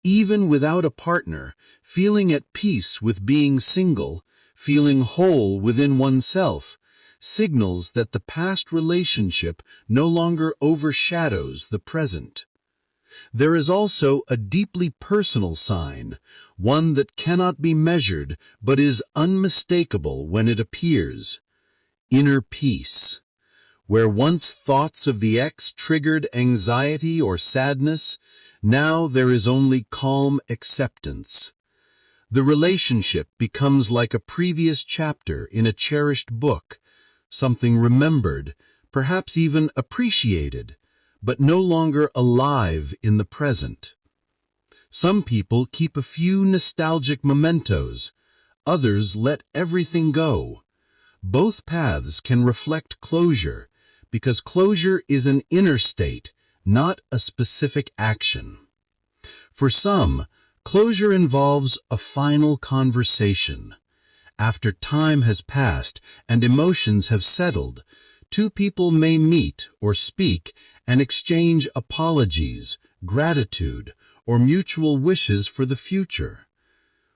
Even without a partner, feeling at peace with being single, feeling whole within oneself, signals that the past relationship no longer overshadows the present. There is also a deeply personal sign, one that cannot be measured but is unmistakable when it appears. Inner peace. Where once thoughts of the ex triggered anxiety or sadness, now there is only calm acceptance. The relationship becomes like a previous chapter in a cherished book, something remembered, perhaps even appreciated, but no longer alive in the present. Some people keep a few nostalgic mementos, others let everything go. Both paths can reflect closure, because closure is an inner state, not a specific action. For some, closure involves a final conversation. After time has passed and emotions have settled, two people may meet or speak and exchange apologies, gratitude, or mutual wishes for the future.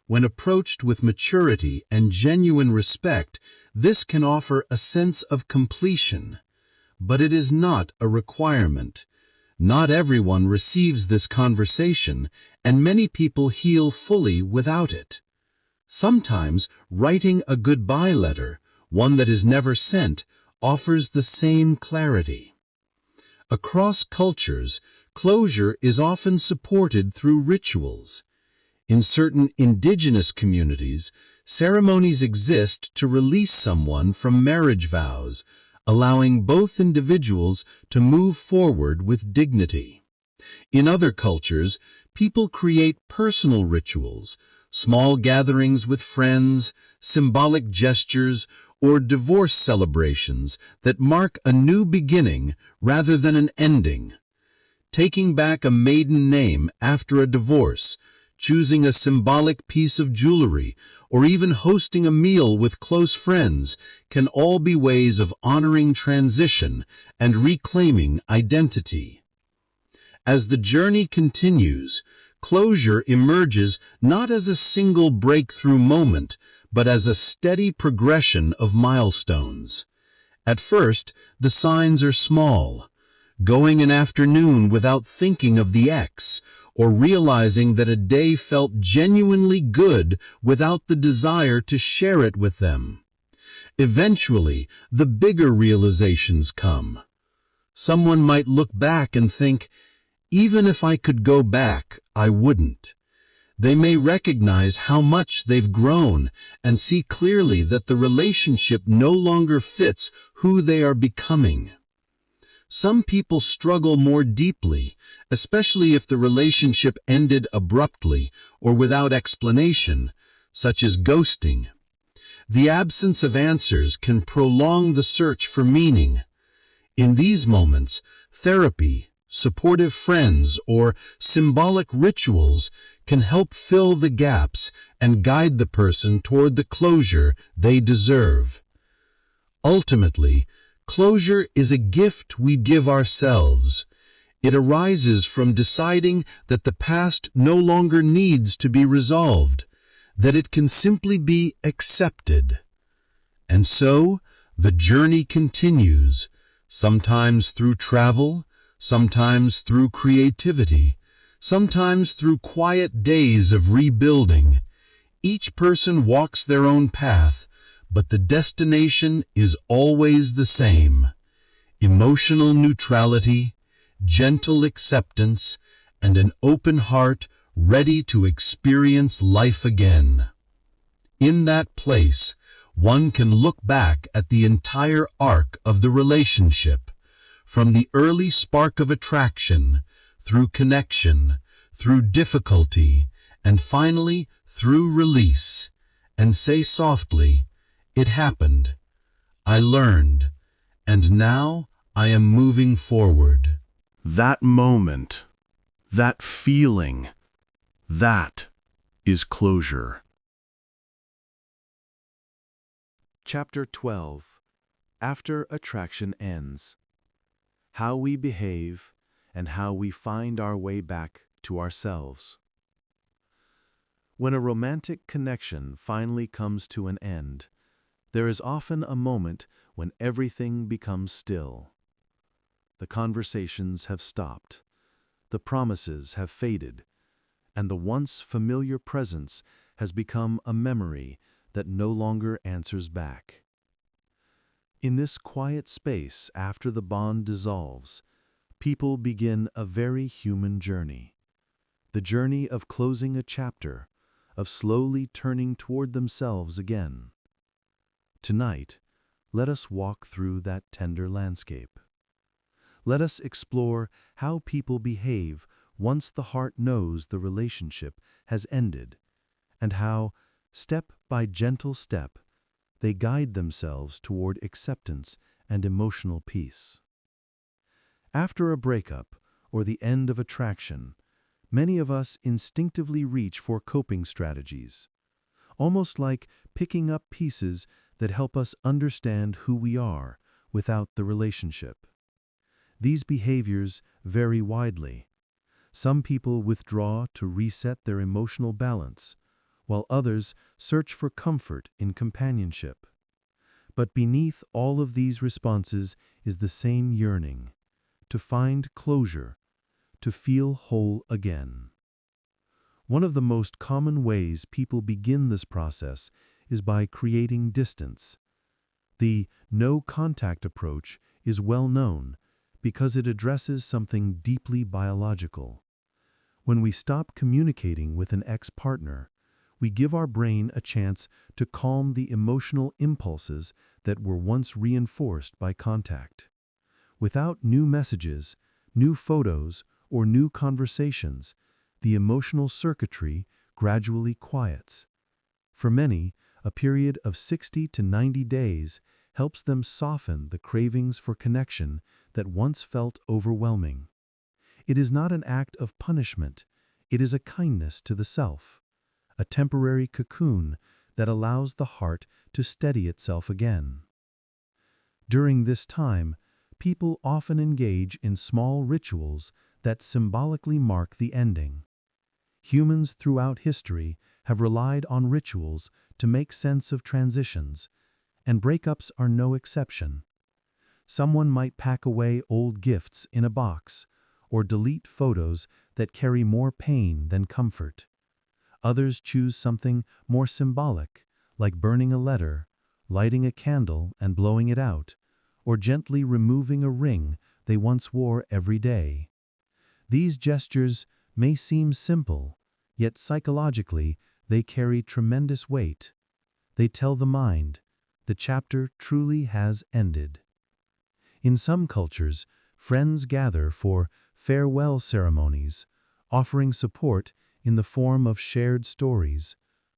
When approached with maturity and genuine respect, this can offer a sense of completion. But it is not a requirement. Not everyone receives this conversation, and many people heal fully without it. Sometimes writing a goodbye letter, one that is never sent, offers the same clarity. Across cultures, closure is often supported through rituals. In certain indigenous communities, ceremonies exist to release someone from marriage vows, allowing both individuals to move forward with dignity. In other cultures, people create personal rituals, small gatherings with friends, symbolic gestures, or divorce celebrations that mark a new beginning rather than an ending. Taking back a maiden name after a divorce, choosing a symbolic piece of jewelry, or even hosting a meal with close friends can all be ways of honoring transition and reclaiming identity. As the journey continues, closure emerges not as a single breakthrough moment, but as a steady progression of milestones. At first, the signs are small. Going an afternoon without thinking of the ex, or realizing that a day felt genuinely good without the desire to share it with them. Eventually, the bigger realizations come. Someone might look back and think, Even if I could go back, I wouldn't. They may recognize how much they've grown and see clearly that the relationship no longer fits who they are becoming. Some people struggle more deeply, especially if the relationship ended abruptly or without explanation, such as ghosting. The absence of answers can prolong the search for meaning. In these moments, therapy, supportive friends, or symbolic rituals can help fill the gaps and guide the person toward the closure they deserve. Ultimately, closure is a gift we give ourselves. It arises from deciding that the past no longer needs to be resolved, that it can simply be accepted. And so, the journey continues, sometimes through travel, sometimes through creativity, sometimes through quiet days of rebuilding. Each person walks their own path, but the destination is always the same: emotional neutrality, gentle acceptance, and an open heart ready to experience life again. In that place, one can look back at the entire arc of the relationship, from the early spark of attraction, through connection, through difficulty, and finally through release, and say softly, "It happened. I learned, and now I am moving forward." That moment, that feeling, that is closure. Chapter 12. After Attraction Ends. How we behave and how we find our way back to ourselves. When a romantic connection finally comes to an end, there is often a moment when everything becomes still. The conversations have stopped, the promises have faded, and the once familiar presence has become a memory that no longer answers back. In this quiet space after the bond dissolves, people begin a very human journey. The journey of closing a chapter, of slowly turning toward themselves again. Tonight, let us walk through that tender landscape. Let us explore how people behave once the heart knows the relationship has ended, and how, step by gentle step, they guide themselves toward acceptance and emotional peace. After a breakup or the end of attraction, many of us instinctively reach for coping strategies, almost like picking up pieces that help us understand who we are without the relationship. These behaviors vary widely. Some people withdraw to reset their emotional balance, while others search for comfort in companionship. But beneath all of these responses is the same yearning: to find closure, to feel whole again. One of the most common ways people begin this process is by creating distance. The no-contact approach is well known because it addresses something deeply biological. When we stop communicating with an ex-partner, we give our brain a chance to calm the emotional impulses that were once reinforced by contact. Without new messages, new photos, or new conversations, the emotional circuitry gradually quiets. For many, a period of 60 to 90 days helps them soften the cravings for connection that once felt overwhelming. It is not an act of punishment, it is a kindness to the self, a temporary cocoon that allows the heart to steady itself again. During this time, people often engage in small rituals that symbolically mark the ending. Humans throughout history have relied on rituals to make sense of transitions, and breakups are no exception. Someone might pack away old gifts in a box, or delete photos that carry more pain than comfort. Others choose something more symbolic, like burning a letter, lighting a candle and blowing it out, or gently removing a ring they once wore every day. These gestures may seem simple, yet psychologically they carry tremendous weight. They tell the mind, the chapter truly has ended. In some cultures, friends gather for farewell ceremonies, offering support in the form of shared stories,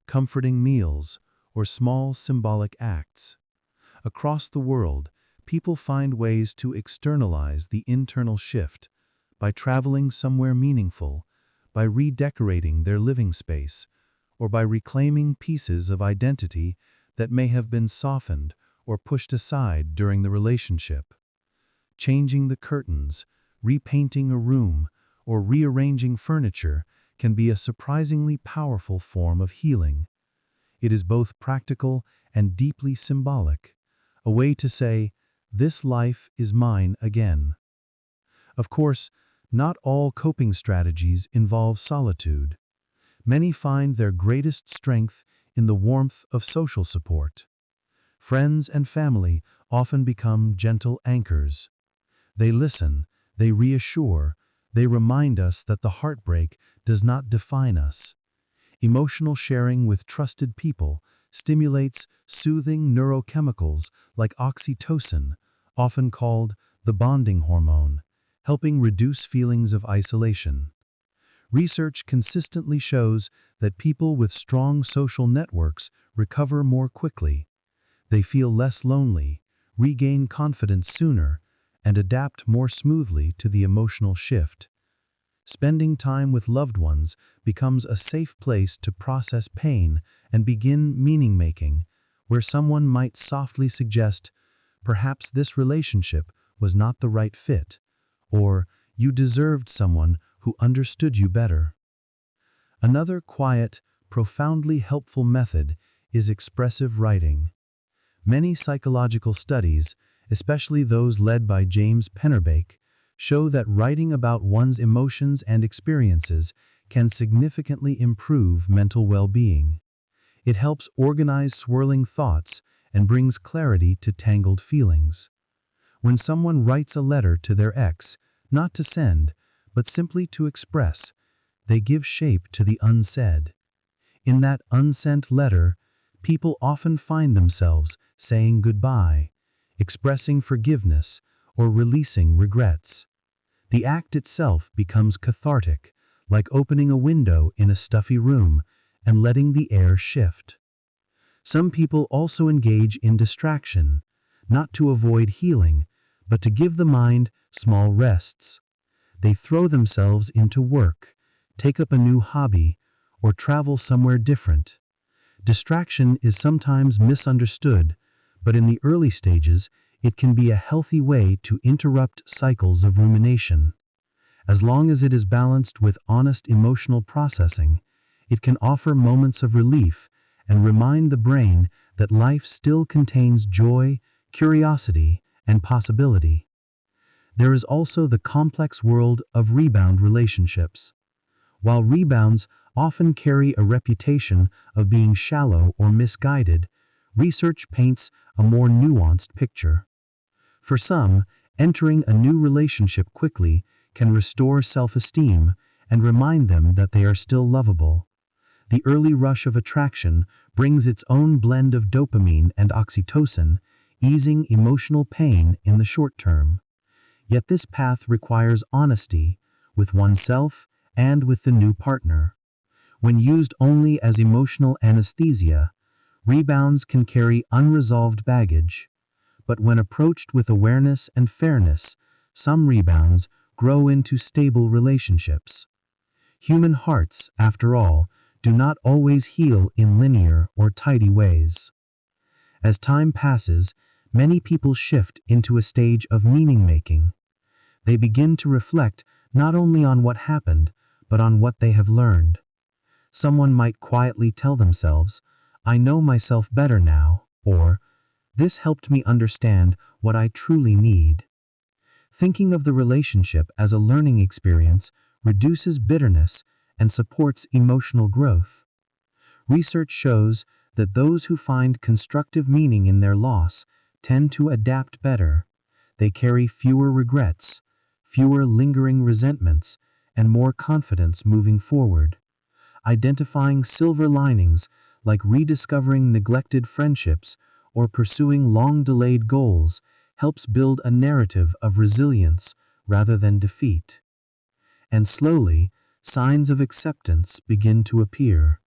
comforting meals, or small symbolic acts. Across the world, people find ways to externalize the internal shift by traveling somewhere meaningful, by redecorating their living space, or by reclaiming pieces of identity that may have been softened or pushed aside during the relationship. Changing the curtains, repainting a room, or rearranging furniture can be a surprisingly powerful form of healing. It is both practical and deeply symbolic, a way to say, "This life is mine again." Of course, not all coping strategies involve solitude. Many find their greatest strength in the warmth of social support. Friends and family often become gentle anchors. They listen, they reassure, they remind us that the heartbreak does not define us. Emotional sharing with trusted people stimulates soothing neurochemicals like oxytocin, often called the bonding hormone, helping reduce feelings of isolation. Research consistently shows that people with strong social networks recover more quickly. They feel less lonely, regain confidence sooner, and adapt more smoothly to the emotional shift. Spending time with loved ones becomes a safe place to process pain and begin meaning-making, where someone might softly suggest, "Perhaps this relationship was not the right fit," or "You deserved someone who understood you better." Another quiet, profoundly helpful method is expressive writing. Many psychological studies, especially those led by James Pennerbake, show that writing about one's emotions and experiences can significantly improve mental well-being. It helps organize swirling thoughts and brings clarity to tangled feelings. When someone writes a letter to their ex, not to send, but simply to express, they give shape to the unsaid. In that unsent letter, people often find themselves saying goodbye, expressing forgiveness, or releasing regrets. The act itself becomes cathartic, like opening a window in a stuffy room and letting the air shift. Some people also engage in distraction, not to avoid healing, but to give the mind small rests. They throw themselves into work, take up a new hobby, or travel somewhere different. Distraction is sometimes misunderstood, but in the early stages, it can be a healthy way to interrupt cycles of rumination. As long as it is balanced with honest emotional processing, it can offer moments of relief and remind the brain that life still contains joy, curiosity, and possibility. There is also the complex world of rebound relationships. While rebounds often carry a reputation of being shallow or misguided, research paints a more nuanced picture. For some, entering a new relationship quickly can restore self-esteem and remind them that they are still lovable. The early rush of attraction brings its own blend of dopamine and oxytocin, easing emotional pain in the short term. Yet this path requires honesty with oneself and with the new partner. When used only as emotional anesthesia, rebounds can carry unresolved baggage. But when approached with awareness and fairness, some rebounds grow into stable relationships. Human hearts, after all, do not always heal in linear or tidy ways. As time passes, many people shift into a stage of meaning-making. They begin to reflect not only on what happened, but on what they have learned. Someone might quietly tell themselves, "I know myself better now," or "This helped me understand what I truly need." Thinking of the relationship as a learning experience reduces bitterness and supports emotional growth. Research shows that those who find constructive meaning in their loss tend to adapt better. They carry fewer regrets, fewer lingering resentments, and more confidence moving forward. Identifying silver linings, like rediscovering neglected friendships or pursuing long-delayed goals, helps build a narrative of resilience rather than defeat. And slowly, signs of acceptance begin to appear.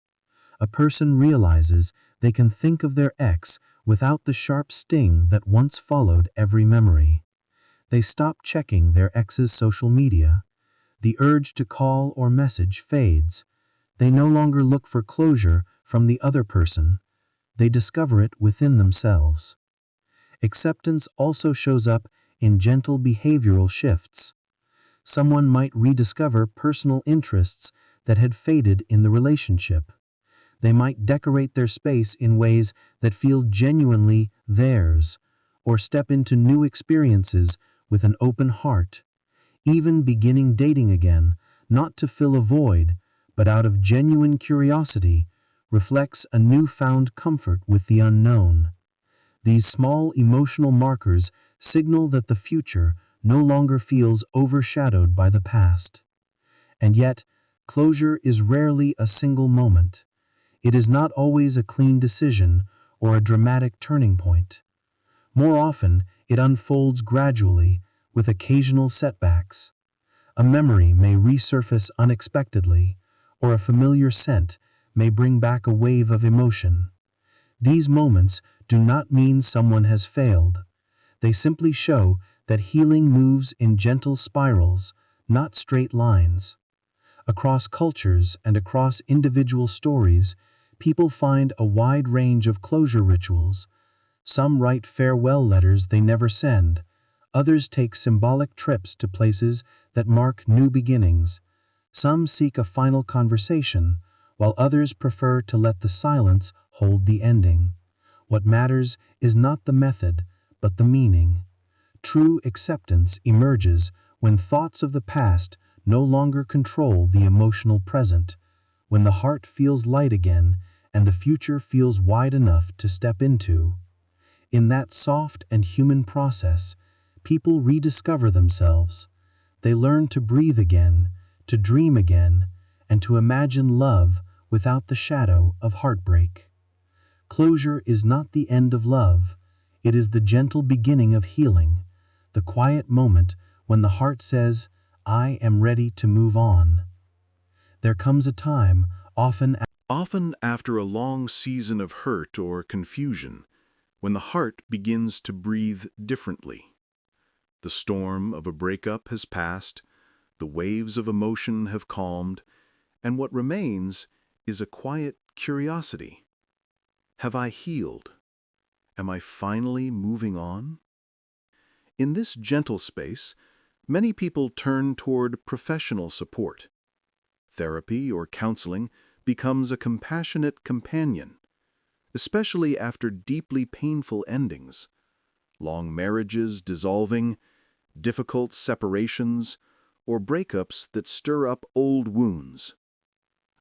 A person realizes they can think of their ex without the sharp sting that once followed every memory. They stop checking their ex's social media. The urge to call or message fades. They no longer look for closure from the other person. They discover it within themselves. Acceptance also shows up in gentle behavioral shifts. Someone might rediscover personal interests that had faded in the relationship. They might decorate their space in ways that feel genuinely theirs, or step into new experiences with an open heart. Even beginning dating again, not to fill a void, but out of genuine curiosity, reflects a newfound comfort with the unknown. These small emotional markers signal that the future no longer feels overshadowed by the past. And yet, closure is rarely a single moment. It is not always a clean decision or a dramatic turning point. More often, it unfolds gradually, with occasional setbacks. A memory may resurface unexpectedly, or a familiar scent may bring back a wave of emotion. These moments do not mean someone has failed. They simply show that healing moves in gentle spirals, not straight lines. Across cultures and across individual stories, people find a wide range of closure rituals. Some write farewell letters they never send. Others take symbolic trips to places that mark new beginnings. Some seek a final conversation, while others prefer to let the silence hold the ending. What matters is not the method, but the meaning. True acceptance emerges when thoughts of the past no longer control the emotional present, when the heart feels light again and the future feels wide enough to step into. In that soft and human process, people rediscover themselves. They learn to breathe again, to dream again, and to imagine love without the shadow of heartbreak. Closure is not the end of love. It is the gentle beginning of healing, the quiet moment when the heart says, "I am ready to move on." There comes a time, often after a long season of hurt or confusion, when the heart begins to breathe differently. The storm of a breakup has passed, the waves of emotion have calmed, and what remains is a quiet curiosity. Have I healed? Am I finally moving on? In this gentle space, many people turn toward professional support. Therapy or counseling becomes a compassionate companion, especially after deeply painful endings, long marriages dissolving, difficult separations, or breakups that stir up old wounds.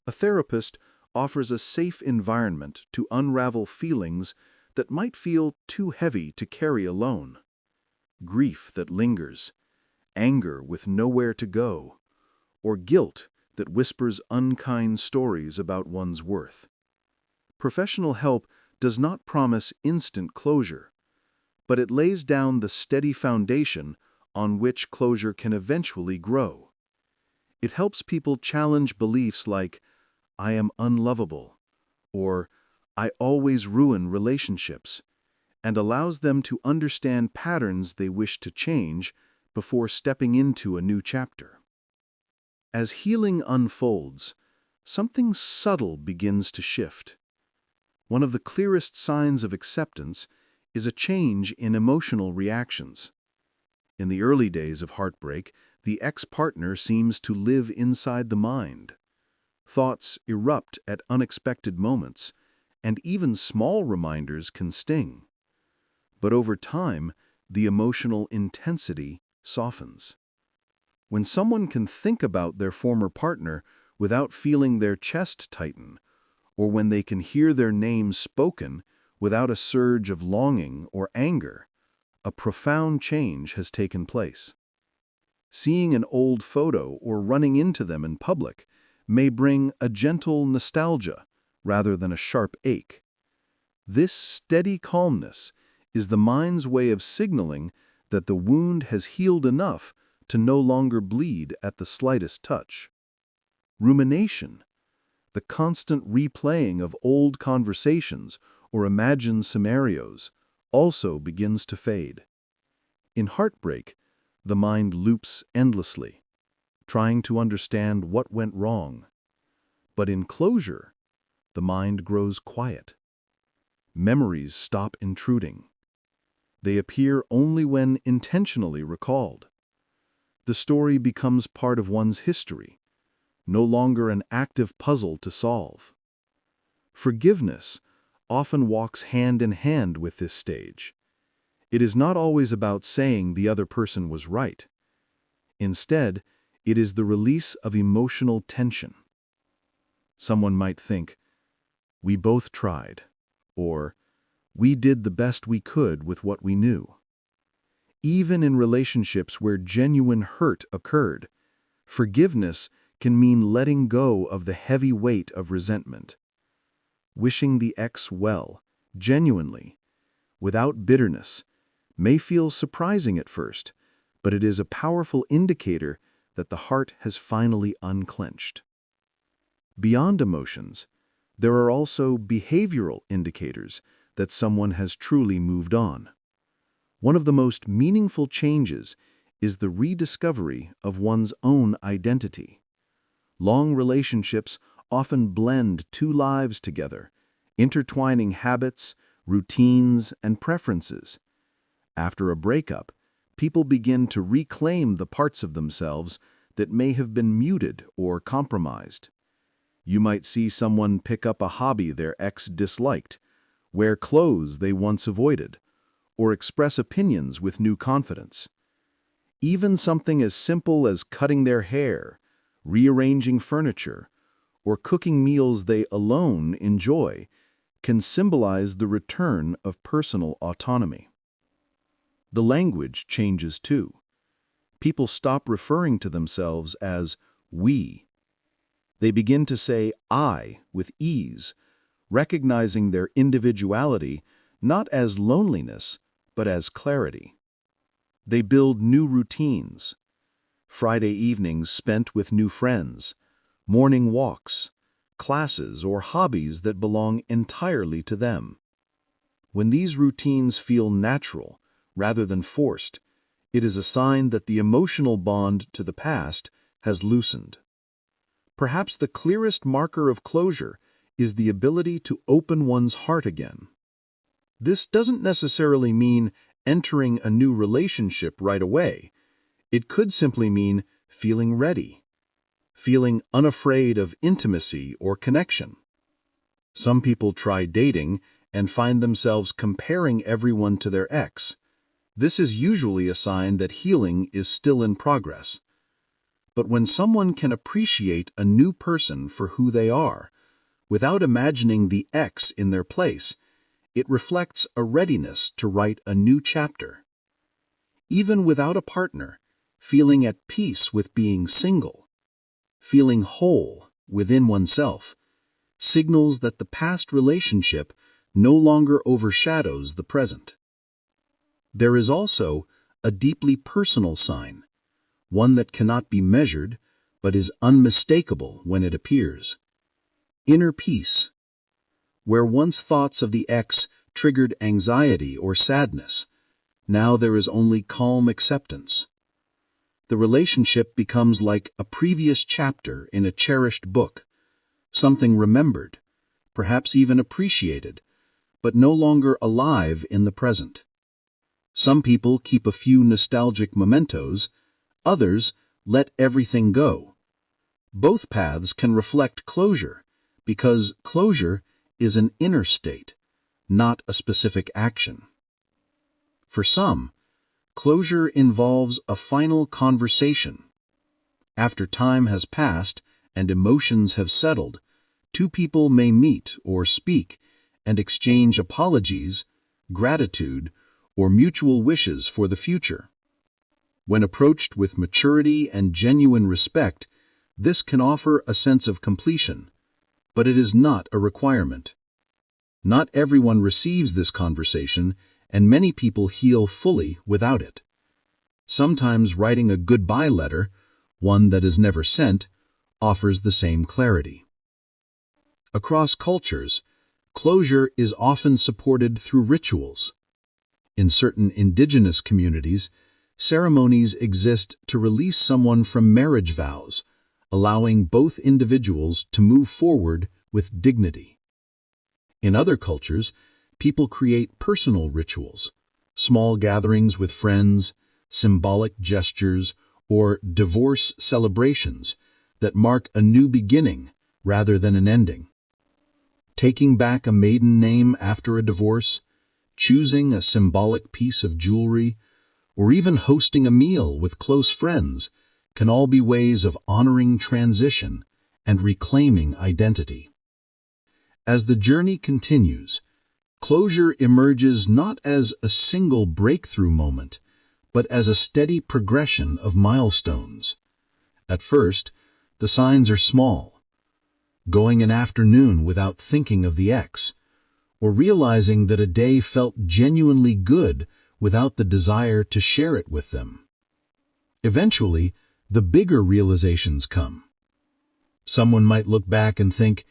A therapist offers a safe environment to unravel feelings that might feel too heavy to carry alone. Grief that lingers, anger with nowhere to go, or guilt that whispers unkind stories about one's worth. Professional help does not promise instant closure, but it lays down the steady foundation on which closure can eventually grow. It helps people challenge beliefs like, "I am unlovable," or "I always ruin relationships," and allows them to understand patterns they wish to change before stepping into a new chapter. As healing unfolds, something subtle begins to shift. One of the clearest signs of acceptance is a change in emotional reactions. In the early days of heartbreak, the ex-partner seems to live inside the mind. Thoughts erupt at unexpected moments, and even small reminders can sting. But over time, the emotional intensity softens. When someone can think about their former partner without feeling their chest tighten, or when they can hear their name spoken without a surge of longing or anger, a profound change has taken place. Seeing an old photo or running into them in public may bring a gentle nostalgia rather than a sharp ache. This steady calmness is the mind's way of signaling that the wound has healed enough to no longer bleed at the slightest touch. Rumination, the constant replaying of old conversations or imagined scenarios, also begins to fade. In heartbreak, the mind loops endlessly, trying to understand what went wrong. But in closure, the mind grows quiet. Memories stop intruding. They appear only when intentionally recalled. The story becomes part of one's history, no longer an active puzzle to solve. Forgiveness often walks hand in hand with this stage. It is not always about saying the other person was right. Instead, it is the release of emotional tension. Someone might think, "We both tried," or "We did the best we could with what we knew." Even in relationships where genuine hurt occurred, forgiveness can mean letting go of the heavy weight of resentment. Wishing the ex well, genuinely, without bitterness, may feel surprising at first, but it is a powerful indicator that the heart has finally unclenched. Beyond emotions, there are also behavioral indicators that someone has truly moved on. One of the most meaningful changes is the rediscovery of one's own identity. Long relationships often blend two lives together, intertwining habits, routines, and preferences. After a breakup, people begin to reclaim the parts of themselves that may have been muted or compromised. You might see someone pick up a hobby their ex disliked, wear clothes they once avoided, or express opinions with new confidence. Even something as simple as cutting their hair, rearranging furniture, or cooking meals they alone enjoy can symbolize the return of personal autonomy. The language changes too. People stop referring to themselves as we. They begin to say I with ease, recognizing their individuality not as loneliness, but as clarity. They build new routines. Friday evenings spent with new friends, morning walks, classes, or hobbies that belong entirely to them. When these routines feel natural rather than forced, it is a sign that the emotional bond to the past has loosened. Perhaps the clearest marker of closure is the ability to open one's heart again. This doesn't necessarily mean entering a new relationship right away. It could simply mean feeling ready, feeling unafraid of intimacy or connection. Some people try dating and find themselves comparing everyone to their ex. This is usually a sign that healing is still in progress. But when someone can appreciate a new person for who they are, without imagining the ex in their place, it reflects a readiness to write a new chapter. Even without a partner, feeling at peace with being single, feeling whole within oneself, signals that the past relationship no longer overshadows the present. There is also a deeply personal sign, one that cannot be measured but is unmistakable when it appears. Inner peace. Where once thoughts of the ex triggered anxiety or sadness, now there is only calm acceptance. The relationship becomes like a previous chapter in a cherished book, something remembered, perhaps even appreciated, but no longer alive in the present. Some people keep a few nostalgic mementos, others let everything go. Both paths can reflect closure, because closure is an inner state, not a specific action. For some, closure involves a final conversation. After time has passed and emotions have settled, two people may meet or speak and exchange apologies, gratitude, or mutual wishes for the future. When approached with maturity and genuine respect, this can offer a sense of completion, but it is not a requirement. Not everyone receives this conversation, and many people heal fully without it. Sometimes writing a goodbye letter, one that is never sent, offers the same clarity. Across cultures, closure is often supported through rituals. In certain indigenous communities, ceremonies exist to release someone from marriage vows, allowing both individuals to move forward with dignity. In other cultures, people create personal rituals, small gatherings with friends, symbolic gestures, or divorce celebrations that mark a new beginning rather than an ending. Taking back a maiden name after a divorce, choosing a symbolic piece of jewelry, or even hosting a meal with close friends can all be ways of honoring transition and reclaiming identity. As the journey continues, closure emerges not as a single breakthrough moment, but as a steady progression of milestones. At first, the signs are small. Going an afternoon without thinking of the ex, or realizing that a day felt genuinely good without the desire to share it with them. Eventually, the bigger realizations come. Someone might look back and think,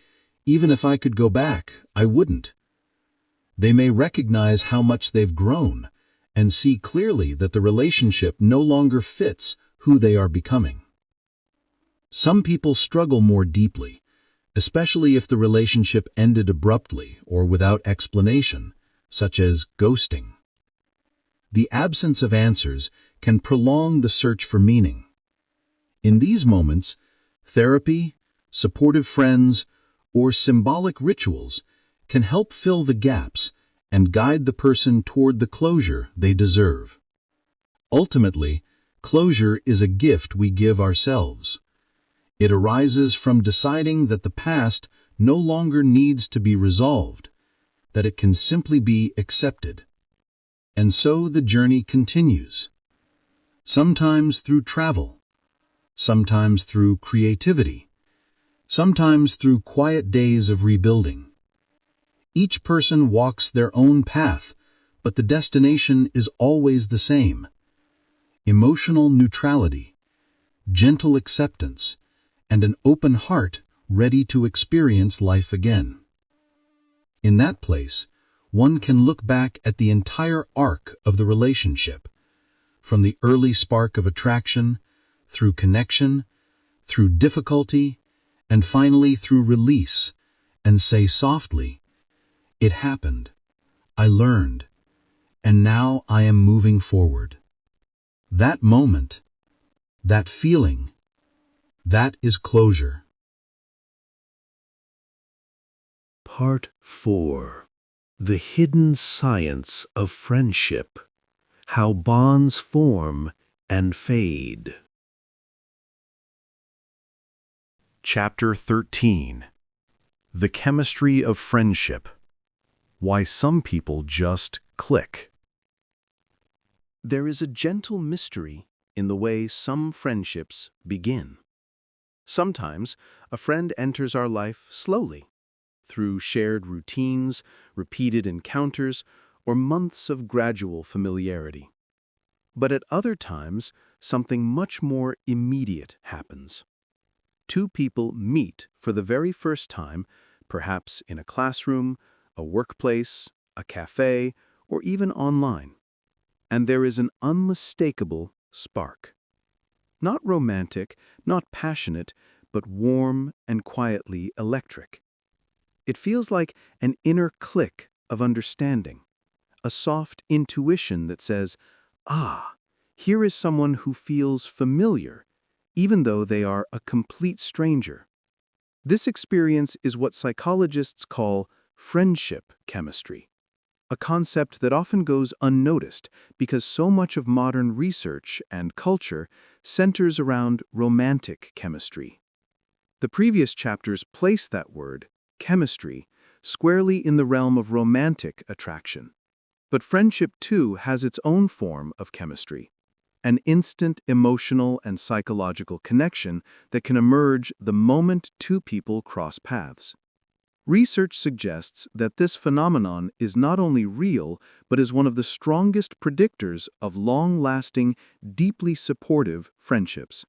even if I could go back, I wouldn't. They may recognize how much they've grown and see clearly that the relationship no longer fits who they are becoming. Some people struggle more deeply, especially if the relationship ended abruptly or without explanation, such as ghosting. The absence of answers can prolong the search for meaning. In these moments, therapy, supportive friends, or symbolic rituals can help fill the gaps and guide the person toward the closure they deserve. Ultimately, closure is a gift we give ourselves. It arises from deciding that the past no longer needs to be resolved, that it can simply be accepted. And so the journey continues. Sometimes through travel, sometimes through creativity, sometimes through quiet days of rebuilding. Each person walks their own path, but the destination is always the same. Emotional neutrality, gentle acceptance, and an open heart ready to experience life again. In that place, one can look back at the entire arc of the relationship, from the early spark of attraction, through connection, through difficulty, and finally through release, and say softly, "It happened, I learned, and now I am moving forward." That moment, that feeling, that is closure. Part 4. The Hidden Science of Friendship. How Bonds Form and Fade. Chapter 13. The Chemistry of Friendship. Why Some People Just Click. There is a gentle mystery in the way some friendships begin. Sometimes a friend enters our life slowly, through shared routines, repeated encounters, or months of gradual familiarity. But at other times, something much more immediate happens. Two people meet for the very first time, perhaps in a classroom, a workplace, a cafe, or even online. And there is an unmistakable spark. Not romantic, not passionate, but warm and quietly electric. It feels like an inner click of understanding, a soft intuition that says, "Ah, here is someone who feels familiar, even though they are a complete stranger." This experience is what psychologists call friendship chemistry, a concept that often goes unnoticed because so much of modern research and culture centers around romantic chemistry. The previous chapters place that word, chemistry, squarely in the realm of romantic attraction. But friendship, too, has its own form of chemistry. an instant emotional and psychological connection that can emerge the moment two people cross paths. Research suggests that this phenomenon is not only real, but is one of the strongest predictors of long-lasting, deeply supportive friendships.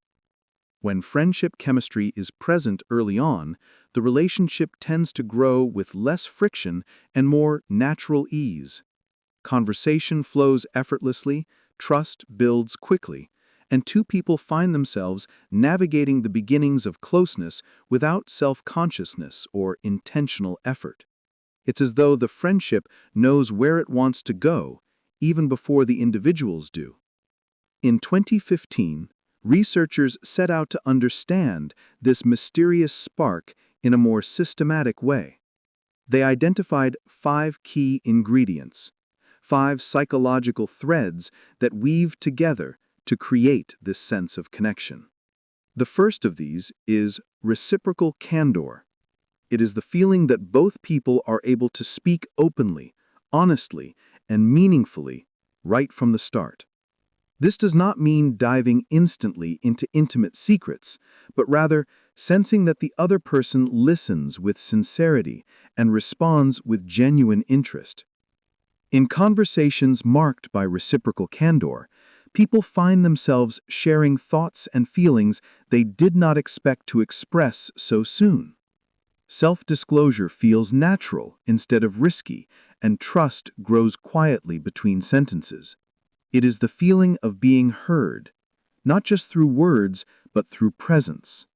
When friendship chemistry is present early on, the relationship tends to grow with less friction and more natural ease. Conversation flows effortlessly, trust builds quickly, and two people find themselves navigating the beginnings of closeness without self-consciousness or intentional effort. It's as though the friendship knows where it wants to go, even before the individuals do. In 2015, researchers set out to understand this mysterious spark in a more systematic way. They identified 5 key ingredients, 5 psychological threads that weave together to create this sense of connection. The first of these is reciprocal candor. It is the feeling that both people are able to speak openly, honestly, and meaningfully right from the start. This does not mean diving instantly into intimate secrets, but rather sensing that the other person listens with sincerity and responds with genuine interest. In conversations marked by reciprocal candor, people find themselves sharing thoughts and feelings they did not expect to express so soon. Self-disclosure feels natural instead of risky, and trust grows quietly between sentences. It is the feeling of being heard, not just through words, but through presence.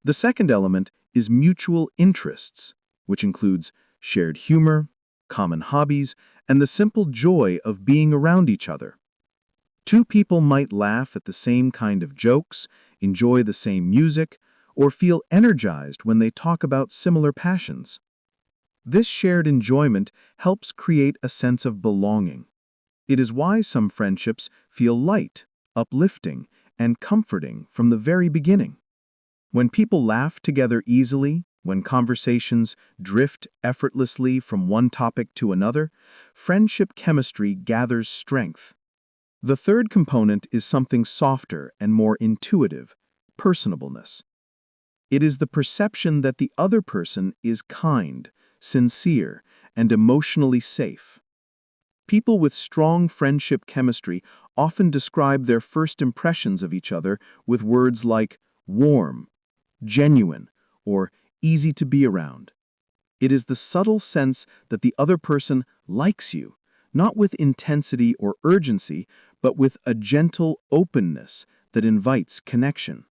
The second element is mutual interests, which includes shared humor, common hobbies, and the simple joy of being around each other. Two people might laugh at the same kind of jokes, enjoy the same music, or feel energized when they talk about similar passions. This shared enjoyment helps create a sense of belonging. It is why some friendships feel light, uplifting, and comforting from the very beginning. When people laugh together easily, when conversations drift effortlessly from one topic to another, friendship chemistry gathers strength. The third component is something softer and more intuitive, personableness. It is the perception that the other person is kind, sincere, and emotionally safe. People with strong friendship chemistry often describe their first impressions of each other with words like warm, genuine, or easy to be around. It is the subtle sense that the other person likes you, not with intensity or urgency, but with a gentle openness that invites connection.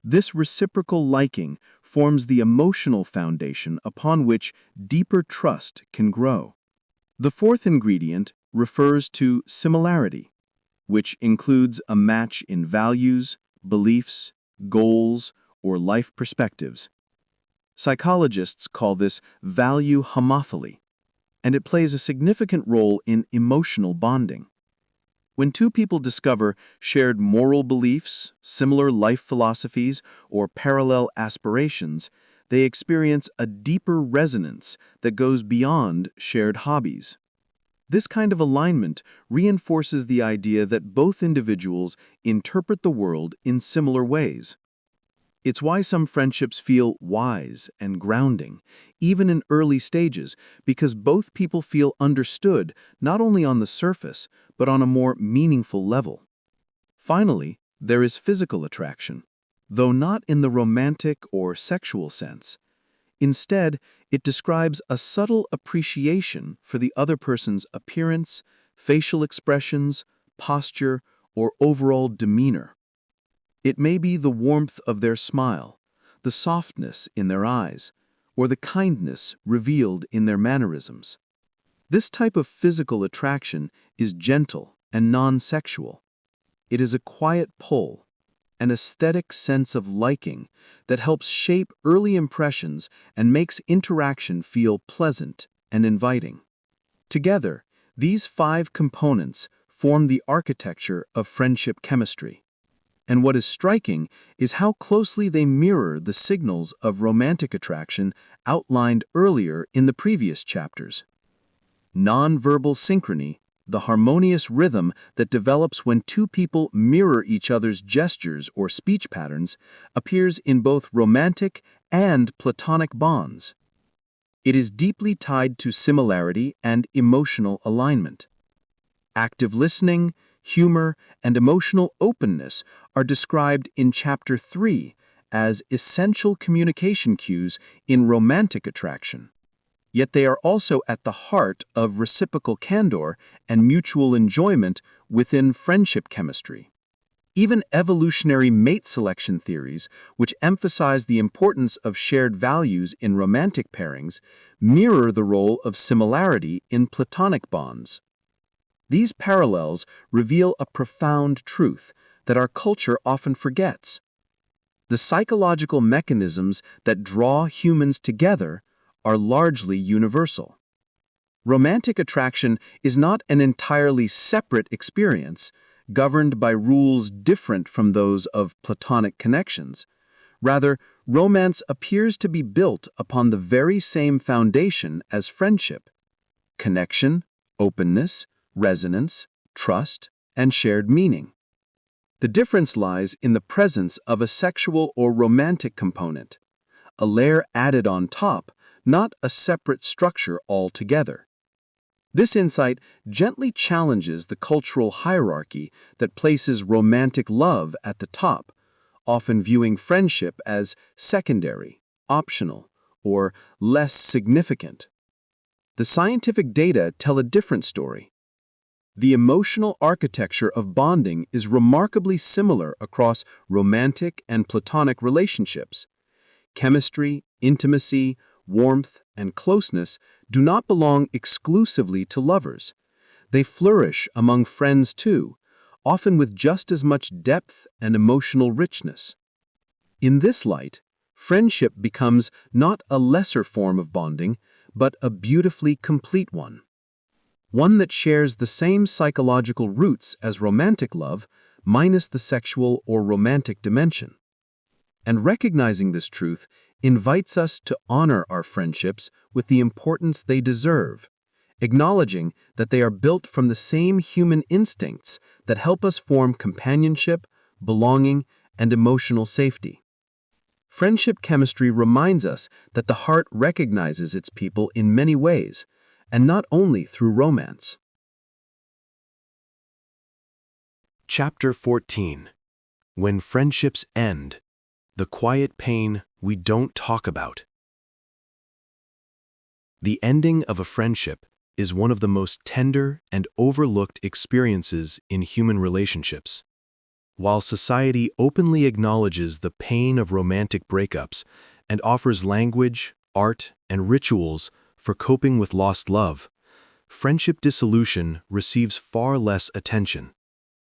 This reciprocal liking forms the emotional foundation upon which deeper trust can grow. The fourth ingredient refers to similarity, which includes a match in values, beliefs, goals, or life perspectives. Psychologists call this value homophily, and it plays a significant role in emotional bonding. When two people discover shared moral beliefs, similar life philosophies, or parallel aspirations, they experience a deeper resonance that goes beyond shared hobbies. This kind of alignment reinforces the idea that both individuals interpret the world in similar ways. It's why some friendships feel wise and grounding, even in early stages, because both people feel understood not only on the surface, but on a more meaningful level. Finally, there is physical attraction, though not in the romantic or sexual sense. Instead, it describes a subtle appreciation for the other person's appearance, facial expressions, posture, or overall demeanor. It may be the warmth of their smile, the softness in their eyes, or the kindness revealed in their mannerisms. This type of physical attraction is gentle and non-sexual. It is a quiet pull, an aesthetic sense of liking that helps shape early impressions and makes interaction feel pleasant and inviting. Together, these 5 components form the architecture of friendship chemistry. And what is striking is how closely they mirror the signals of romantic attraction outlined earlier in the previous chapters. Nonverbal synchrony, the harmonious rhythm that develops when two people mirror each other's gestures or speech patterns, appears in both romantic and platonic bonds. It is deeply tied to similarity and emotional alignment. Active listening, humor, and emotional openness are described in Chapter 3 as essential communication cues in romantic attraction. Yet they are also at the heart of reciprocal candor and mutual enjoyment within friendship chemistry. Even evolutionary mate selection theories, which emphasize the importance of shared values in romantic pairings, mirror the role of similarity in platonic bonds. These parallels reveal a profound truth that our culture often forgets. The psychological mechanisms that draw humans together are largely universal. Romantic attraction is not an entirely separate experience, governed by rules different from those of platonic connections. Rather, romance appears to be built upon the very same foundation as friendship: connection, openness, resonance, trust, and shared meaning. The difference lies in the presence of a sexual or romantic component, a layer added on top, not a separate structure altogether. This insight gently challenges the cultural hierarchy that places romantic love at the top, often viewing friendship as secondary, optional, or less significant. The scientific data tell a different story. The emotional architecture of bonding is remarkably similar across romantic and platonic relationships. Chemistry, intimacy, warmth, and closeness do not belong exclusively to lovers. They flourish among friends too, often with just as much depth and emotional richness. In this light, friendship becomes not a lesser form of bonding, but a beautifully complete one. One that shares the same psychological roots as romantic love, minus the sexual or romantic dimension. And recognizing this truth invites us to honor our friendships with the importance they deserve, acknowledging that they are built from the same human instincts that help us form companionship, belonging, and emotional safety. Friendship chemistry reminds us that the heart recognizes its people in many ways, and not only through romance. Chapter 14. When Friendships End. The Quiet Pain We Don't Talk About. The ending of a friendship is one of the most tender and overlooked experiences in human relationships. While society openly acknowledges the pain of romantic breakups and offers language, art, and rituals for coping with lost love, friendship dissolution receives far less attention.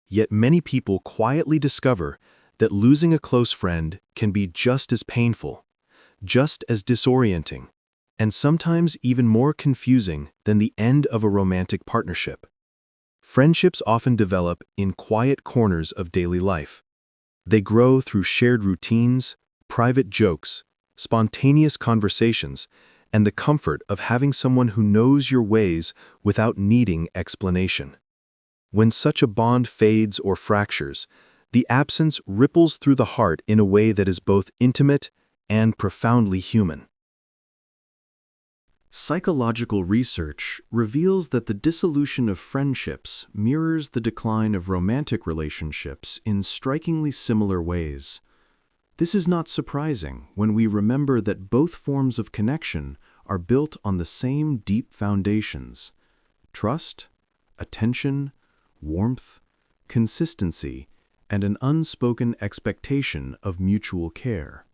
Yet many people quietly discover that losing a close friend can be just as painful, just as disorienting, and sometimes even more confusing than the end of a romantic partnership. Friendships often develop in quiet corners of daily life. They grow through shared routines, private jokes, spontaneous conversations, and the comfort of having someone who knows your ways without needing explanation. When such a bond fades or fractures, the absence ripples through the heart in a way that is both intimate and profoundly human. Psychological research reveals that the dissolution of friendships mirrors the decline of romantic relationships in strikingly similar ways. This is not surprising when we remember that both forms of connection are built on the same deep foundations: trust, attention, warmth, consistency, and an unspoken expectation of mutual care.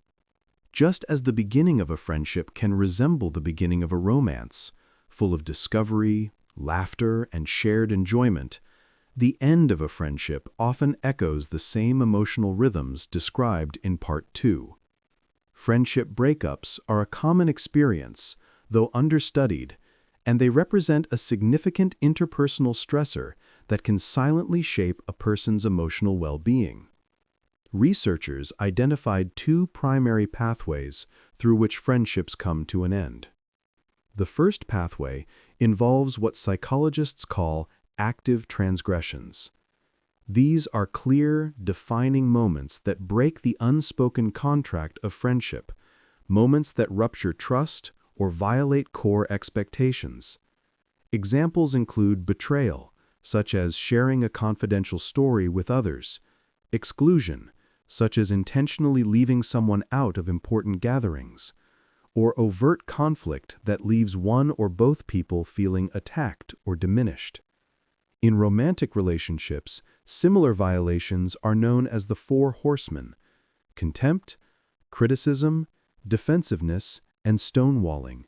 Just as the beginning of a friendship can resemble the beginning of a romance, full of discovery, laughter, and shared enjoyment, the end of a friendship often echoes the same emotional rhythms described in Part 2. Friendship breakups are a common experience, though understudied, and they represent a significant interpersonal stressor that can silently shape a person's emotional well-being. Researchers identified two primary pathways through which friendships come to an end. The first pathway involves what psychologists call active transgressions. These are clear, defining moments that break the unspoken contract of friendship, moments that rupture trust or violate core expectations. Examples include betrayal, such as sharing a confidential story with others, exclusion, such as intentionally leaving someone out of important gatherings, or overt conflict that leaves one or both people feeling attacked or diminished. In romantic relationships, similar violations are known as the Four Horsemen: contempt, criticism, defensiveness, and stonewalling.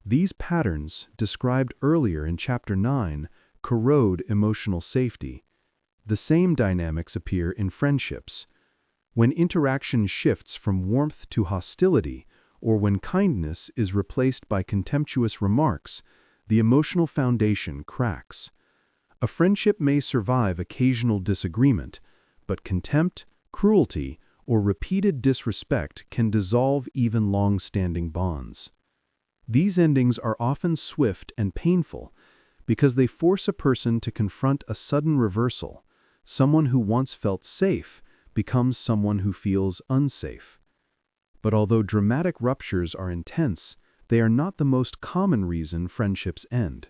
These patterns, described earlier in Chapter 9, corrode emotional safety. The same dynamics appear in friendships. When interaction shifts from warmth to hostility, or when kindness is replaced by contemptuous remarks, the emotional foundation cracks. A friendship may survive occasional disagreement, but contempt, cruelty, or repeated disrespect can dissolve even long-standing bonds. These endings are often swift and painful because they force a person to confront a sudden reversal. Someone who once felt safe becomes someone who feels unsafe. But although dramatic ruptures are intense, they are not the most common reason friendships end.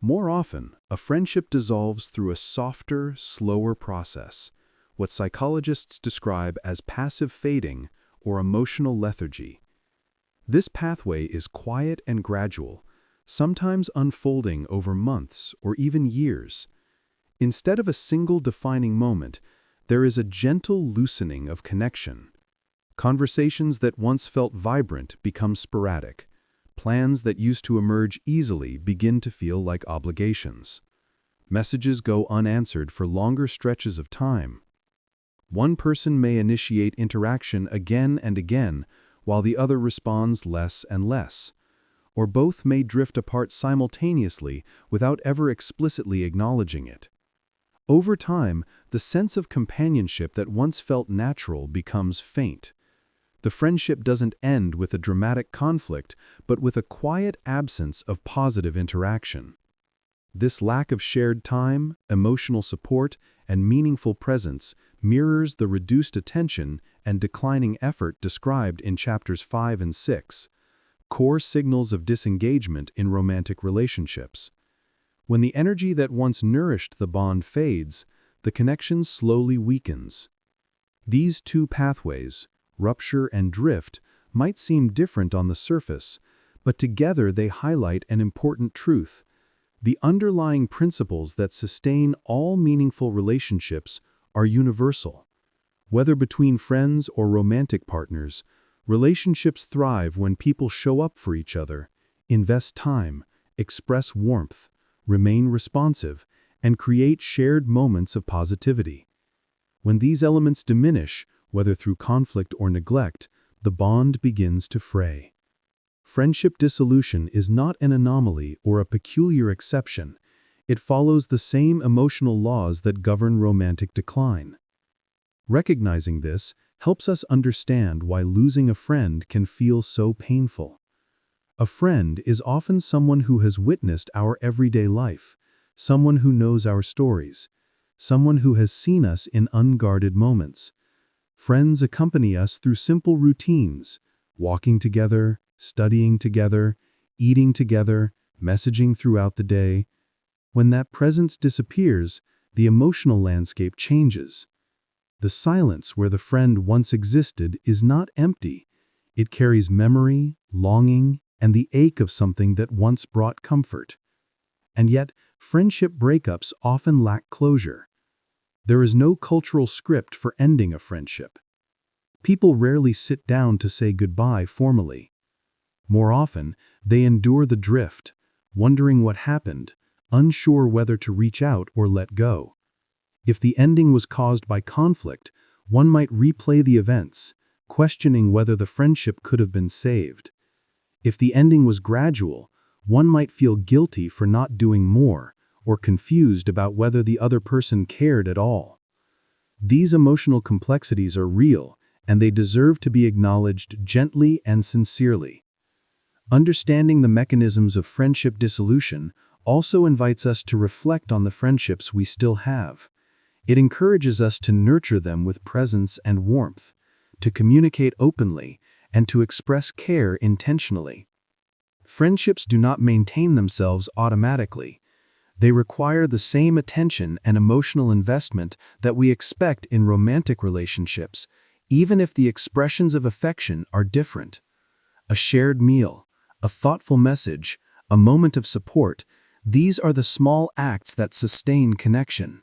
More often, a friendship dissolves through a softer, slower process, what psychologists describe as passive fading or emotional lethargy. This pathway is quiet and gradual, sometimes unfolding over months or even years. Instead of a single defining moment, there is a gentle loosening of connection. Conversations that once felt vibrant become sporadic. Plans that used to emerge easily begin to feel like obligations. Messages go unanswered for longer stretches of time. One person may initiate interaction again and again, while the other responds less and less. Or both may drift apart simultaneously without ever explicitly acknowledging it. Over time, the sense of companionship that once felt natural becomes faint. The friendship doesn't end with a dramatic conflict, but with a quiet absence of positive interaction. This lack of shared time, emotional support, and meaningful presence mirrors the reduced attention and declining effort described in chapters 5 and 6, core signals of disengagement in romantic relationships. When the energy that once nourished the bond fades, the connection slowly weakens. These two pathways, rupture and drift, might seem different on the surface, but together they highlight an important truth. The underlying principles that sustain all meaningful relationships are universal. Whether between friends or romantic partners, relationships thrive when people show up for each other, invest time, express warmth, remain responsive, and create shared moments of positivity. When these elements diminish, whether through conflict or neglect, the bond begins to fray. Friendship dissolution is not an anomaly or a peculiar exception. It follows the same emotional laws that govern romantic decline. Recognizing this helps us understand why losing a friend can feel so painful. A friend is often someone who has witnessed our everyday life, someone who knows our stories, someone who has seen us in unguarded moments. Friends accompany us through simple routines, walking together, studying together, eating together, messaging throughout the day. When that presence disappears, the emotional landscape changes. The silence where the friend once existed is not empty. It carries memory, longing, and the ache of something that once brought comfort. And yet, friendship breakups often lack closure. There is no cultural script for ending a friendship. People rarely sit down to say goodbye formally. More often, they endure the drift, wondering what happened, unsure whether to reach out or let go. If the ending was caused by conflict, one might replay the events, questioning whether the friendship could have been saved. If the ending was gradual, one might feel guilty for not doing more, or confused about whether the other person cared at all. These emotional complexities are real, and they deserve to be acknowledged gently and sincerely. Understanding the mechanisms of friendship dissolution also invites us to reflect on the friendships we still have. It encourages us to nurture them with presence and warmth, to communicate openly, and to express care intentionally. Friendships do not maintain themselves automatically. They require the same attention and emotional investment that we expect in romantic relationships, even if the expressions of affection are different. A shared meal, a thoughtful message, a moment of support, these are the small acts that sustain connection.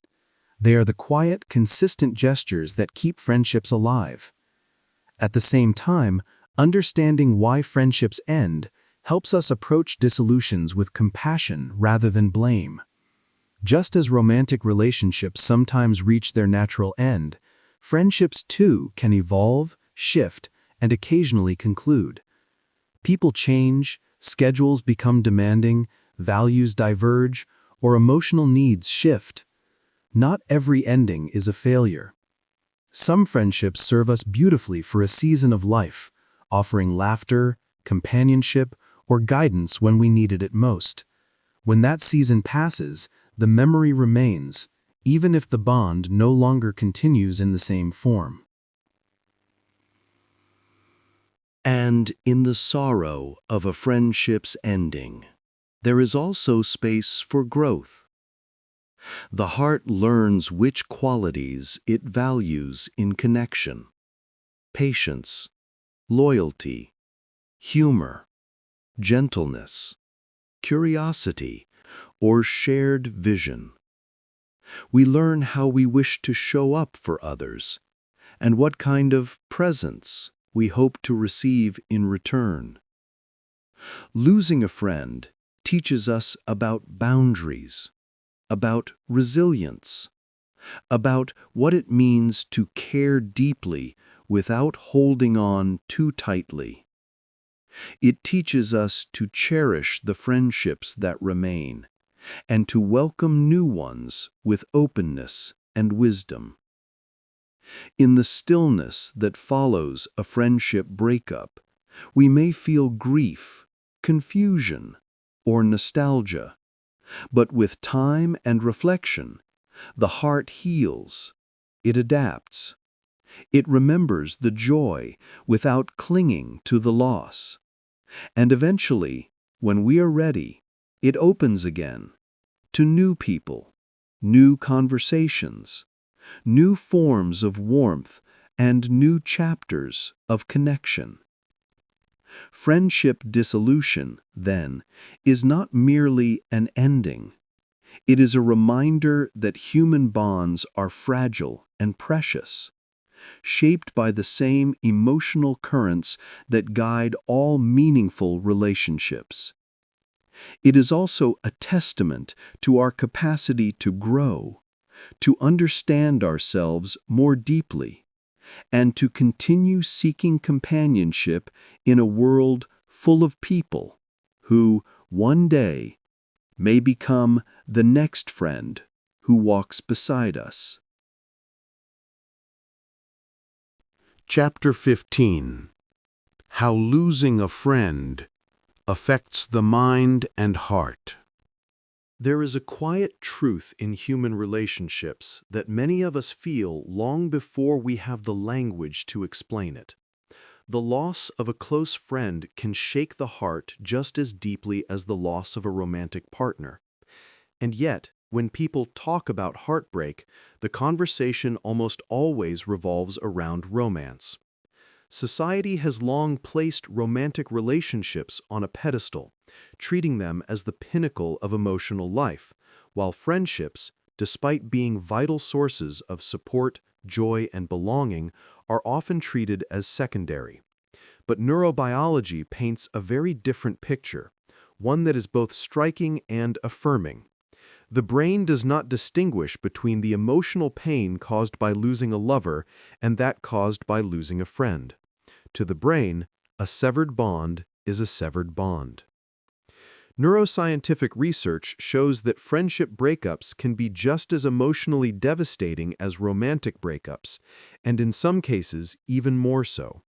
They are the quiet, consistent gestures that keep friendships alive. At the same time, understanding why friendships end helps us approach dissolutions with compassion rather than blame. Just as romantic relationships sometimes reach their natural end, friendships too can evolve, shift, and occasionally conclude. People change, schedules become demanding, values diverge, or emotional needs shift. Not every ending is a failure. Some friendships serve us beautifully for a season of life, offering laughter, companionship, or guidance when we needed it most. When that season passes, the memory remains, even if the bond no longer continues in the same form. And in the sorrow of a friendship's ending, there is also space for growth. The heart learns which qualities it values in connection: patience, loyalty, humor, gentleness, curiosity, or shared vision. We learn how we wish to show up for others, and what kind of presence we hope to receive in return. Losing a friend teaches us about boundaries, about resilience, about what it means to care deeply without holding on too tightly. It teaches us to cherish the friendships that remain, and to welcome new ones with openness and wisdom. In the stillness that follows a friendship breakup, we may feel grief, confusion, or nostalgia, but with time and reflection, the heart heals, it adapts. It remembers the joy without clinging to the loss. And eventually, when we are ready, it opens again to new people, new conversations, new forms of warmth, and new chapters of connection. Friendship dissolution, then, is not merely an ending. It is a reminder that human bonds are fragile and precious, shaped by the same emotional currents that guide all meaningful relationships. It is also a testament to our capacity to grow, to understand ourselves more deeply, and to continue seeking companionship in a world full of people who, one day, may become the next friend who walks beside us. Chapter 15. How Losing a Friend Affects the Mind and Heart. There is a quiet truth in human relationships that many of us feel long before we have the language to explain it. The loss of a close friend can shake the heart just as deeply as the loss of a romantic partner. And yet, when people talk about heartbreak, the conversation almost always revolves around romance. Society has long placed romantic relationships on a pedestal, treating them as the pinnacle of emotional life, while friendships, despite being vital sources of support, joy, and belonging, are often treated as secondary. But neurobiology paints a very different picture, one that is both striking and affirming. The brain does not distinguish between the emotional pain caused by losing a lover and that caused by losing a friend. To the brain, a severed bond is a severed bond. Neuroscientific research shows that friendship breakups can be just as emotionally devastating as romantic breakups, and in some cases, even more so.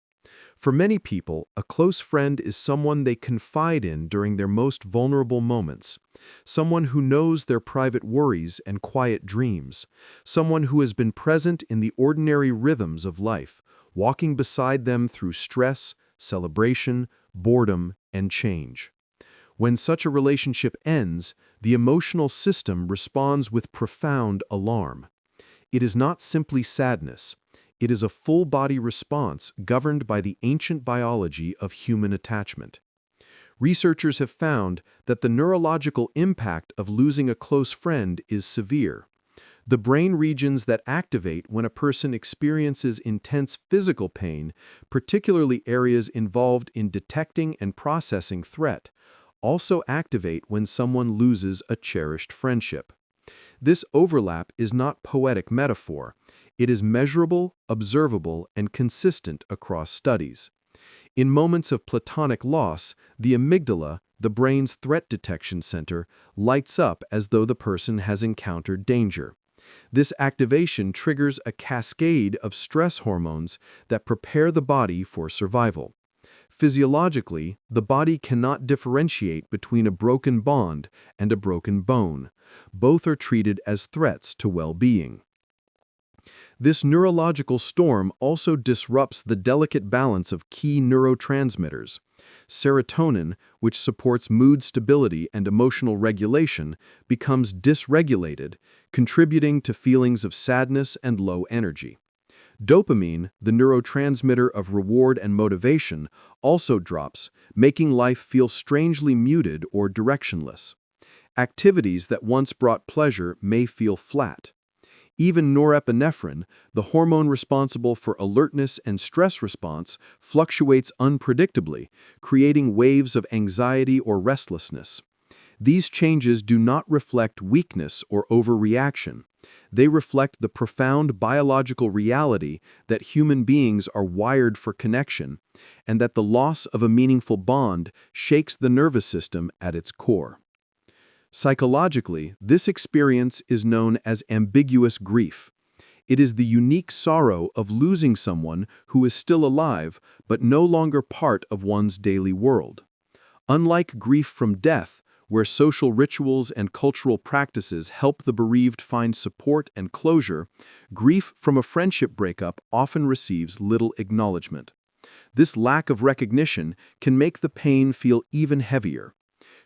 For many people, a close friend is someone they confide in during their most vulnerable moments, someone who knows their private worries and quiet dreams, someone who has been present in the ordinary rhythms of life, walking beside them through stress, celebration, boredom, and change. When such a relationship ends, the emotional system responds with profound alarm. It is not simply sadness. It is a full-body response governed by the ancient biology of human attachment. Researchers have found that the neurological impact of losing a close friend is severe. The brain regions that activate when a person experiences intense physical pain, particularly areas involved in detecting and processing threat, also activate when someone loses a cherished friendship. This overlap is not poetic metaphor. It is measurable, observable, and consistent across studies. In moments of platonic loss, the amygdala, the brain's threat detection center, lights up as though the person has encountered danger. This activation triggers a cascade of stress hormones that prepare the body for survival. Physiologically, the body cannot differentiate between a broken bond and a broken bone. Both are treated as threats to well-being. This neurological storm also disrupts the delicate balance of key neurotransmitters. Serotonin, which supports mood stability and emotional regulation, becomes dysregulated, contributing to feelings of sadness and low energy. Dopamine, the neurotransmitter of reward and motivation, also drops, making life feel strangely muted or directionless. Activities that once brought pleasure may feel flat. Even norepinephrine, the hormone responsible for alertness and stress response, fluctuates unpredictably, creating waves of anxiety or restlessness. These changes do not reflect weakness or overreaction. They reflect the profound biological reality that human beings are wired for connection, and that the loss of a meaningful bond shakes the nervous system at its core. Psychologically, this experience is known as ambiguous grief. It is the unique sorrow of losing someone who is still alive but no longer part of one's daily world. Unlike grief from death, where social rituals and cultural practices help the bereaved find support and closure, grief from a friendship breakup often receives little acknowledgement. This lack of recognition can make the pain feel even heavier.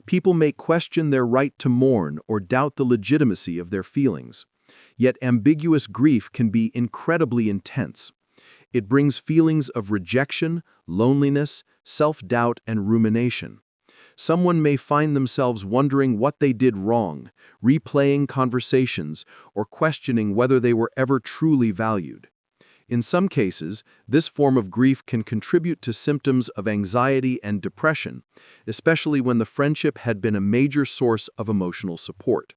People may question their right to mourn or doubt the legitimacy of their feelings. Yet ambiguous grief can be incredibly intense. It brings feelings of rejection, loneliness, self-doubt, and rumination. Someone may find themselves wondering what they did wrong, replaying conversations, or questioning whether they were ever truly valued. In some cases, this form of grief can contribute to symptoms of anxiety and depression, especially when the friendship had been a major source of emotional support.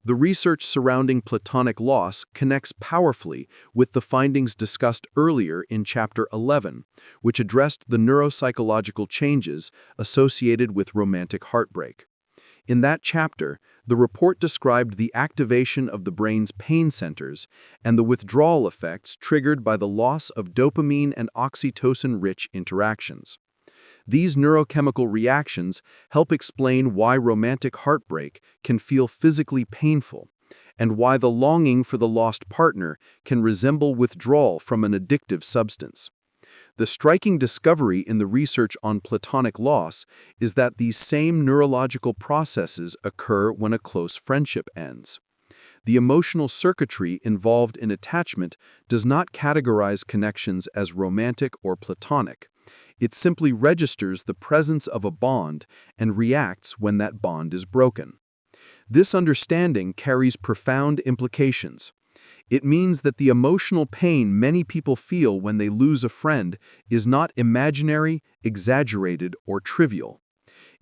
The research surrounding platonic loss connects powerfully with the findings discussed earlier in Chapter 11, which addressed the neuropsychological changes associated with romantic heartbreak. In that chapter, the report described the activation of the brain's pain centers and the withdrawal effects triggered by the loss of dopamine and oxytocin-rich interactions. These neurochemical reactions help explain why romantic heartbreak can feel physically painful, and why the longing for the lost partner can resemble withdrawal from an addictive substance. The striking discovery in the research on platonic loss is that these same neurological processes occur when a close friendship ends. The emotional circuitry involved in attachment does not categorize connections as romantic or platonic. It simply registers the presence of a bond and reacts when that bond is broken. This understanding carries profound implications. It means that the emotional pain many people feel when they lose a friend is not imaginary, exaggerated, or trivial.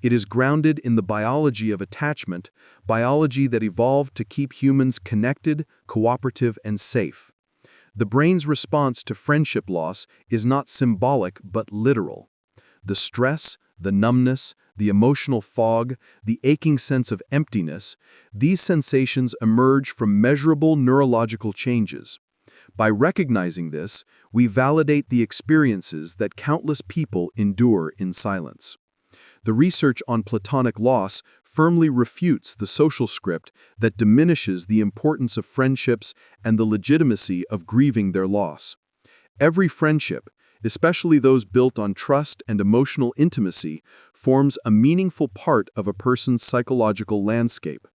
It is grounded in the biology of attachment, biology that evolved to keep humans connected, cooperative, and safe. The brain's response to friendship loss is not symbolic but literal. The stress, the numbness, the emotional fog, the aching sense of emptiness, these sensations emerge from measurable neurological changes. By recognizing this, we validate the experiences that countless people endure in silence. The research on platonic loss firmly refutes the social script that diminishes the importance of friendships and the legitimacy of grieving their loss. Every friendship, especially those built on trust and emotional intimacy, forms a meaningful part of a person's psychological landscape.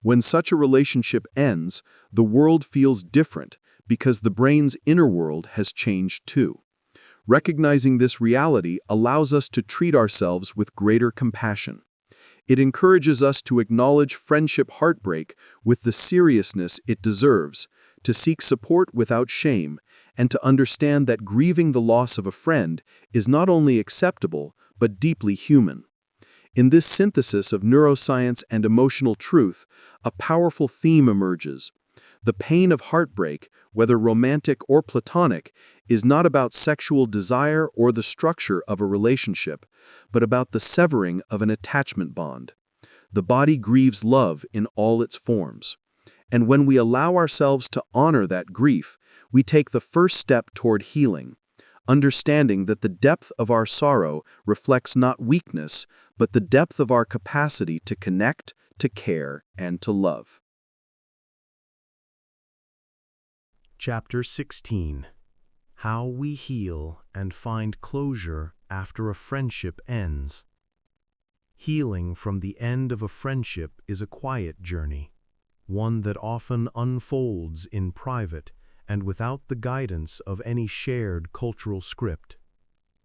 When such a relationship ends, the world feels different because the brain's inner world has changed too. Recognizing this reality allows us to treat ourselves with greater compassion. It encourages us to acknowledge friendship heartbreak with the seriousness it deserves, to seek support without shame, and to understand that grieving the loss of a friend is not only acceptable, but deeply human. In this synthesis of neuroscience and emotional truth, a powerful theme emerges. The pain of heartbreak, whether romantic or platonic, is not about sexual desire or the structure of a relationship, but about the severing of an attachment bond. The body grieves love in all its forms. And when we allow ourselves to honor that grief, we take the first step toward healing, understanding that the depth of our sorrow reflects not weakness, but the depth of our capacity to connect, to care, and to love. Chapter 16. How we heal and find closure after a friendship ends. Healing from the end of a friendship is a quiet journey, one that often unfolds in private and without the guidance of any shared cultural script.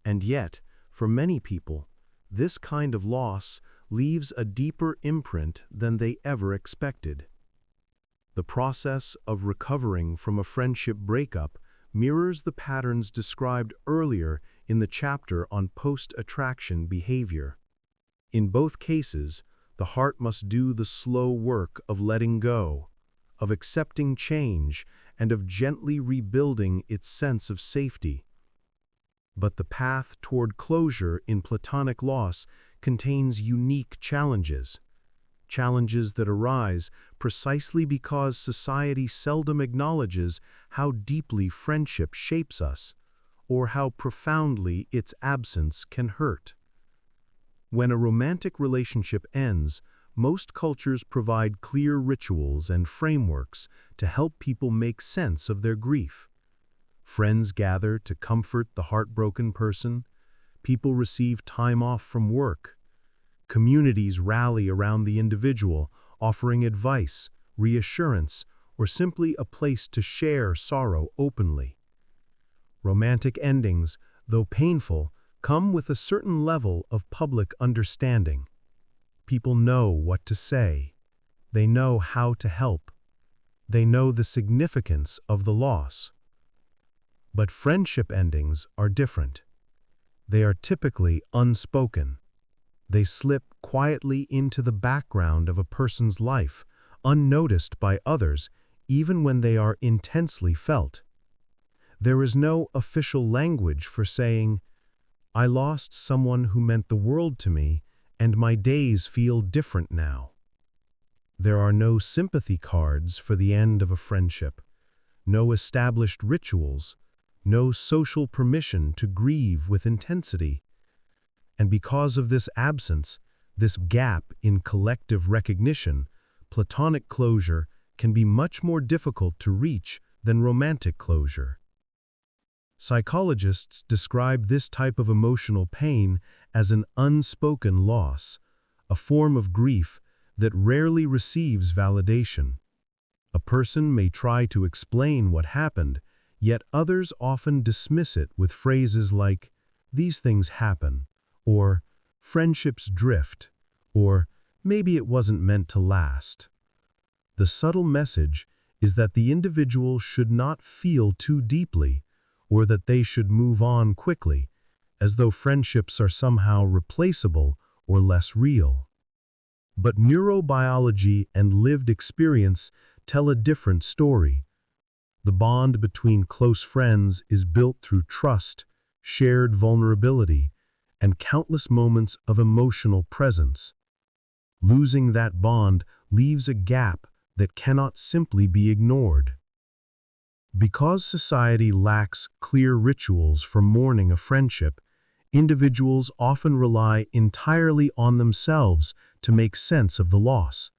And yet, for many people, this kind of loss leaves a deeper imprint than they ever expected. The process of recovering from a friendship breakup mirrors the patterns described earlier in the chapter on post-attraction behavior. In both cases, the heart must do the slow work of letting go, of accepting change, and of gently rebuilding its sense of safety. But the path toward closure in platonic loss contains unique challenges that arise precisely because society seldom acknowledges how deeply friendship shapes us, or how profoundly its absence can hurt. When a romantic relationship ends, most cultures provide clear rituals and frameworks to help people make sense of their grief. Friends gather to comfort the heartbroken person. People receive time off from work. Communities rally around the individual, offering advice, reassurance, or simply a place to share sorrow openly. Romantic endings, though painful, come with a certain level of public understanding. People know what to say. They know how to help. They know the significance of the loss. But friendship endings are different. They are typically unspoken. They slip quietly into the background of a person's life, unnoticed by others, even when they are intensely felt. There is no official language for saying, "I lost someone who meant the world to me, and my days feel different now." There are no sympathy cards for the end of a friendship, no established rituals, no social permission to grieve with intensity. And because of this absence, this gap in collective recognition, platonic closure can be much more difficult to reach than romantic closure. Psychologists describe this type of emotional pain as an unspoken loss, a form of grief that rarely receives validation. A person may try to explain what happened, yet others often dismiss it with phrases like, "These things happen," or "friendships drift," or "maybe it wasn't meant to last." The subtle message is that the individual should not feel too deeply, or that they should move on quickly, as though friendships are somehow replaceable or less real. But neurobiology and lived experience tell a different story. The bond between close friends is built through trust, shared vulnerability, and countless moments of emotional presence. Losing that bond leaves a gap that cannot simply be ignored. Because society lacks clear rituals for mourning a friendship, individuals often rely entirely on themselves to make sense of the loss.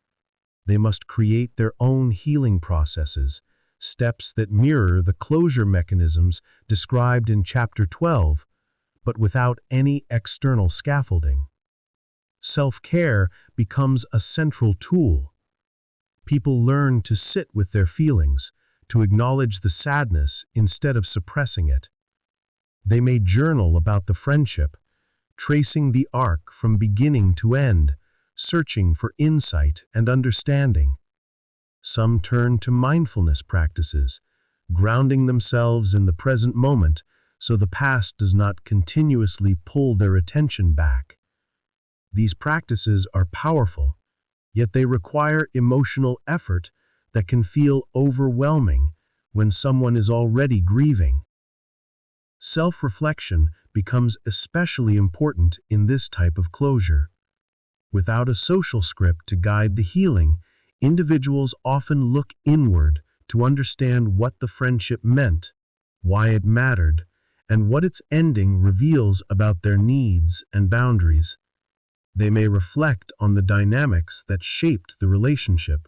They must create their own healing processes, steps that mirror the closure mechanisms described in Chapter 12, but without any external scaffolding. Self-care becomes a central tool. People learn to sit with their feelings, to acknowledge the sadness instead of suppressing it. They may journal about the friendship, tracing the arc from beginning to end, searching for insight and understanding. Some turn to mindfulness practices, grounding themselves in the present moment so the past does not continuously pull their attention back. These practices are powerful, yet they require emotional effort that can feel overwhelming when someone is already grieving. Self-reflection becomes especially important in this type of closure. Without a social script to guide the healing, individuals often look inward to understand what the friendship meant, why it mattered, and what its ending reveals about their needs and boundaries. They may reflect on the dynamics that shaped the relationship,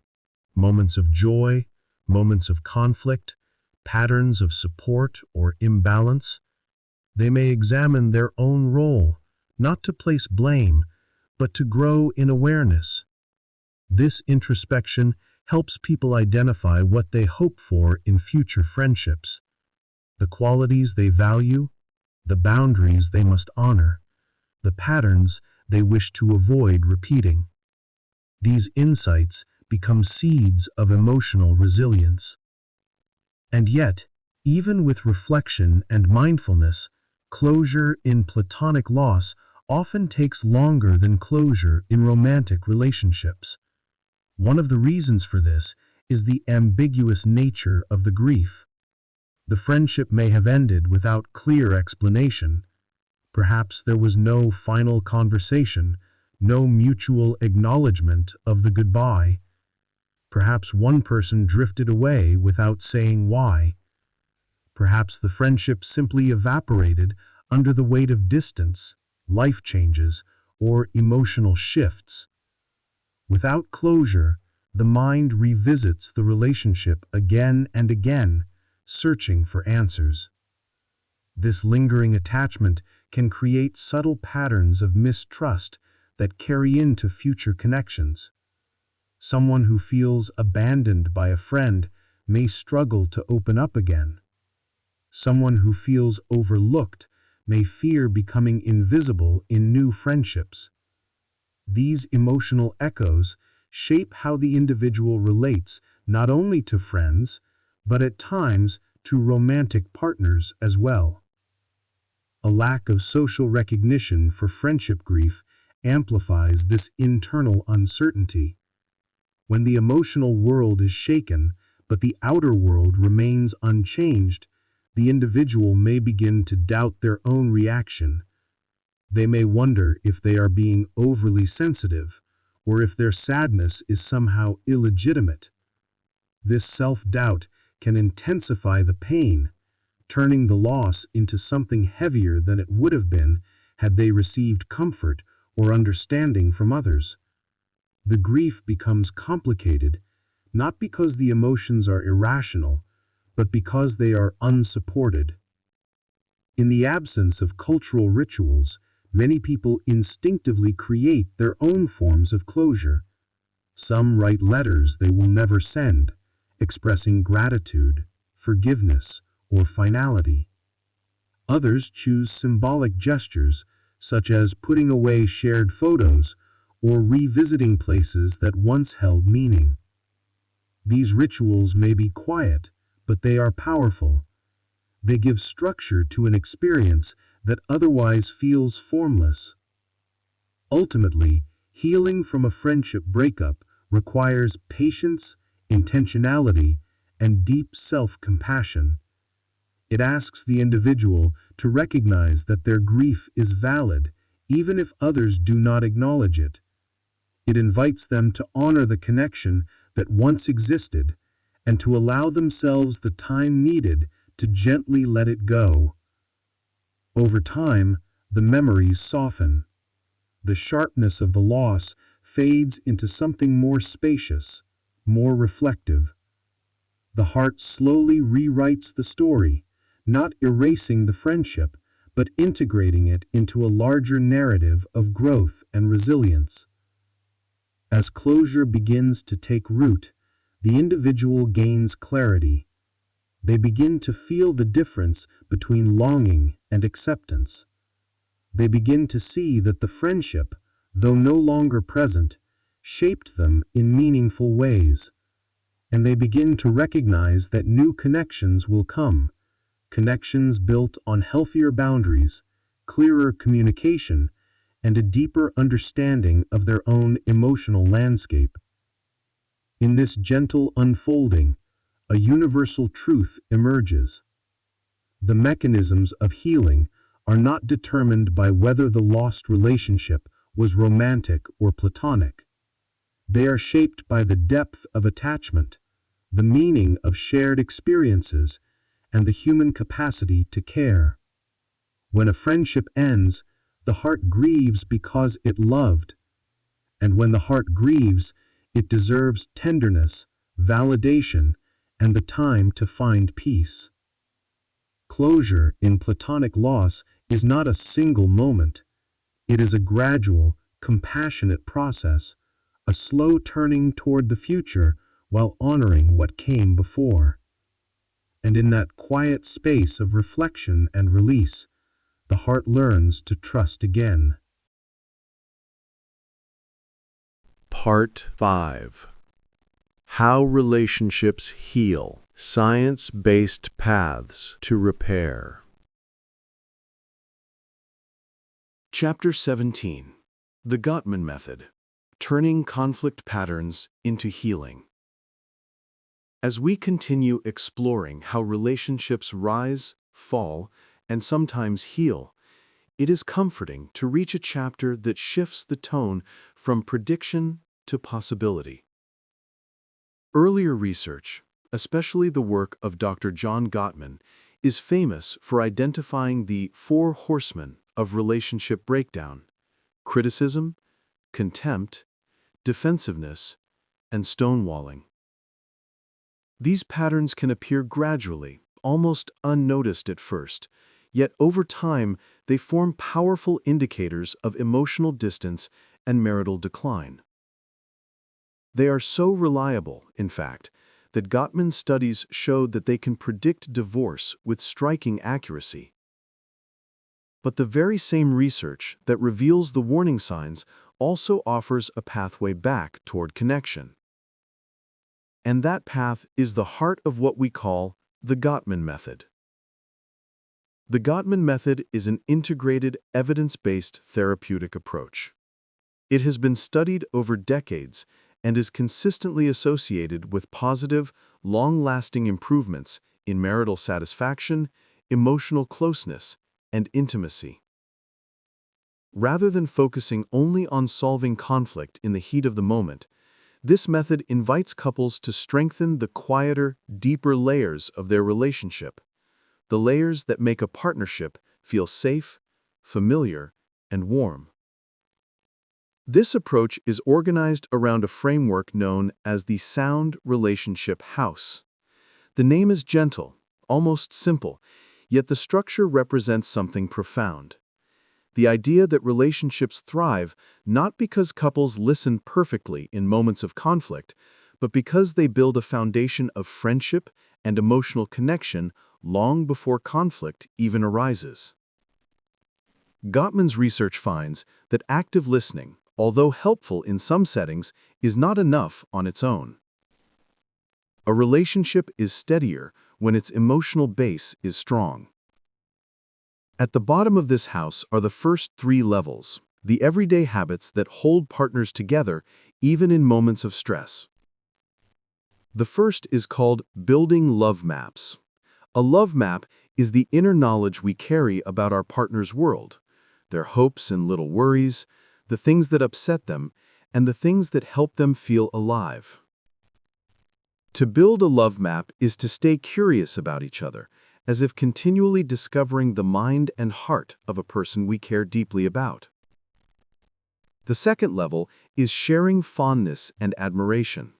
moments of joy, moments of conflict, patterns of support or imbalance. They may examine their own role, not to place blame, but to grow in awareness. This introspection helps people identify what they hope for in future friendships, the qualities they value, the boundaries they must honor, the patterns they wish to avoid repeating. These insights become seeds of emotional resilience. And yet, even with reflection and mindfulness, closure in platonic loss often takes longer than closure in romantic relationships. One of the reasons for this is the ambiguous nature of the grief. The friendship may have ended without clear explanation. Perhaps there was no final conversation, no mutual acknowledgement of the goodbye. Perhaps one person drifted away without saying why. Perhaps the friendship simply evaporated under the weight of distance, life changes, or emotional shifts. Without closure, the mind revisits the relationship again and again, searching for answers. This lingering attachment can create subtle patterns of mistrust that carry into future connections. Someone who feels abandoned by a friend may struggle to open up again. Someone who feels overlooked may fear becoming invisible in new friendships. These emotional echoes shape how the individual relates not only to friends, but at times to romantic partners as well. A lack of social recognition for friendship grief amplifies this internal uncertainty. When the emotional world is shaken, but the outer world remains unchanged, the individual may begin to doubt their own reaction. They may wonder if they are being overly sensitive, or if their sadness is somehow illegitimate. This self-doubt can intensify the pain, turning the loss into something heavier than it would have been had they received comfort or understanding from others. The grief becomes complicated, not because the emotions are irrational, but because they are unsupported. In the absence of cultural rituals, many people instinctively create their own forms of closure. Some write letters they will never send, expressing gratitude, forgiveness, or finality. Others choose symbolic gestures, such as putting away shared photos or revisiting places that once held meaning. These rituals may be quiet, but they are powerful. They give structure to an experience that otherwise feels formless. Ultimately, healing from a friendship breakup requires patience, intentionality, and deep self-compassion. It asks the individual to recognize that their grief is valid, even if others do not acknowledge it. It invites them to honor the connection that once existed and to allow themselves the time needed to gently let it go. Over time, the memories soften. The sharpness of the loss fades into something more spacious, more reflective. The heart slowly rewrites the story, not erasing the friendship, but integrating it into a larger narrative of growth and resilience. As closure begins to take root, the individual gains clarity. They begin to feel the difference between longing and acceptance. They begin to see that the friendship, though no longer present, shaped them in meaningful ways. And they begin to recognize that new connections will come, connections built on healthier boundaries, clearer communication, and a deeper understanding of their own emotional landscape. In this gentle unfolding, a universal truth emerges. The mechanisms of healing are not determined by whether the lost relationship was romantic or platonic. They are shaped by the depth of attachment, the meaning of shared experiences, and the human capacity to care. When a friendship ends, the heart grieves because it loved. And when the heart grieves, it deserves tenderness, validation, and the time to find peace. Closure in platonic loss is not a single moment. It is a gradual, compassionate process, a slow turning toward the future while honoring what came before. And in that quiet space of reflection and release, the heart learns to trust again. Part 5. How Relationships Heal. Science-based paths to repair. Chapter 17. The Gottman Method. Turning conflict patterns into healing. As we continue exploring how relationships rise, fall, and sometimes heal, it is comforting to reach a chapter that shifts the tone from prediction to possibility. Earlier research, especially the work of Dr. John Gottman, is famous for identifying the 4 horsemen of relationship breakdown: criticism, contempt, defensiveness, and stonewalling. These patterns can appear gradually, almost unnoticed at first, yet over time they form powerful indicators of emotional distance and marital decline. They are so reliable, in fact, that Gottman's studies showed that they can predict divorce with striking accuracy. But the very same research that reveals the warning signs also offers a pathway back toward connection. And that path is the heart of what we call the Gottman Method. The Gottman Method is an integrated, evidence-based therapeutic approach. It has been studied over decades and is consistently associated with positive, long-lasting improvements in marital satisfaction, emotional closeness, and intimacy. Rather than focusing only on solving conflict in the heat of the moment, this method invites couples to strengthen the quieter, deeper layers of their relationship, the layers that make a partnership feel safe, familiar, and warm. This approach is organized around a framework known as the Sound Relationship House. The name is gentle, almost simple, yet the structure represents something profound. The idea that relationships thrive not because couples listen perfectly in moments of conflict, but because they build a foundation of friendship and emotional connection long before conflict even arises. Gottman's research finds that active listening, although helpful in some settings, is not enough on its own. A relationship is steadier when its emotional base is strong. At the bottom of this house are the first 3 levels, the everyday habits that hold partners together even in moments of stress. The first is called building love maps. A love map is the inner knowledge we carry about our partner's world, their hopes and little worries, the things that upset them, and the things that help them feel alive. To build a love map is to stay curious about each other, as if continually discovering the mind and heart of a person we care deeply about. The second level is sharing fondness and admiration.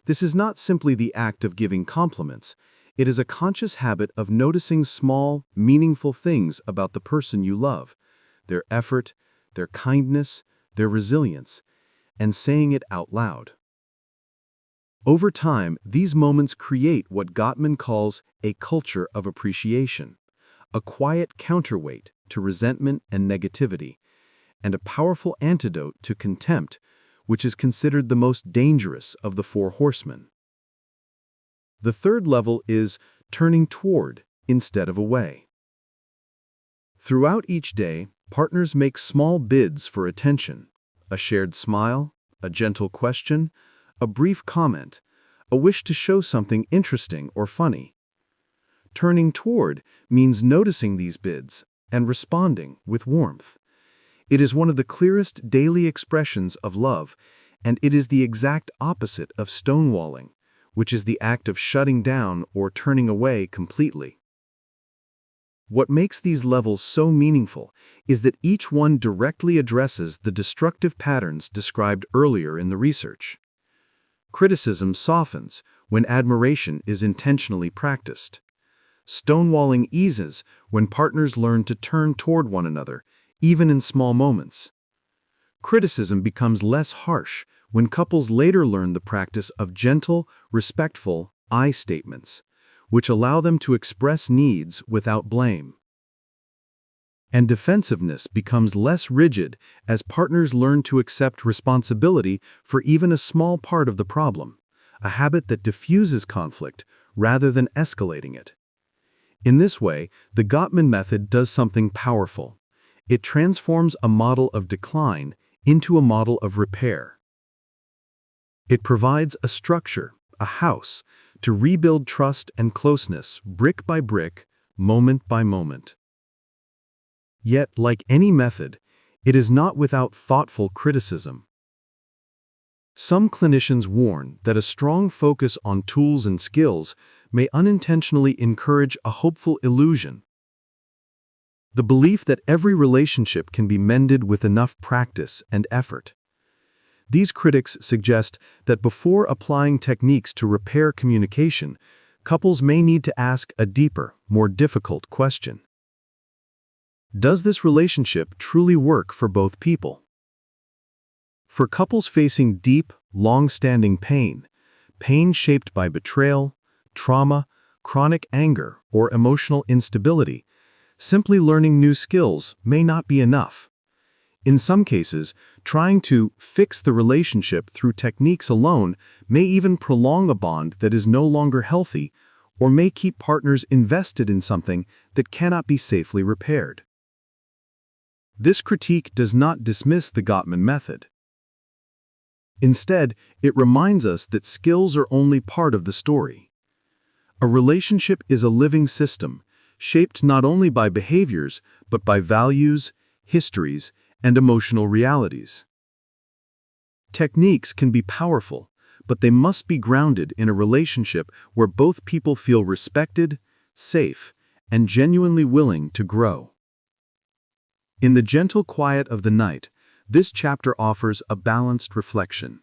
This is not simply the act of giving compliments. It is a conscious habit of noticing small, meaningful things about the person you love, their effort, their kindness, their resilience, and saying it out loud. Over time, these moments create what Gottman calls a culture of appreciation, a quiet counterweight to resentment and negativity, and a powerful antidote to contempt, which is considered the most dangerous of the four horsemen. The third level is turning toward instead of away. Throughout each day, partners make small bids for attention: a shared smile, a gentle question, a brief comment, a wish to show something interesting or funny. Turning toward means noticing these bids and responding with warmth. It is one of the clearest daily expressions of love, and it is the exact opposite of stonewalling, which is the act of shutting down or turning away completely. What makes these levels so meaningful is that each one directly addresses the destructive patterns described earlier in the research. Criticism softens when admiration is intentionally practiced. Stonewalling eases when partners learn to turn toward one another, even in small moments. Criticism becomes less harsh when couples later learn the practice of gentle, respectful I statements, which allow them to express needs without blame. And defensiveness becomes less rigid as partners learn to accept responsibility for even a small part of the problem, a habit that diffuses conflict rather than escalating it. In this way, the Gottman method does something powerful. It transforms a model of decline into a model of repair. It provides a structure, a house, to rebuild trust and closeness brick by brick, moment by moment. Yet, like any method, it is not without thoughtful criticism. Some clinicians warn that a strong focus on tools and skills may unintentionally encourage a hopeful illusion. The belief that every relationship can be mended with enough practice and effort. These critics suggest that before applying techniques to repair communication, couples may need to ask a deeper, more difficult question. Does this relationship truly work for both people? For couples facing deep, long-standing pain, pain shaped by betrayal, trauma, chronic anger, or emotional instability, simply learning new skills may not be enough. In some cases, trying to fix the relationship through techniques alone may even prolong a bond that is no longer healthy, or may keep partners invested in something that cannot be safely repaired. This critique does not dismiss the Gottman method. Instead, it reminds us that skills are only part of the story. A relationship is a living system, shaped not only by behaviors, but by values, histories, and emotional realities. Techniques can be powerful, but they must be grounded in a relationship where both people feel respected, safe, and genuinely willing to grow. In the gentle quiet of the night, this chapter offers a balanced reflection.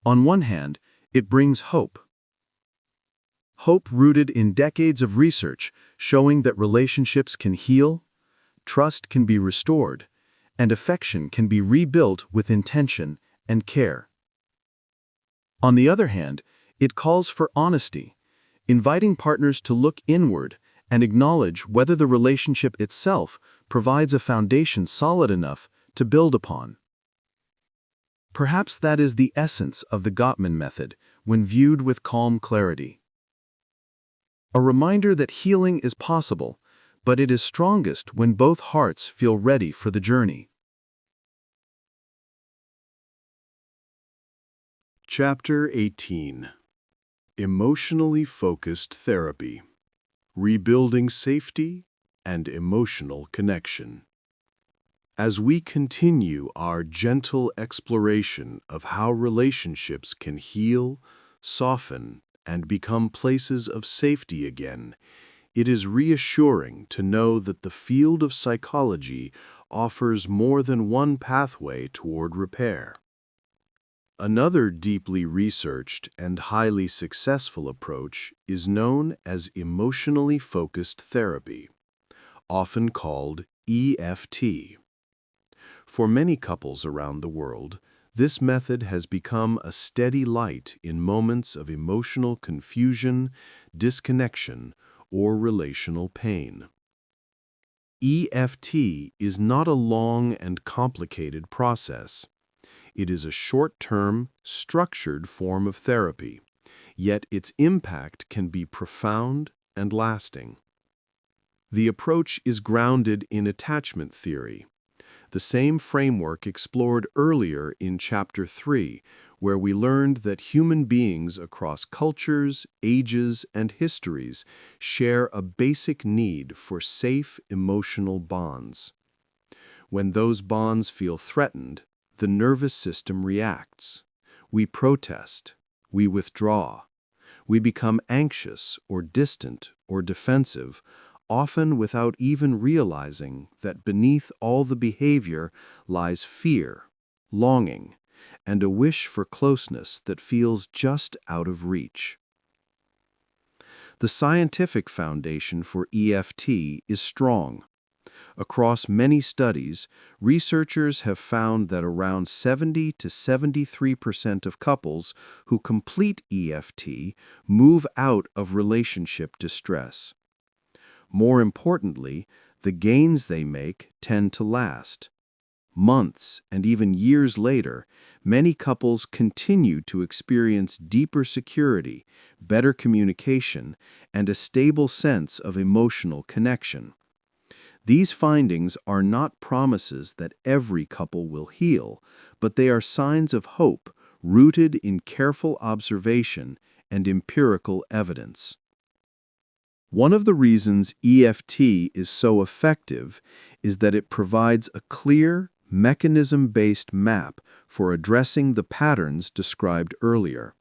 On one hand, it brings hope. Hope rooted in decades of research showing that relationships can heal, trust can be restored, and affection can be rebuilt with intention and care. On the other hand, it calls for honesty, inviting partners to look inward and acknowledge whether the relationship itself provides a foundation solid enough to build upon. Perhaps that is the essence of the Gottman method when viewed with calm clarity. A reminder that healing is possible, but it is strongest when both hearts feel ready for the journey. Chapter 18. Emotionally Focused Therapy. Rebuilding Safety and Emotional Connection. As we continue our gentle exploration of how relationships can heal, soften, and become places of safety again. It is reassuring to know that the field of psychology offers more than one pathway toward repair. Another deeply researched and highly successful approach is known as emotionally focused therapy, often called EFT. For many couples around the world, this method has become a steady light in moments of emotional confusion, disconnection, or relational pain. EFT is not a long and complicated process. It is a short-term, structured form of therapy, yet its impact can be profound and lasting. The approach is grounded in attachment theory, the same framework explored earlier in Chapter 3, where we learned that human beings across cultures, ages, and histories share a basic need for safe emotional bonds. When those bonds feel threatened, the nervous system reacts. We protest, we withdraw, we become anxious or distant or defensive, often without even realizing that beneath all the behavior lies fear, longing, and a wish for closeness that feels just out of reach. The scientific foundation for EFT is strong. Across many studies, researchers have found that around 70 to 73% of couples who complete EFT move out of relationship distress. More importantly, the gains they make tend to last. Months and even years later, many couples continue to experience deeper security, better communication, and a stable sense of emotional connection. These findings are not promises that every couple will heal, but they are signs of hope rooted in careful observation and empirical evidence. One of the reasons EFT is so effective is that it provides a clear, mechanism-based map for addressing the patterns described earlier.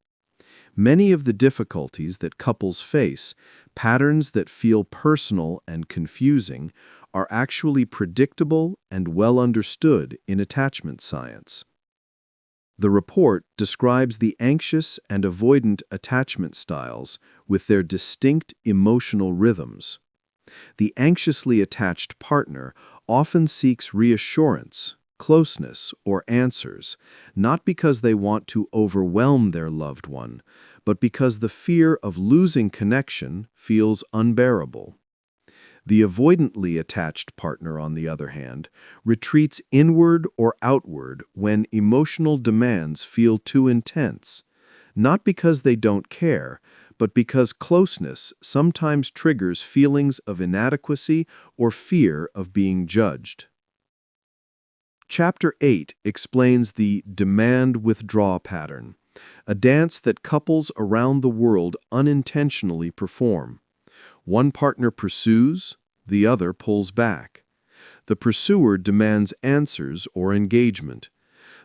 Many of the difficulties that couples face, patterns that feel personal and confusing, are actually predictable and well understood in attachment science. The report describes the anxious and avoidant attachment styles with their distinct emotional rhythms. The anxiously attached partner often seeks reassurance, closeness, or answers, not because they want to overwhelm their loved one, but because the fear of losing connection feels unbearable. The avoidantly attached partner, on the other hand, retreats inward or outward when emotional demands feel too intense, not because they don't care, but because closeness sometimes triggers feelings of inadequacy or fear of being judged. Chapter 8 explains the demand-withdraw pattern, a dance that couples around the world unintentionally perform. One partner pursues, the other pulls back. The pursuer demands answers or engagement.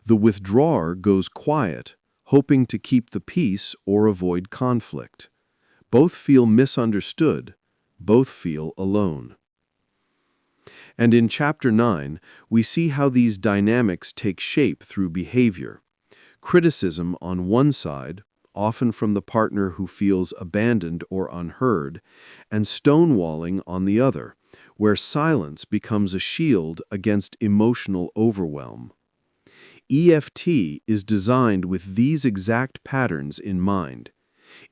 The withdrawer goes quiet, hoping to keep the peace or avoid conflict. Both feel misunderstood. Both feel alone. And in Chapter 9, we see how these dynamics take shape through behavior. Criticism on one side, often from the partner who feels abandoned or unheard, and stonewalling on the other, where silence becomes a shield against emotional overwhelm. EFT is designed with these exact patterns in mind.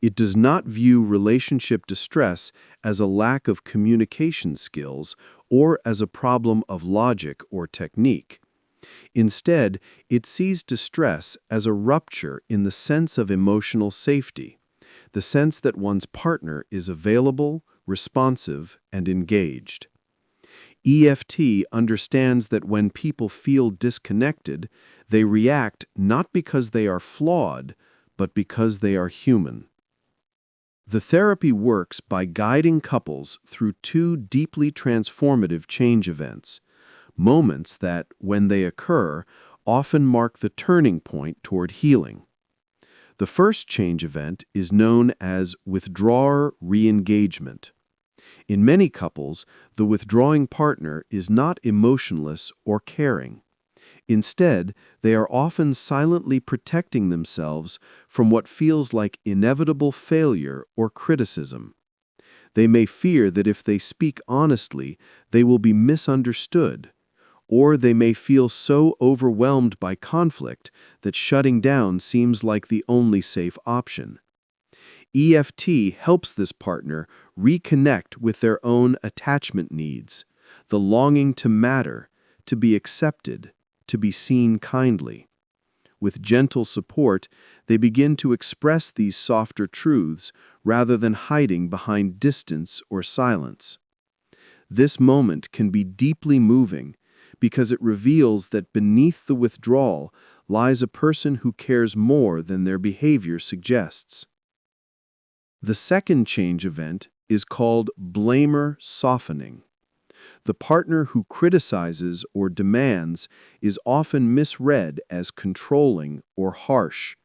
It does not view relationship distress as a lack of communication skills or as a problem of logic or technique. Instead, it sees distress as a rupture in the sense of emotional safety, the sense that one's partner is available, responsive, and engaged. EFT understands that when people feel disconnected, they react not because they are flawed, but because they are human. The therapy works by guiding couples through two deeply transformative change events, moments that, when they occur, often mark the turning point toward healing. The first change event is known as withdrawer re-engagement. In many couples, the withdrawing partner is not emotionless or caring. Instead, they are often silently protecting themselves from what feels like inevitable failure or criticism. They may fear that if they speak honestly, they will be misunderstood, or they may feel so overwhelmed by conflict that shutting down seems like the only safe option. EFT helps this partner reconnect with their own attachment needs, the longing to matter, to be accepted, to be seen kindly. With gentle support, they begin to express these softer truths rather than hiding behind distance or silence. This moment can be deeply moving because it reveals that beneath the withdrawal lies a person who cares more than their behavior suggests. The second change event is called blamer softening. The partner who criticizes or demands is often misread as controlling or harsh.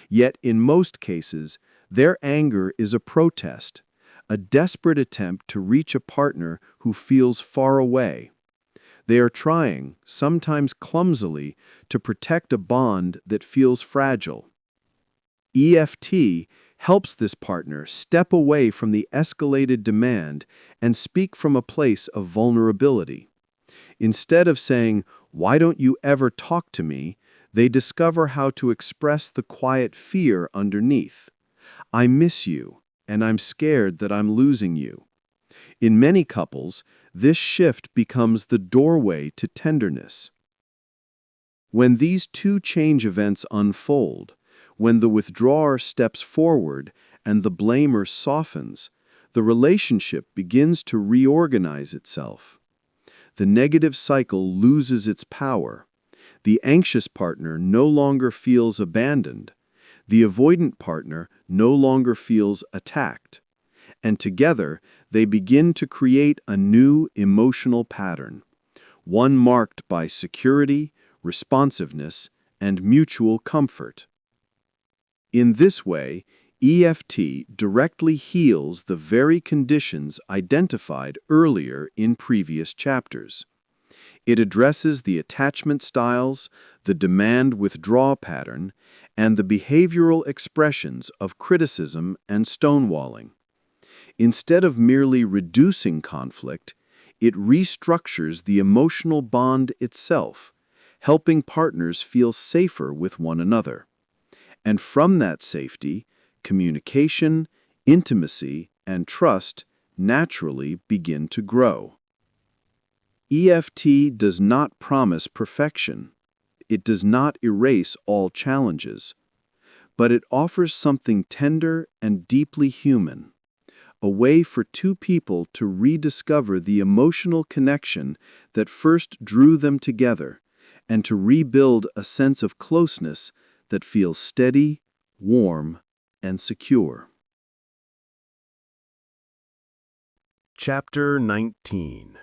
Yet in most cases, their anger is a protest, a desperate attempt to reach a partner who feels far away. They are trying, sometimes clumsily, to protect a bond that feels fragile. EFT helps this partner step away from the escalated demand and speak from a place of vulnerability. Instead of saying, "Why don't you ever talk to me?" they discover how to express the quiet fear underneath. "I miss you, and I'm scared that I'm losing you." In many couples, this shift becomes the doorway to tenderness. When these two change events unfold, when the withdrawer steps forward and the blamer softens, the relationship begins to reorganize itself. The negative cycle loses its power. The anxious partner no longer feels abandoned. The avoidant partner no longer feels attacked. And together, they begin to create a new emotional pattern, one marked by security, responsiveness, and mutual comfort. In this way, EFT directly heals the very conditions identified earlier in previous chapters. It addresses the attachment styles, the demand-withdraw pattern, and the behavioral expressions of criticism and stonewalling. Instead of merely reducing conflict, it restructures the emotional bond itself, helping partners feel safer with one another. And from that safety, communication, intimacy, and trust naturally begin to grow. EFT does not promise perfection. It does not erase all challenges. But it offers something tender and deeply human, a way for two people to rediscover the emotional connection that first drew them together and to rebuild a sense of closeness that feels steady, warm, and secure. Chapter 19.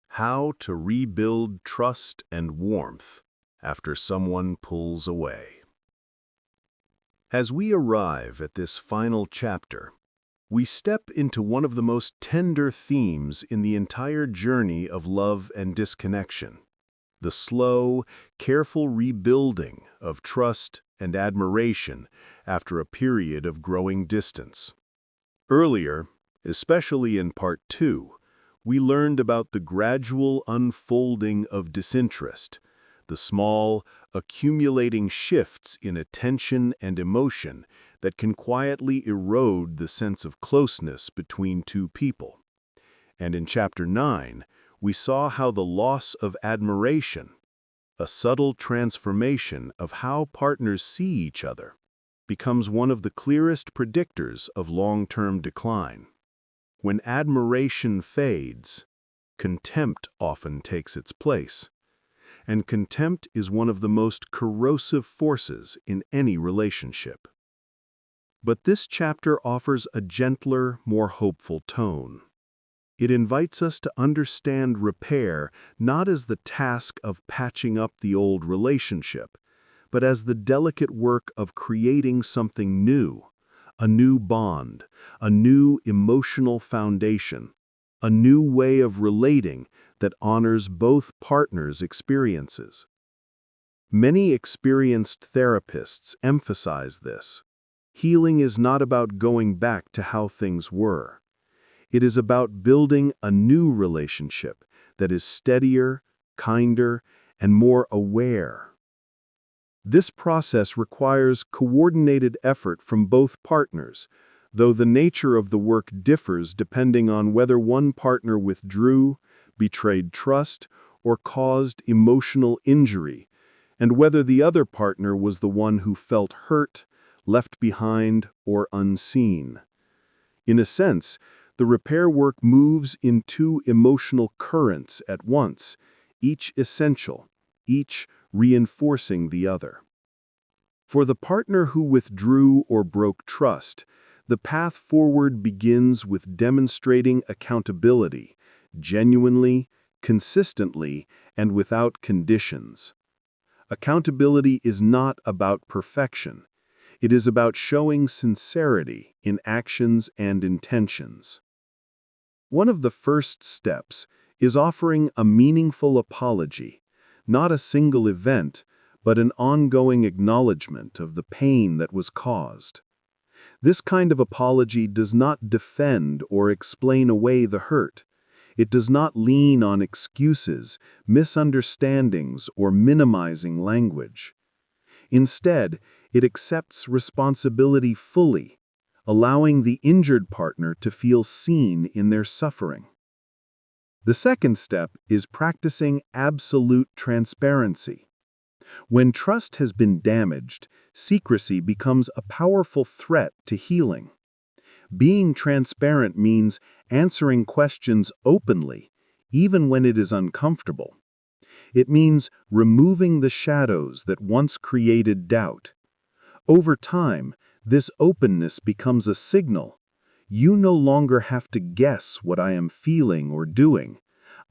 How to Rebuild Trust and Warmth After Someone Pulls Away. As we arrive at this final chapter, we step into one of the most tender themes in the entire journey of love and disconnection: the slow, careful rebuilding of trust and admiration after a period of growing distance. Earlier, especially in Part 2, we learned about the gradual unfolding of disinterest, the small, accumulating shifts in attention and emotion that can quietly erode the sense of closeness between two people. And in Chapter 9, we saw how the loss of admiration, a subtle transformation of how partners see each other, becomes one of the clearest predictors of long-term decline. When admiration fades, contempt often takes its place. And contempt is one of the most corrosive forces in any relationship. But this chapter offers a gentler, more hopeful tone. It invites us to understand repair not as the task of patching up the old relationship, but as the delicate work of creating something new, a new bond, a new emotional foundation, a new way of relating that honors both partners' experiences. Many experienced therapists emphasize this. Healing is not about going back to how things were. It is about building a new relationship that is steadier, kinder, and more aware. This process requires coordinated effort from both partners, though the nature of the work differs depending on whether one partner withdrew, betrayed trust, or caused emotional injury, and whether the other partner was the one who felt hurt, left behind, or unseen. In a sense, the repair work moves in two emotional currents at once, each essential, each reinforcing the other. For the partner who withdrew or broke trust, the path forward begins with demonstrating accountability, genuinely, consistently, and without conditions. Accountability is not about perfection. It is about showing sincerity in actions and intentions. One of the first steps is offering a meaningful apology, not a single event, but an ongoing acknowledgement of the pain that was caused. This kind of apology does not defend or explain away the hurt. It does not lean on excuses, misunderstandings, or minimizing language. Instead, it accepts responsibility fully, allowing the injured partner to feel seen in their suffering. The second step is practicing absolute transparency. When trust has been damaged, secrecy becomes a powerful threat to healing. Being transparent means answering questions openly, even when it is uncomfortable. It means removing the shadows that once created doubt. Over time, this openness becomes a signal. You no longer have to guess what I am feeling or doing.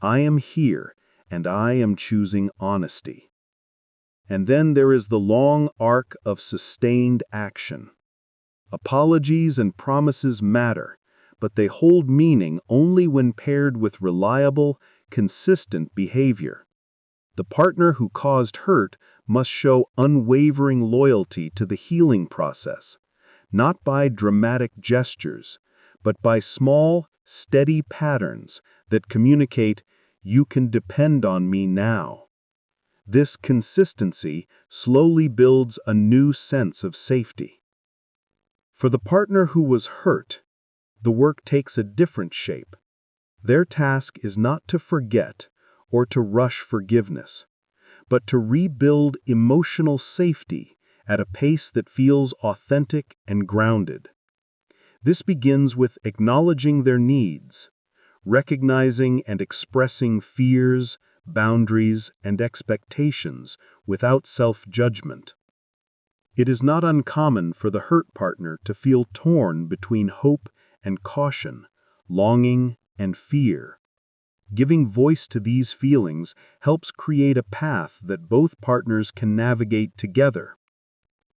I am here, and I am choosing honesty. And then there is the long arc of sustained action. Apologies and promises matter, but they hold meaning only when paired with reliable, consistent behavior. The partner who caused hurt must show unwavering loyalty to the healing process, not by dramatic gestures, but by small, steady patterns that communicate, "You can depend on me now." This consistency slowly builds a new sense of safety. For the partner who was hurt, the work takes a different shape. Their task is not to forget or to rush forgiveness, but to rebuild emotional safety at a pace that feels authentic and grounded. This begins with acknowledging their needs, recognizing and expressing fears, boundaries, and expectations without self-judgment. It is not uncommon for the hurt partner to feel torn between hope and caution, longing and fear. Giving voice to these feelings helps create a path that both partners can navigate together.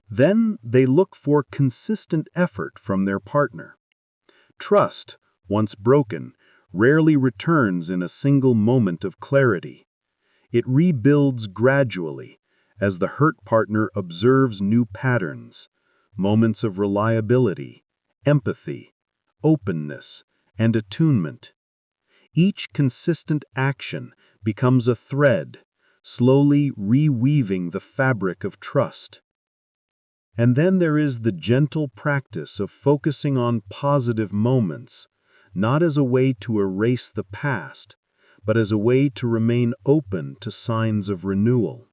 Then they look for consistent effort from their partner. Trust, once broken, rarely returns in a single moment of clarity. It rebuilds gradually as the hurt partner observes new patterns, moments of reliability, empathy, openness, and attunement. Each consistent action becomes a thread, slowly reweaving the fabric of trust. And then there is the gentle practice of focusing on positive moments, not as a way to erase the past, but as a way to remain open to signs of renewal.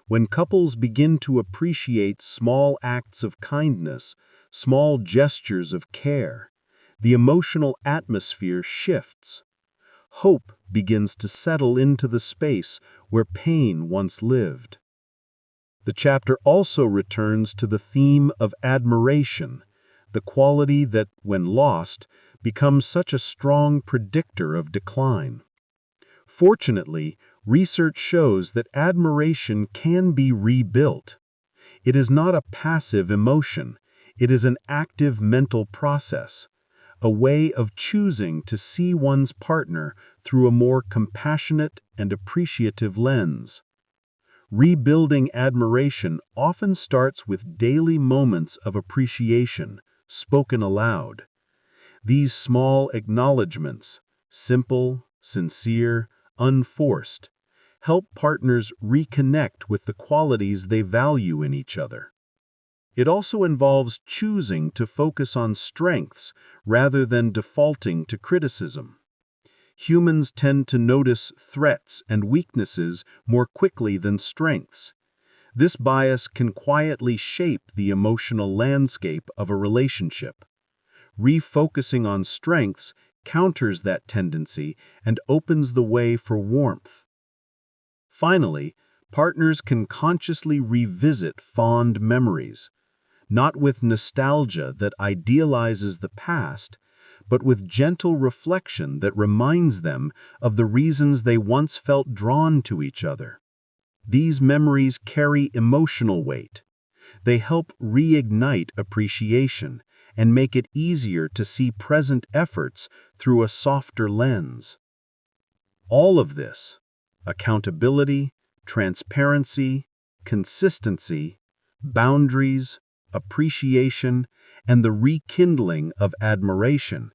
When couples begin to appreciate small acts of kindness, small gestures of care, the emotional atmosphere shifts. Hope begins to settle into the space where pain once lived. The chapter also returns to the theme of admiration, the quality that, when lost, becomes such a strong predictor of decline. Fortunately, research shows that admiration can be rebuilt. It is not a passive emotion. It is an active mental process, a way of choosing to see one's partner through a more compassionate and appreciative lens. Rebuilding admiration often starts with daily moments of appreciation, spoken aloud. These small acknowledgments, simple, sincere, unforced, help partners reconnect with the qualities they value in each other. It also involves choosing to focus on strengths rather than defaulting to criticism. Humans tend to notice threats and weaknesses more quickly than strengths. This bias can quietly shape the emotional landscape of a relationship. Refocusing on strengths counters that tendency and opens the way for warmth. Finally, partners can consciously revisit fond memories, not with nostalgia that idealizes the past, but with gentle reflection that reminds them of the reasons they once felt drawn to each other. These memories carry emotional weight. They help reignite appreciation and make it easier to see present efforts through a softer lens. All of this, accountability, transparency, consistency, boundaries, appreciation, and the rekindling of admiration,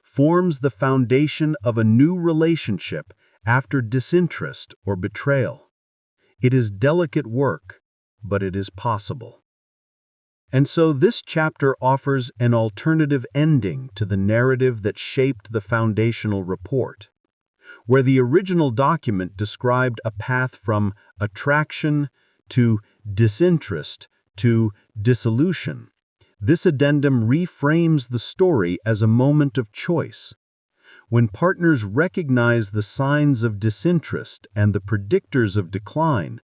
forms the foundation of a new relationship after disinterest or betrayal. It is delicate work, but it is possible. And so this chapter offers an alternative ending to the narrative that shaped the foundational report. Where the original document described a path from attraction to disinterest to dissolution, this addendum reframes the story as a moment of choice. When partners recognize the signs of disinterest and the predictors of decline,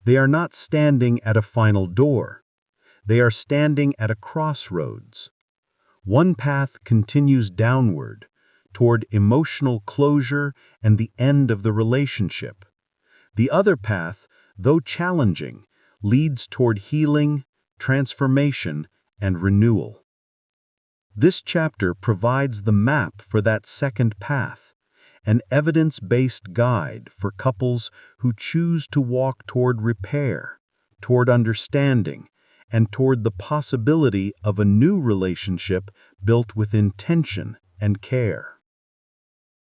they are not standing at a final door. They are standing at a crossroads. One path continues downward, toward emotional closure and the end of the relationship. The other path, though challenging, leads toward healing, transformation, and renewal. This chapter provides the map for that second path, an evidence-based guide for couples who choose to walk toward repair, toward understanding, and toward the possibility of a new relationship built with intention and care.